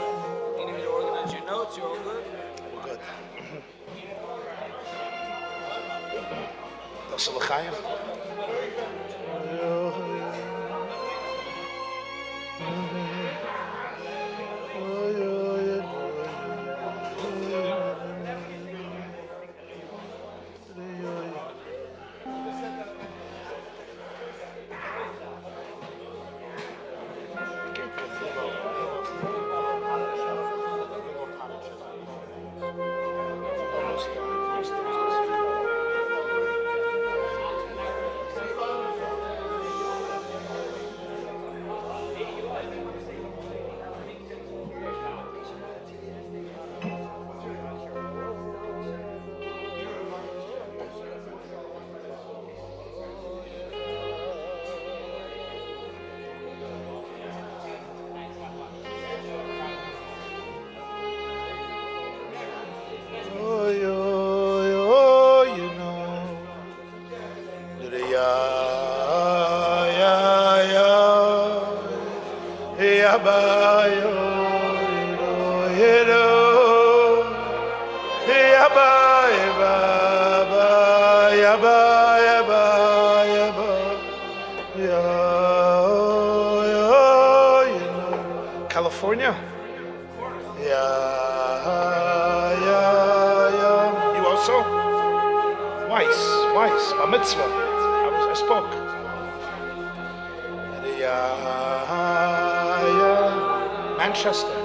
You need me to organize your notes, you're all good? We're good. Das L'chaim. California? Yeah. You also? Weiss, a mitzvah. I spoke. Manchester.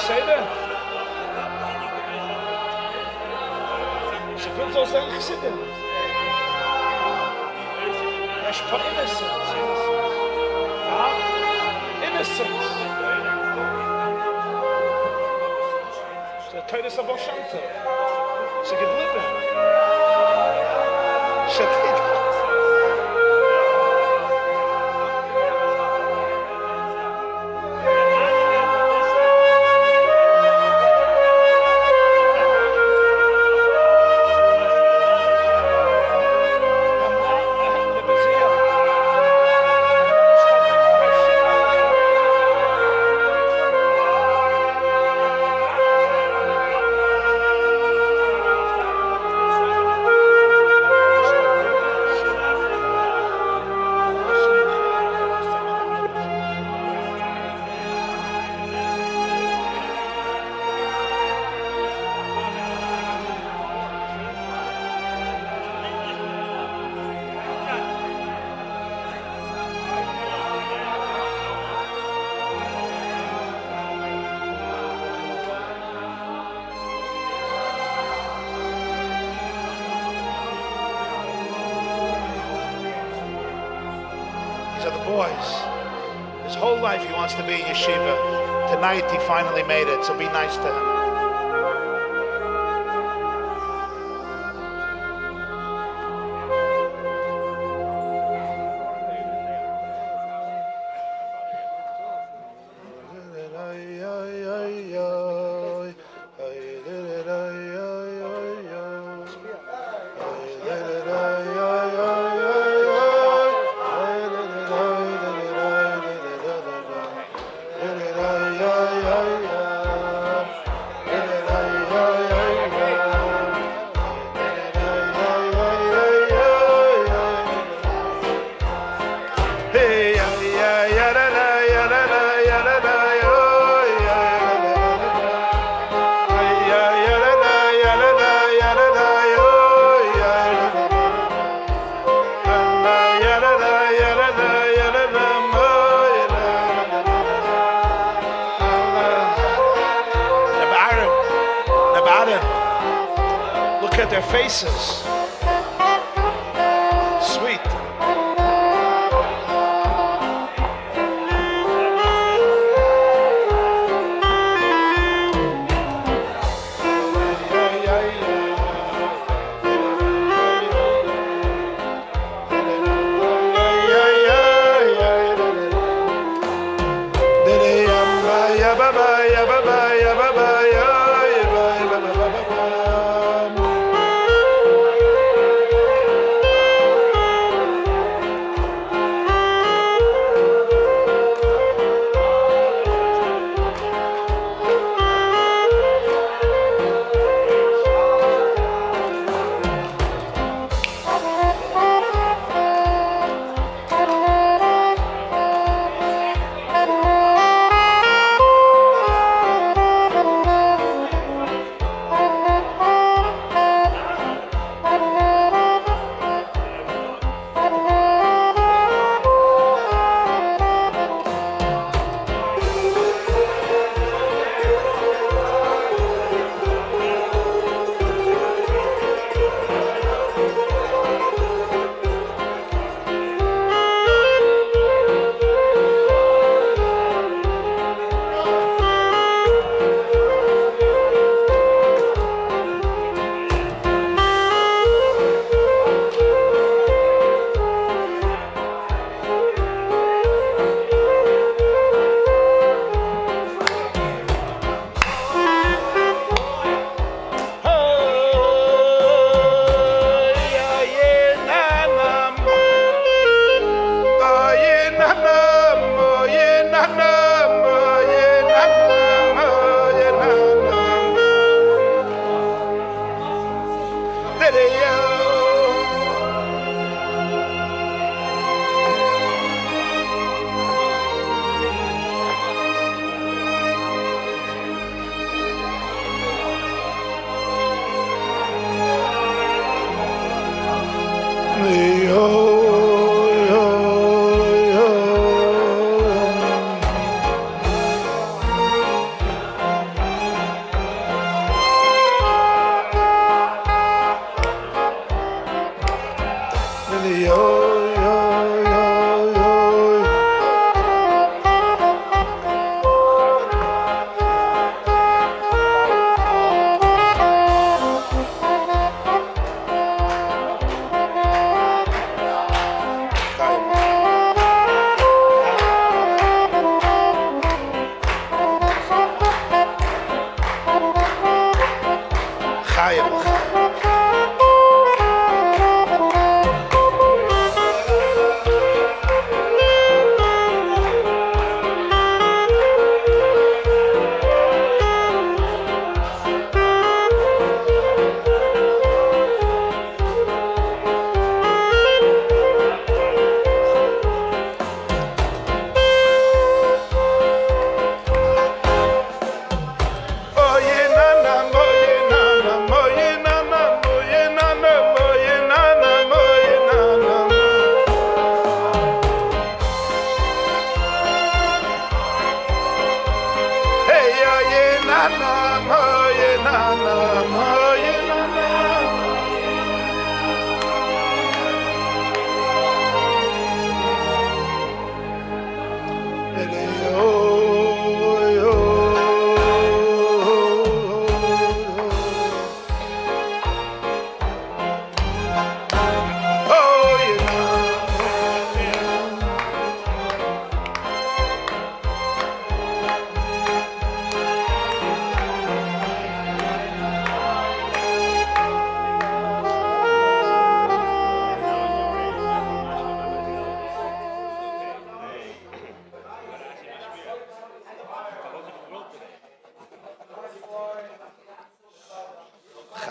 say that? She puts those on Chassidim. There's innocence. Innocence. So Titus of Oshanta. She could live in. She take. These are the boys. His whole life he wants to be in yeshiva. Tonight he finally made it, so be nice to him. Look at their faces. Sweet.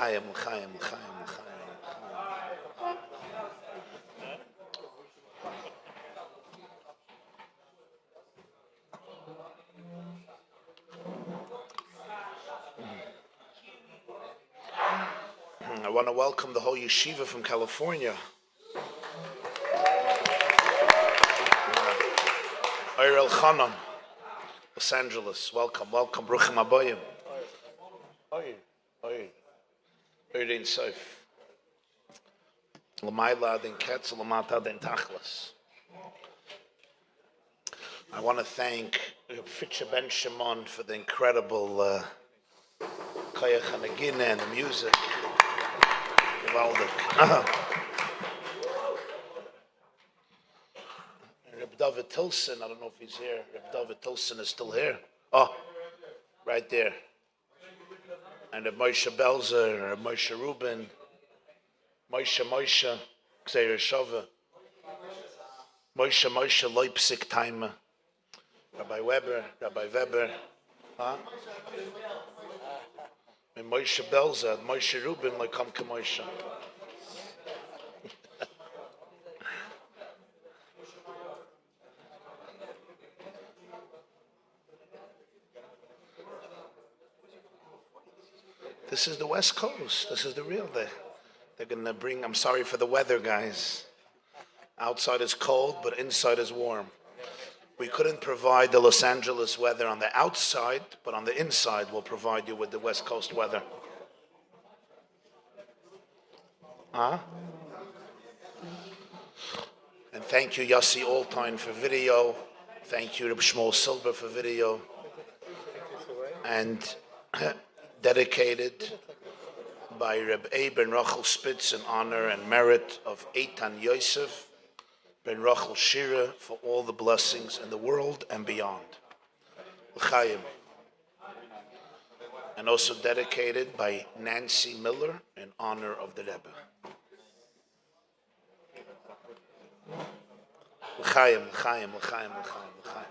Chaim, Chaim, Chaim, Chaim. I want to welcome the whole yeshiva from California. Oyer El Chanan, Los Angeles. Welcome, welcome. Bruchim Abayim. Oyer. Oyer Ein Sof. L'mayla den Ketz, l'mata den Tachlis. I want to thank Fitcher Ben Shimon for the incredible Koyach and Nagina and the music. Gewaldig. Reb David Tilson, I don't know if he's here. Reb David Tilson is still here. Oh, right there. And Reb Moshe Belzer, Reb Moshe Rubin, Moshe, Xer Shova, Moshe Leipzig Timer, Rabbi Weber, huh? And Moshe Belzer, Moshe Rubin, like come to Moshe. This is the West Coast. This is the real day. They're going to bring, I'm sorry for the weather, guys. Outside is cold, but inside is warm. We couldn't provide the Los Angeles weather on the outside, but on the inside, we'll provide you with the West Coast weather. Huh? And thank you, Yossi Altine, for video. Thank you, Reb Shmuel Silber, for video. And dedicated by Reb A. Ben Rachel Spitz in honor and merit of Eitan Yosef Ben Rachel Shira for all the blessings in the world and beyond. L'chaim. And also dedicated by Nancy Miller in honor of the Rebbe. L'chaim, l'chaim, l'chaim, l'chaim, l'chaim.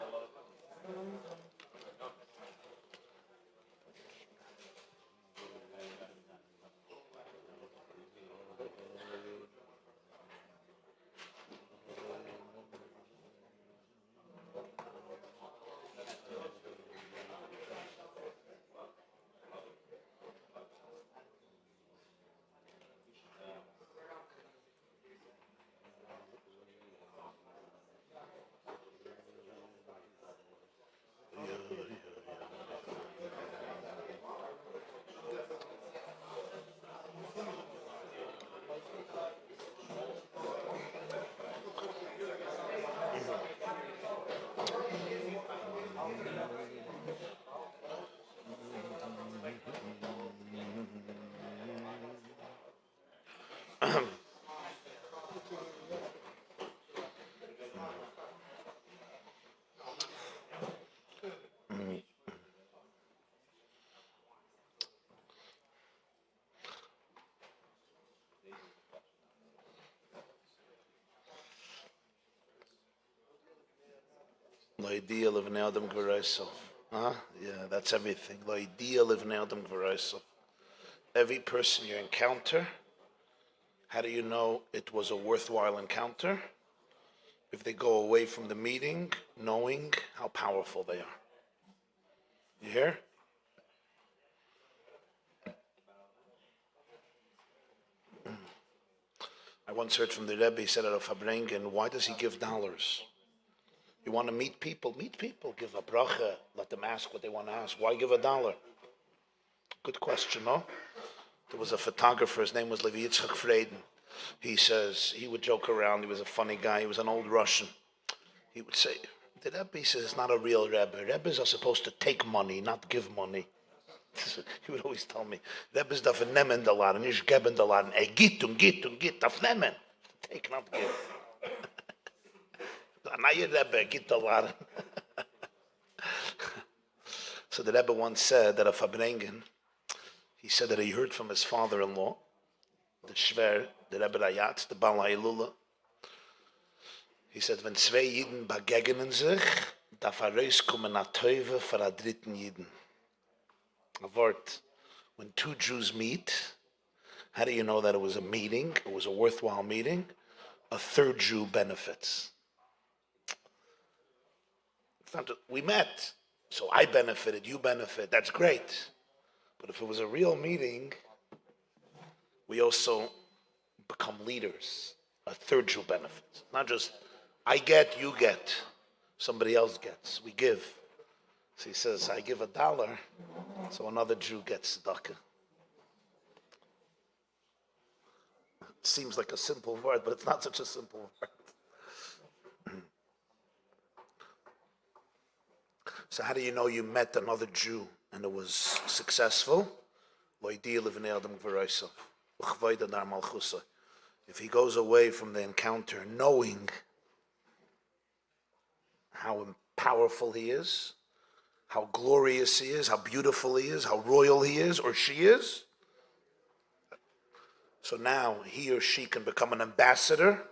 Lo idea of Adam Gvaraisov. Huh? Yeah, that's everything. Lo idea of Adam Gvaraisov. Every person you encounter, how do you know it was a worthwhile encounter? If they go away from the meeting knowing how powerful they are. You hear? I once heard from the Rabbi, he said out of Farbrengen, why does he give dollars? You want to meet people? Meet people. Give a bracha. Let them ask what they want to ask. Why give $1? Good question, no? There was a photographer. His name was Levi Yitzchak Frieden. He says he would joke around. He was a funny guy. He was an old Russian. He would say, the Rebbe, he says, it's not a real Rebbe. Rebbes are supposed to take money, not give money. He would always tell me, Rebbes darf nehmen the Laden, nicht geben the Laden. Git, darf nehmen. Take, not give. Na your Rebbe, git the Laden. So the Rebbe once said that a Farbrengen, he said that he heard from his father-in-law, the Shver, the Rebbe Rayatz, the Baal HaIlula. He said, wenn zwei Jiden begegnen sich, darf rauskommen a Teufe für a dritten Jiden. A word, when two Jews meet, how do you know that it was a meeting, it was a worthwhile meeting? A third Jew benefits. It's not just, we met, so I benefited, you benefit, that's great. But if it was a real meeting, we also become leaders. A third Jew benefits. Not just, I get, you get, somebody else gets, we give. So he says, I give $1, so another Jew gets tzedakah. It seems like a simple word, but it's not such a simple word. So how do you know you met another Jew and it was successful? If he goes away from the encounter knowing how powerful he is, how glorious he is, how beautiful he is, how royal he is or she is, so now he or she can become an ambassador,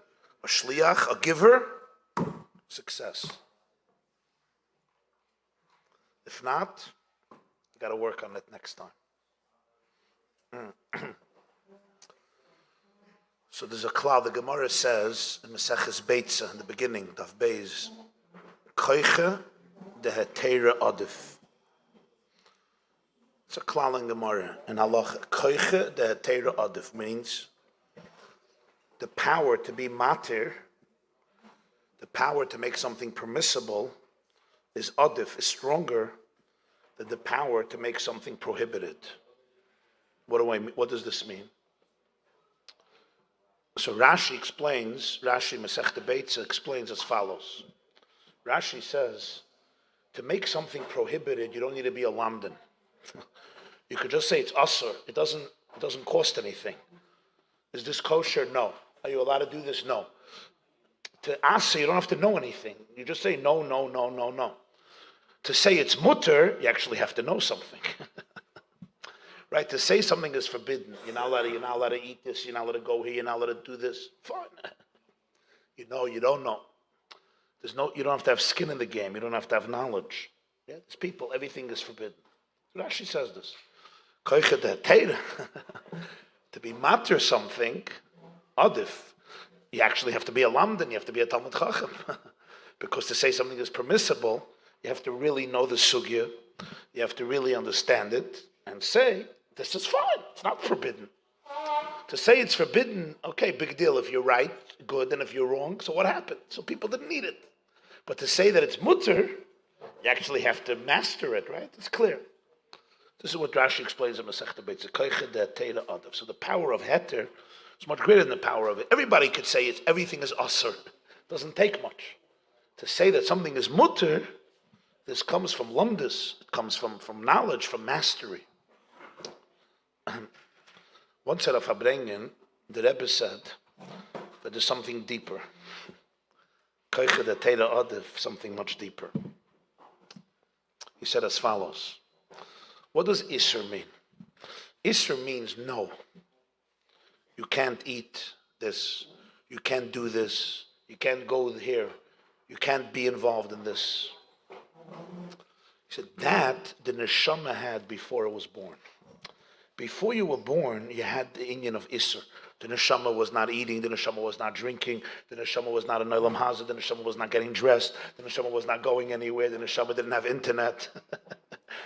a shliach, a giver, success. If not, you got to work on it next time. So there's a klal. The Gemara says in Maseches Beitza in the beginning, Daf Beis, Koiche de Hetera Adif. It's a klal in Gemara in Halacha. Koiche de Hetera Adif means the power to be matir, the power to make something permissible, is adif, is stronger than the power to make something prohibited. What does this mean? So Rashi Masechta Beitza explains as follows. Rashi says, to make something prohibited, you don't need to be a lamdan. You could just say it's asur. It doesn't cost anything. Is this kosher? No. Are you allowed to do this? No. To asa, you don't have to know anything. You just say no, no, no, no, no. To say it's mutter, you actually have to know something. Right? To say something is forbidden. You're not allowed to eat this, you're not allowed to go here, you're not allowed to do this. Fine. You know, you don't know. You don't have to have skin in the game, you don't have to have knowledge. Yeah? There's people, everything is forbidden. Rashi says this. To be matter something, adif, you actually have to be a lamdan, you have to be a Talmud Chacham. Because to say something is permissible, you have to really know the sugya, you have to really understand it, and say, this is fine, it's not forbidden. To say it's forbidden, okay, big deal. If you're right, good, and if you're wrong, so what happened? So people didn't need it. But to say that it's mutter, you actually have to master it, right? It's clear. This is what Rashi explains in Masechta Beitza. So the power of heter is much greater than the power of it. Everybody could say everything is asr. It doesn't take much. To say that something is mutter, this comes from lumdus. It comes from knowledge, from mastery. Once at a Farbrengen, the Rebbe said that there's something deeper. Koiche de Teira Adif, something much deeper. He said as follows. What does Isser mean? Isser means no. You can't eat this. You can't do this. You can't go here. You can't be involved in this. He said that the neshama had before it was born. Before you were born, you had the inyan of Isser. The neshama was not eating, the neshama was not drinking, the neshama was not an olam hazard, the neshama was not getting dressed, the neshama was not going anywhere, the neshama didn't have internet,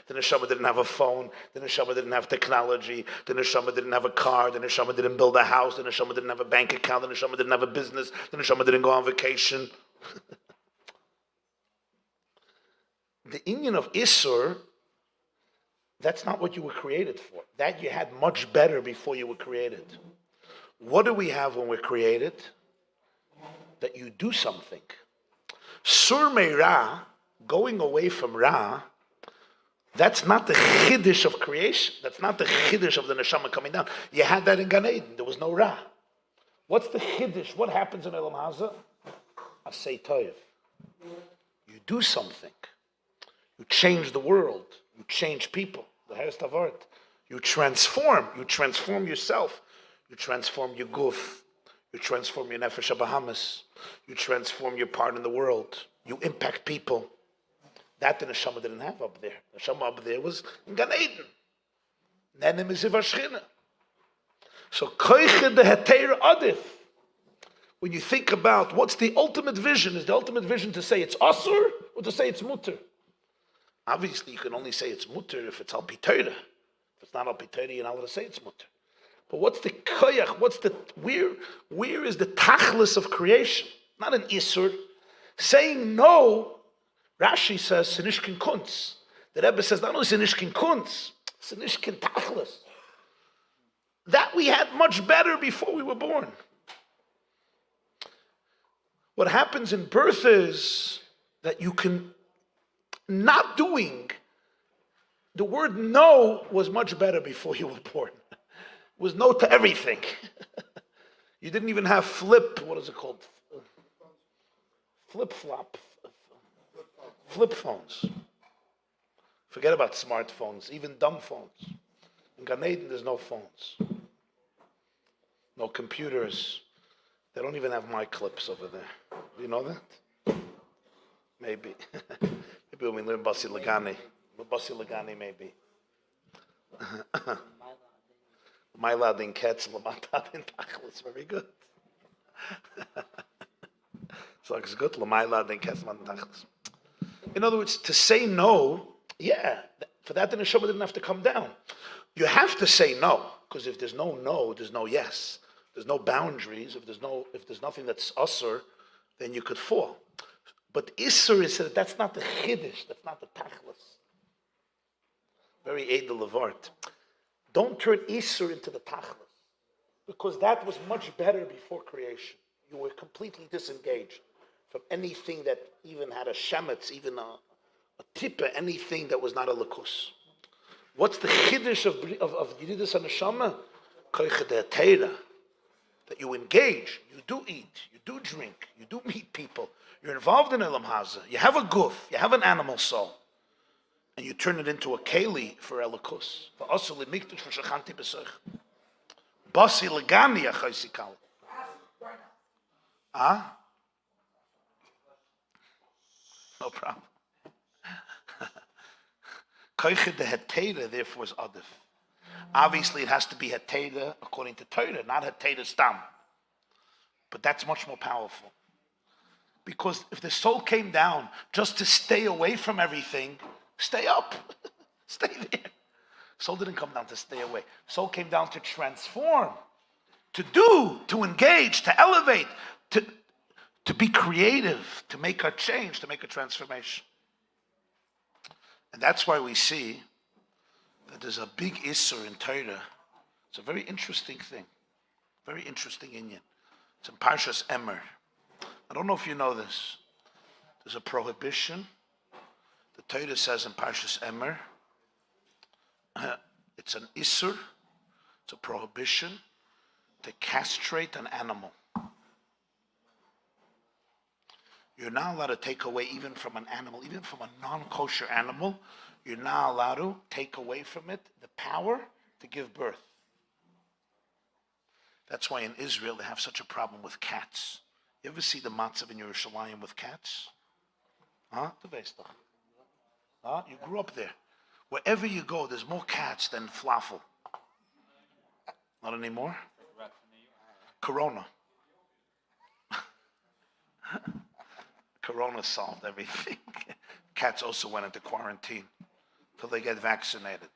the neshama didn't have a phone, the neshama didn't have technology, the neshama didn't have a car, the neshama didn't build a house, the neshama didn't have a bank account, the neshama didn't have a business, the neshama didn't go on vacation. the inyan of Isur, that's not what you were created for. That you had much better before you were created. What do we have when we're created? That you do something. Sur Meira, going away from Ra, that's not the chiddush of creation. That's not the chiddush of the neshama coming down. You had that in Gan Eden. There was no Ra. What's the chiddush? What happens in Olam Hazeh? Asay toiv. You do something. You change the world. You change people. The highest of art. You transform. You transform yourself. You transform your guf. You transform your nefesh habahamis. You transform your part in the world. You impact people. That the neshama didn't have up there. The neshama up there was in Gan Eden. Nenem is Shchina. So koiche de heter adif. When you think about what's the ultimate vision, is the ultimate vision to say it's asur or to say it's mutter? Obviously, you can only say it's mutter if it's al pi Torah. If it's not al pi Torah, you're not allowed to say it's mutter. But what's the koyach? Where is the tachlis of creation? Not an isur. Saying no, Rashi says sinishkin kunz. The Rebbe says not only sinishkin kunz, sinishkin tachlis. That we had much better before we were born. What happens in birth is that you can not doing. The word no was much better before you were born. It was no to everything. You didn't even have what is it called? Flip-flop. Flip phones. Forget about smartphones, even dumb phones. In Gan Eden, there's no phones. No computers. They don't even have my clips over there. Do you know that? Maybe. Maybe when we learn Basi Lagani. Basi Lagani, maybe. Mailad in Ketz, Lamatad in Tachlis. Very good. So it's good. Lamailad in Ketz, Lamatad in Tachlis. In other words, to say no, for that the neshama didn't have to come down. You have to say no, because if there's no, there's no yes. There's no boundaries. If there's nothing that's usur, then you could fall. But isur is that that's not the chiddush, that's not the tachlis. Very edel of art. Don't turn isur into the tachlis, because that was much better before creation. You were completely disengaged from anything that even had a shemetz, even a tippa, anything that was not a lakus. What's the chiddush of Yididus HaNeshama? Koiche de Teira. That you engage, you do eat, you do drink, you do meet people, you're involved in Olam Hazeh, you have a guf, you have an animal soul, and you turn it into a keli for elikus. V'asur limikdash v'shachanti b'soich. Basi legani achaysikal. No problem. Koiche de hetera, therefore, is adif. Obviously, it has to be hetera according to Torah, not hetera stam. But that's much more powerful. Because if the soul came down just to stay away from everything, stay up. Stay there. Soul didn't come down to stay away. Soul came down to transform, to do, to engage, to elevate, to be creative, to make a change, to make a transformation. And that's why we see that there's a big Isser in Torah. It's a very interesting thing. Very interesting inyan. It's in Parshas Emer. I don't know if you know this. There's a prohibition. The Torah says in Parshas Emer, it's an Isser, it's a prohibition to castrate an animal. You're not allowed to take away even from an animal, even from a non-kosher animal, you're not allowed to take away from it the power to give birth. That's why in Israel they have such a problem with cats. You ever see the matzav in Yerushalayim with cats? Huh? You grew up there. Wherever you go, there's more cats than falafel. Not anymore? Corona. Corona solved everything. Cats also went into quarantine till they get vaccinated.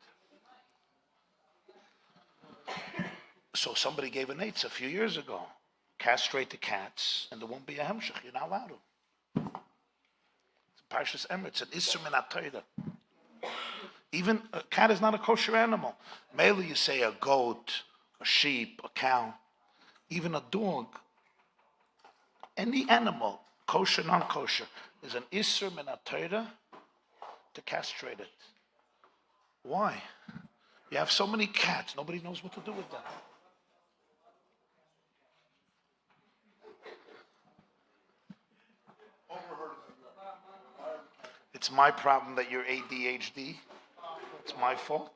So somebody gave an eights a few years ago. Castrate the cats and there won't be a hemshech. You're not allowed to. It's Parshas Emer. It's an Isser min HaTorah. Even a cat is not a kosher animal. Mainly you say a goat, a sheep, a cow, even a dog. Any animal, kosher, non-kosher, is an Isser min HaTorah to castrate it. Why? You have so many cats, nobody knows what to do with them. It's my problem that you're ADHD. It's my fault.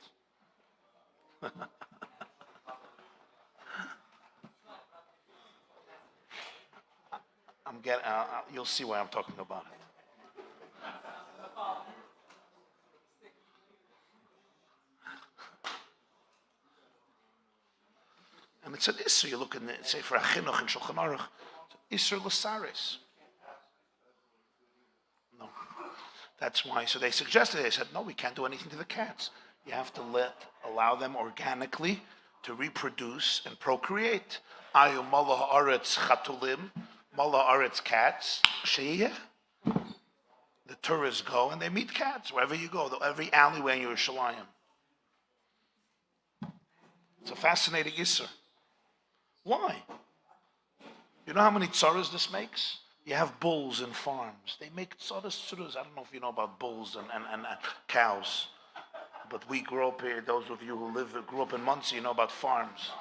You'll see why I'm talking about it. And it's an Isser. You look in the Sefer HaChinuch and Shulchan Aruch. It's an Isser l'saris. No. That's why. So they suggested, they said, no, we can't do anything to the cats. You have to allow them organically to reproduce and procreate. Ayu mala haaretz chatulim, mala haaretz cats. Sheyeh. The tourists go and they meet cats wherever you go. Every alleyway in Yerushalayim. It's a fascinating Isser. Why? You know how many tzaras this makes? You have bulls in farms. They make tzaras. I don't know if you know about bulls and cows. But we grew up here, those of you who grew up in Muncie, you know about farms.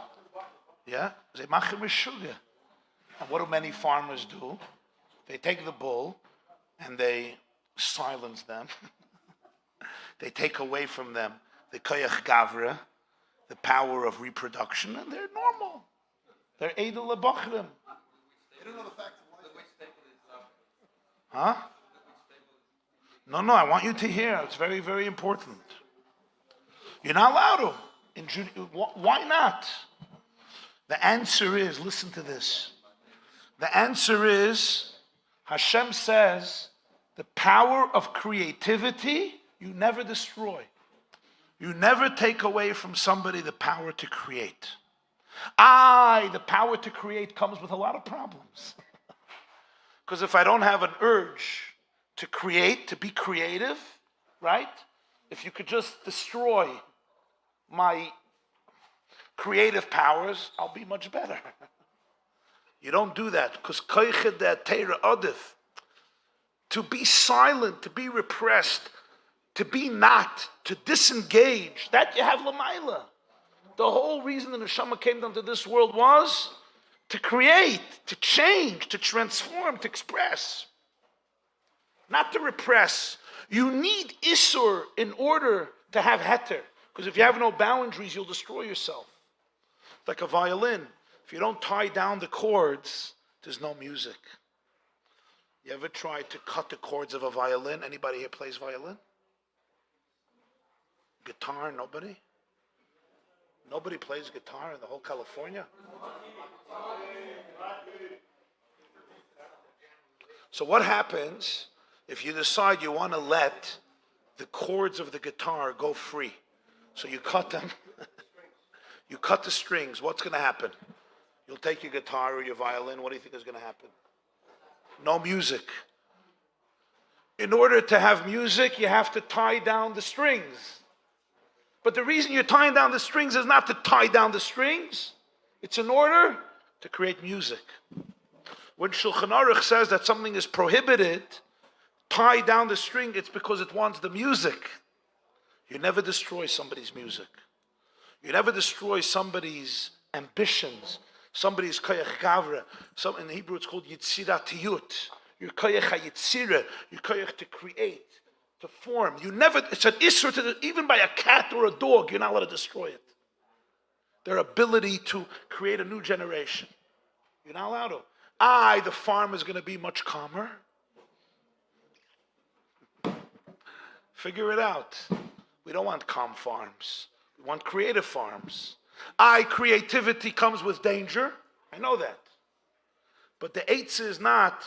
Yeah? They machen mishuga. And what do many farmers do? They take the bull and they silence them. They take away from them the koyach gavra, the power of reproduction, and they're normal. They're edel lebachrim. They don't know the facts of life. Huh? No, I want you to hear. It's very, very important. You're not allowed to. Why not? The answer is, listen to this. The answer is, Hashem says, the power of creativity, you never destroy. You never take away from somebody the power to create. The power to create comes with a lot of problems. Because if I don't have an urge to create, to be creative, right? If you could just destroy my creative powers, I'll be much better. You don't do that, because koichet de teira adif, to be silent, to be repressed, to be not, to disengage, that you have lamaila. The whole reason the neshama came down to this world was to create, to change, to transform, to express. Not to repress. You need isur in order to have heter. Because if you have no boundaries, you'll destroy yourself. Like a violin. If you don't tie down the chords, there's no music. You ever tried to cut the chords of a violin? Anybody here plays violin? Guitar, nobody? Nobody plays guitar in the whole California? So what happens if you decide you want to let the chords of the guitar go free? So you cut them, you cut the strings, what's going to happen? You'll take your guitar or your violin, what do you think is going to happen? No music. In order to have music, you have to tie down the strings. But the reason you're tying down the strings is not to tie down the strings. It's in order to create music. When Shulchan Aruch says that something is prohibited, tie down the string, it's because it wants the music. You never destroy somebody's music. You never destroy somebody's ambitions, somebody's koyach gavra. In Hebrew it's called yitziratiyut. Your koyach hayitzira, your koyach to create, to form. You never, it's an isra, even by a cat or a dog, you're not allowed to destroy it. Their ability to create a new generation. You're not allowed to. The farm is going to be much calmer. Figure it out. We don't want calm farms. We want creative farms. Creativity comes with danger. I know that. But the eitz is not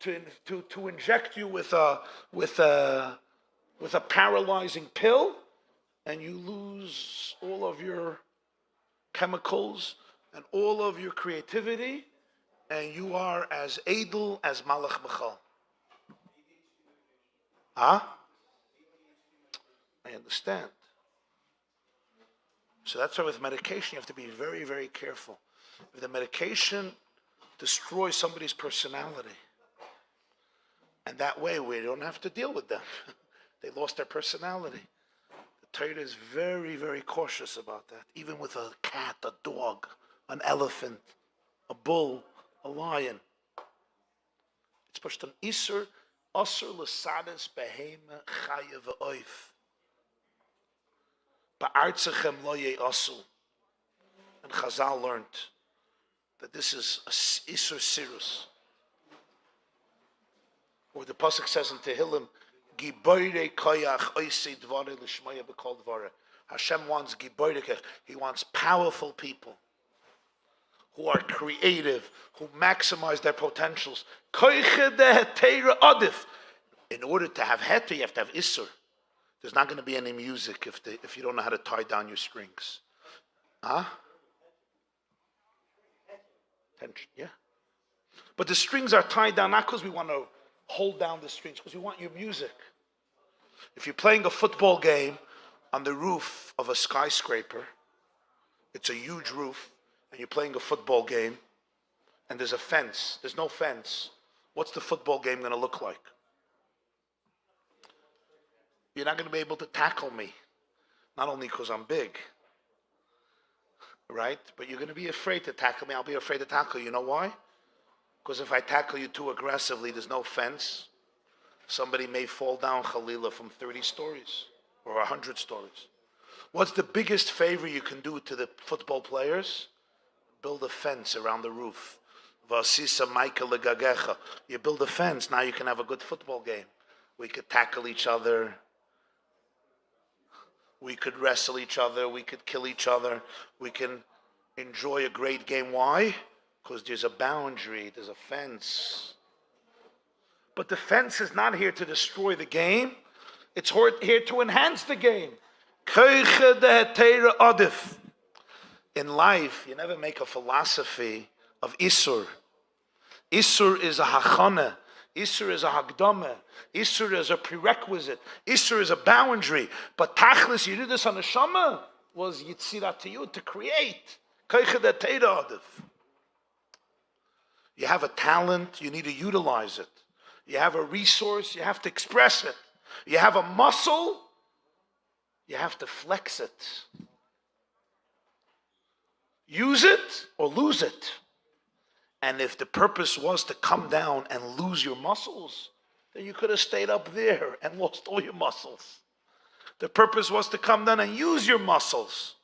to inject you with a paralyzing pill, and you lose all of your chemicals and all of your creativity, and you are as edel as Malach Michal. I understand. So that's why with medication you have to be very, very careful. If the medication destroys somebody's personality, and that way we don't have to deal with them. They lost their personality. The Torah is very, very cautious about that. Even with a cat, a dog, an elephant, a bull, a lion. It's pushed on Isur, Asur l'sades behema chaya v'oif. Ba'artzachem lo ye'asu. And Chazal learned that this is a Isur Sirus. Or the Pasuk says in Tehillim, Giboire koyach oisei dvare l'shmaya b'kol dvare. Hashem wants Giboire koyach. He wants powerful people who are creative, who maximize their potentials. Koyche de heteira adif. In order to have heter, you have to have Isur. There's not going to be any music if you don't know how to tie down your strings. Tension, yeah. But the strings are tied down not because we want to hold down the strings, because we want your music. If you're playing a football game on the roof of a skyscraper, it's a huge roof, and you're playing a football game, and there's a fence. There's no fence. What's the football game going to look like? You're not going to be able to tackle me. Not only because I'm big, right? But you're going to be afraid to tackle me. I'll be afraid to tackle you. You know why? Because if I tackle you too aggressively, there's no fence. Somebody may fall down, Khalila, from 30 stories or 100 stories. What's the biggest favor you can do to the football players? Build a fence around the roof. Vasisa Maika legagecha. You build a fence, now you can have a good football game. We could tackle each other. We could wrestle each other. We could kill each other. We can enjoy a great game. Why? Because there's a boundary, there's a fence. But the fence is not here to destroy the game. It's here to enhance the game. In life, you never make a philosophy of Isur. Isur is a hachana. Isur is a hagdama. Isur is a prerequisite. Isur is a boundary. But tachlis, you did this on the Shama, was Yitzirat to you, to create. You have a talent, you need to utilize it. You have a resource, you have to express it. You have a muscle, you have to flex it. Use it or lose it. And if the purpose was to come down and lose your muscles, then you could have stayed up there and lost all your muscles. The purpose was to come down and use your muscles.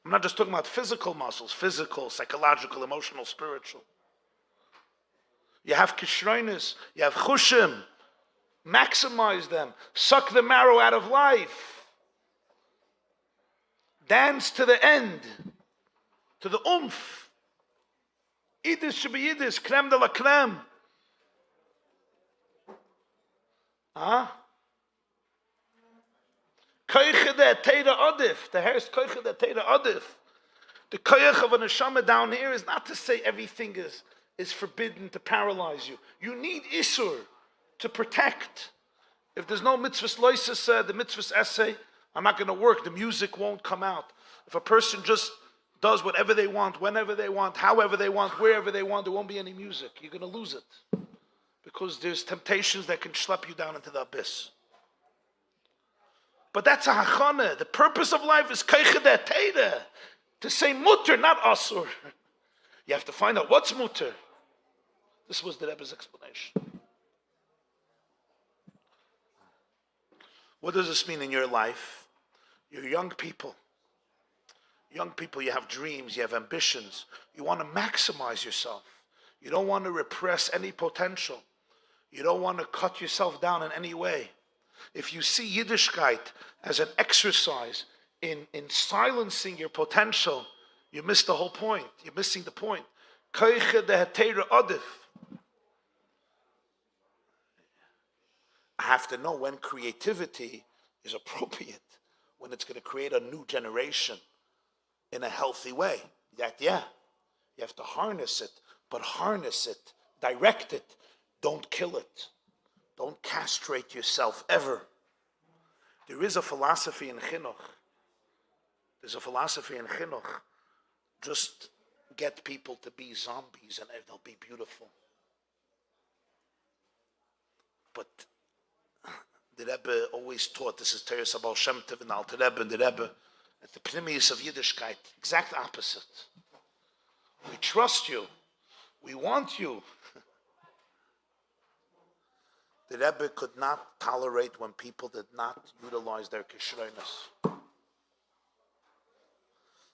I'm not just talking about physical muscles, physical, psychological, emotional, spiritual. You have kishroinus, you have chushim. Maximize them. Suck the marrow out of life. Dance to the end, to the oomph. Yiddish should be Yiddish, creme de la creme. Koiche de teira odif. The hair is koiche de teira odif. The koich of a neshama down here is not to say everything is forbidden to paralyze you. You need Isur to protect. If there's no mitzvahs loises, the mitzvahs essay, I'm not going to work. The music won't come out. If a person just does whatever they want, whenever they want, however they want, wherever they want, there won't be any music. You're going to lose it. Because there's temptations that can schlep you down into the abyss. But that's a hachana. The purpose of life is keiche de teira. To say mutter, not asur. You have to find out what's mutter. This was the Rebbe's explanation. What does this mean in your life? You're young people. Young people, you have dreams, you have ambitions. You want to maximize yourself. You don't want to repress any potential. You don't want to cut yourself down in any way. If you see Yiddishkeit as an exercise in silencing your potential, you miss the whole point. You're missing the point. Koiche de heteira odif. I have to know when creativity is appropriate, when it's going to create a new generation in a healthy way. You have to harness it, but harness it, direct it, don't kill it. Don't castrate yourself ever. There is a philosophy in chinuch. There's a philosophy in chinuch. Just get people to be zombies and they'll be beautiful. But the Rebbe always taught, this is Teres Abal Shem Tov and Alter Rebbe and the Rebbe, at the Pnimius of Yiddishkeit, exact opposite. We trust you. We want you. The Rebbe could not tolerate when people did not utilize their kishroinus.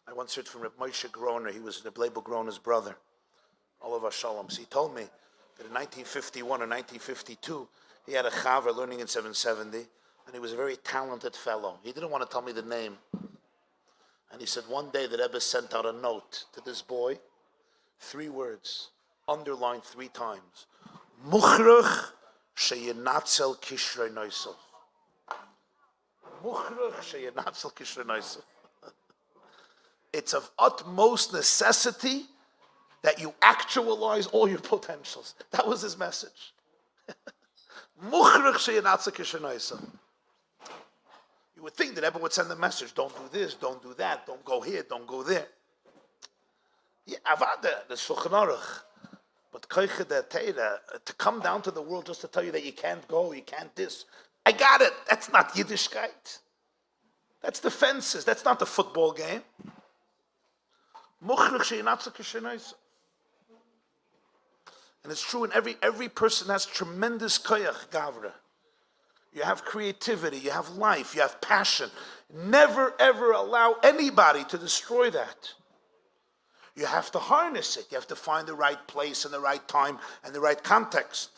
I once heard from Reb Moshe Groner, he was Reb Leibel Groner's brother, Olav Shaloms. He told me that in 1951 or 1952, he had a chaver learning in 770, and he was a very talented fellow. He didn't want to tell me the name. And he said one day the Rebbe sent out a note to this boy, 3 words, underlined 3 times. Muchrach sheyinatzel kishrei noisel. Muchrach sheyinatzel kishrei noisel. It's of utmost necessity that you actualize all your potentials. That was his message. Muchrach sheyinatzel kishrei noisel. You would think that Rebbe would send a message, don't do this, don't do that, don't go here, don't go there. Yeah, avada, the Shulchan Aruch. But koiche de teira, to come down to the world just to tell you that you can't go, you can't this. I got it. That's not Yiddishkeit. That's the fences. That's not the football game. And it's true, and every person has tremendous koyach gavra. You have creativity, you have life, you have passion. Never ever allow anybody to destroy that. You have to harness it. You have to find the right place and the right time and the right context.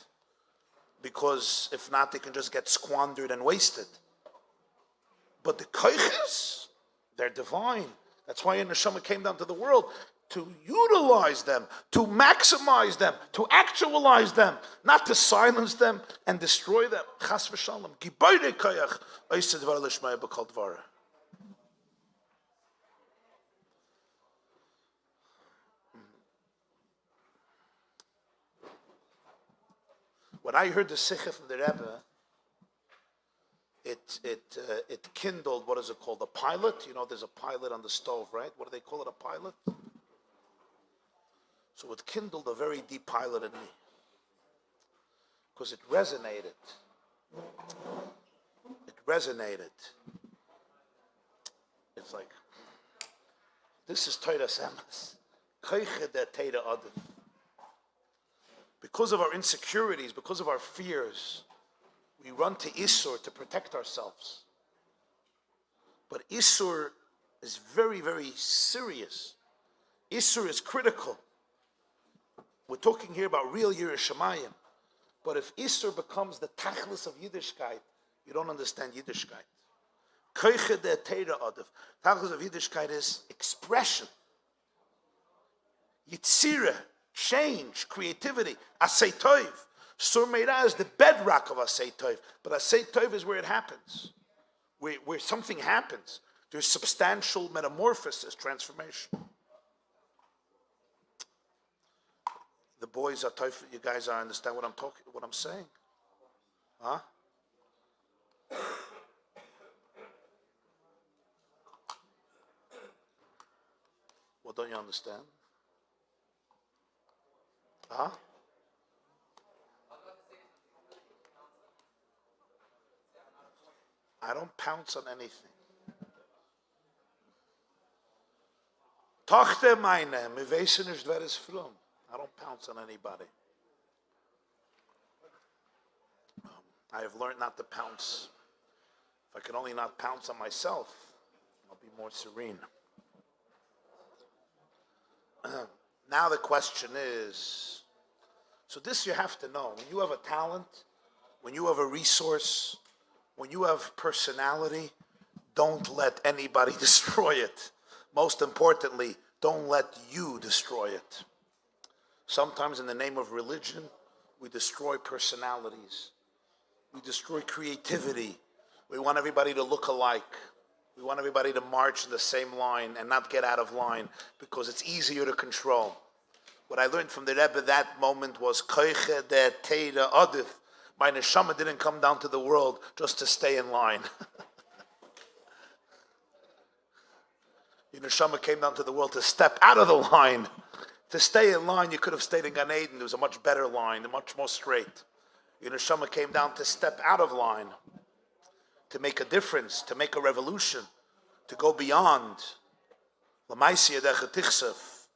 Because if not, they can just get squandered and wasted. But the koiches, they're divine. That's why Neshama came down to the world, to utilize them, to maximize them, to actualize them, not to silence them and destroy them. Chas v'shalom. Giboirei koyach, oiseh dvar lishmaya b'kol dvara. When I heard the Sikha from the Rebbe, it kindled, what is it called, a pilot? You know, there's a pilot on the stove, right? What do they call it, a pilot? So it kindled a very deep pilot in me. Because it resonated. It resonated. It's like, this is Torah Semas. Koiche de Teira Adav. Because of our insecurities, because of our fears, we run to Isur to protect ourselves. But Isur is very, very serious. Isur is critical. We're talking here about real Yiras Shamayim. But if Isur becomes the tachlis of Yiddishkeit, you don't understand Yiddishkeit. Koiche de Teira Adav. Tachlis of Yiddishkeit is expression. Yitzira. Change, creativity, asay tov. Sur Meirah is the bedrock of asay tov, but asay tov is where it happens, where something happens. There's substantial metamorphosis, transformation. The boys are tov. You guys understand what I'm saying, huh? What don't you understand? Huh? I don't pounce on anything. Tochter meine, mir wissen nicht, wer ist frum. I don't pounce on anybody. I have learned not to pounce. If I could only not pounce on myself, I'll be more serene. Now the question is, so this you have to know. When you have a talent, when you have a resource, when you have personality, don't let anybody destroy it. Most importantly, don't let you destroy it. Sometimes in the name of religion, we destroy personalities. We destroy creativity. We want everybody to look alike. We want everybody to march in the same line and not get out of line because it's easier to control. What I learned from the Rebbe that moment was koiche de teira adif. My neshama didn't come down to the world just to stay in line. Your neshama came down to the world to step out of the line. To stay in line, you could have stayed in Gan Eden. There was a much better line, much more straight. Your neshama came down to step out of line, to make a difference, to make a revolution, to go beyond. L'maisi yadecha tichsef.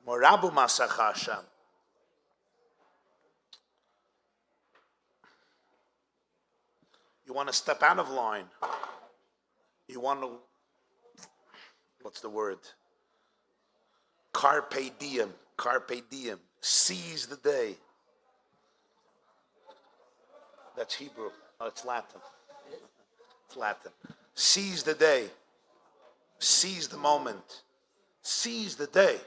Morabu masacha Hashem. You want to step out of line. You want to, what's the word? Carpe diem. Carpe diem. Seize the day. That's Hebrew. Oh, it's Latin. It's Latin. Seize the day. Seize the moment. Seize the day.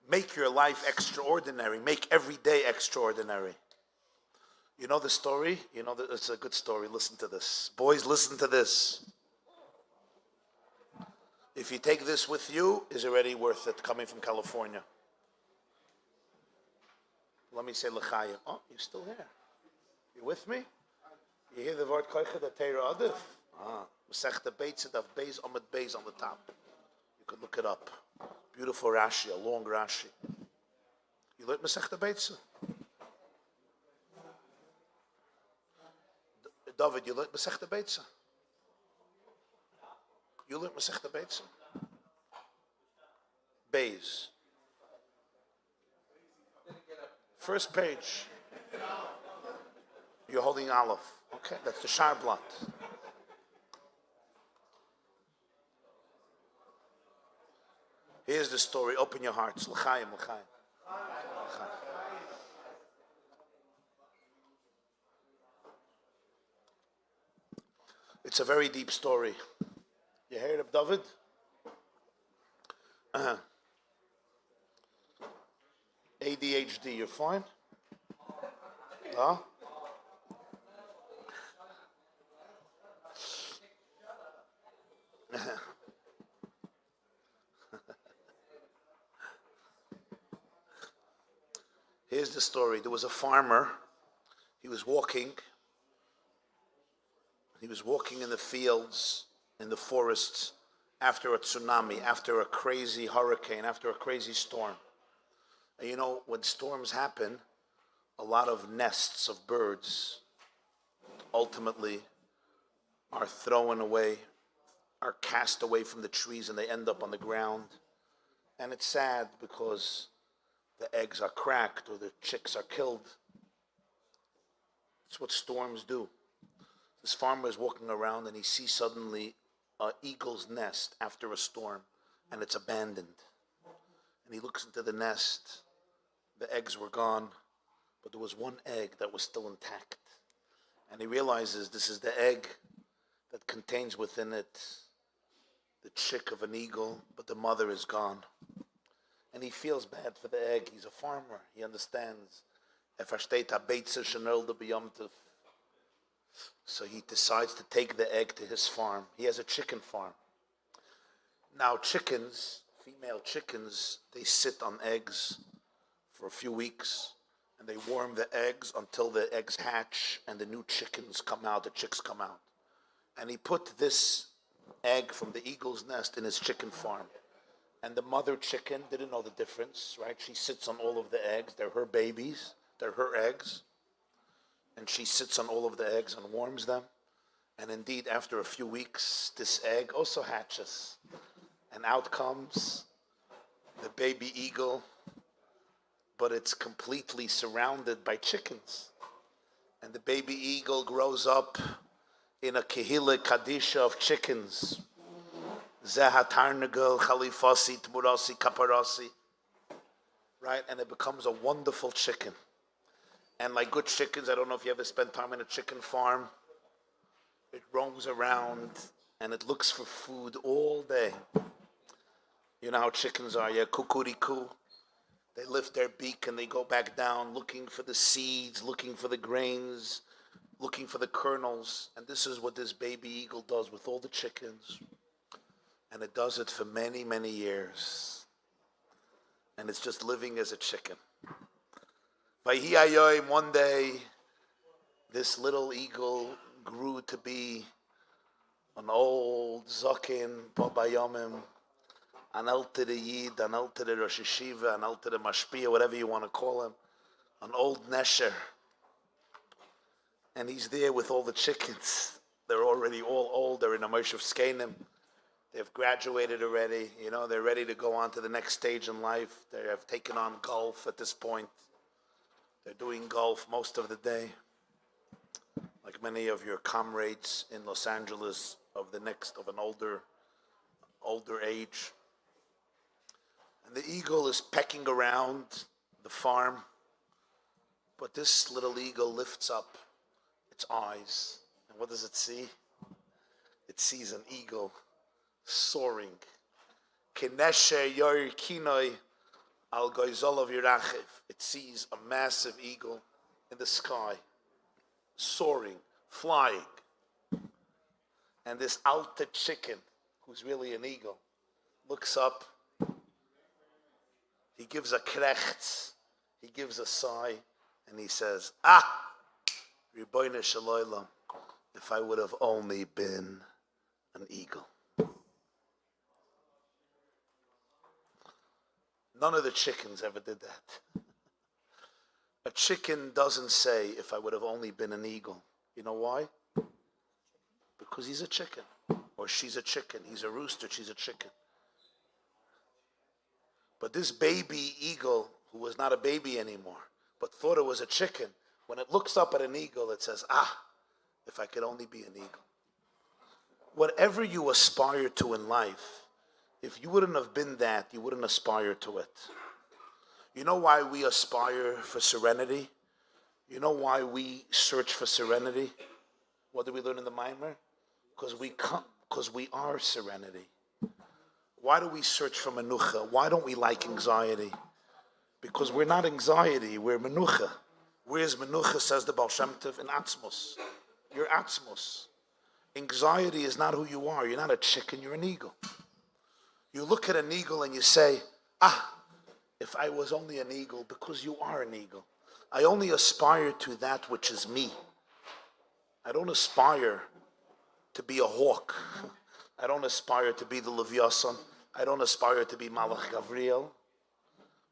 Make your life extraordinary. Make every day extraordinary. You know the story? You know that it's a good story. Listen to this. Boys, listen to this. If you take this with you, is already worth it coming from California. Let me say l'chaim. Oh, you're still here. You with me? You hear the word koicha the Teira Adif? Masechta Beitza Daf Beis Amud Beis on the top. You could look it up. Beautiful Rashi, a long Rashi. You learned Masechta Beitza? David, you learned Masechta Beitza? You learned Masechta Beitza? Beis. First page. You're holding Aleph. Okay, that's the Sharblat. Here's the story. Open your hearts. L'chaim, l'chaim. L'chaim. It's a very deep story. You heard of David? ADHD, you're fine? Huh? Here's the story. There was a farmer. He was walking in the fields, in the forests, after a tsunami, after a crazy hurricane, after a crazy storm. And you know, when storms happen, a lot of nests of birds ultimately are thrown away, are cast away from the trees, and they end up on the ground. And it's sad because the eggs are cracked or the chicks are killed. That's what storms do. This farmer is walking around and he sees suddenly an eagle's nest after a storm, and it's abandoned. And he looks into the nest. The eggs were gone, but there was one egg that was still intact. And he realizes this is the egg that contains within it the chick of an eagle, but the mother is gone. And he feels bad for the egg. He's a farmer. He understands. So he decides to take the egg to his farm. He has a chicken farm. Now chickens, female chickens, they sit on eggs for a few weeks, and they warm the eggs until the eggs hatch and the new chickens come out, the chicks come out. And he put this egg from the eagle's nest in his chicken farm. And the mother chicken didn't know the difference, right? She sits on all of the eggs. They're her babies. They're her eggs. And she sits on all of the eggs and warms them. And indeed, after a few weeks, this egg also hatches. And out comes the baby eagle, but it's completely surrounded by chickens. And the baby eagle grows up in a kehillah kadisha of chickens. Zehatarnagel, Khalifasi, Tmurasi, Kaparasi. Right? And it becomes a wonderful chicken. And like good chickens, I don't know if you ever spent time in a chicken farm. It roams around and it looks for food all day. You know how chickens are, yeah, kukuriku. They lift their beak and they go back down looking for the seeds, looking for the grains, looking for the kernels. And this is what this baby eagle does with all the chickens. And it does it for many, many years. And it's just living as a chicken. Vayhi hayoim, one day, this little eagle grew to be an old Zakin, Babayomim, an Alter Yid, an Alter Rosh Yeshiva, an Alter Mashpia, whatever you want to call him, an old Nesher. And he's there with all the chickens. They're already all old. They're in a Moshe of Skenim. They've graduated already. You know, they're ready to go on to the next stage in life. They have taken on golf at this point. They're doing golf most of the day. Like many of your comrades in Los Angeles of an older age. And the eagle is pecking around the farm. But this little eagle lifts up its eyes. And what does it see? It sees an eagle soaring. Kineshe yor kinoi al goizolov yirachiv. It sees a massive eagle in the sky, soaring, flying. And this alta chicken, who's really an eagle, looks up. He gives a krechts. He gives a sigh. And he says, Ribono shel olam, if I would have only been an eagle. None of the chickens ever did that. A chicken doesn't say, if I would have only been an eagle. You know why? Because he's a chicken. Or she's a chicken. He's a rooster, she's a chicken. But this baby eagle, who was not a baby anymore, but thought it was a chicken, when it looks up at an eagle, it says, if I could only be an eagle. Whatever you aspire to in life, if you wouldn't have been that, you wouldn't aspire to it. You know why we aspire for serenity? You know why we search for serenity? What did we learn in the Maimer? Because we are serenity. Why do we search for menucha? Why don't we like anxiety? Because we're not anxiety, we're menucha. Where's menucha, says the Baal Shem Tov, in Atzmos. You're Atzmos. Anxiety is not who you are. You're not a chicken, you're an eagle. You look at an eagle and you say, if I was only an eagle, because you are an eagle. I only aspire to that which is me. I don't aspire to be a hawk. I don't aspire to be the Levyasan. I don't aspire to be Malach Gavriel.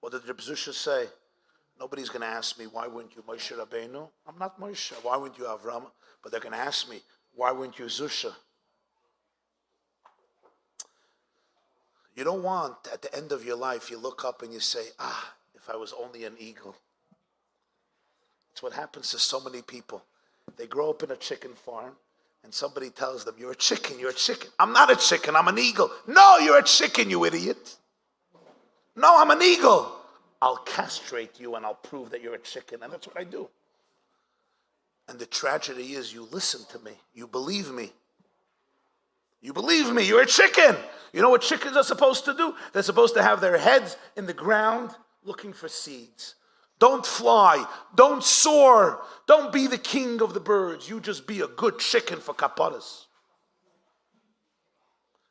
What did Reb Zusha say? Nobody's going to ask me, why weren't you Moshe Rabbeinu? I'm not Moshe. Why weren't you Avram? But they're going to ask me, why weren't you Zusha? You don't want, at the end of your life, you look up and you say, if I was only an eagle. It's what happens to so many people. They grow up in a chicken farm, and somebody tells them, you're a chicken, you're a chicken. I'm not a chicken, I'm an eagle. No, you're a chicken, you idiot. No, I'm an eagle. I'll castrate you and I'll prove that you're a chicken. And that's what I do. And the tragedy is you listen to me. You believe me. You believe me. You're a chicken. You know what chickens are supposed to do? They're supposed to have their heads in the ground looking for seeds. Don't fly. Don't soar. Don't be the king of the birds. You just be a good chicken for kaparas.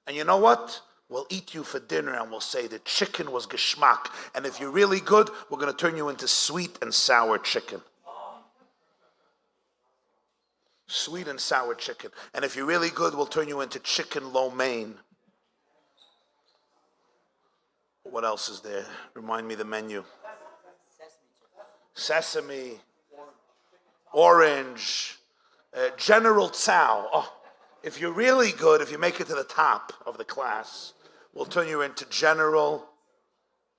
And you know what? We'll eat you for dinner and we'll say the chicken was geschmack. And if you're really good, we're going to turn you into sweet and sour chicken. Sweet and sour chicken. And if you're really good, we'll turn you into chicken lo mein. What else is there? Remind me the menu. Sesame, orange, General Tsow. If you're really good, if you make it to the top of the class, we'll turn you into General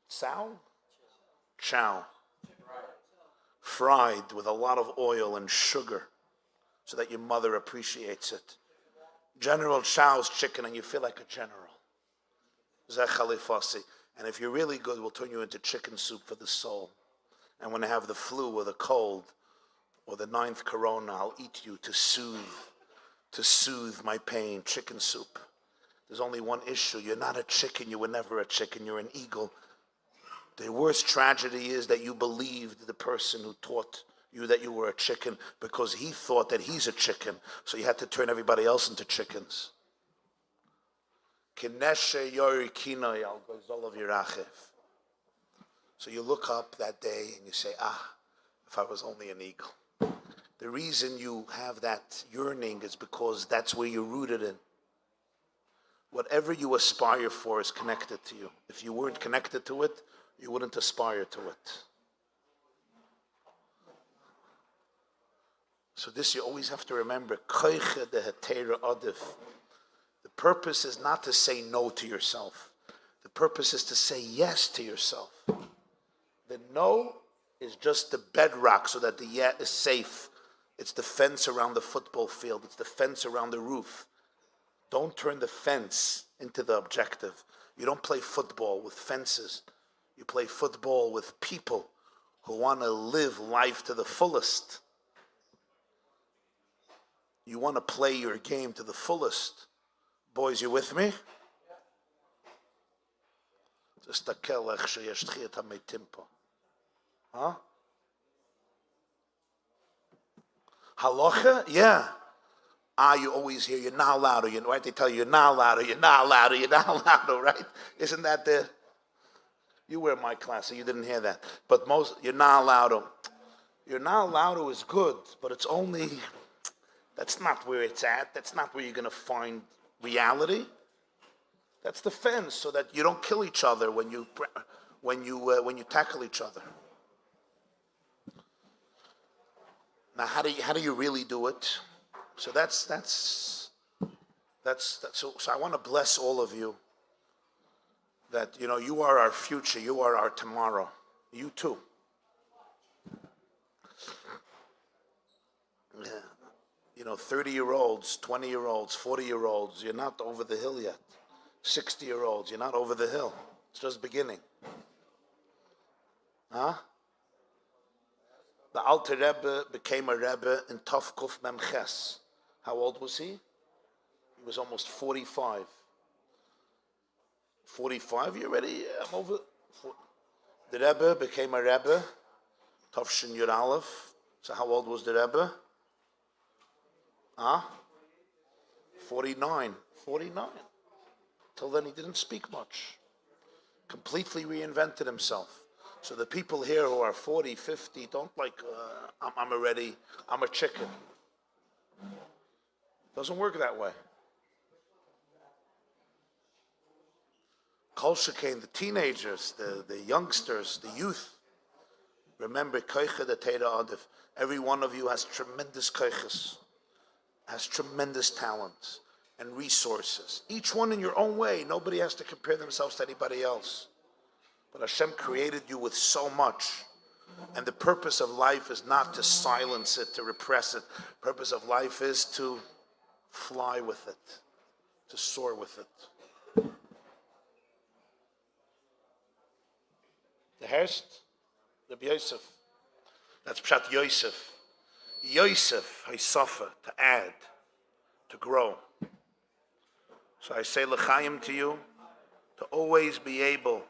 Chow. Fried with a lot of oil and sugar so that your mother appreciates it. General Chow's chicken and you feel like a general. Zeh Khalifasi. And if you're really good, we'll turn you into chicken soup for the soul. And when I have the flu or the cold or the 9th corona, I'll eat you to soothe my pain. Chicken soup. There's only one issue. You're not a chicken. You were never a chicken. You're an eagle. The worst tragedy is that you believed the person who taught you that you were a chicken because he thought that he's a chicken. So you had to turn everybody else into chickens. So you look up that day and you say, if I was only an eagle. The reason you have that yearning is because that's where you're rooted in. Whatever you aspire for is connected to you. If you weren't connected to it, you wouldn't aspire to it. So this you always have to remember. The purpose is not to say no to yourself. The purpose is to say yes to yourself. The no is just the bedrock so that the yeah is safe. It's the fence around the football field. It's the fence around the roof. Don't turn the fence into the objective. You don't play football with fences. You play football with people who want to live life to the fullest. You want to play your game to the fullest. Boys, you with me? Huh? Halacha? Yeah. You always hear you're not allowed, right? They tell you you're not allowed, you're not allowed, you're not allowed, right? Isn't that the... You were in my class, so you didn't hear that. But you're not allowed. You're not allowed is good, but it's only... That's not where it's at. That's not where you're going to find reality. That's the fence, so that you don't kill each other when you tackle each other. Now, how do you really do it? So that's so I want to bless all of you. That you are our future. You are our tomorrow. You too. Yeah. 30-year-olds, 20-year-olds, 40-year-olds, you're not over the hill yet. 60-year-olds, you're not over the hill. It's just beginning. Huh? The Alter Rebbe became a Rebbe in Tov Kuf Mem Ches. How old was he? He was almost 45. 45, you ready? Yeah, I'm over. The Rebbe became a Rebbe, Tov Shin Yud Aleph. So how old was the Rebbe? 49. 49. Till then he didn't speak much. Completely reinvented himself. So the people here who are 40, 50 don't I'm a chicken. Doesn't work that way. Kol Shekain, the teenagers, the youngsters, the youth. Remember, koicha the teira adif. Every one of you has tremendous koiches, has tremendous talents and resources. Each one in your own way. Nobody has to compare themselves to anybody else. But Hashem created you with so much. And the purpose of life is not to silence it, to repress it. The purpose of life is to fly with it, to soar with it. The Herst, Rabbi Yosef. That's Pshat Yosef. Yosef, Haisafa, to add, to grow. So I say l'chaim to you, to always be able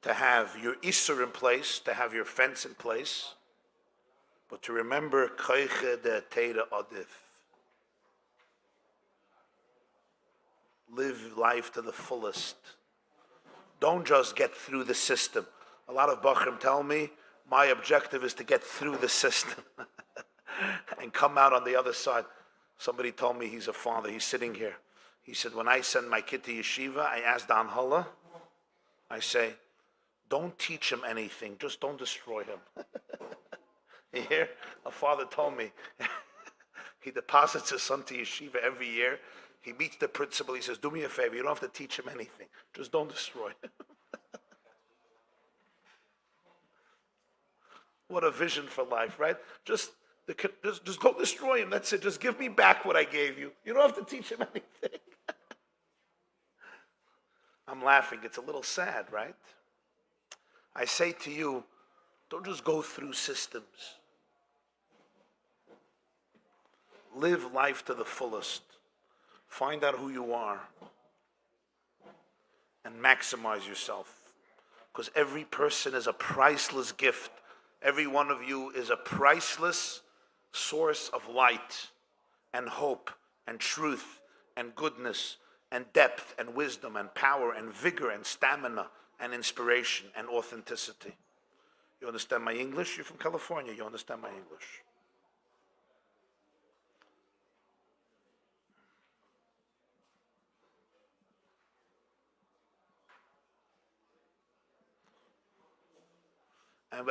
to have your Isser in place, to have your fence in place, but to remember koiche de teira adif. Live life to the fullest. Don't just get through the system. A lot of Bachrim tell me, my objective is to get through the system and come out on the other side. Somebody told me, he's a father, he's sitting here. He said, when I send my kid to yeshiva, I ask Dan Halla, I say, don't teach him anything, just don't destroy him. You hear? A father told me, he deposits his son to yeshiva every year. He meets the principal, he says, do me a favor, you don't have to teach him anything, just don't destroy him. What a vision for life, right? Just don't destroy him, that's it. Just give me back what I gave you. You don't have to teach him anything. I'm laughing, it's a little sad, right? I say to you, don't just go through systems. Live life to the fullest. Find out who you are. And maximize yourself. Because every person is a priceless gift. Every one of you is a priceless source of light and hope and truth and goodness and depth and wisdom and power and vigor and stamina and inspiration and authenticity. You understand my English? You're from California. You understand my English. And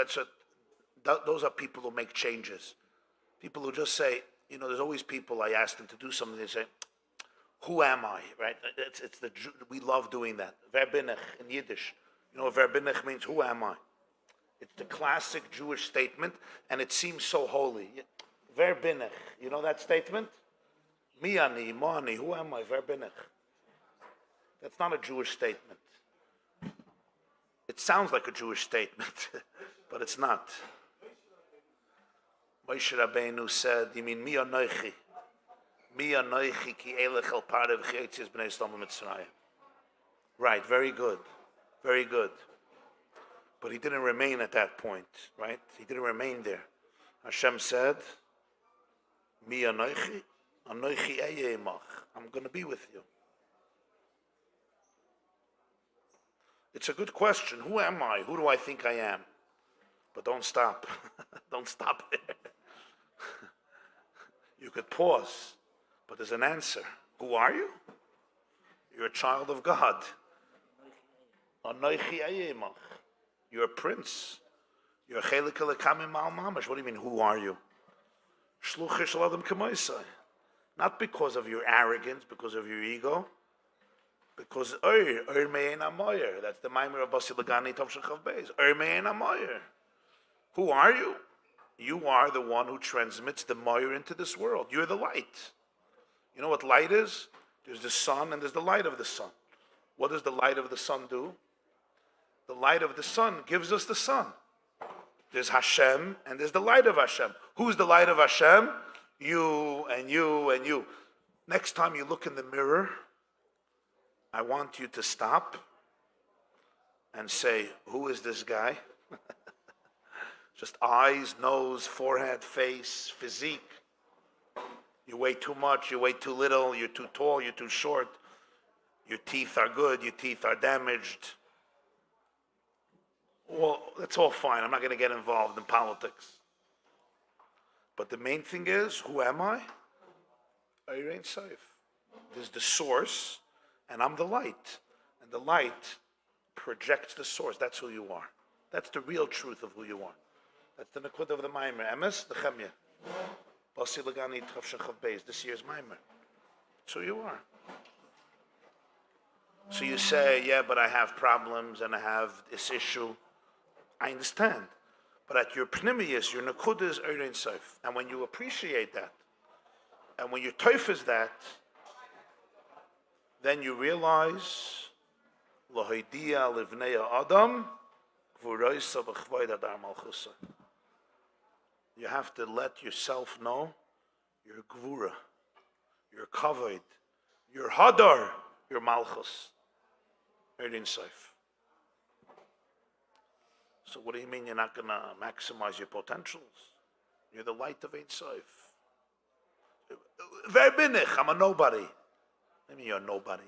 those are people who make changes. People who just say, there's always people, I ask them to do something, they say, who am I, right? We love doing that. Wer bin ich in Yiddish. You know what wer bin ich means? Who am I? It's the classic Jewish statement, and it seems so holy. Wer bin ich? You know that statement? Mi ani, mo ani, who am I? Wer bin ich? That's not a Jewish statement. It sounds like a Jewish statement, but it's not. Moshe Rabbeinu said, you mean mi anoichi? Mi anoichi ki elech el parev chayetzias b'nei Yisrael mitzrayim. Right, very good. Very good. But he didn't remain at that point, right? He didn't remain there. Hashem said, Mi anoichi, anoichi eyemach. I'm going to be with you. It's a good question. Who am I? Who do I think I am? But don't stop. Don't stop there. You could pause, but there's an answer. Who are you? You're a child of God. Anoichi eyemach. You're a prince. You're a chelik elekamim al mamash. What do you mean, who are you? Shluchah shel adam k'moisai. Not because of your arrogance, because of your ego, because me'en amoyer. That's the Maimer of Basi Lagani Tov Shechav Beis. Me'en amoyer. Who are you? You are the one who transmits the moyer into this world. You're the light. You know what light is? There's the sun and there's the light of the sun. What does the light of the sun do? The light of the sun gives us the sun. There's Hashem and there's the light of Hashem. Who's the light of Hashem? You and you and you. Next time you look in the mirror, I want you to stop and say, who is this guy? Just eyes, nose, forehead, face, physique. You weigh too much, you weigh too little, you're too tall, you're too short. Your teeth are good, your teeth are damaged. Well, that's all fine. I'm not going to get involved in politics. But the main thing is, who am I? I ain't safe. There's the source, and I'm the light. And the light projects the source. That's who you are. That's the real truth of who you are. That's the Nakud of the Maimer. Emes, the Chemya. Basi Lagani Tov Shechav Beis. This year's Maimer. That's who you are. So you say, yeah, but I have problems and I have this issue. I understand. But at your pnimius, your nakuda is Erein Seif. And when you appreciate that, and when your teuf is that, then you realize, Lohaidia livneya adam, gvuroisa b'chvoid adar malchusa. You have to let yourself know your gvura, your kavod, your hadar, your malchus. Erein Seif. So what do you mean you're not going to maximize your potentials? You're the light of Ein Sof. Wer bin ich? I'm a nobody. I mean, you're a nobody.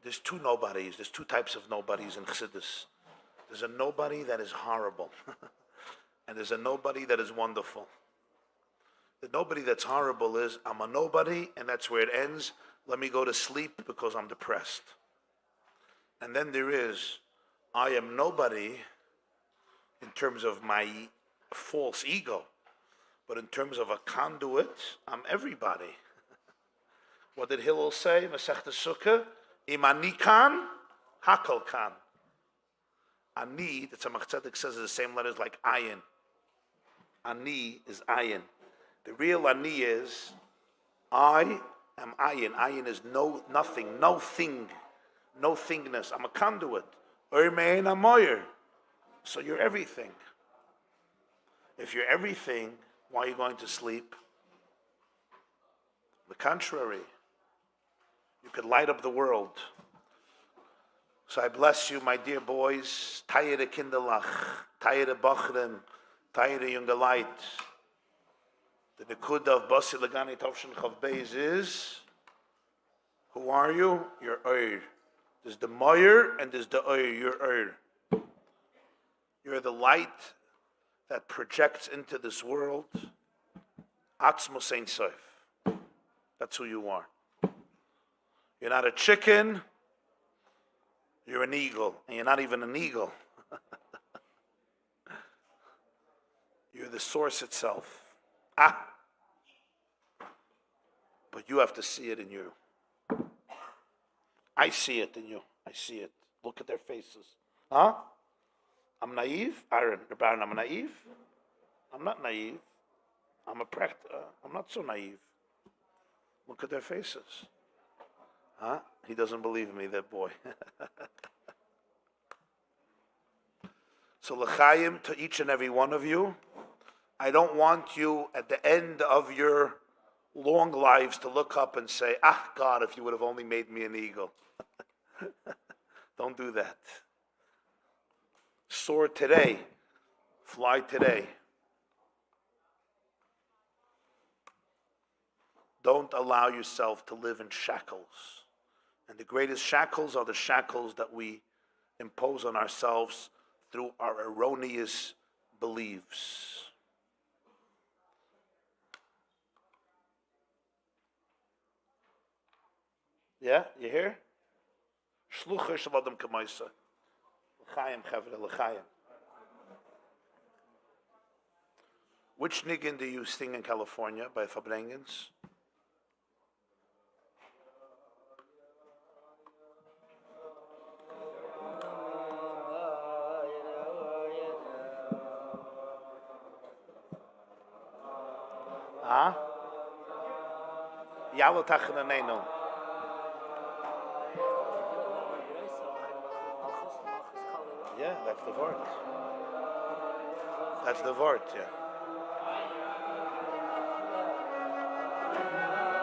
There's two nobodies. There's two types of nobodies in Chassidus. There's a nobody that is horrible. And there's a nobody that is wonderful. The nobody that's horrible is, I'm a nobody, and that's where it ends. Let me go to sleep because I'm depressed. And then there is, I am nobody in terms of my false ego, but in terms of a conduit, I'm everybody. What did Hillel say? Masechta Sukkah, Im ani kan, hakol kan. Ani, the Tzemach Tzedek says, is the same letters like ayin. Ani is ayin. The real ani is, I am ayin. Ayin is no, nothing, no thing. No thingness. I'm a conduit. Me'en amoyer. So you're everything. If you're everything, why are you going to sleep? The contrary. You could light up the world. So I bless you, my dear boys. Tayere kinderlach, tayere bachrim, tayere junge light. The nekuda of Basi Lagani Tovshin Chav Beis is, who are you? You're Oir. There's the Moyer and there's the Oyer. You're Oyer. You're the light that projects into this world. Atzmos Ein Sof. That's who you are. You're not a chicken. You're an eagle. And you're not even an eagle. You're the source itself. But you have to see it in you. I see it in you. I see it. Look at their faces. Huh? I'm naive? Aaron, I'm naive? I'm not naive. I'm not so naive. Look at their faces. Huh? He doesn't believe me, that boy. So l'chaim to each and every one of you. I don't want you at the end of your long lives to look up and say, God, if you would have only made me an eagle. Don't do that. Soar today. Fly today. Don't allow yourself to live in shackles. And the greatest shackles are the shackles that we impose on ourselves through our erroneous beliefs. Yeah, you hear? Shlucha shel adam k'maisa. L'chaim, chavre, l'chaim. Which niggin do you sing in California by Farbrengens? Yalla tachananenu. Yeah, that's the word. That's the word, yeah.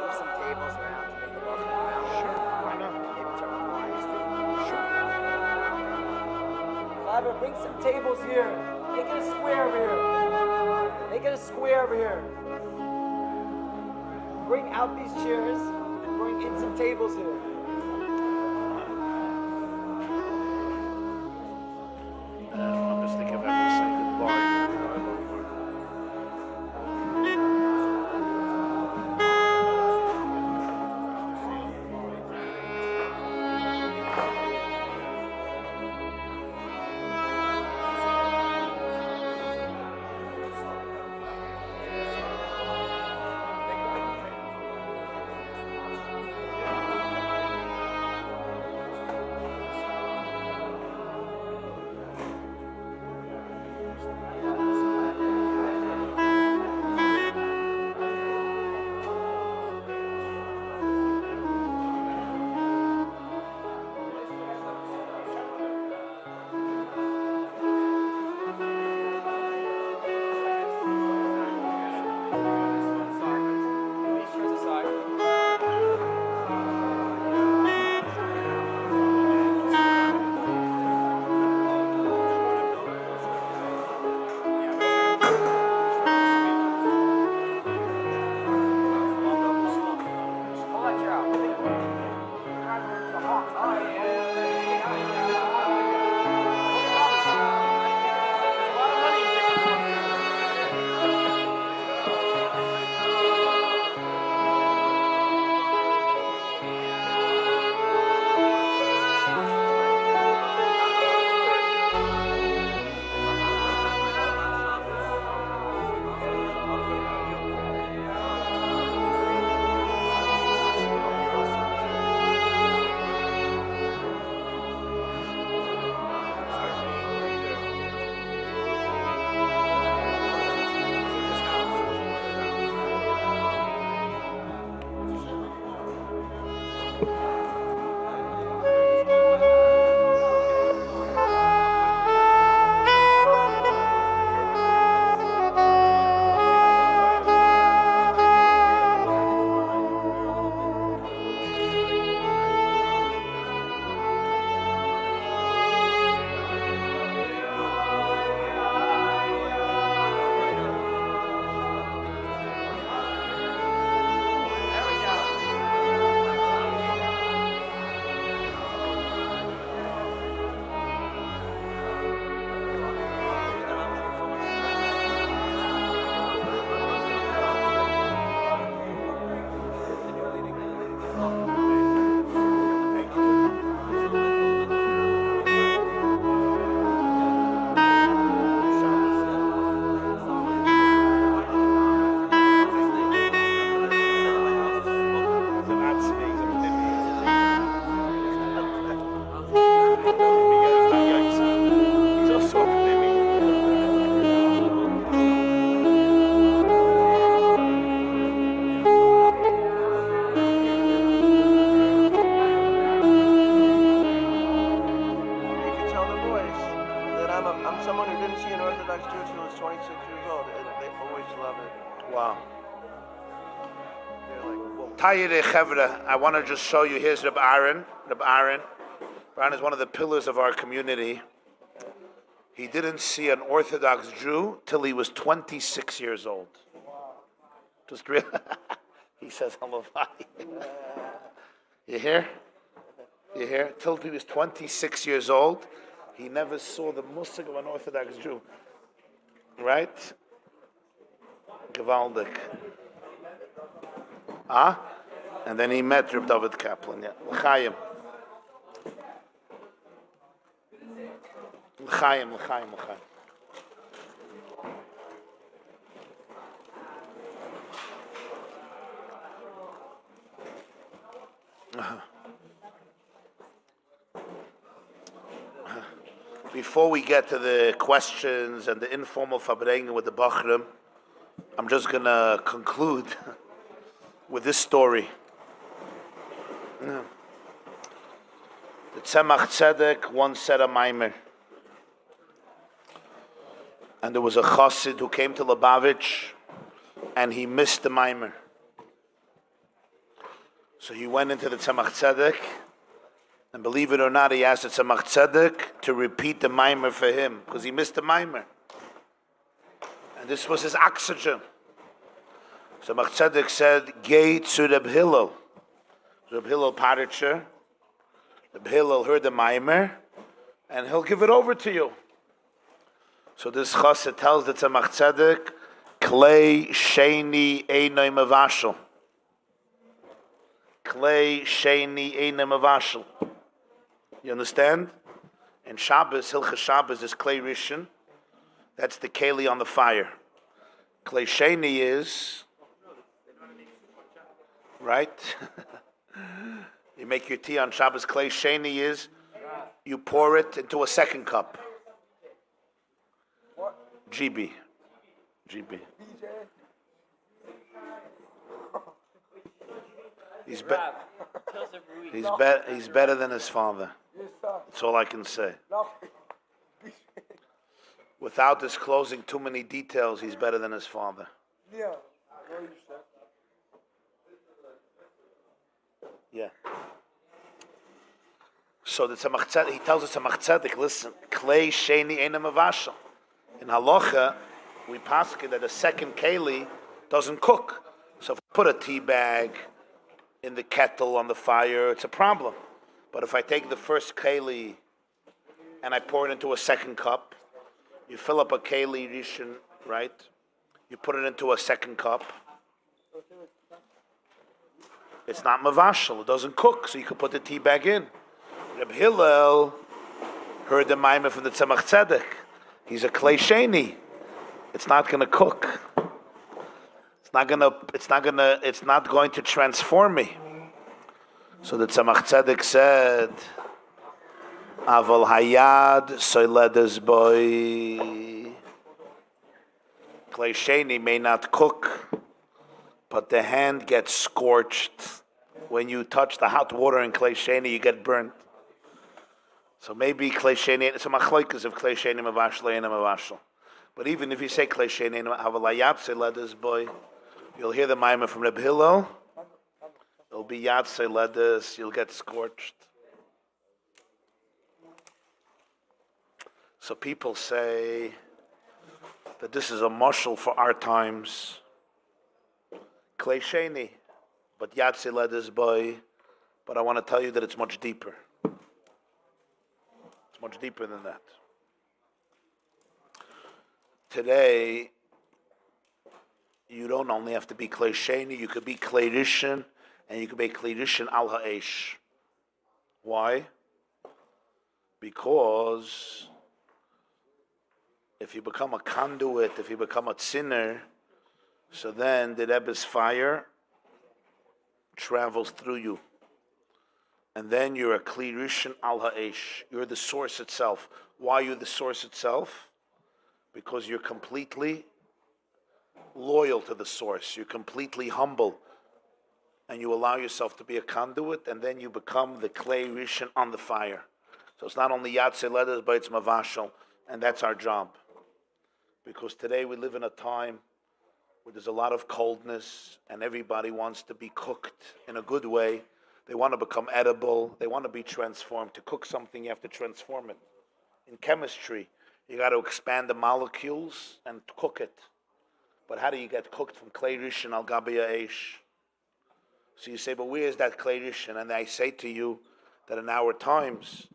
Leave some tables around to make the welcome around. Sure, why not? Maybe turn on the lights. Rabbi, bring some tables here. Make it a square over here. Make it a square over here. Bring out these chairs and bring in some tables here. I'm just thinking if I have to say goodbye. Wow. Tayire Chevra, I want to just show you. Here's Rabbi Aaron. Rabbi Aaron is one of the pillars of our community. He didn't see an Orthodox Jew till he was 26 years old. Just really, he says hello. You hear? You hear? Till he was 26 years old, he never saw the musig of an Orthodox Jew. Right? Gewaldig. And then he met Reb David Kaplan. Yeah. L'chaim. L'chaim, l'chaim, l'chaim. Before we get to the questions and the informal Farbrengen with the Bachrim, I'm just going to conclude with this story. The Tzemach Tzedek once said a maimer. And there was a chassid who came to Lubavitch and he missed the maimer. So he went into the Tzemach Tzedek, and believe it or not, he asked the Tzemach Tzedek to repeat the maimer for him because he missed the maimer. And this was his oxygen. So Tzemach Tzedek said, "Gay to Reb Hillel." Reb Hillel Paritcher. Reb Hillel heard the maimer, and he'll give it over to you. So this chassid tells the Tzemach Tzedek, "Klei sheni einay mavashel." Klei sheni einay mavashel. You understand? In Shabbos, Hilchas Shabbos is klei rishon. That's the keli on the fire. Klei sheni is, right? You make your tea on Shabbos. Klei sheni is, you pour it into a second cup. GB. He's better than his father. That's all I can say. Without disclosing too many details, he's better than his father. Yeah. So the Tzemach Tzedek, he tells the Tzemach Tzedek, listen, klei sheni eina mavashel. In halacha, we paskin that the second keli doesn't cook. So if I put a tea bag in the kettle on the fire, it's a problem. But if I take the first keli and I pour it into a second cup, you fill up a keli rishon, right? You put it into a second cup. It's not mavashel, it doesn't cook, so you can put the tea bag in. Reb Hillel heard the maimer from the Tzemach Tzedek. He's a klei sheni. It's not going to cook. It's not going to transform me. So the Tzemach Tzedek said, Aval hayad soiledes boy. Klei sheni may not cook, but the hand gets scorched. When you touch the hot water in klei sheni, you get burnt. So maybe klei sheni, it's a machloikas of klei sheni mavashel and mavashel. But even if you say klei sheni aval hayad soiledes boy, you'll hear the maimer from Reb Hillel. It'll be yad soiledes, you'll get scorched. So people say that this is a mashal for our times. Klei sheni, but yad soiledes boy. But I want to tell you that it's much deeper. It's much deeper than that. Today, you don't only have to be klei sheni, you could be klei rishon, and you could be klei rishon al ha'esh. Why? Because if you become a conduit, if you become a tzinner, so then the Rebbe's fire travels through you. And then you're a klei rishon al ha'esh. You're the source itself. Why are you the source itself? Because you're completely loyal to the source. You're completely humble. And you allow yourself to be a conduit, and then you become the klei rishon on the fire. So it's not only yad soiledes, but it's mavashel, and that's our job. Because today we live in a time where there's a lot of coldness and everybody wants to be cooked in a good way. They want to become edible. They want to be transformed. To cook something, you have to transform it. In chemistry, you got to expand the molecules and cook it. But how do you get cooked from klei rishon al gabi ha'esh? So you say, but where is that klei rishon? And I say to you that in our times,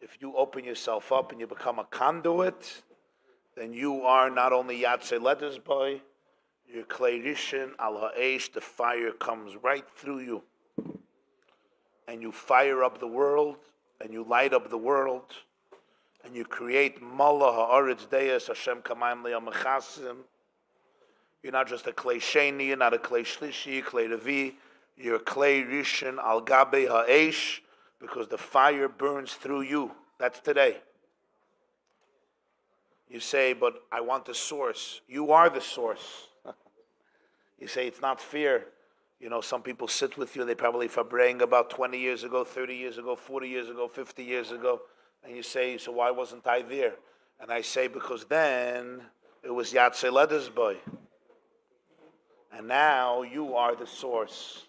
if you open yourself up and you become a conduit, then you are not only yatzei letters boy, you're klei rishon al ha'esh. The fire comes right through you, and you fire up the world, and you light up the world, and you create Mala ha'aretz deis Hashem kamayim le'amechasim. You're not just a klei sheni, you're not a klei shlishi, klei revi. You're klei rishon al gabe ha'esh, because the fire burns through you. That's today. You say, but I want the source. You are the source. You say it's not fair. You know, some people sit with you, they probably Farbrengen about 20 years ago, 30 years ago, 40 years ago, 50 years ago. And you say, so why wasn't I there? And I say, because then it was yatzei letters boy. And now you are the source.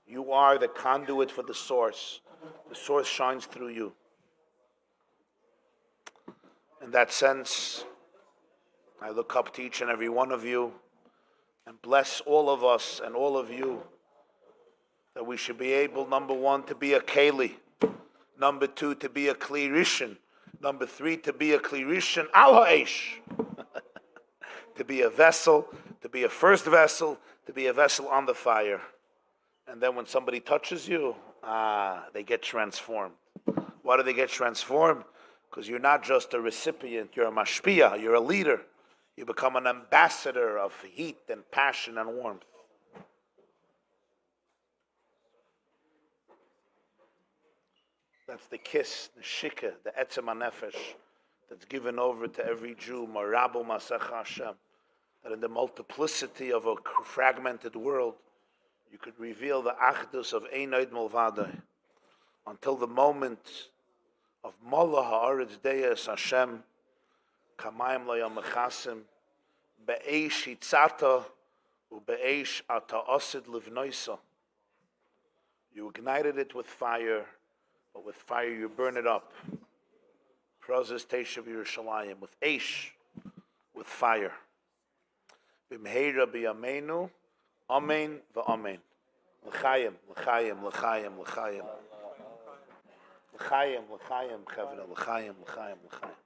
You are the conduit for the source. The source shines through you. In that sense, I look up to each and every one of you and bless all of us and all of you that we should be able, number one, to be a keli. Number two, to be a klei rishon. Number three, to be a klei rishon al ha'esh. To be a vessel, to be a first vessel, to be a vessel on the fire. And then when somebody touches you, they get transformed. Why do they get transformed? Because you're not just a recipient, you're a mashpia, you're a leader. You become an ambassador of heat and passion and warmth. That's the kiss, the shikah, the etzem hanefesh that's given over to every Jew, marabu masach Hashem, that in the multiplicity of a fragmented world, you could reveal the achdus of Einoid Mulvadai until the moment of Mala ha'aretz deis Hashem kamayim le'yamechasim be'eish hitzata u'be'eish ata osid livnoisa. You ignited it with fire, but with fire you burn it up. Prozes Teshav Yerushalayim, with eish, with fire. B'mheira b'yameinu, amen v'amen. L'chaim, l'chaim, l'chaim, l'chaim. L'chaim, l'chaim, chavra, l'chaim, l'chaim, l'chaim.